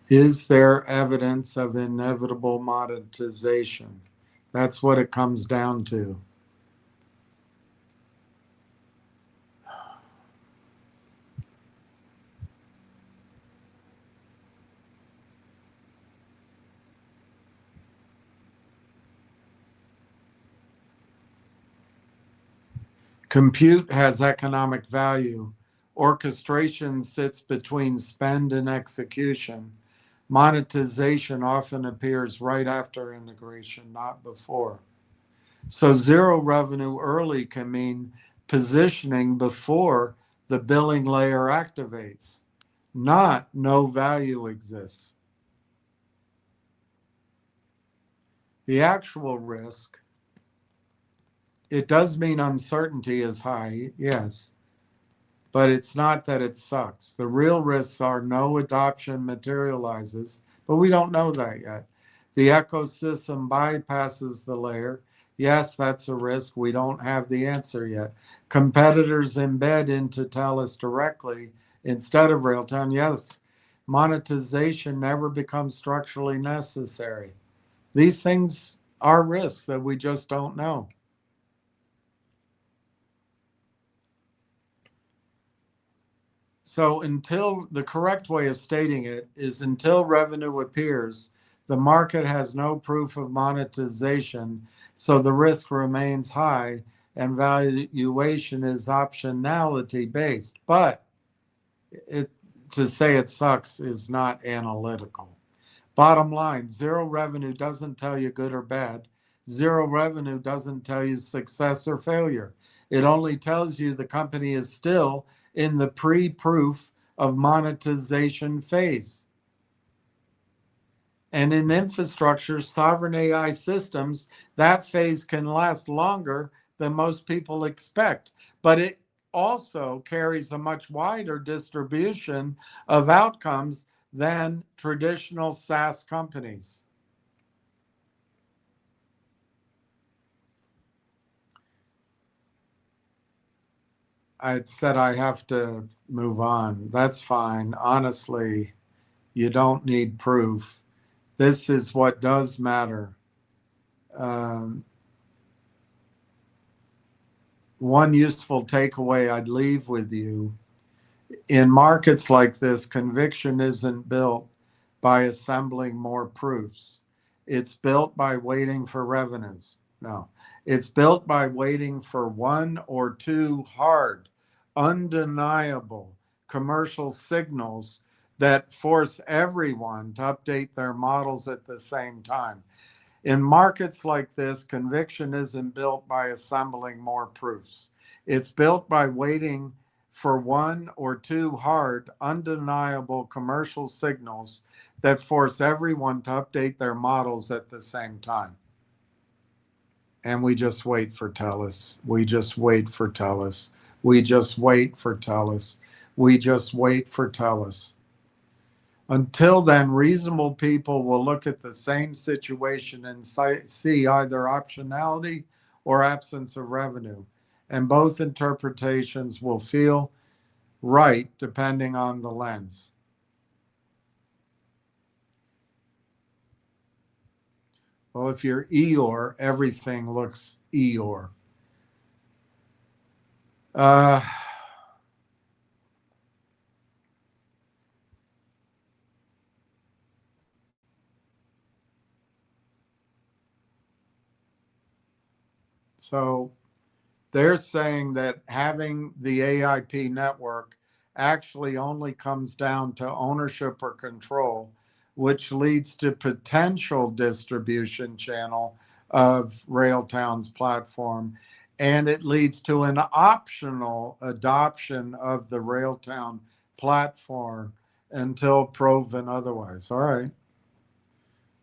Is there evidence of inevitable monetization? That's what it comes down to. Compute has economic value. Orchestration sits between spend and execution. Monetization often appears right after integration, not before. So zero revenue early can mean positioning before the billing layer activates, not no value exists. The actual risk, it does mean uncertainty is high, yes, but it's not that it sucks. The real risks are no adoption materializes, but we don't know that yet. The ecosystem bypasses the layer. Yes, that's a risk. We don't have the answer yet. Competitors embed into Telus directly instead of Railtown. Yes, monetization never becomes structurally necessary. These things are risks that we just don't know. So until the correct way of stating it is until revenue appears, the market has no proof of monetization, so the risk remains high and valuation is optionality based. But to say it sucks is not analytical. Bottom line, zero revenue doesn't tell you good or bad. Zero revenue doesn't tell you success or failure. It only tells you the company is still in the pre-proof of monetization phase. And in infrastructure, sovereign AI systems, that phase can last longer than most people expect. But it also carries a much wider distribution of outcomes than traditional SaaS companies. I said I have to move on. That's fine. Honestly, you don't need proof. This is what does matter. One useful takeaway I'd leave with you: in markets like this, conviction isn't built by assembling more proofs. It's built by waiting for revenues. No, it's built by waiting for one or two hard, undeniable commercial signals that force everyone to update their models at the same time. In markets like this, conviction isn't built by assembling more proofs. It's built by waiting for one or two hard, undeniable commercial signals that force everyone to update their models at the same time. And we just wait for TELUS. We just wait for TELUS. We just wait for TELUS. We just wait for TELUS. Until then, reasonable people will look at the same situation and see either optionality or absence of revenue. And both interpretations will feel right depending on the lens. Well, if you're Eeyore, everything looks Eeyore. So they're saying that having the AIP network actually only comes down to ownership or control, which leads to potential distribution channel of Railtown's platform. And it leads to an optional adoption of the Railtown platform until proven otherwise. All right.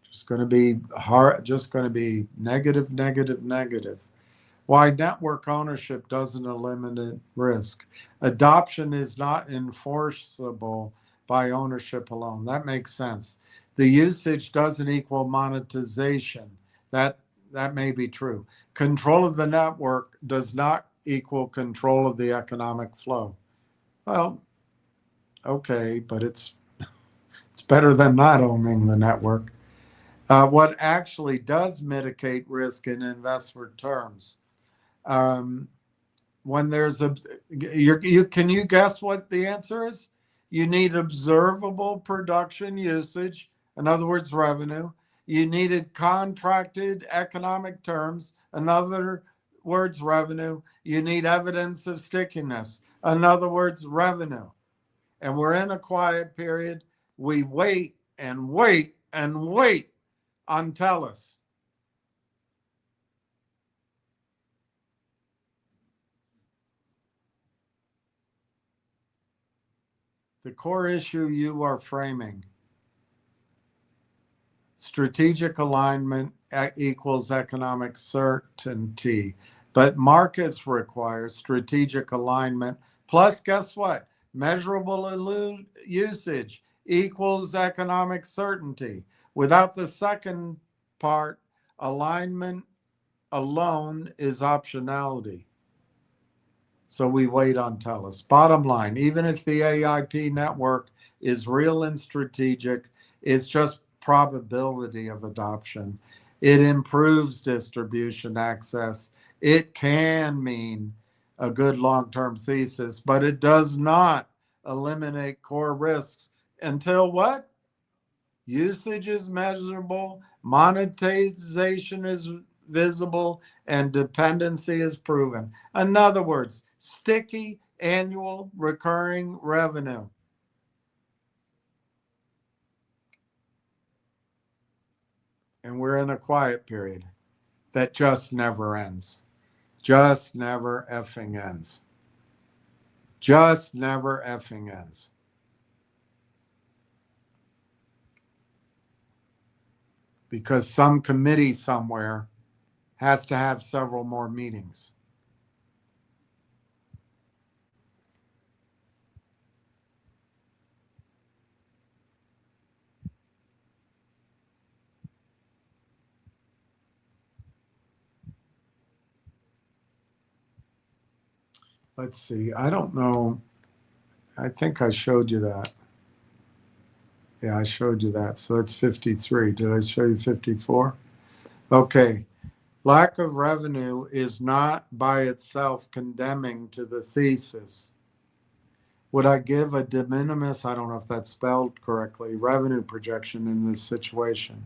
Just going to be hard, just going to be negative, negative, negative. Why network ownership doesn't eliminate risk. Adoption is not enforceable by ownership alone. That makes sense. The usage doesn't equal monetization. That may be true. Control of the network does not equal control of the economic flow. Well, okay, but it's better than not owning the network. What actually does mitigate risk in investment terms? When there's can you guess what the answer is? You need observable production usage, in other words, revenue. You needed contracted economic terms, in other words, revenue. You need evidence of stickiness, in other words, revenue. And we're in a quiet period. We wait and wait and wait on TELUS. The core issue you are framing: strategic alignment equals economic certainty, but markets require strategic alignment plus, guess what? Measurable usage equals economic certainty. Without the second part, alignment alone is optionality. So we wait on TELUS. Bottom line, even if the AIP network is real and strategic, it's just probability of adoption. It improves distribution access. It can mean a good long-term thesis, but it does not eliminate core risks until what? Usage is measurable, monetization is visible, and dependency is proven. In other words, sticky annual recurring revenue. And we're in a quiet period that just never ends. Just never effing ends. Just never effing ends. Because some committee somewhere has to have several more meetings. Let's see. I don't know. I think I showed you that. Yeah, I showed you that. So that's 53. Did I show you 54? Okay. Lack of revenue is not by itself condemning to the thesis. Would I give a de minimis, I don't know if that's spelled correctly, revenue projection in this situation?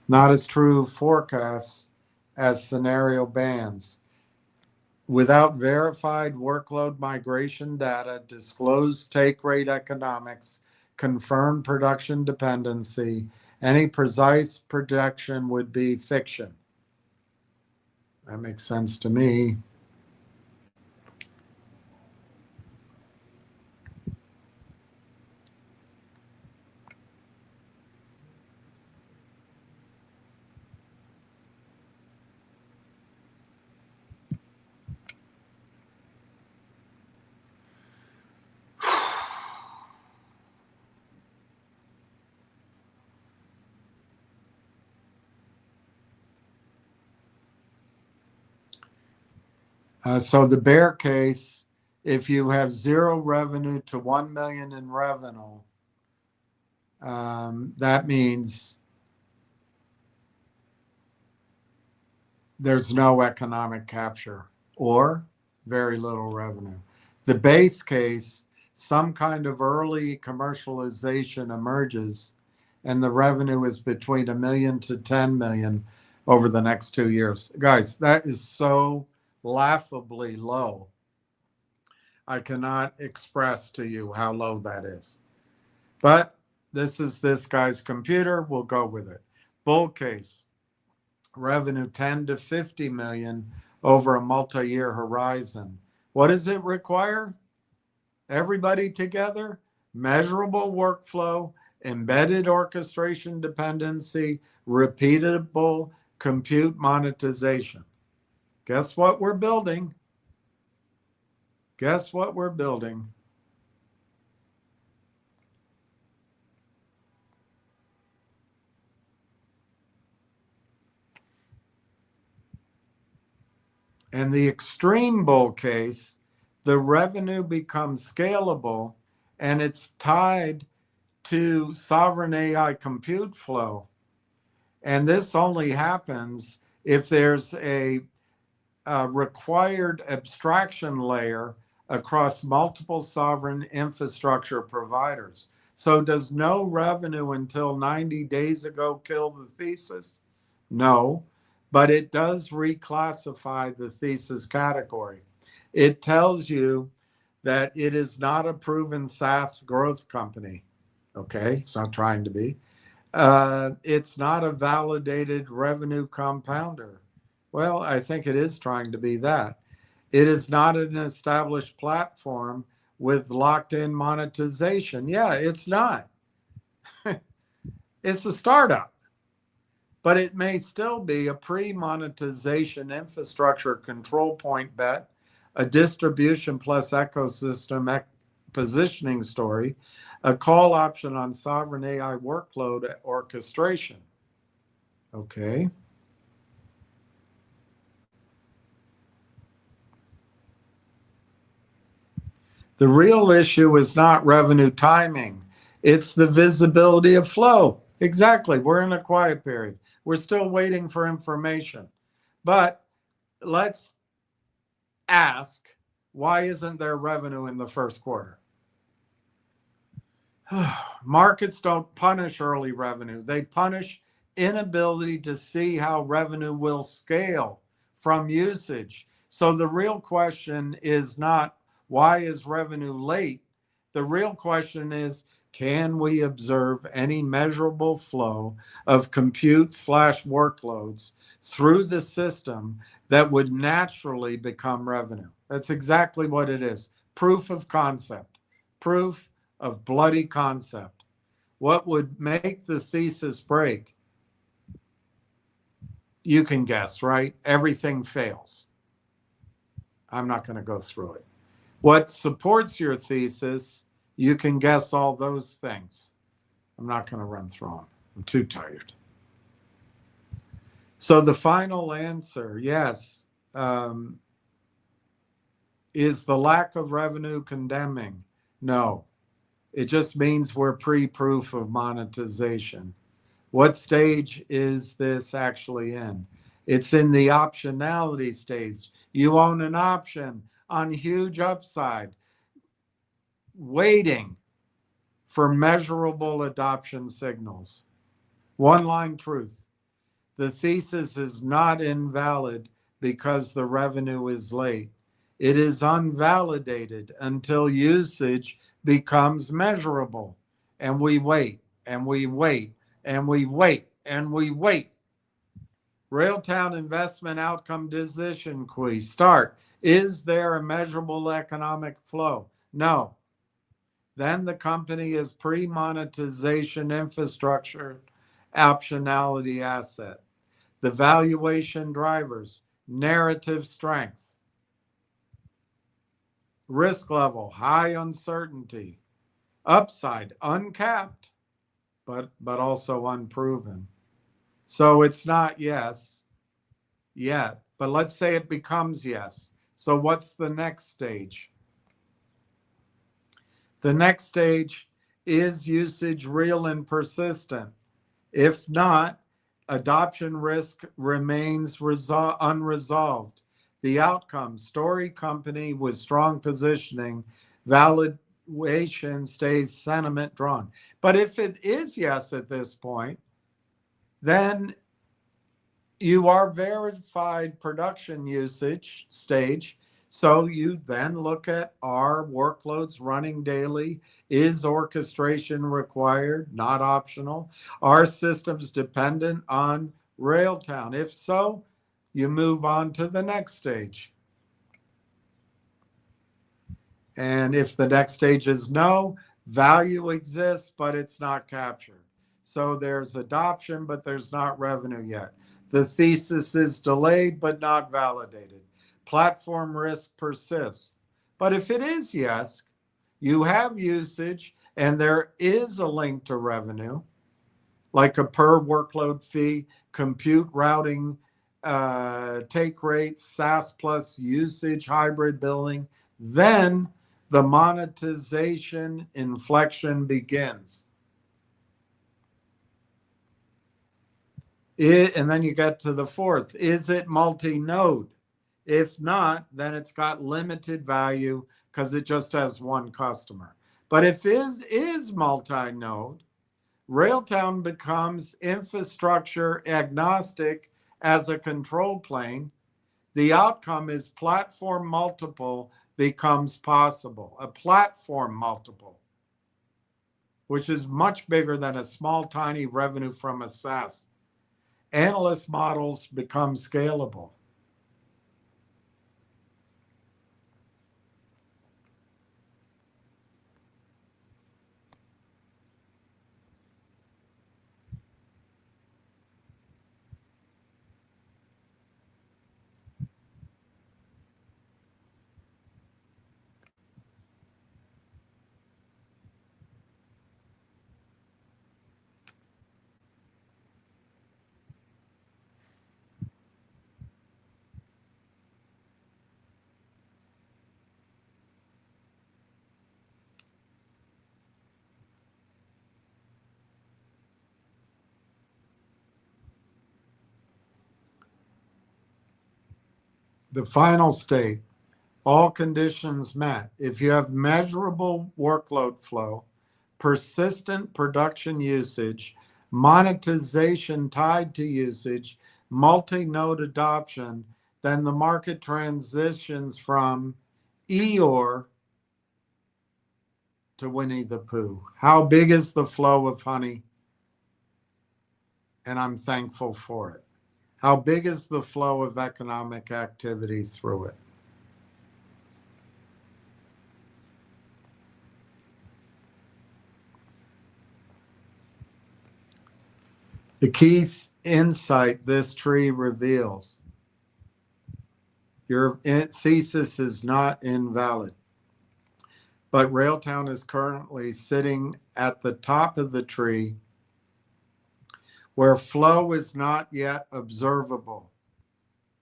Not as true forecasts as scenario bands. Without verified workload migration data, disclosed take rate economics, confirmed production dependency, any precise projection would be fiction. That makes sense to me. So the bear case, if you have zero revenue to 1 million in revenue, that means there's no economic capture or very little revenue. The base case, some kind of early commercialization emerges and the revenue is between 1 million to 10 million over the next 2 years. Guys, that is so laughably low. I cannot express to you how low that is. But this is this guy's computer. We'll go with it. Bull case, revenue 10 to 50 million over a multi-year horizon. What does it require? Everybody together, measurable workflow, embedded orchestration dependency, repeatable compute monetization. Guess what we're building? Guess what we're building? In the extreme bull case, the revenue becomes scalable and it's tied to sovereign AI compute flow. And this only happens if there's a required abstraction layer across multiple sovereign infrastructure providers. So does no revenue until 90 days ago kill the thesis? No, but it does reclassify the thesis category. It tells you that it is not a proven SaaS growth company. Okay, it's not trying to be. It's not a validated revenue compounder. Well, I think it is trying to be that. It is not an established platform with locked-in monetization. Yeah, it's not. It's a startup, but it may still be a pre-monetization infrastructure control point bet, a distribution plus ecosystem positioning story, a call option on sovereign AI workload orchestration. Okay. The real issue is not revenue timing. It's the visibility of flow. Exactly. We're in a quiet period. We're still waiting for information. But let's ask, why isn't there revenue in the first quarter? Markets don't punish early revenue. They punish inability to see how revenue will scale from usage. So the real question is not why is revenue late? The real question is, can we observe any measurable flow of compute/workloads through the system that would naturally become revenue? That's exactly what it is. Proof of concept. Proof of bloody concept. What would make the thesis break? You can guess, right? Everything fails. I'm not going to go through it. What supports your thesis, you can guess all those things. I'm not going to run through them. I'm too tired. So the final answer, yes. Is the lack of revenue condemning? No. It just means we're pre-proof of monetization. What stage is this actually in? It's in the optionality stage. You own an option on huge upside, waiting for measurable adoption signals. One line truth. The thesis is not invalid because the revenue is late. It is unvalidated until usage becomes measurable. And we wait, and we wait, and we wait, and we wait. Railtown investment outcome decision quiz. Start. Is there a measurable economic flow? No. Then the company is pre-monetization infrastructure optionality asset. The valuation drivers, narrative strength, risk level, high uncertainty, upside, uncapped, but also unproven. So it's not yes yet, but let's say it becomes yes. So what's the next stage? The next stage is usage real and persistent. If not, adoption risk remains unresolved. The outcome, story company with strong positioning, valuation stays sentiment drawn. But if it is yes at this point, then you are verified production usage stage. So you then look at, are workloads running daily? Is orchestration required, not optional? Are systems dependent on Railtown? If so, you move on to the next stage. And if the next stage is no, value exists, but it's not captured. So there's adoption, but there's not revenue yet. The thesis is delayed, but not validated. Platform risk persists. But if it is yes, you have usage and there is a link to revenue, like a per workload fee, compute routing, take rates, SaaS plus usage, hybrid billing, then the monetization inflection begins. And then you get to the fourth. Is it multi-node? If not, then it's got limited value because it just has one customer. But if it is multi-node, Railtown becomes infrastructure agnostic as a control plane. The outcome is platform multiple becomes possible, a platform multiple, which is much bigger than a small, tiny revenue from a SaaS. Analyst models become scalable. The final state, all conditions met. If you have measurable workload flow, persistent production usage, monetization tied to usage, multi-node adoption, then the market transitions from Eeyore to Winnie the Pooh. How big is the flow of honey? And I'm thankful for it. How big is the flow of economic activity through it? The key insight this tree reveals: your thesis is not invalid, but Railtown is currently sitting at the top of the tree where flow is not yet observable,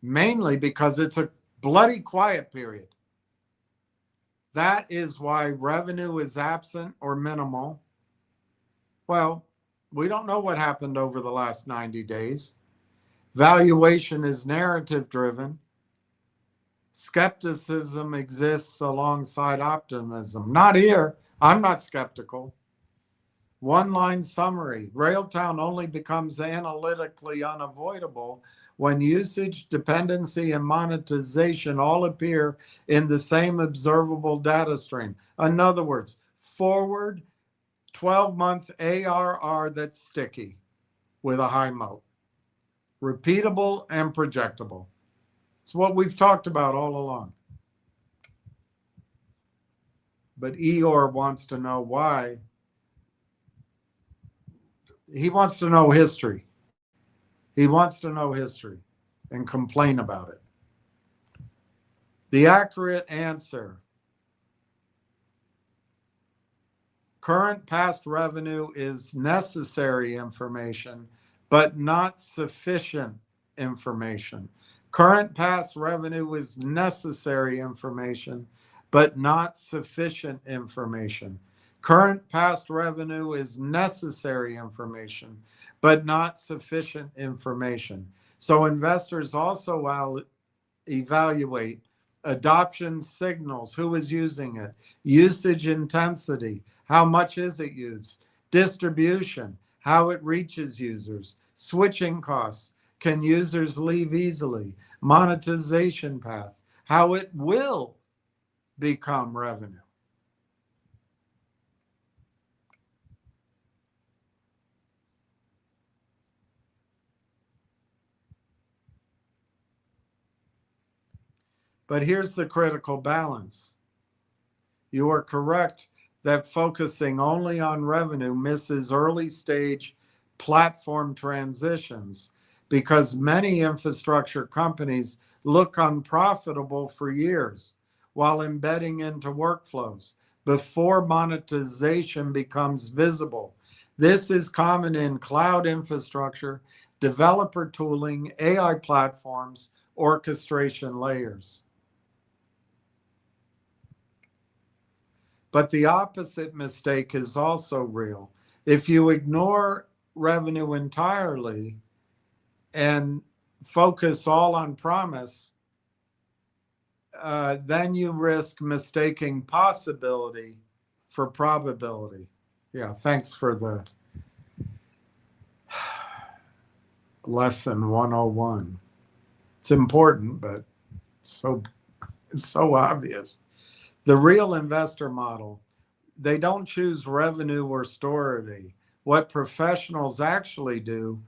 mainly because it's a bloody quiet period. That is why revenue is absent or minimal. Well, we don't know what happened over the last 90 days. Valuation is narrative driven. Skepticism exists alongside optimism. Not here. I'm not skeptical. One line summary: Railtown only becomes analytically unavoidable when usage, dependency, and monetization all appear in the same observable data stream. In other words, forward 12-month ARR that's sticky with a high moat, repeatable and projectable. It's what we've talked about all along. But Eeyore wants to know why. He wants to know history. He wants to know history and complain about it. The accurate answer: current past revenue is necessary information, but not sufficient information. Current past revenue is necessary information, but not sufficient information. Current past revenue is necessary information, but not sufficient information. So investors also evaluate adoption signals: who is using it, usage intensity, how much is it used, distribution, how it reaches users, switching costs, can users leave easily, monetization path, how it will become revenue. But here's the critical balance. You are correct that focusing only on revenue misses early stage platform transitions, because many infrastructure companies look unprofitable for years while embedding into workflows before monetization becomes visible. This is common in cloud infrastructure, developer tooling, AI platforms, orchestration layers. But the opposite mistake is also real. If you ignore revenue entirely and focus all on promise, then you risk mistaking possibility for probability. Yeah, thanks for the lesson 101. It's important, but it's so obvious. The real investor model, they don't choose revenue or stority. What professionals actually do,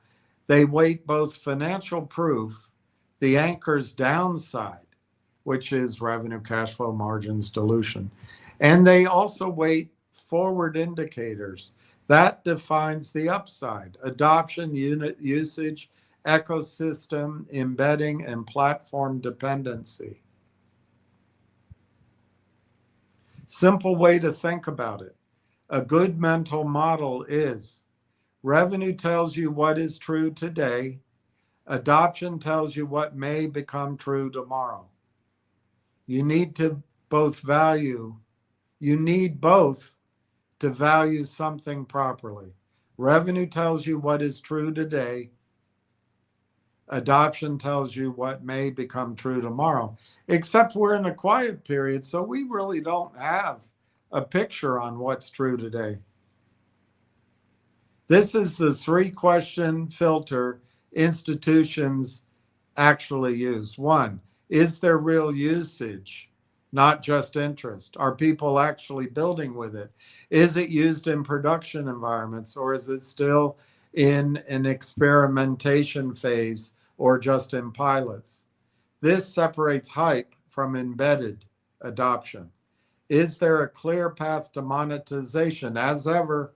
they weight both financial proof, the anchor's downside, which is revenue, cash flow, margins, dilution, and they also weight forward indicators. That defines the upside: adoption, unit usage, ecosystem, embedding, and platform dependency. Simple way to think about it: a good mental model is revenue tells you what is true today, adoption tells you what may become true tomorrow. You need both to value something properly. Revenue tells you what is true today, Adoption tells you what may become true tomorrow, except we're in a quiet period, so we really don't have a picture on what's true today. This is the 3-question filter institutions actually use. 1, is there real usage, not just interest? Are people actually building with it? Is it used in production environments, or is it still in an experimentation phase or just in pilots? This separates hype from embedded adoption. Is there a clear path to monetization? As ever,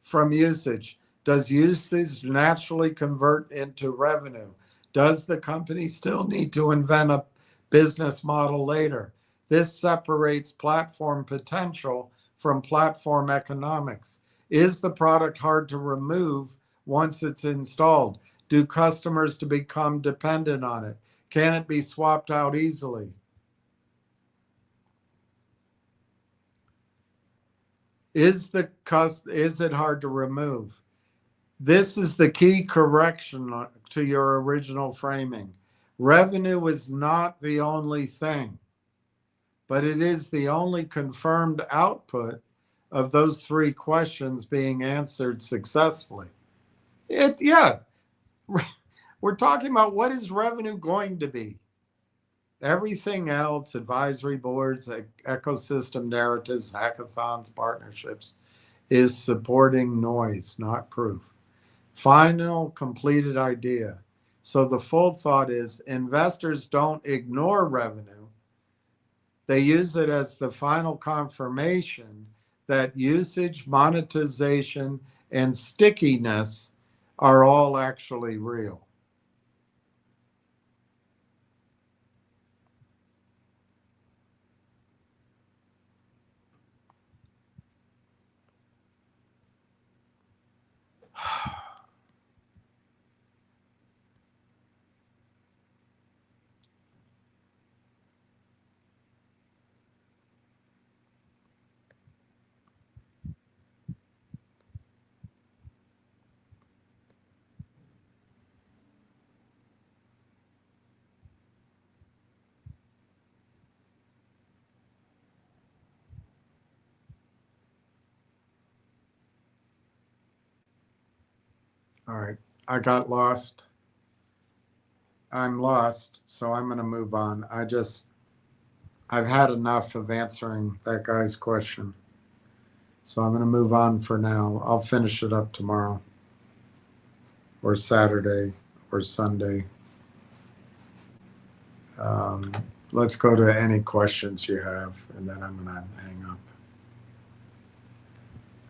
from usage. Does usage naturally convert into revenue? Does the company still need to invent a business model later? This separates platform potential from platform economics. Is the product hard to remove once it's installed? Do customers to become dependent on it? Can it be swapped out easily? Is it hard to remove? This is the key correction to your original framing. Revenue is not the only thing, but it is the only confirmed output of those 3 questions being answered successfully. Yeah, we're talking about what is revenue going to be. Everything else, advisory boards, ecosystem narratives, hackathons, partnerships, is supporting noise, not proof. Final completed idea. So the full thought is investors don't ignore revenue. They use it as the final confirmation that usage, monetization, and stickiness are all actually real. All right, I got lost. I'm lost, so I'm going to move on. I've had enough of answering that guy's question. So I'm going to move on for now. I'll finish it up tomorrow or Saturday or Sunday. Let's go to any questions you have, and then I'm going to hang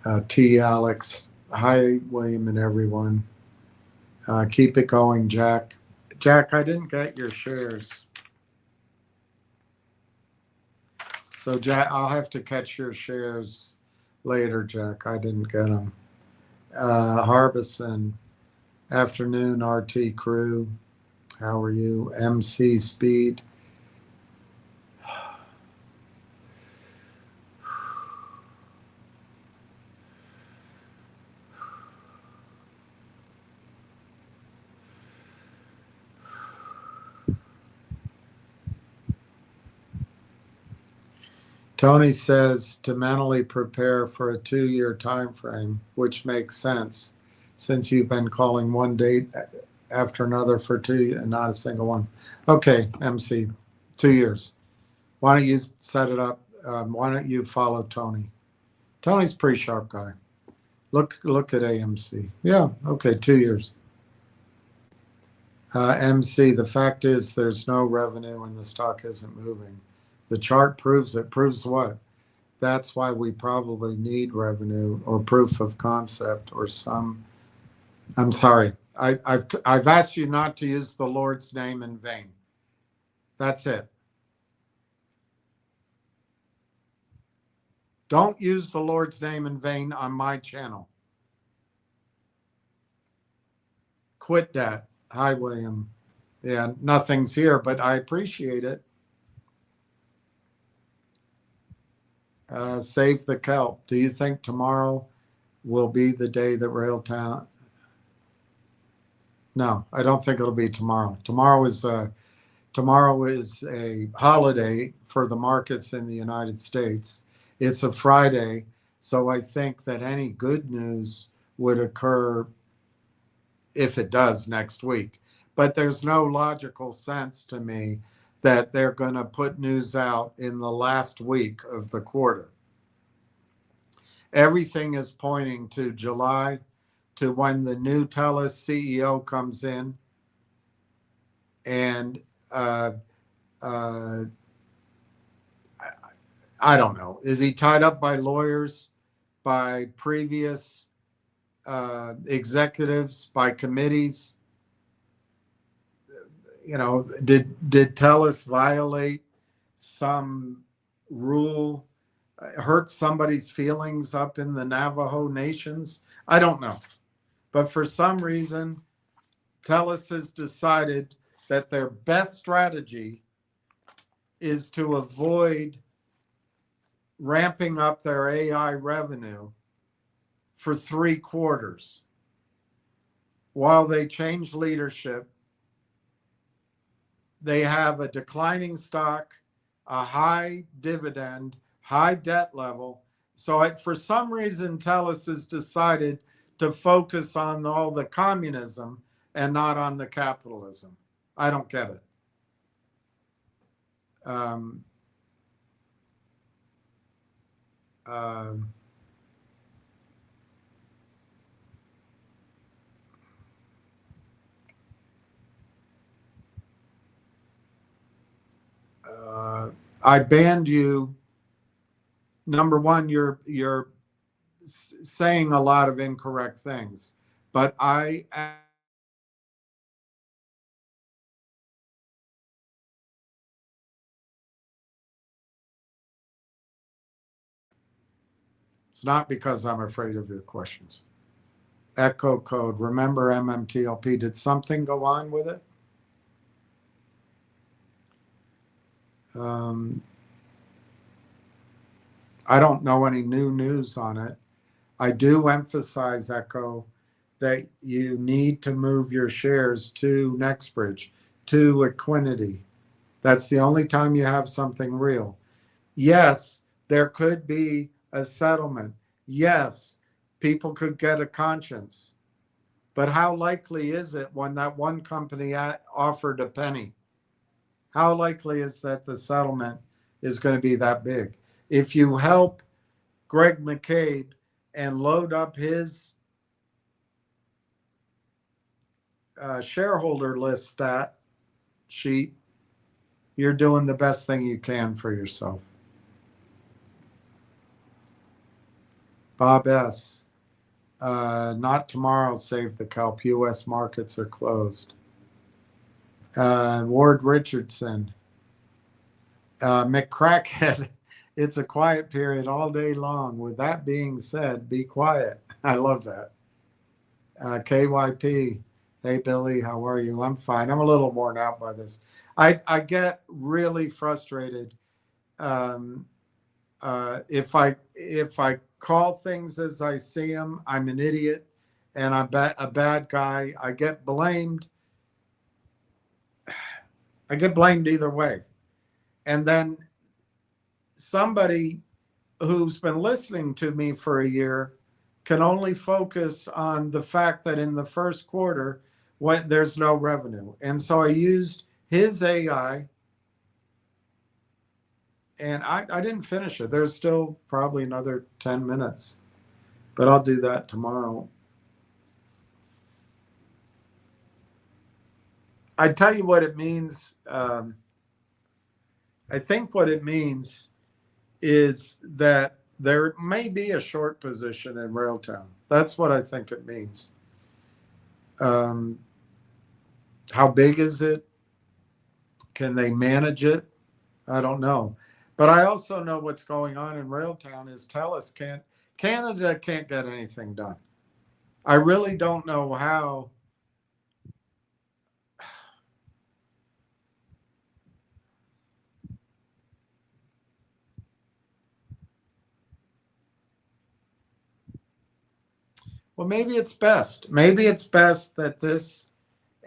up. T. Alex. Hi, William and everyone. Keep it going, Jack. Jack, I didn't get your shares. So, Jack, I'll have to catch your shares later, Jack. I didn't get them. Harbison, afternoon, RT crew. How are you? MC Speed. Tony says to mentally prepare for a 2-year time frame, which makes sense since you've been calling one date after another for 2 and not a single one. Okay, MC, 2 years. Why don't you set it up? Why don't you follow Tony? Tony's a pretty sharp guy. Look at AMC. Yeah, okay, 2 years. MC, the fact is there's no revenue and the stock isn't moving. The chart proves it. Proves what? That's why we probably need revenue or proof of concept or some. I'm sorry. I've asked you not to use the Lord's name in vain. That's it. Don't use the Lord's name in vain on my channel. Quit that. Hi, William. Yeah, nothing's here, but I appreciate it. Save the kelp. Do you think tomorrow will be the day that Railtown? No, I don't think it'll be tomorrow. Tomorrow is a holiday for the markets in the United States. It's a Friday, so I think that any good news would occur, if it does, next week. But there's no logical sense to me that they're going to put news out in the last week of the quarter. Everything is pointing to July, to when the new TELUS CEO comes in, and I don't know. Is he tied up by lawyers, by previous executives, by committees? You know, did TELUS violate some rule, hurt somebody's feelings up in the Navajo nations? I don't know. But for some reason, TELUS has decided that their best strategy is to avoid ramping up their AI revenue for 3 quarters while they change leadership. They have a declining stock, a high dividend, high debt level. So for some reason, TELUS has decided to focus on all the communism and not on the capitalism. I don't get it. I banned you. Number one, you're saying a lot of incorrect things, but it's not because I'm afraid of your questions. Echo code. Remember MMTLP. Did something go on with it? I don't know any new news on it. I do emphasize, Echo, that you need to move your shares to NextBridge, to Equinity. That's the only time you have something real. Yes, there could be a settlement. Yes, people could get a conscience. But how likely is it when that one company offered a penny? How likely is that the settlement is going to be that big? If you help Greg McCabe and load up his shareholder list stat sheet, you're doing the best thing you can for yourself. Bob S. Not tomorrow, save the kelp. U.S. markets are closed. Ward Richardson. McCrackhead. It's a quiet period all day long. With that being said, be quiet. I love that. KYP. Hey, Billy, how are you? I'm fine. I'm a little worn out by this. I get really frustrated if I call things as I see them. I'm an idiot and I'm a bad guy. I get blamed. I get blamed either way. And then somebody who's been listening to me for a year can only focus on the fact that in the first quarter, there's no revenue. And so I used his AI, and I didn't finish it. There's still probably another 10 minutes, but I'll do that tomorrow. I tell you what it means. I think what it means is that there may be a short position in Railtown. That's what I think it means. How big is it? Can they manage it? I don't know. But I also know what's going on in Railtown is TELUS Canada can't get anything done. I really don't know how. Well, maybe it's best. Maybe it's best that this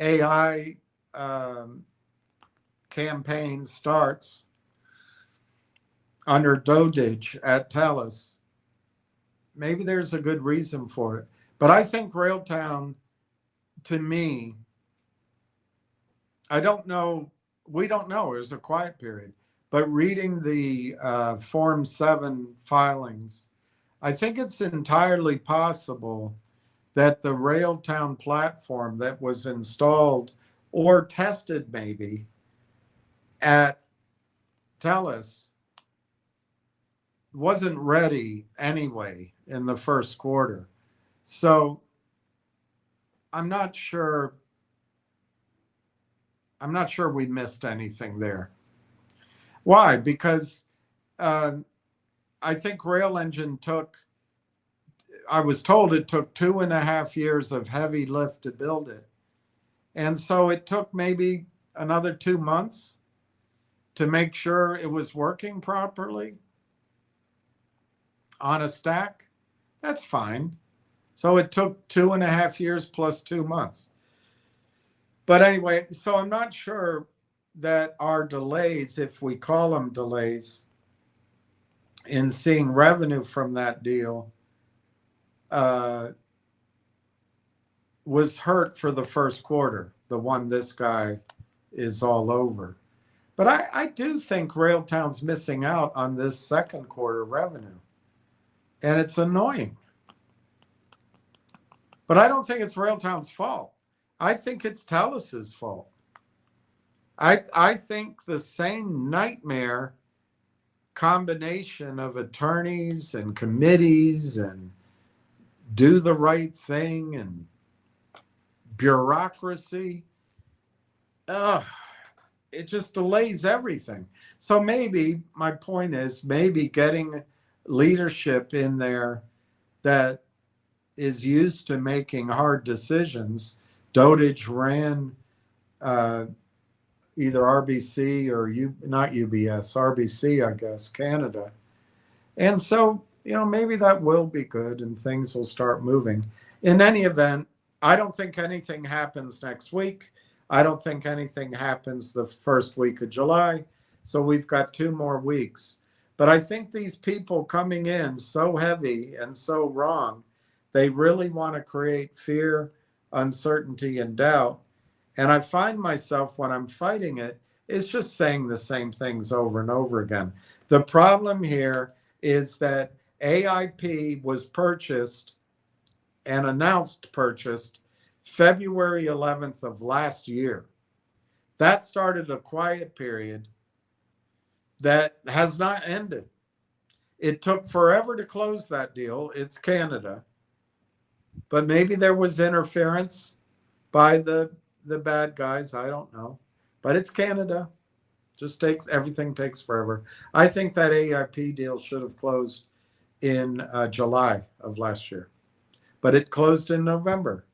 AI campaign starts under Dotage at TELUS, maybe there's a good reason for it. But I think Railtown, to me, I don't know, we don't know, there's a quiet period. But reading the Form 7 filings, I think it's entirely possible that the Railtown platform that was installed or tested maybe at TELUS wasn't ready anyway in the first quarter. So I'm not sure we missed anything there. Why? Because I think Rail Engine I was told it took 2.5 years of heavy lift to build it. And so it took maybe another 2 months to make sure it was working properly on a stack. That's fine. So it took 2.5 years plus 2 months. But anyway, so I'm not sure that our delays, if we call them delays, in seeing revenue from that deal was hurt for the first quarter, the one this guy is all over. But I do think Railtown's missing out on this second quarter revenue. And it's annoying. But I don't think it's Railtown's fault. I think it's TELUS's fault. I think the same nightmare combination of attorneys and committees and do the right thing and bureaucracy, it just delays everything. So maybe, my point is, maybe getting leadership in there that is used to making hard decisions. Dotage ran either RBC or not UBS, RBC, I guess, Canada. And so, maybe that will be good and things will start moving. In any event, I don't think anything happens next week. I don't think anything happens the first week of July. So we've got 2 more weeks. But I think these people coming in so heavy and so wrong, they really want to create fear, uncertainty, and doubt. And I find myself, when I'm fighting it, is just saying the same things over and over again. The problem here is that AIP was purchased and announced purchased February 11th of last year. That started a quiet period that has not ended. It took forever to close that deal. It's Canada. But maybe there was interference by the bad guys. I don't know. But it's Canada. Everything takes forever. I think that AIP deal should have closed in July of last year. But it closed in November.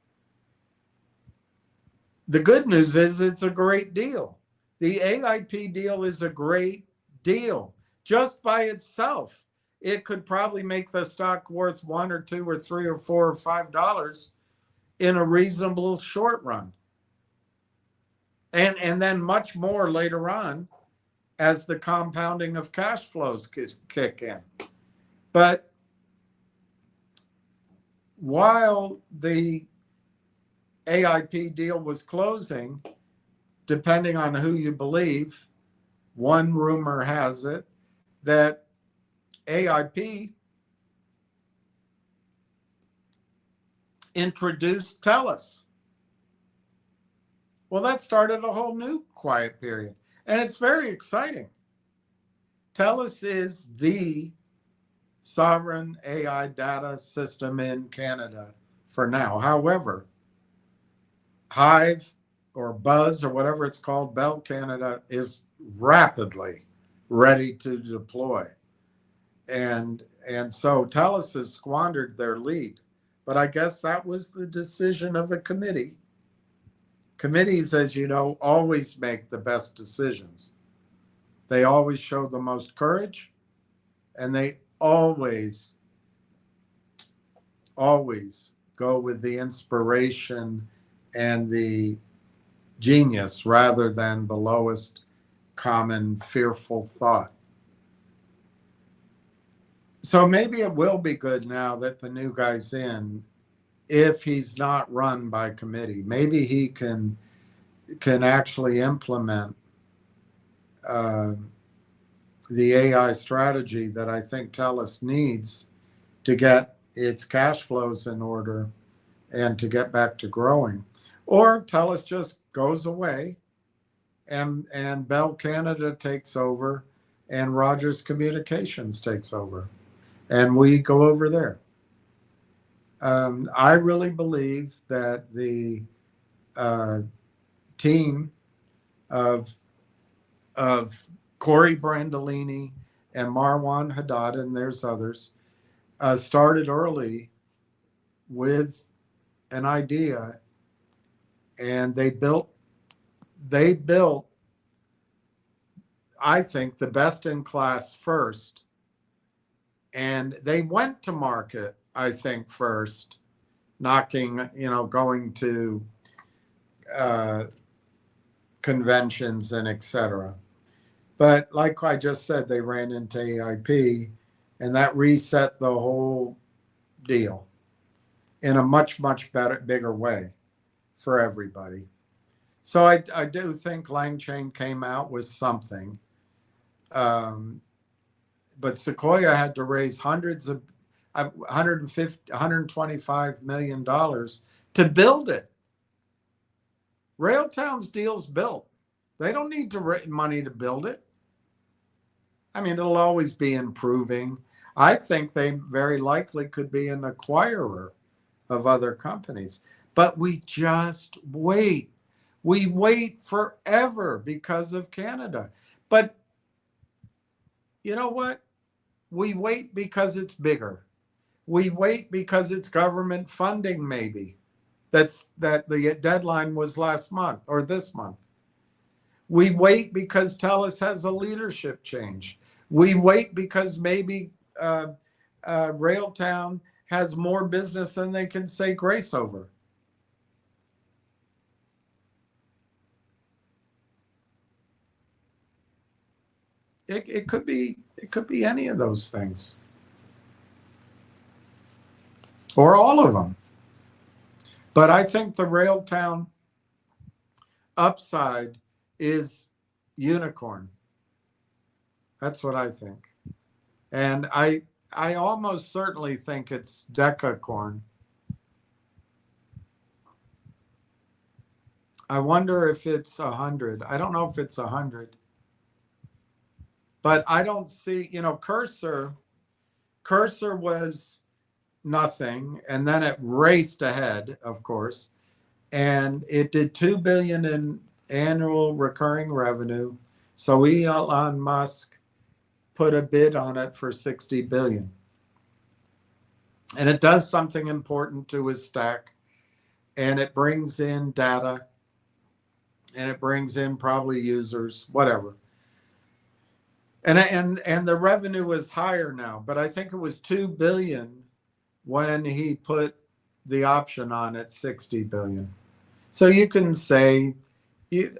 The good news is it's a great deal. The AIP deal is a great deal. Just by itself, it could probably make the stock worth $1 or $2 or $3 or $4 or $5 in a reasonable short run. And then much more later on as the compounding of cash flows kick in. But while the AIP deal was closing, depending on who you believe, one rumor has it that AIP introduced TELUS. Well, that started a whole new quiet period, and it's very exciting. TELUS is the sovereign AI data system in Canada for now. However, Hive or Buzz or whatever it's called, Bell Canada, is rapidly ready to deploy. And so TELUS has squandered their lead. But I guess that was the decision of a committee. Committees, as you know, always make the best decisions. They always show the most courage, and they always go with the inspiration and the genius rather than the lowest common fearful thought. So maybe it will be good now that the new guy's in, if he's not run by committee. Maybe he can actually implement the AI strategy that I think TELUS needs to get its cash flows in order and to get back to growing. Or TELUS just goes away and Bell Canada takes over and Rogers Communications takes over and we go over there. I really believe that the team of Corey Brandolini and Marwan Haddad, and there's others, started early with an idea, and they built, I think, the best in class first, and they went to market, I think, first, knocking, going to conventions and etc. But like I just said, they ran into AIP, and that reset the whole deal in a much, much bigger way for everybody. So I do think Langchain came out with something. But Sequoia had to raise hundreds of $125 million to build it. Railtown's deal's built. They don't need to raise money to build it. I mean, it'll always be improving. I think they very likely could be an acquirer of other companies. But we just wait. We wait forever because of Canada. But you know what? We wait because it's bigger. We wait because it's government funding, maybe. That the deadline was last month or this month. We wait because TELUS has a leadership change. We wait because maybe Railtown has more business than they can say grace over. It could be any of those things, or all of them. But I think the Railtown upside is unicorn. That's what I think. And I almost certainly think it's decacorn. I wonder if it's 100. I don't know if it's 100. But I don't see, Cursor was nothing, and then it raced ahead, of course, and it did $2 billion in annual recurring revenue. So Elon Musk put a bid on it for $60 billion. And it does something important to his stack, and it brings in data, and it brings in probably users, whatever. And the revenue is higher now, but I think it was $2 billion when he put the option on at $60 billion. So you can say,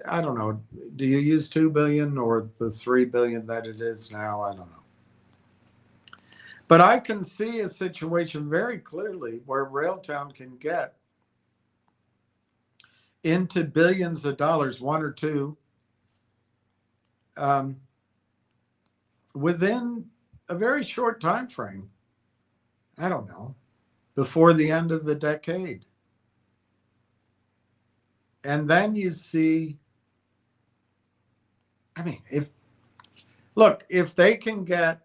I don't know, do you use $2 billion or the $3 billion that it is now? I don't know. But I can see a situation very clearly where Railtown can get into billions of dollars, one or two, within a very short time frame. I don't know, before the end of the decade. And then you see, I mean, if they can get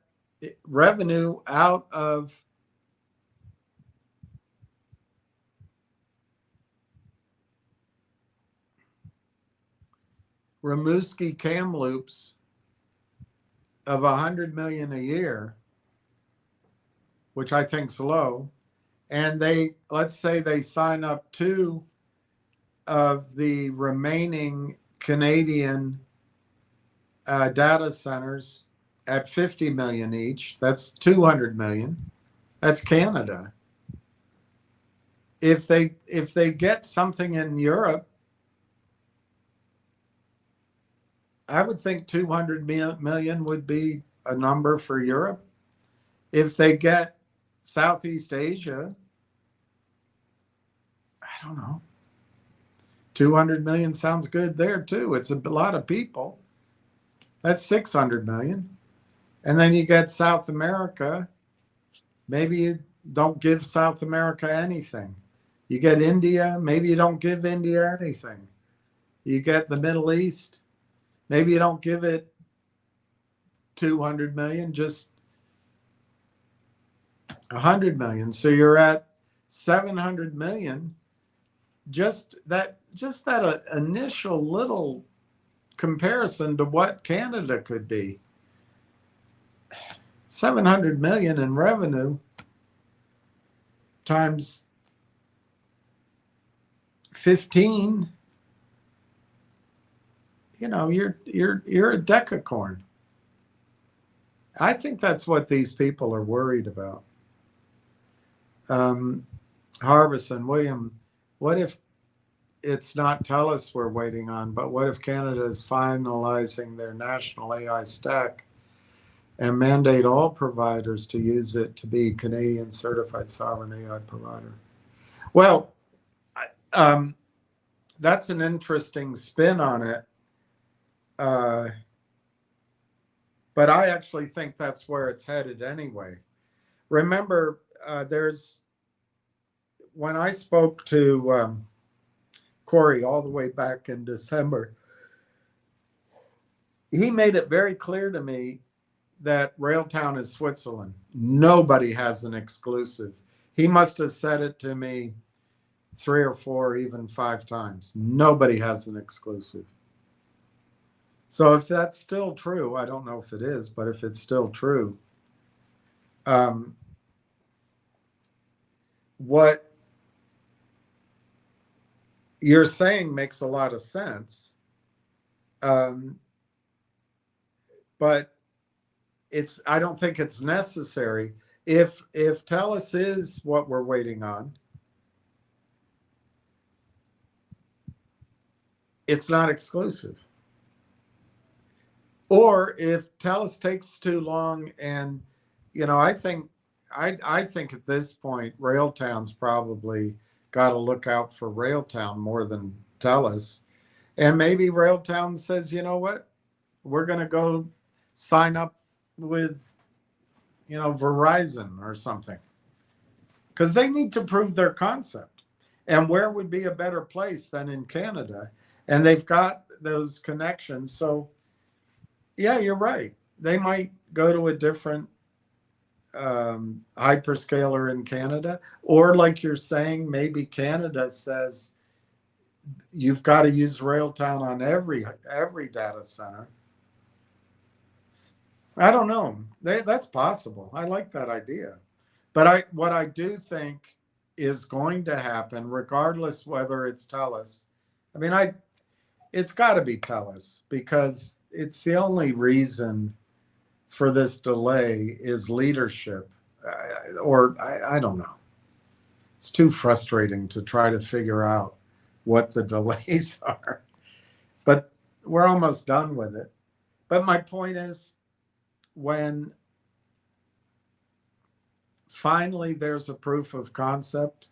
revenue out of Rimouski Kamloops of $100 million a year, which I think's low, and let's say they sign up 2 of the remaining Canadian data centers at $50 million each, that's $200 million. That's Canada. If they get something in Europe, I would think 200 million would be a number for Europe. If they get Southeast Asia, I don't know. 200 million sounds good there too. It's a lot of people. That's 600 million. And then you get South America. Maybe you don't give South America anything. You get India. Maybe you don't give India anything. You get the Middle East. Maybe you don't give it 200 million, just 100 million. So you're at 700 million. Just that initial little comparison to what Canada could be. 700 million in revenue times 15, you know, you're a decacorn. I think that's what these people are worried about. Harbison, William, what if it's not TELUS we're waiting on, but what if Canada is finalizing their national AI stack and mandate all providers to use it to be Canadian certified sovereign AI provider? Well, that's an interesting spin on it. But I actually think that's where it's headed anyway. Remember, when I spoke to Corey all the way back in December, he made it very clear to me that Railtown is Switzerland. Nobody has an exclusive. He must have said it to me 3 or 4, even 5 times. Nobody has an exclusive. So if that's still true, I don't know if it is, but if it's still true, what you're saying makes a lot of sense. But I don't think it's necessary. If TELUS is what we're waiting on, it's not exclusive. Or if TELUS takes too long, and I think at this point Railtown's probably got to look out for Railtown more than TELUS. And maybe Railtown says, you know what, we're going to go sign up with Verizon or something, because they need to prove their concept. And where would be a better place than in Canada? And they've got those connections. So yeah, you're right. They might go to a different hyperscaler in Canada, or like you're saying, maybe Canada says you've got to use Railtown on every data center. I don't know. That's possible. I like that idea. But what I do think is going to happen, regardless whether it's TELUS, it's got to be TELUS, because it's the only reason for this delay is leadership, or I don't know. It's too frustrating to try to figure out what the delays are, but we're almost done with it. But my point is, when finally there's a proof of concept,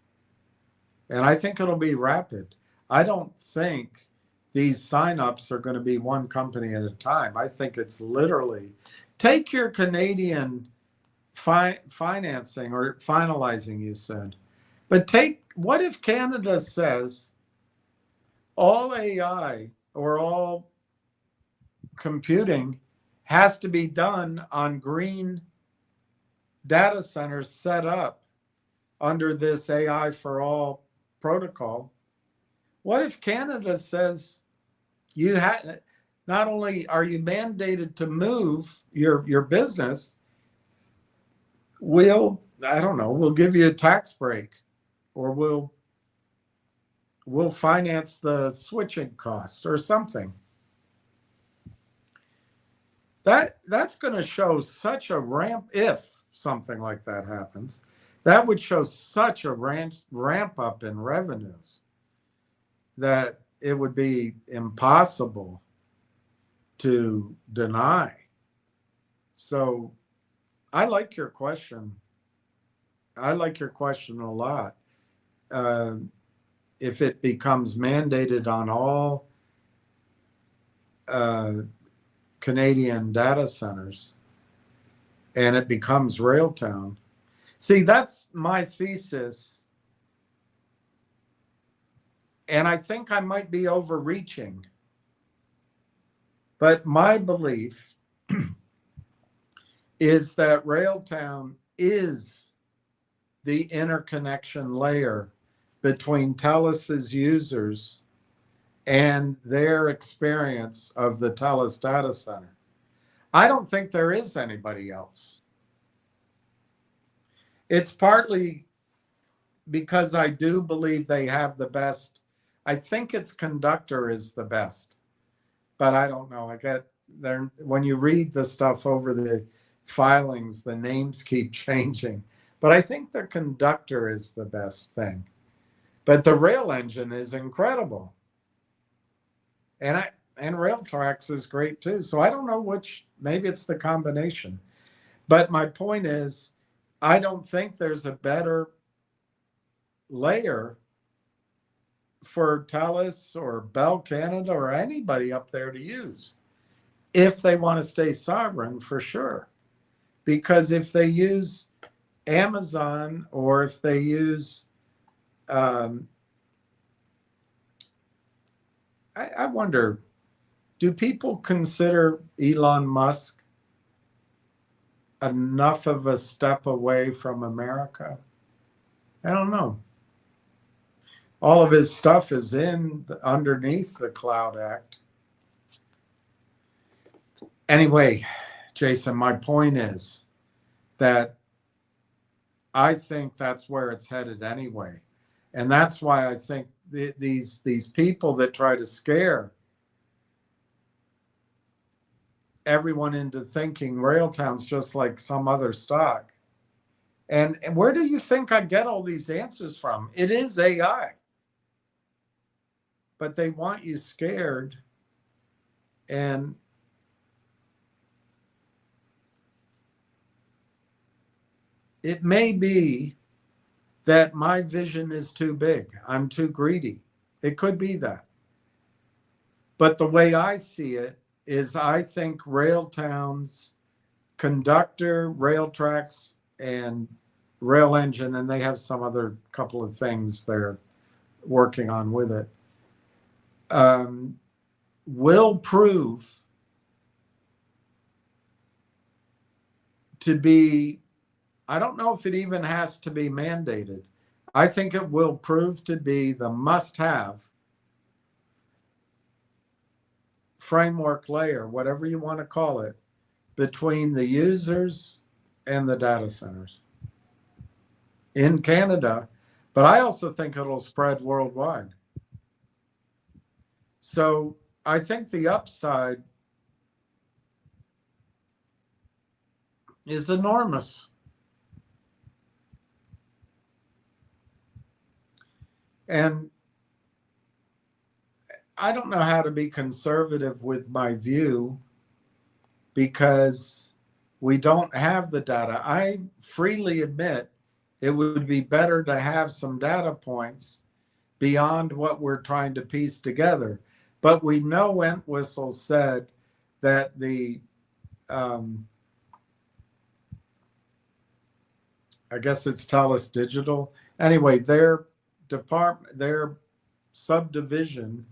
and I think it'll be rapid. I don't think these signups are going to be one company at a time. I think it's literally, take your Canadian financing or finalizing, you said, but what if Canada says all AI or all computing has to be done on green data centers set up under this AI for all protocol? What if Canada says not only are you mandated to move your business, we'll give you a tax break, or we'll finance the switching cost or something. That's going to show such a ramp. If something like that happens, that would show such a ramp up in revenues that it would be impossible to deny. So I like your question. I like your question a lot. If it becomes mandated on all Canadian data centers and it becomes Railtown. See, that's my thesis. And I think I might be overreaching. But my belief is that Railtown is the interconnection layer between TELUS's users and their experience of the TELUS data center. I don't think there is anybody else. It's partly because I do believe they have the best. I think its conductor is the best, but I don't know. I get there when you read the stuff over the filings, the names keep changing, but I think their conductor is the best thing. But the rail engine is incredible. And Railtrax is great too. So I don't know which, maybe it's the combination. But my point is, I don't think there's a better layer for TELUS or Bell Canada or anybody up there to use if they want to stay sovereign, for sure. Because if they use Amazon or if they use, I wonder, do people consider Elon Musk enough of a step away from America? I don't know. All of his stuff is underneath the Cloud Act. Anyway, Jason, my point is that I think that's where it's headed anyway. And that's why I think these people that try to scare everyone into thinking Railtown's just like some other stock. And where do you think I get all these answers from? It is AI. But they want you scared. And it may be that my vision is too big. I'm too greedy. It could be that. But the way I see it is I think Railtown's conductor, Railtrax, and rail engine, and they have some other couple of things they're working on with it, will prove to be, I don't know if it even has to be mandated. I think it will prove to be the must-have framework layer, whatever you want to call it, between the users and the data centers in Canada. But I also think it'll spread worldwide. So I think the upside is enormous. And I don't know how to be conservative with my view because we don't have the data. I freely admit it would be better to have some data points beyond what we're trying to piece together. But we know Entwistle said that the, I guess it's TELUS Digital. Anyway, their department, their subdivision,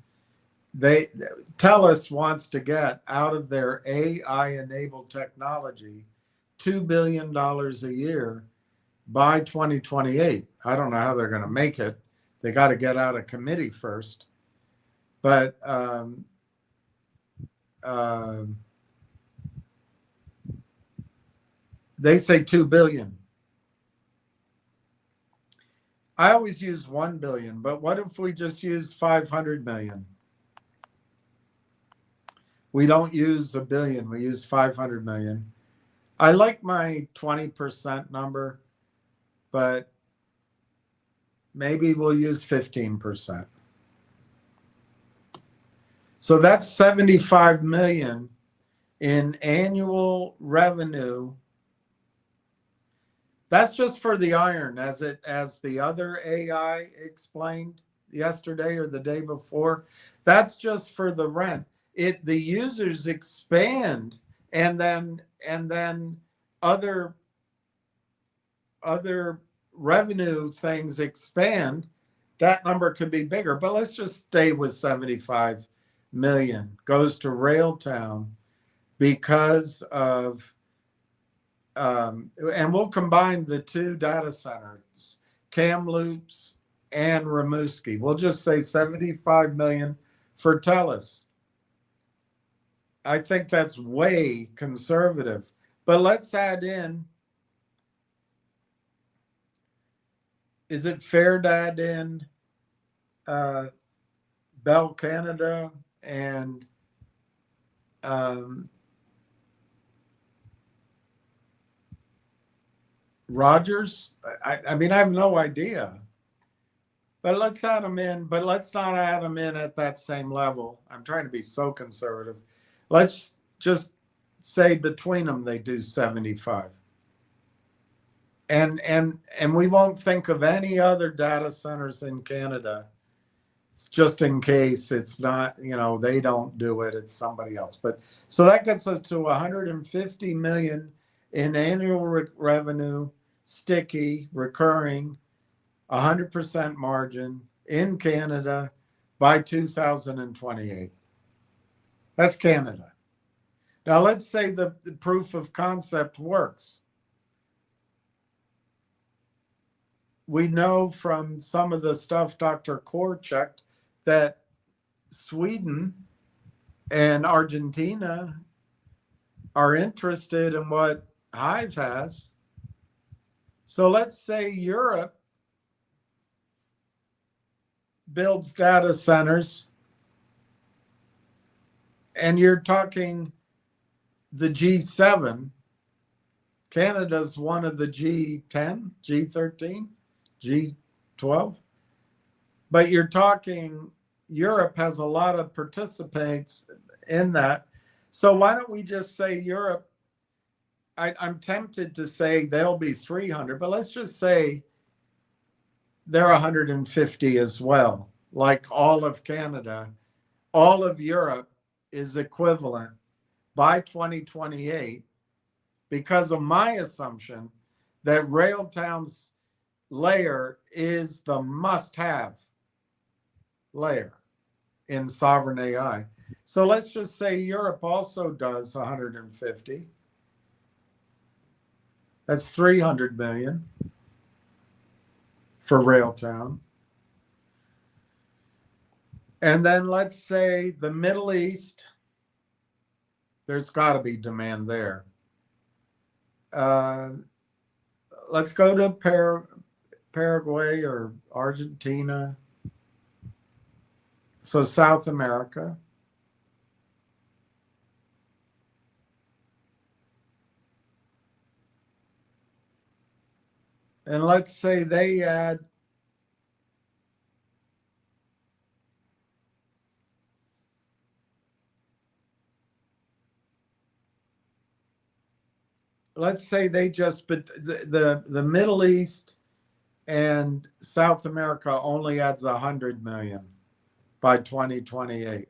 TELUS wants to get out of their AI-enabled technology $2 billion a year by 2028. I don't know how they're going to make it. They got to get out of committee first. But they say 2 billion. I always use 1 billion, but what if we just used 500 million? We don't use a billion, we use 500 million. I like my 20% number, but maybe we'll use 15%. So that's 75 million in annual revenue. That's just for the iron, as the other AI explained yesterday or the day before. That's just for the rent. The users expand, and then other revenue things expand. That number could be bigger, but let's just stay with 75 million goes to Railtown because of and we'll combine the two data centers, Kamloops and Rimouski. We'll just say 75 million for TELUS. I think that's way conservative, but let's add in, is it fair to add in Bell Canada and Rogers? I mean, I have no idea. But let's add them in, but let's not add them in at that same level. I'm trying to be so conservative. Let's just say between them they do 75. And we won't think of any other data centers in Canada. It's just in case it's not, they don't do it, it's somebody else. But so that gets us to 150 million in annual revenue, sticky, recurring, 100% margin in Canada by 2028. That's Canada. Now let's say the proof of concept works. We know from some of the stuff Dr. Core checked that Sweden and Argentina are interested in what Hive has. So let's say Europe builds data centers, and you're talking the G7. Canada's one of the G10, G13, G12. But you're talking Europe has a lot of participants in that. So why don't we just say Europe? I'm tempted to say they'll be 300, but let's just say they're 150 as well. Like all of Canada, all of Europe is equivalent by 2028 because of my assumption that Railtown's layer is the must-have layer in sovereign AI. So let's just say Europe also does 150. That's 300 million for Railtown. And then let's say the Middle East, there's got to be demand there. Let's go to Paraguay or Argentina. So South America. And let's say they add but the Middle East and South America only adds 100 million by 2028.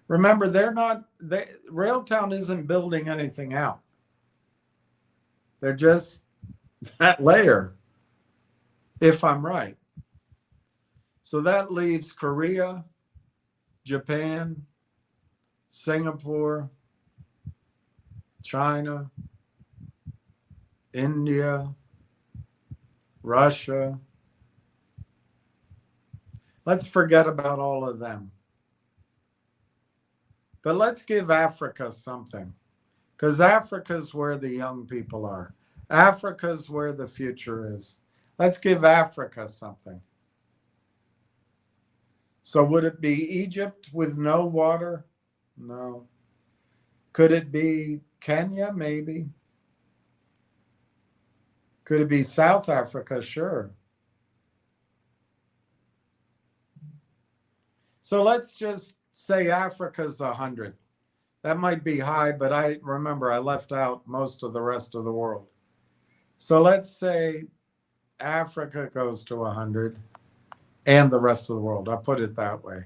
Remember, Railtown isn't building anything out. They're just that layer, if I'm right. So that leaves Korea, Japan, Singapore, China, India, Russia. Let's forget about all of them. But let's give Africa something, because Africa's where the young people are. Africa's where the future is. Let's give Africa something. So would it be Egypt with no water? No. Could it be Kenya? Maybe. Could it be South Africa? Sure. So let's just say Africa's 100. That might be high, but I remember I left out most of the rest of the world. So let's say Africa goes to 100 and the rest of the world, I'll put it that way,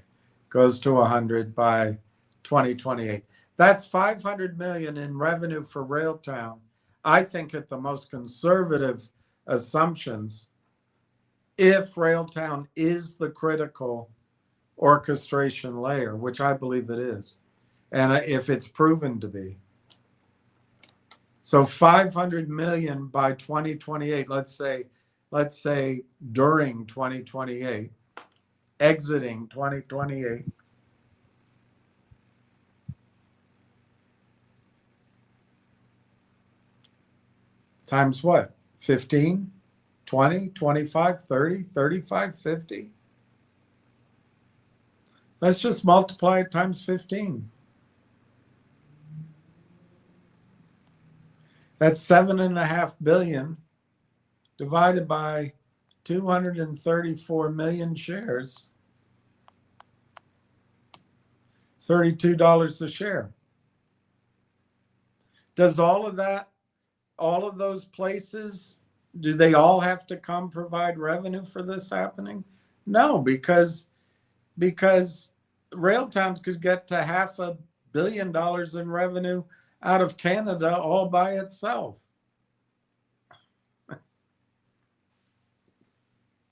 goes to 100 by 2028. That's 500 million in revenue for Railtown. I think at the most conservative assumptions, if Railtown is the critical orchestration layer, which I believe it is, and if it's proven to be. So 500 million by 2028, let's say during 2028, exiting 2028. Times what? 15, 20, 25, 30, 35, 50? Let's just multiply it times 15. That's 7.5 billion divided by 234 million shares. $32 a share. Does all of that, all of those places, do they all have to come provide revenue for this happening? No, because Railtown could get to $500 million in revenue out of Canada all by itself.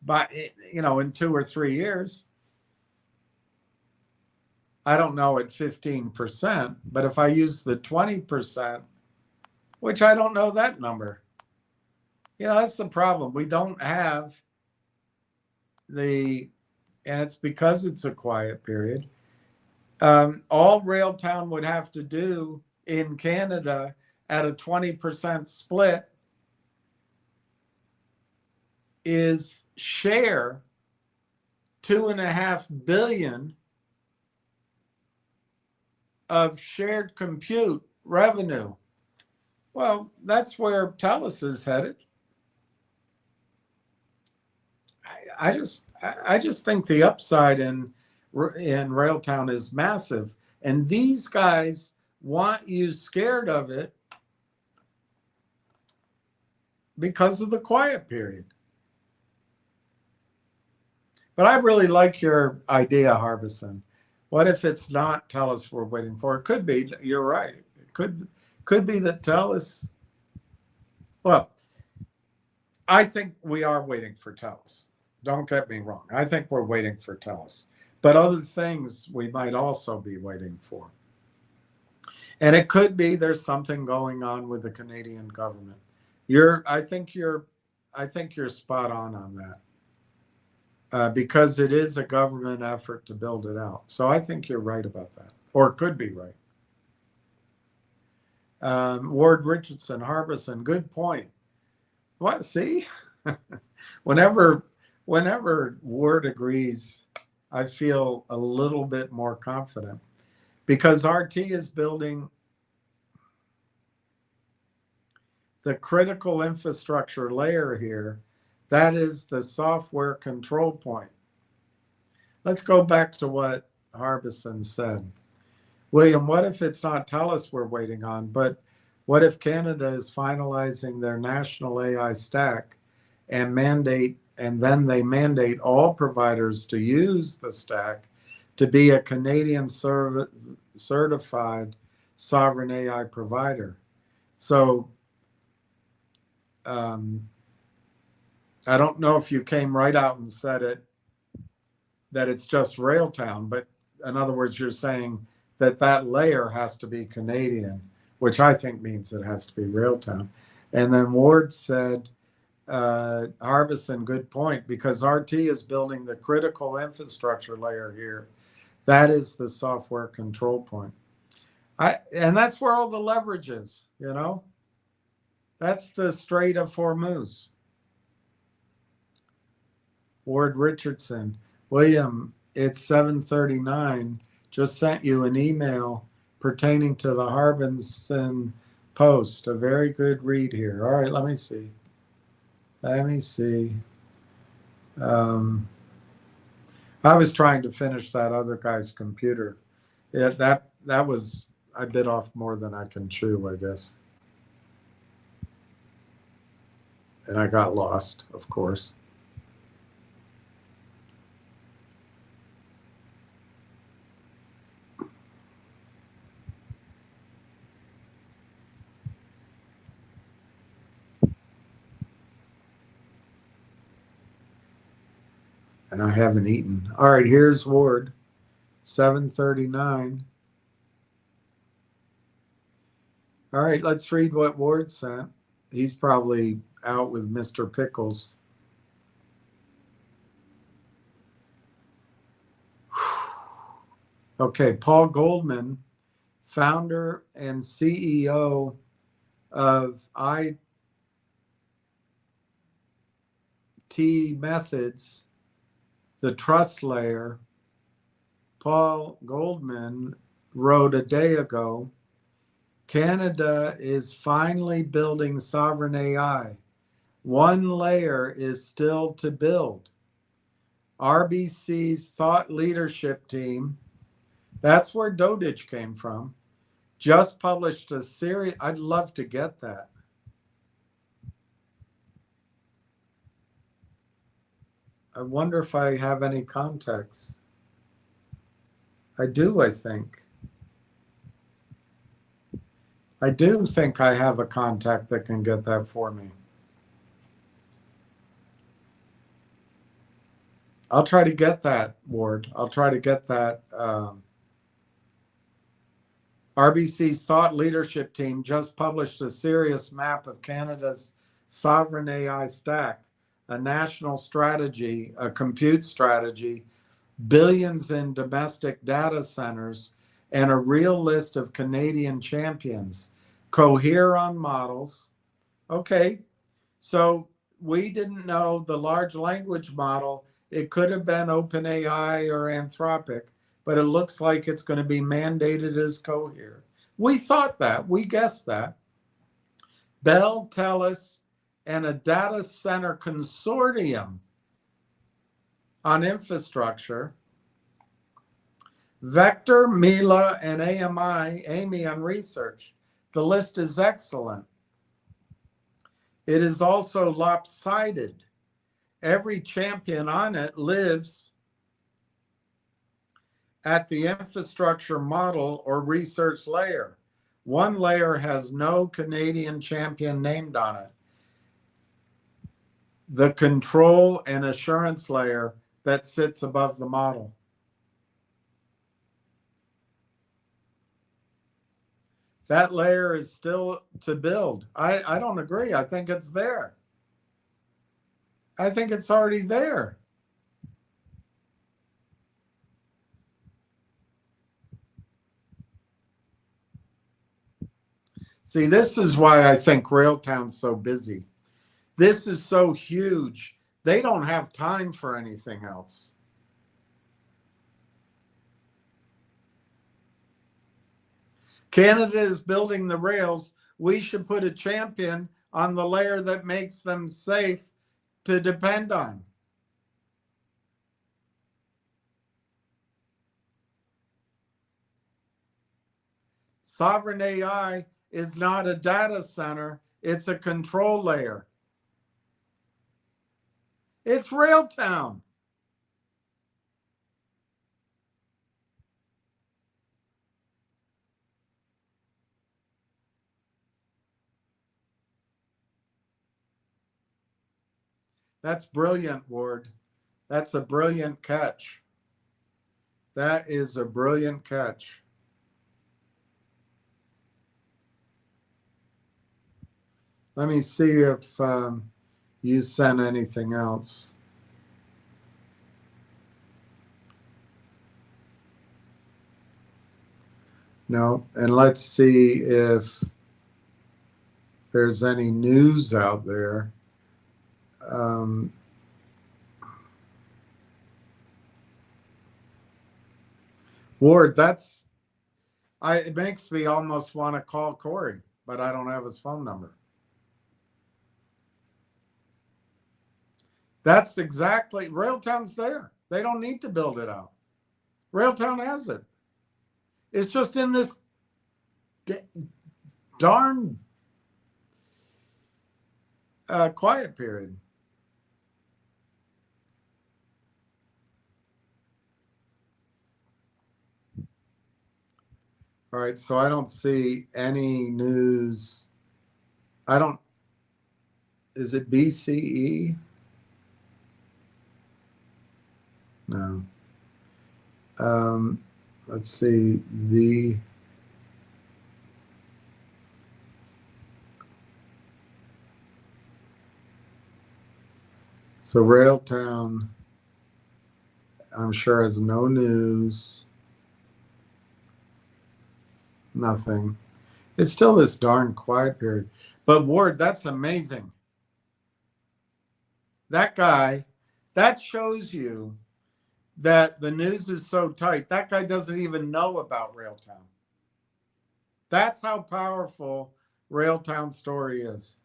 But, in 2 or 3 years. I don't know at 15%, but if I use the 20%, which I don't know that number, that's the problem. We don't have and it's because it's a quiet period. All Railtown would have to do in Canada at a 20% split is share 2.5 billion of shared compute revenue. Well, that's where TELUS is headed. I just think the upside in Railtown is massive, and these guys want you scared of it because of the quiet period. But I really like your idea, Harbison. What if it's not TELUS we're waiting for? It could be. You're right. It could be that TELUS. Well, I think we are waiting for TELUS. Don't get me wrong. I think we're waiting for TELUS. But other things we might also be waiting for. And it could be there's something going on with the Canadian government. I think you're spot on that. Because it is a government effort to build it out. So I think you're right about that, or could be right. Ward Richardson, Harbison, good point. What? See, whenever Ward agrees, I feel a little bit more confident because RT is building the critical infrastructure layer here. That is the software control point. Let's go back to what Harbison said. William, what if it's not TELUS we're waiting on, but what if Canada is finalizing their national AI stack and then they mandate all providers to use the stack to be a Canadian certified sovereign AI provider? So, I don't know if you came right out and said it, that it's just Railtown, but in other words, you're saying that layer has to be Canadian, which I think means it has to be Railtown. And then Ward said, Harbison, good point, because RT is building the critical infrastructure layer here. That is the software control point. And that's where all the leverage is, That's the Strait of Hormuz. Ward Richardson, William, it's 7:39. Just sent you an email pertaining to the Harbison post. A very good read here. All right, let me see. I was trying to finish that other guy's computer. That was I bit off more than I can chew, I guess. And I got lost, of course. And I haven't eaten. All right, here's Ward, 7:39. All right, let's read what Ward sent. He's probably out with Mr. Pickles. Okay, Paul Goldman, founder and CEO of IT Methods, the trust layer. Paul Goldman wrote a day ago, Canada is finally building sovereign AI. One layer is still to build. RBC's thought leadership team, that's where Dodich came from, just published a series. I'd love to get that. I wonder if I have any contacts. I do, I think. I do think I have a contact that can get that for me. I'll try to get that, Ward. I'll try to get that. RBC's thought leadership team just published a serious map of Canada's sovereign AI stack, a national strategy, a compute strategy, billions in domestic data centers, and a real list of Canadian champions. Cohere on models. Okay, so we didn't know the large language model. It could have been OpenAI or Anthropic, but it looks like it's going to be mandated as Cohere. We thought that, we guessed that. Bell, TELUS, and a data center consortium on infrastructure. Vector, Mila, and Amy on research. The list is excellent. It is also lopsided. Every champion on it lives at the infrastructure model or research layer. One layer has no Canadian champion named on it. The control and assurance layer that sits above the model. That layer is still to build. I don't agree. I think it's there. I think it's already there. See, this is why I think Railtown's so busy. This is so huge. They don't have time for anything else. Canada is building the rails. We should put a champion on the layer that makes them safe to depend on. Sovereign AI is not a data center, it's a control layer. It's Railtown. That's brilliant, Ward. That's a brilliant catch. That is a brilliant catch. Let me see if you sent anything else. No, and let's see if there's any news out there. Ward, it makes me almost want to call Corey, but I don't have his phone number. That's exactly, Railtown's there. They don't need to build it out. Railtown has it. It's just in this darn quiet period. All right, so I don't see any news. I don't, is it BCE? No. Let's see, so Railtown, I'm sure has no news. Nothing. It's still this darn quiet period. But Ward, that's amazing. That guy, that shows you that the news is so tight. That guy doesn't even know about Railtown. That's how powerful Railtown story is.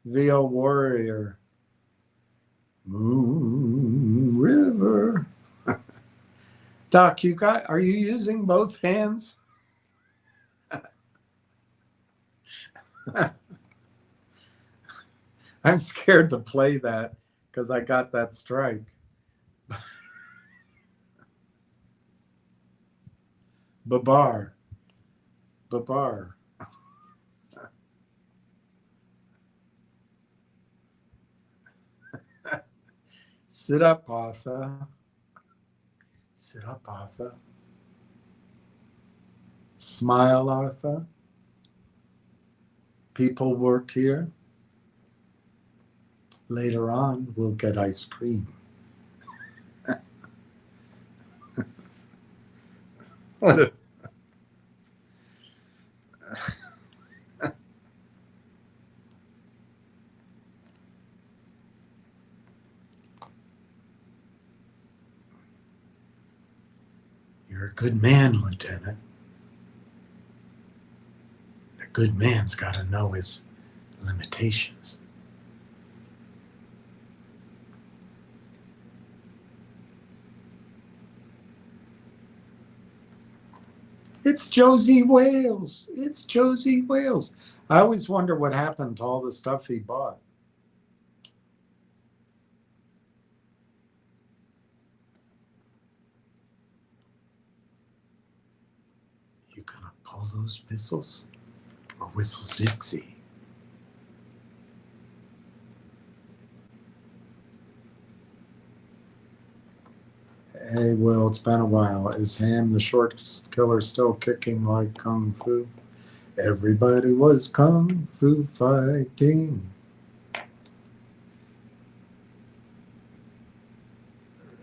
VO Warrior. Moon River. Doc, are you using both hands? I'm scared to play that because I got that strike. Babar. Sit up, Arthur. Sit up, Arthur. Smile, Arthur. People work here. Later on, we'll get ice cream. What a... You're a good man, Lieutenant. A good man's got to know his limitations. It's Josie Wales. It's Josie Wales. I always wonder what happened to all the stuff he bought. You gonna pull those whistles or whistles Dixie? Hey, Will, it's been a while. Is Ham the short killer still kicking like Kung Fu? Everybody was Kung Fu fighting.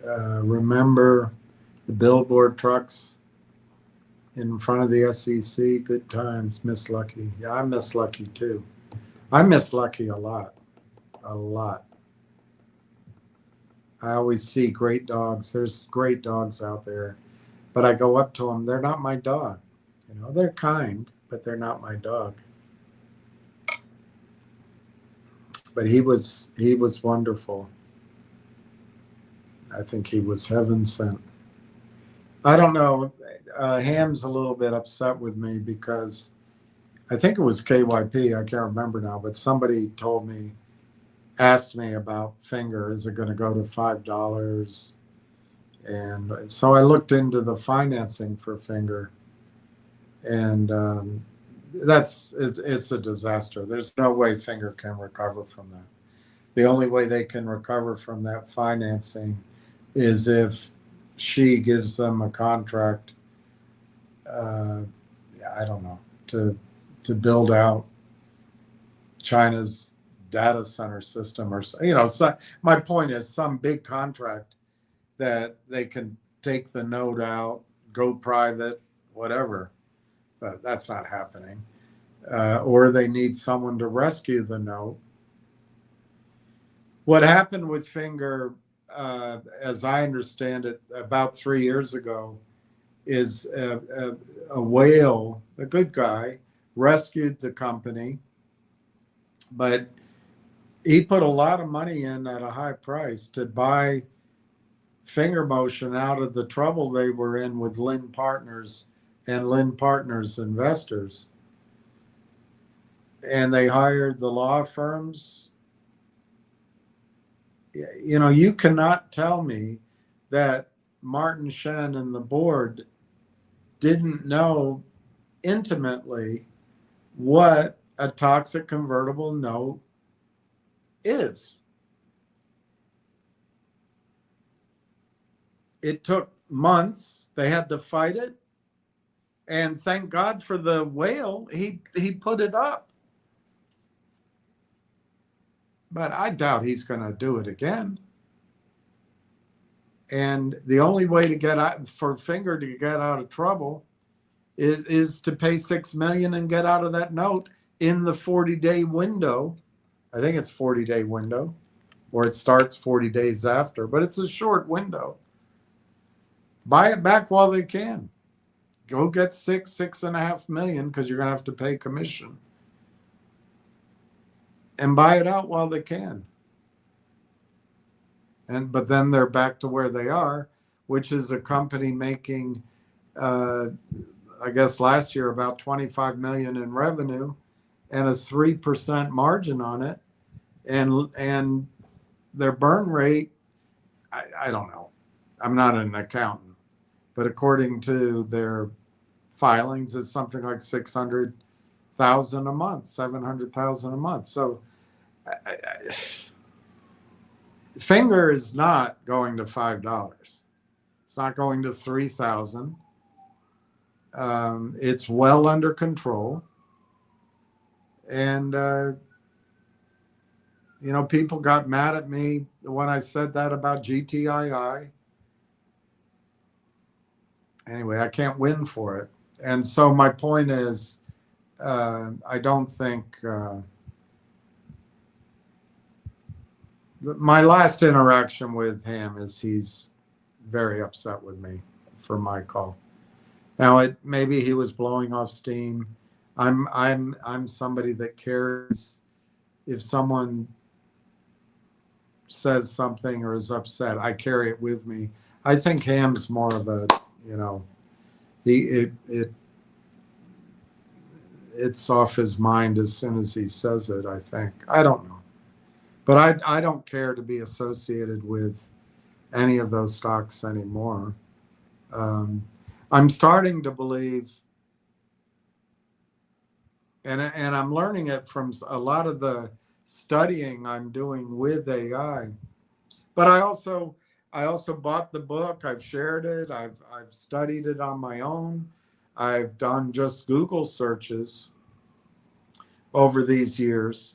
Remember the billboard trucks in front of the SEC? Good times, Miss Lucky. Yeah, I miss Lucky too. I miss Lucky a lot. A lot. I always see great dogs. There's great dogs out there. But I go up to them. They're not my dog. You know, they're kind, but they're not my dog. But he was wonderful. I think he was heaven sent. I don't know. Ham's a little bit upset with me because I think it was KYP. I can't remember now, but somebody asked me about Finger. Is it going to go to $5? And so I looked into the financing for Finger, and it's a disaster. There's no way Finger can recover from that. The only way they can recover from that financing is if she gives them a contract. I don't know, to build out China's data center system, or so my point is some big contract that they can take the node out, go private, whatever. But that's not happening. Or they need someone to rescue the node. What happened with Finger, as I understand it, about 3 years ago, is a whale, a good guy, rescued the company, but he put a lot of money in at a high price to buy Finger Motion out of the trouble they were in with Lynn Partners and Lynn Partners investors. And they hired the law firms. You know, you cannot tell me that Martin Shen and the board didn't know intimately what a toxic convertible note is. It took months. They had to fight it. And thank God for the whale. He put it up. But I doubt he's going to do it again. And the only way to get out for Finger to get out of trouble is to pay $6 million and get out of that note in the 40-day window. I think it's 40-day window, or it starts 40 days after, but it's a short window. Buy it back while they can. Go get $6.5 million, because you're going to have to pay commission, and buy it out while they can. But then they're back to where they are, which is a company making, I guess last year about 25 million in revenue and a 3% margin on it, and their burn rate, I don't know. I'm not an accountant, but according to their filings, it's something like 600,000 a month, 700,000 a month. So Finger is not going to $5. It's not going to 3,000. It's well under control. And, you know, people got mad at me when I said that about GTII. Anyway, I can't win for it. And so my point is, I don't think my last interaction with him is he's very upset with me for my call. Now, maybe he was blowing off steam. I'm somebody that cares if someone says something or is upset. I carry it with me. I think Ham's more of a, you know, it's off his mind as soon as he says it, I think. I don't know. But I don't care to be associated with any of those stocks anymore. I'm starting to believe, and I'm learning it from a lot of the studying I'm doing with AI. But I also bought the book. I've shared it. I've studied it on my own. I've done just Google searches over these years.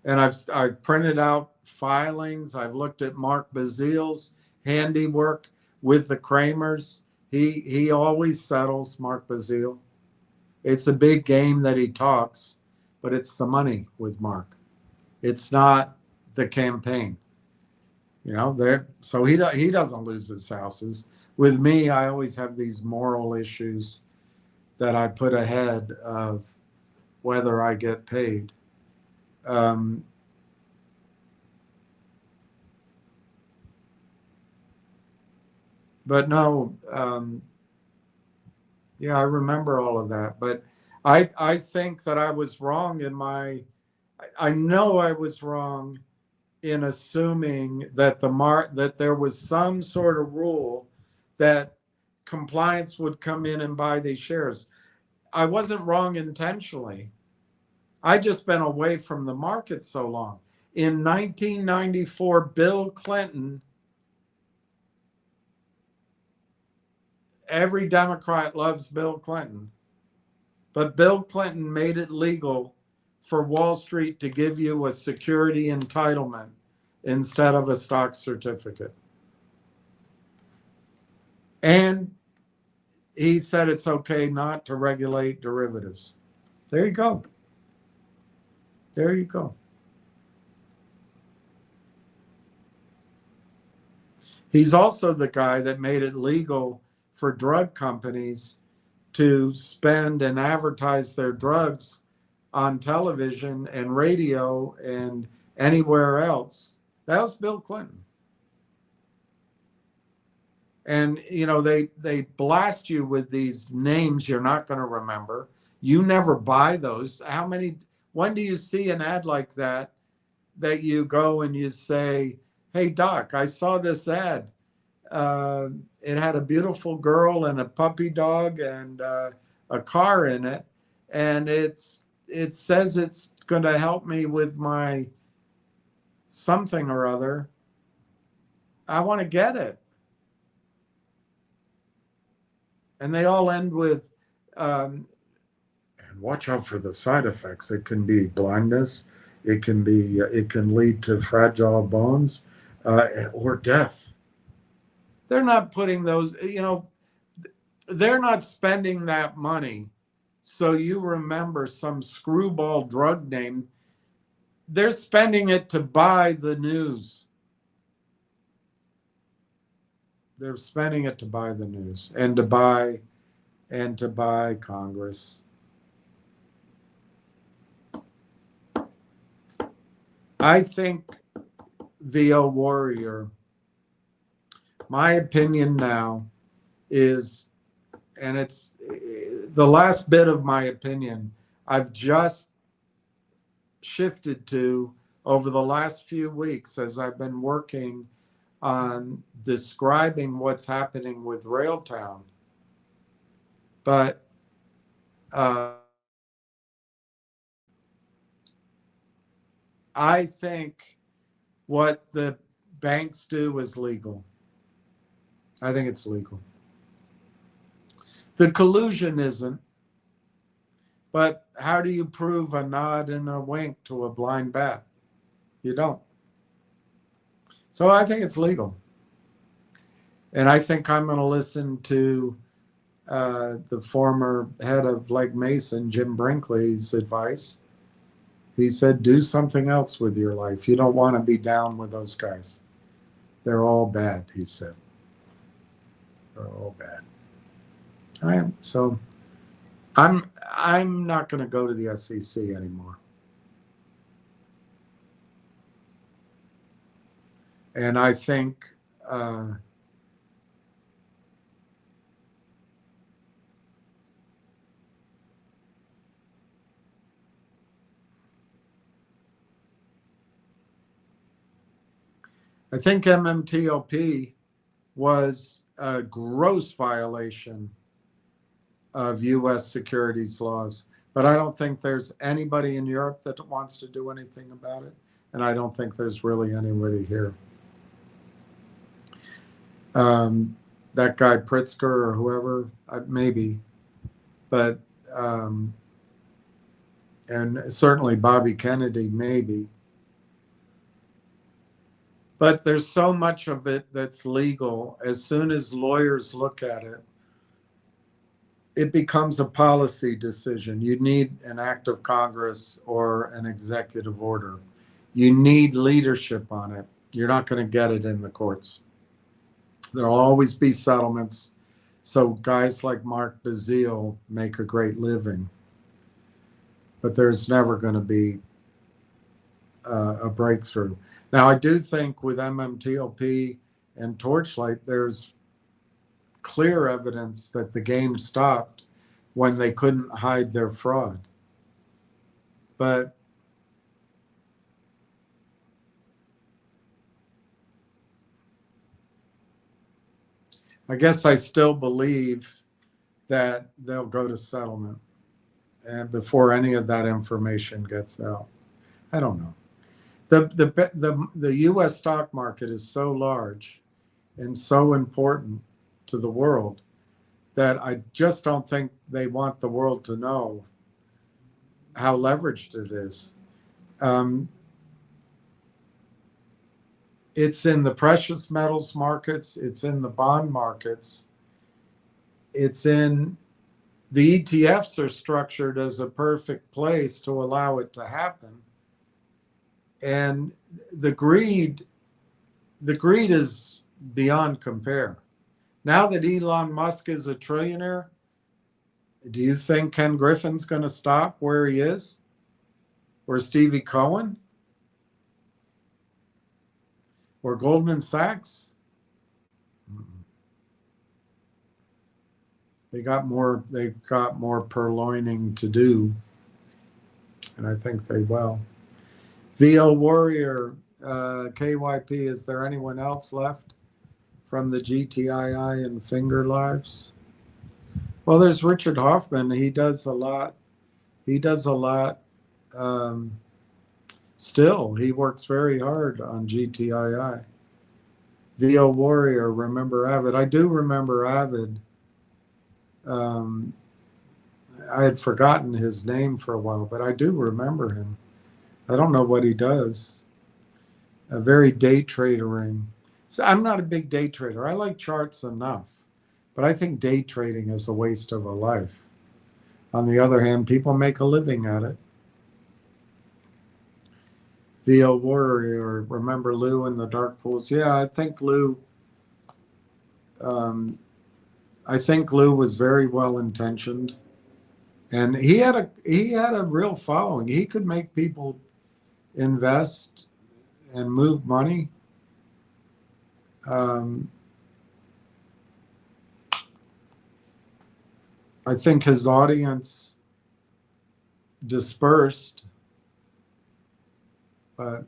And I've printed out filings. I've looked at Mark Bazile's handiwork with the Kramers. He always settles, Mark Bazile. It's a big game that he talks, but it's the money with Mark. It's not the campaign. You know, so he doesn't lose his houses. With me, I always have these moral issues that I put ahead of whether I get paid. But no, yeah, I remember all of that. But I think that I was wrong I know I was wrong in assuming that that there was some sort of rule that compliance would come in and buy these shares. I wasn't wrong intentionally. I just been away from the market so long. In 1994, Bill Clinton, every Democrat loves Bill Clinton, but Bill Clinton made it legal for Wall Street to give you a security entitlement instead of a stock certificate. And he said it's okay not to regulate derivatives. There you go. There you go. He's also the guy that made it legal for drug companies to spend and advertise their drugs on television and radio and anywhere else. That was Bill Clinton. And, you know, they blast you with these names you're not going to remember. You never buy those. When do you see an ad like that you go and you say, hey, Doc, I saw this ad. It had a beautiful girl and a puppy dog and a car in it. And it says it's going to help me with my something or other. I want to get it. And they all end with, and watch out for the side effects. It can be blindness. It can lead to fragile bones or death. They're not putting those, you know, they're not spending that money so you remember some screwball drug name. They're spending it to buy the news. They're spending it to buy the news and to buy Congress. I think VO Warrior, my opinion now is, and it's the last bit of my opinion, I've just shifted to over the last few weeks as I've been working on describing what's happening with Railtown. But I think what the banks do is legal. I think it's legal. The collusion isn't. But how do you prove a nod and a wink to a blind bat? You don't. So I think it's legal. And I think I'm going to listen to the former head of Legg Mason, Jim Brinkley's advice. He said, do something else with your life. You don't want to be down with those guys. They're all bad, he said. They're all bad. I'm not going to go to the SEC anymore. And I think MMTLP was a gross violation of U.S. securities laws. But I don't think there's anybody in Europe that wants to do anything about it. And I don't think there's really anybody here. That guy Pritzker or whoever, maybe. But, and certainly Bobby Kennedy, maybe. But there's so much of it that's legal. As soon as lawyers look at it, it becomes a policy decision. You need an act of Congress or an executive order. You need leadership on it. You're not going to get it in the courts. There'll always be settlements. So guys like Mark Bazile make a great living. But there's never going to be a breakthrough. Now, I do think with MMTLP and Torchlight, there's clear evidence that the game stopped when they couldn't hide their fraud. But I guess I still believe that they'll go to settlement and before any of that information gets out. I don't know. The U.S. stock market is so large and so important to the world that I just don't think they want the world to know how leveraged it is. It's in the precious metals markets. It's in the bond markets. It's in the ETFs are structured as a perfect place to allow it to happen. And the greed is beyond compare. Now that Elon Musk is a trillionaire, do you think Ken Griffin's going to stop where he is? Or Stevie Cohen? Or Goldman Sachs? They've got more purloining to do, and I think they will. VO Warrior, KYP, is there anyone else left from the GTII and Finger Lives? Well, there's Richard Hoffman. He does a lot. Still, he works very hard on GTII. VO Warrior, remember Avid. I do remember Avid. I had forgotten his name for a while, but I do remember him. I don't know what he does. A very day tradering. So I'm not a big day trader. I like charts enough, but I think day trading is a waste of a life. On the other hand, people make a living at it. VO Warrior, remember Lou in the dark pools? Yeah, I think Lou was very well intentioned, and he had a real following. He could make people invest and move money. I think his audience dispersed, but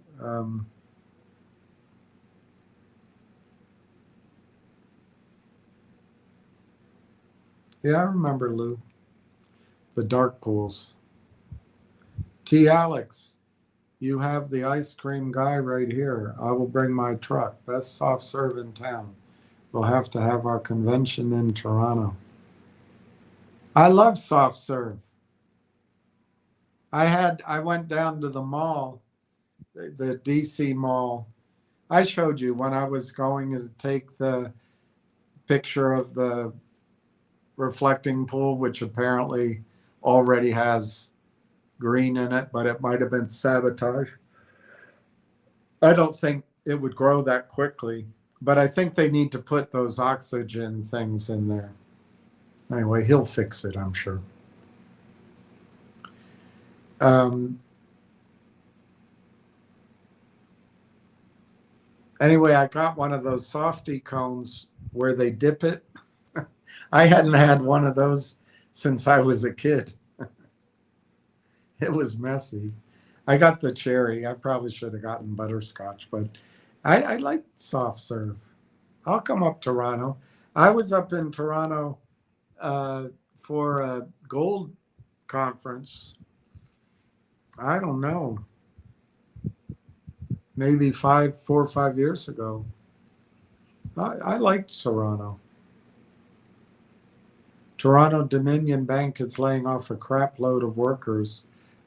yeah, I remember Lou. The dark pools. T. Alex, you have the ice cream guy right here. I will bring my truck. Best soft serve in town. We'll have to have our convention in Toronto. I love soft serve. I went down to the mall, the DC mall. I showed you when I was going to take the picture of the reflecting pool, which apparently already has green in it, but it might have been sabotage. I don't think it would grow that quickly, but I think they need to put those oxygen things in there. Anyway, he'll fix it, I'm sure. Anyway, I got one of those softy cones where they dip it. I hadn't had one of those since I was a kid. It was messy. I got the cherry. I probably should have gotten butterscotch, but I like soft serve. I'll come up Toronto. I was up in Toronto for a gold conference. I don't know, maybe 4 or 5 years ago. I liked Toronto. Toronto Dominion Bank is laying off a crap load of workers.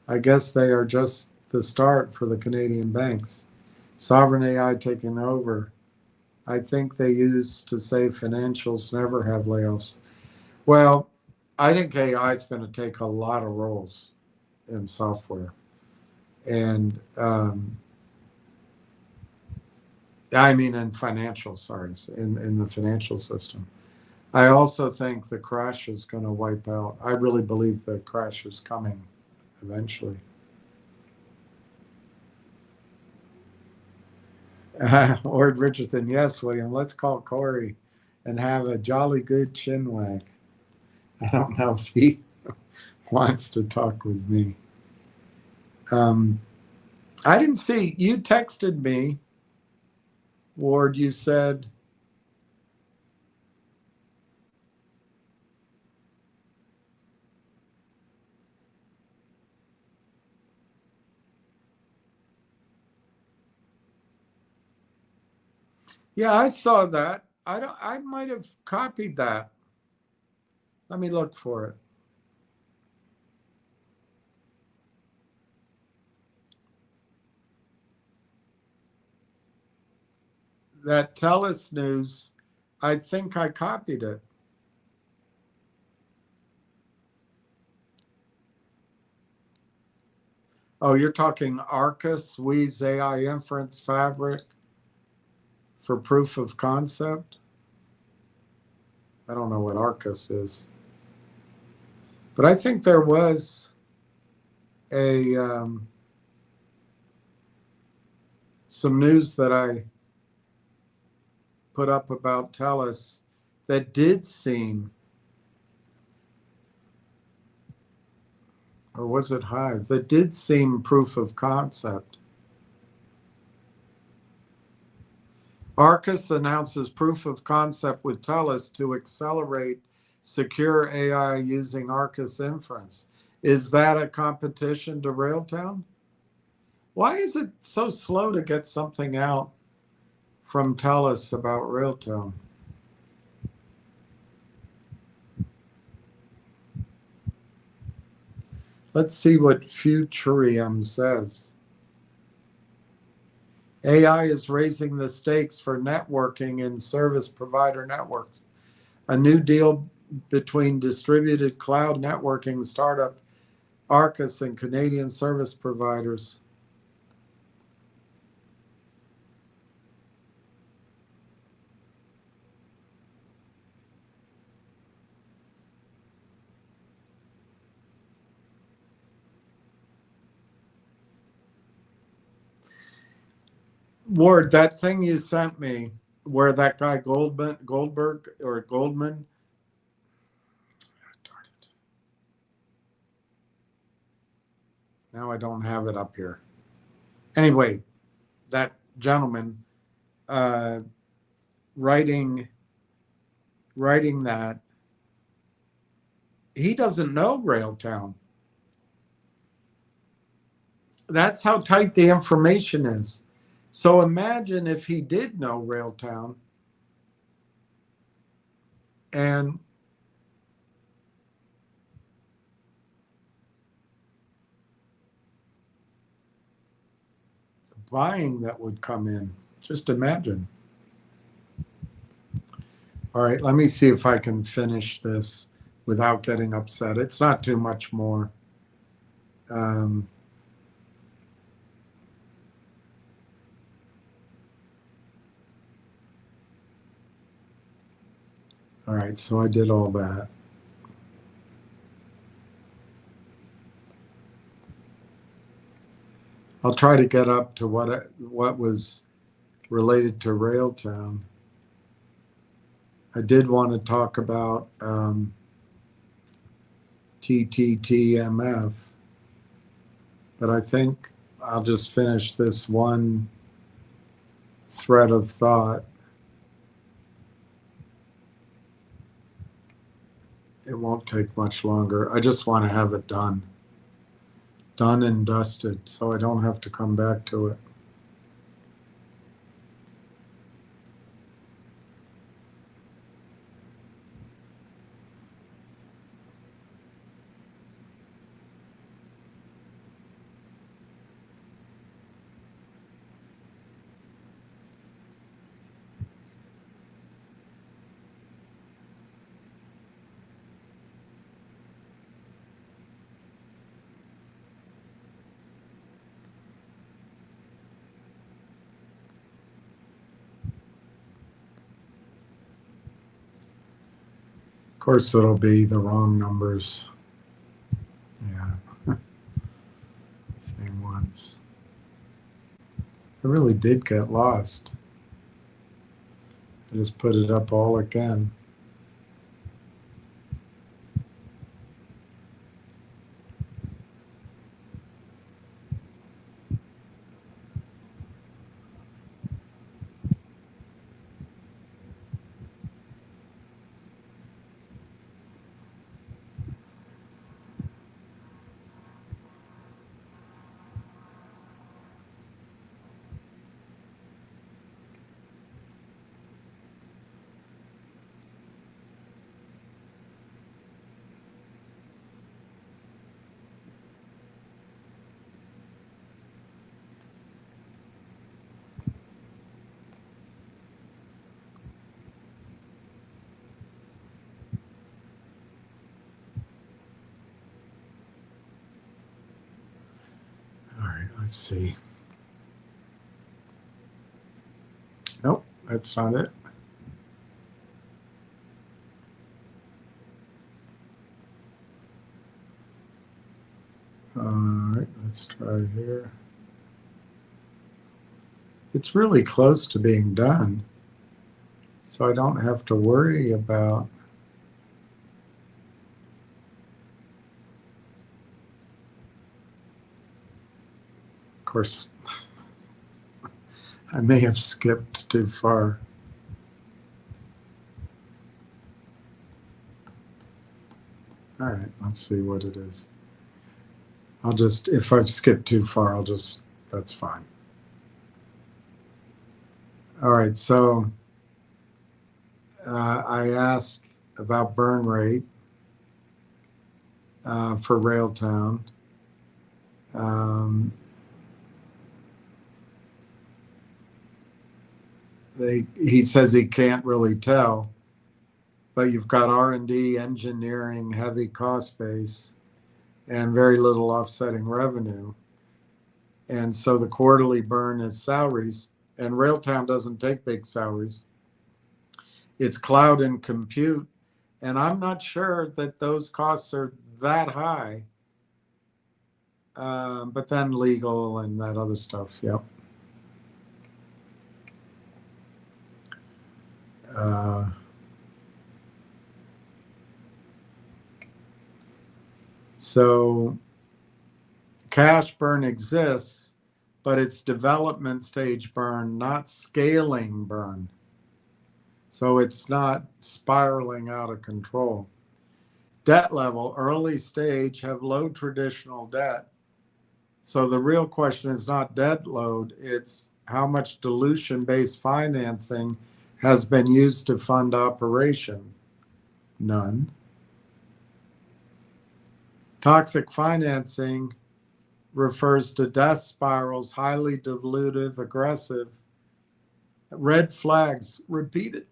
I guess they are just the start for the Canadian banks. Sovereign AI taking over. I think they used to say financials never have layoffs. Well, I think AI is going to take a lot of roles in software. And I mean in financial, sorry, in the financial system. I also think the crash is going to wipe out. I really believe the crash is coming eventually. Ord Richardson, yes, William, let's call Corey and have a jolly good chin wag. I don't know if he wants to talk with me. I didn't see, you texted me, Ward, you said, yeah, I saw that. I might have copied that. Let me look for it. That TELUS news, I think I copied it. Oh, you're talking Arcus weaves AI inference fabric for proof of concept? I don't know what Arcus is. But I think there was some news that I put up about TELUS that did seem Or was it Hive? That did seem proof of concept. Arcus announces proof of concept with TELUS to accelerate secure AI using Arcus inference. Is that a competition to Railtown? Why is it so slow to get something out from TELUS about Railtown? Let's see what Futurium says. AI is raising the stakes for networking in service provider networks. A new deal between distributed cloud networking startup Arcus and Canadian service providers. Ward, that thing you sent me where that guy Goldberg or Goldman, darn it. Now I don't have it up here. Anyway, that gentleman writing that, he doesn't know Railtown. That's how tight the information is. So imagine if he did know Railtown and the buying that would come in. Just imagine. All right, let me see if I can finish this without getting upset. It's not too much more. All right, so I did all that. I'll try to get up to what was related to Railtown. I did want to talk about TTTMF, but I think I'll just finish this one thread of thought. It won't take much longer. I just want to have it done and dusted, so I don't have to come back to it. Of course, it'll be the wrong numbers. Yeah, same ones. I really did get lost. I just put it up all again. All right, let's see. Nope, that's not it. All right, let's try here. It's really close to being done, so I don't have to worry about course, I may have skipped too far. All right, let's see what it is. I'll just, if I've skipped too far, that's fine. All right, so I asked about burn rate for Railtown. He says he can't really tell, but you've got R&D, engineering, heavy cost base, and very little offsetting revenue. And so the quarterly burn is salaries, and Railtown doesn't take big salaries. It's cloud and compute, and I'm not sure that those costs are that high. But then legal and that other stuff, yep. So cash burn exists, but it's development stage burn, not scaling burn. So it's not spiraling out of control. Debt level, early stage, have low traditional debt. So the real question is not debt load, it's how much dilution-based financing has been used to fund operation. None. Toxic financing refers to death spirals, highly dilutive, aggressive. Red flags, repeatedly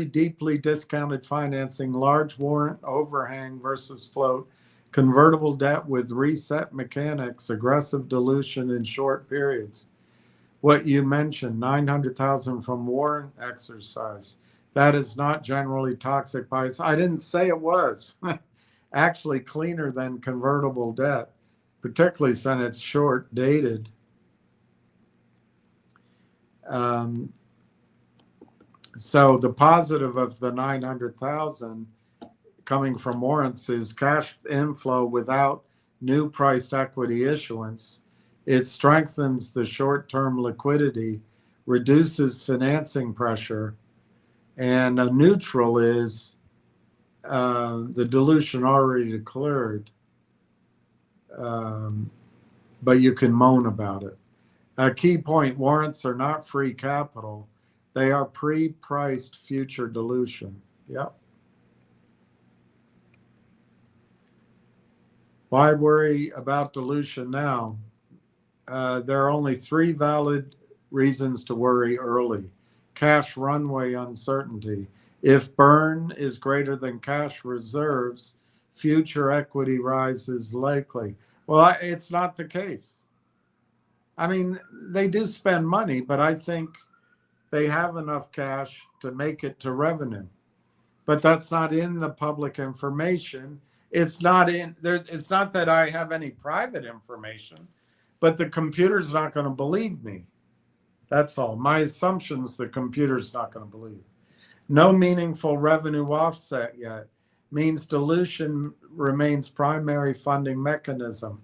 deeply discounted financing, large warrant overhang versus float, convertible debt with reset mechanics, aggressive dilution in short periods. What you mentioned, 900,000 from warrant exercise, that is not generally toxic bias. I didn't say it was. Actually cleaner than convertible debt, particularly since it's short dated. So the positive of the 900,000 coming from warrants is cash inflow without new priced equity issuance. It strengthens the short-term liquidity, reduces financing pressure, and a neutral is the dilution already declared, but you can moan about it. A key point, warrants are not free capital. They are pre-priced future dilution. Yep. Why worry about dilution now? There are only 3 valid reasons to worry early. Cash runway uncertainty. If burn is greater than cash reserves, future equity rise is likely. Well, it's not the case. I mean, they do spend money, but I think they have enough cash to make it to revenue. But that's not in the public information. It's not in there. It's not that I have any private information, but the computer's not going to believe me. That's all. My assumption's the computer's not going to believe. No meaningful revenue offset yet means dilution remains primary funding mechanism.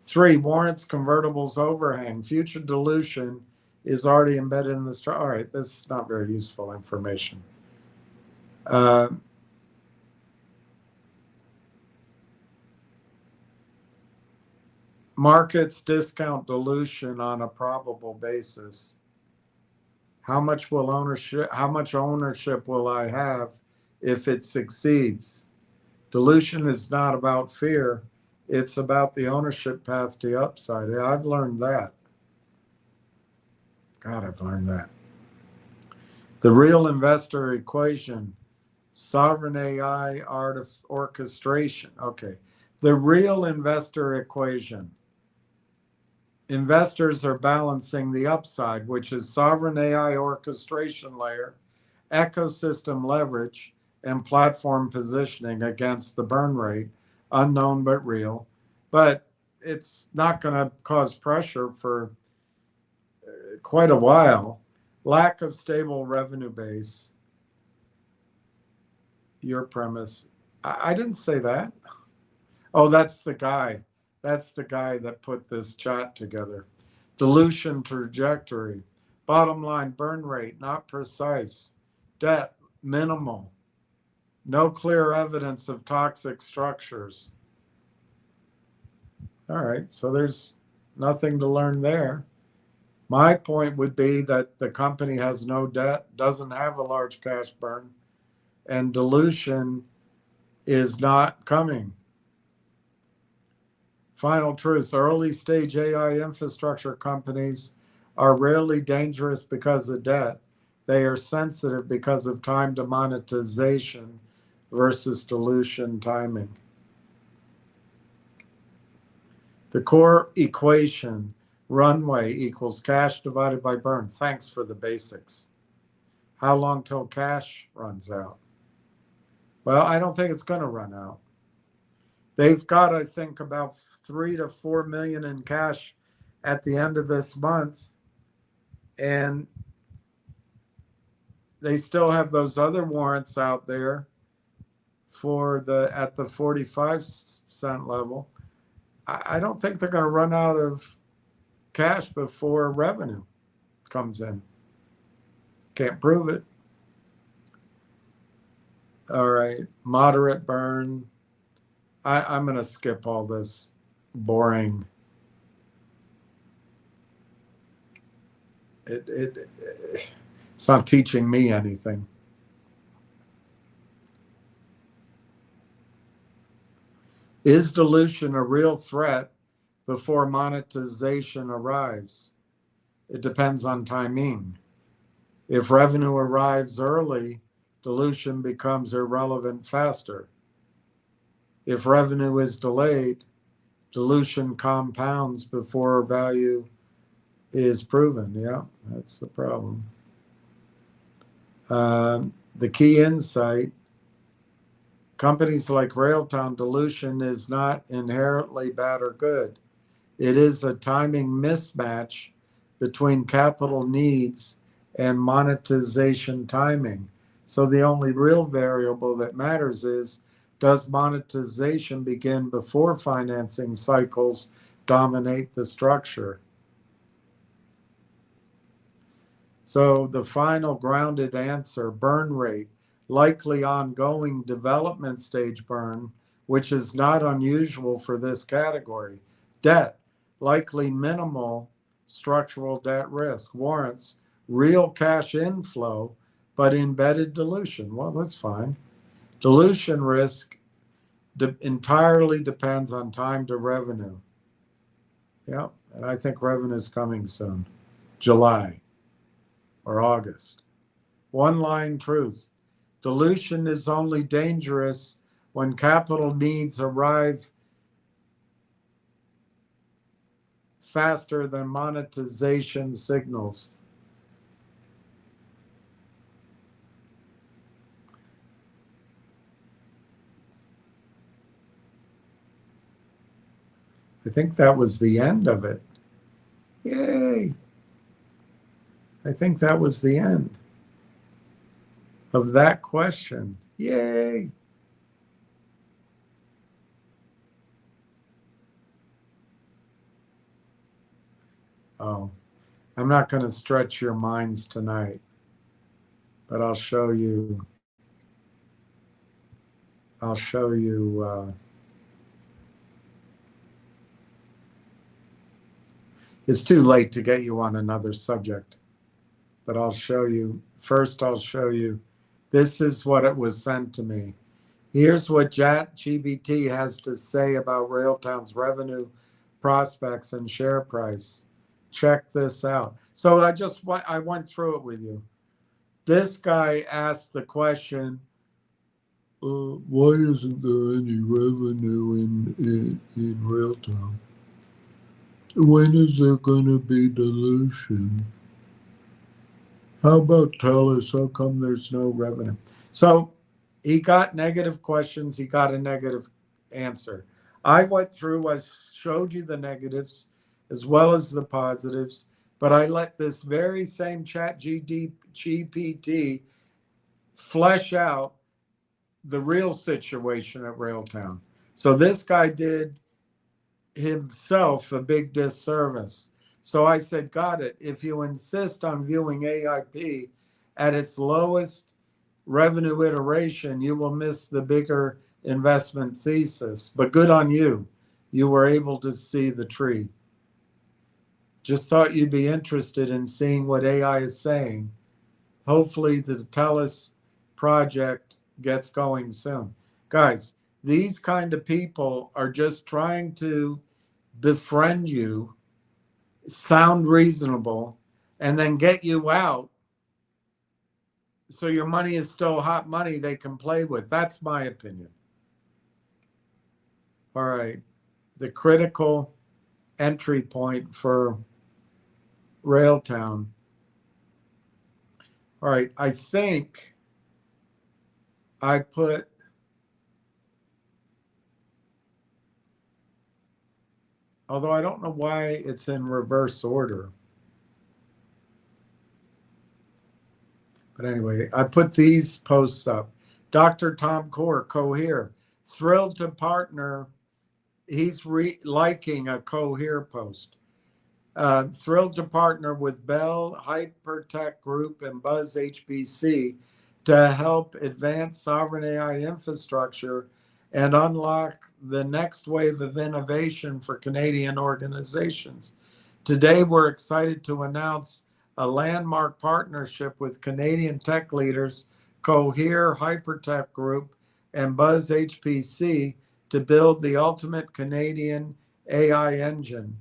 3, warrants, convertibles, overhang. Future dilution is already embedded in the structure. All right, this is not very useful information. Markets discount dilution on a probable basis. How much ownership will I have if it succeeds? Dilution is not about fear. It's about the ownership path to upside. I've learned that. God, I've learned that. The real investor equation, sovereign AI orchestration. Okay. The real investor equation. Investors are balancing the upside, which is sovereign AI orchestration layer, ecosystem leverage, and platform positioning against the burn rate, unknown but real. But it's not going to cause pressure for quite a while. Lack of stable revenue base. Your premise. I didn't say that. Oh, that's the guy. That's the guy that put this chart together. Dilution trajectory. Bottom line, burn rate, not precise. Debt, minimal. No clear evidence of toxic structures. All right, so there's nothing to learn there. My point would be that the company has no debt, doesn't have a large cash burn, and dilution is not coming. Final truth, early stage AI infrastructure companies are rarely dangerous because of debt. They are sensitive because of time to monetization versus dilution timing. The core equation, runway equals cash divided by burn. Thanks for the basics. How long till cash runs out? Well, I don't think it's going to run out. They've got, I think, about 3 to 4 million in cash at the end of this month, and they still have those other warrants out there for the at the 45-cent level. I don't think they're going to run out of cash before revenue comes in. Can't prove it. All right, moderate burn. I'm going to skip all this boring. It's not teaching me anything. Is dilution a real threat before monetization arrives? It depends on timing. If revenue arrives early, dilution becomes irrelevant faster. If revenue is delayed, dilution compounds before value is proven. Yeah, that's the problem. The key insight, companies like Railtown, dilution is not inherently bad or good. It is a timing mismatch between capital needs and monetization timing. So the only real variable that matters is, does monetization begin before financing cycles dominate the structure? So the final grounded answer, burn rate, likely ongoing development stage burn, which is not unusual for this category. Debt, likely minimal structural debt risk. Warrants, real cash inflow, but embedded dilution. Well, that's fine. Dilution risk entirely depends on time to revenue. Yeah, and I think revenue is coming soon, July or August. One line truth. Dilution is only dangerous when capital needs arrive faster than monetization signals. I think that was the end of it. Yay! I think that was the end of that question. Yay! Oh, I'm not going to stretch your minds tonight, but I'll show you. It's too late to get you on another subject, but I'll show you. First, I'll show you. This is what it was sent to me. Here's what ChatGPT has to say about Railtown's revenue, prospects, and share price. Check this out. So I went through it with you. This guy asked the question, why isn't there any revenue in Railtown? When is there going to be dilution? How about tell us how come there's no revenue? So he got negative questions. He got a negative answer. I went through, I showed you the negatives as well as the positives, but I let this very same ChatGPT flesh out the real situation at Railtown. So this guy did himself a big disservice. So I said, got it. If you insist on viewing AIP at its lowest revenue iteration, you will miss the bigger investment thesis. But good on you. You were able to see the tree. Just thought you'd be interested in seeing what AI is saying. Hopefully the TELUS project gets going soon. Guys, these kind of people are just trying to befriend you, sound reasonable, and then get you out so your money is still hot money they can play with. That's my opinion. All right. The critical entry point for Railtown. All right. I think I put although I don't know why it's in reverse order. But anyway, I put these posts up. Dr. Tom Core, Cohere, thrilled to partner. He's liking a Cohere post. Thrilled to partner with Bell, Hypertech Group, and Buzz HPC to help advance sovereign AI infrastructure and unlock the next wave of innovation for Canadian organizations. Today, we're excited to announce a landmark partnership with Canadian tech leaders, Cohere, Hypertech Group, and Buzz HPC to build the ultimate Canadian AI engine.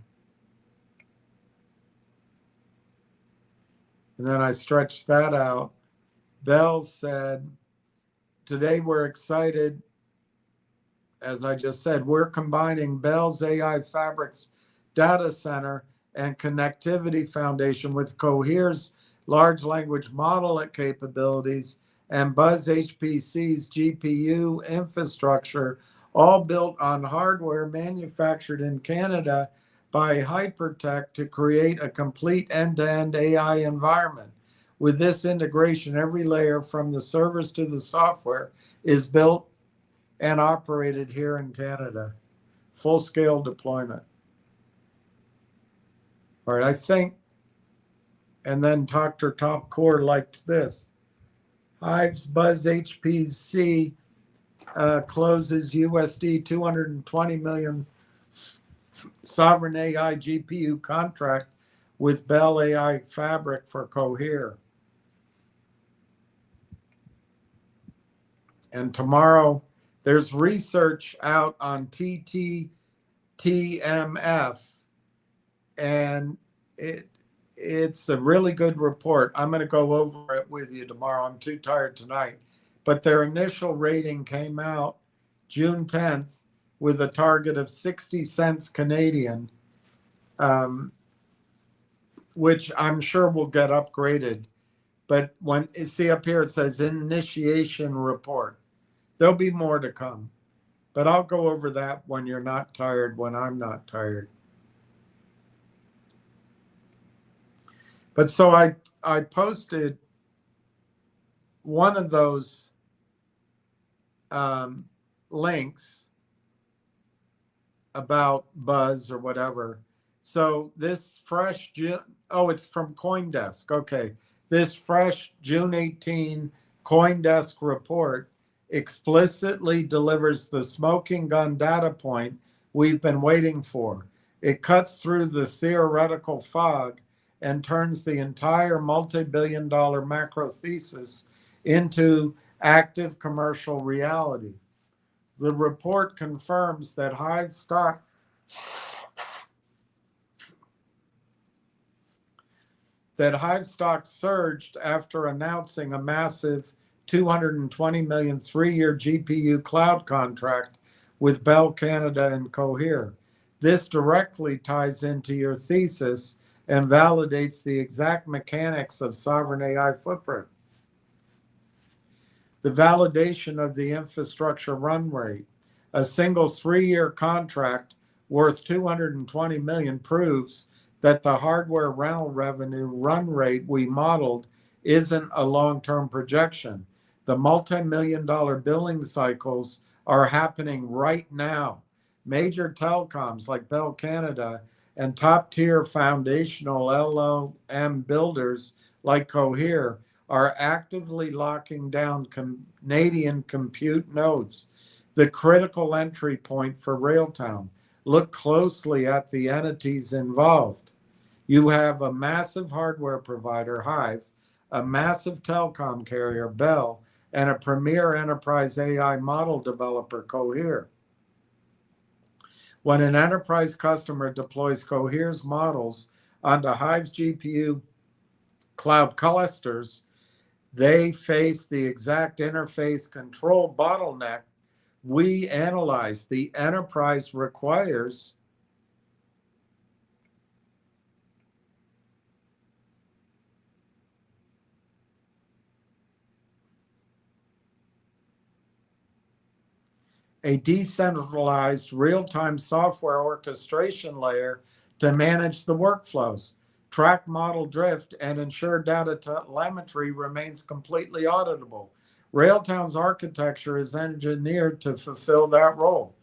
And then I stretched that out. Bell said, today we're excited, as I just said, we're combining Bell's AI Fabrics data center and connectivity foundation with Cohere's large language model capabilities and Buzz HPC's GPU infrastructure, all built on hardware manufactured in Canada by Hypertech to create a complete end-to-end AI environment. With this integration, every layer from the servers to the software is built and operated here in Canada. Full-scale deployment. All right, I think, and then Dr. Tom Core liked this. Hive's Buzz HPC closes USD 220 million sovereign AI GPU contract with Bell AI Fabric for Cohere. And tomorrow, there's research out on TTTMF, and it's a really good report. I'm going to go over it with you tomorrow. I'm too tired tonight. But their initial rating came out June 10th with a target of 60 cents Canadian, which I'm sure will get upgraded. But when you see up here, it says initiation report. There'll be more to come. But I'll go over that when you're not tired, when I'm not tired. But so I posted one of those links about Buzz or whatever. So this fresh it's from CoinDesk. Okay. This fresh June 18 CoinDesk report explicitly delivers the smoking gun data point we've been waiting for. It cuts through the theoretical fog and turns the entire multi-billion-dollar macro thesis into active commercial reality. The report confirms that Hive stock surged after announcing a massive 220 million three-year GPU cloud contract with Bell Canada and Cohere. This directly ties into your thesis and validates the exact mechanics of sovereign AI footprint. The validation of the infrastructure run rate. A single 3-year contract worth 220 million proves that the hardware rental revenue run rate we modeled isn't a long-term projection. The multi-million-dollar billing cycles are happening right now. major telecoms like Bell Canada and top tier foundational LLM builders like Cohere are actively locking down Canadian compute nodes, the critical entry point for Railtown. Look closely at the entities involved. You have a massive hardware provider, Hive, a massive telecom carrier, Bell, and a premier enterprise AI model developer, Cohere. When an enterprise customer deploys Cohere's models onto Hive's GPU cloud clusters, they face the exact interface control bottleneck we analyze. The enterprise requires a decentralized real-time software orchestration layer to manage the workflows, track model drift, and ensure data telemetry remains completely auditable. Railtown's architecture is engineered to fulfill that role.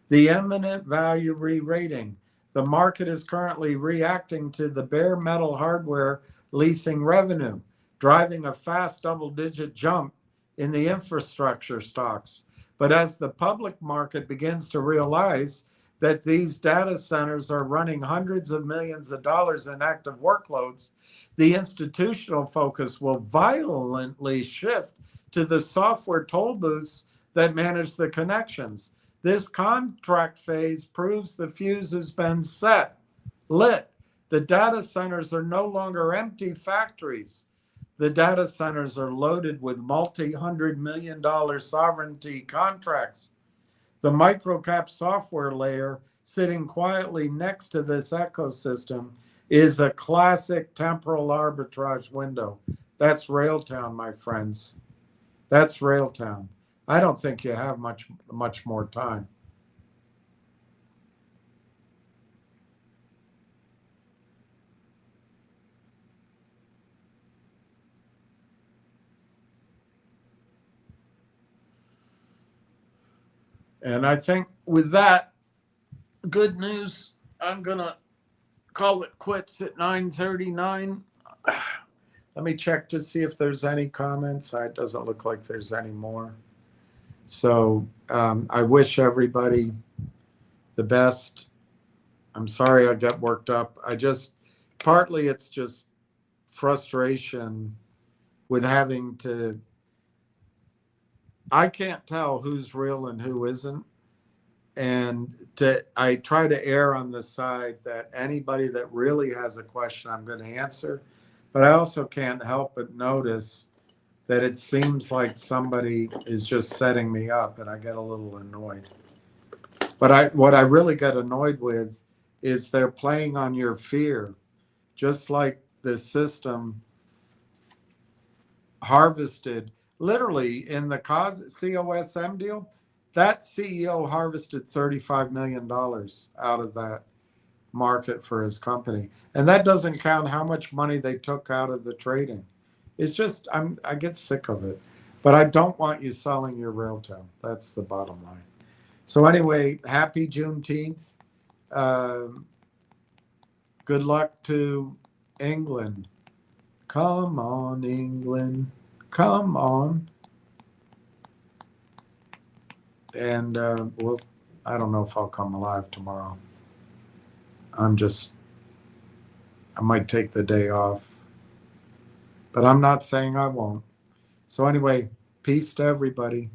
The imminent value re-rating. The market is currently reacting to the bare metal hardware leasing revenue, driving a fast double-digit jump in the infrastructure stocks. But as the public market begins to realize that these data centers are running hundreds of millions of dollars in active workloads, the institutional focus will violently shift to the software toll booths that manage the connections. This contract phase proves the fuse has been lit. The data centers are no longer empty factories. The data centers are loaded with multi-$100 million sovereignty contracts. The microcap software layer sitting quietly next to this ecosystem is a classic temporal arbitrage window. That's Railtown, my friends. That's Railtown. I don't think you have much more time. And I think with that good news, I'm going to call it quits at 9:39. Let me check to see if there's any comments. It doesn't look like there's any more. So I wish everybody the best. I'm sorry I got worked up. Partly it's just frustration with having to, I can't tell who's real and who isn't. And I try to err on the side that anybody that really has a question, I'm going to answer. But I also can't help but notice that it seems like somebody is just setting me up, and I get a little annoyed. But what I really get annoyed with is they're playing on your fear, just like the system harvested. Literally, in the COSM deal, that CEO harvested $35 million out of that market for his company. And that doesn't count how much money they took out of the trading. It's just, I get sick of it. But I don't want you selling your Railtown. That's the bottom line. So anyway, happy Juneteenth. Good luck to England. Come on, England. Come on. And well, I don't know if I'll come alive tomorrow. I might take the day off. But I'm not saying I won't. So anyway, peace to everybody.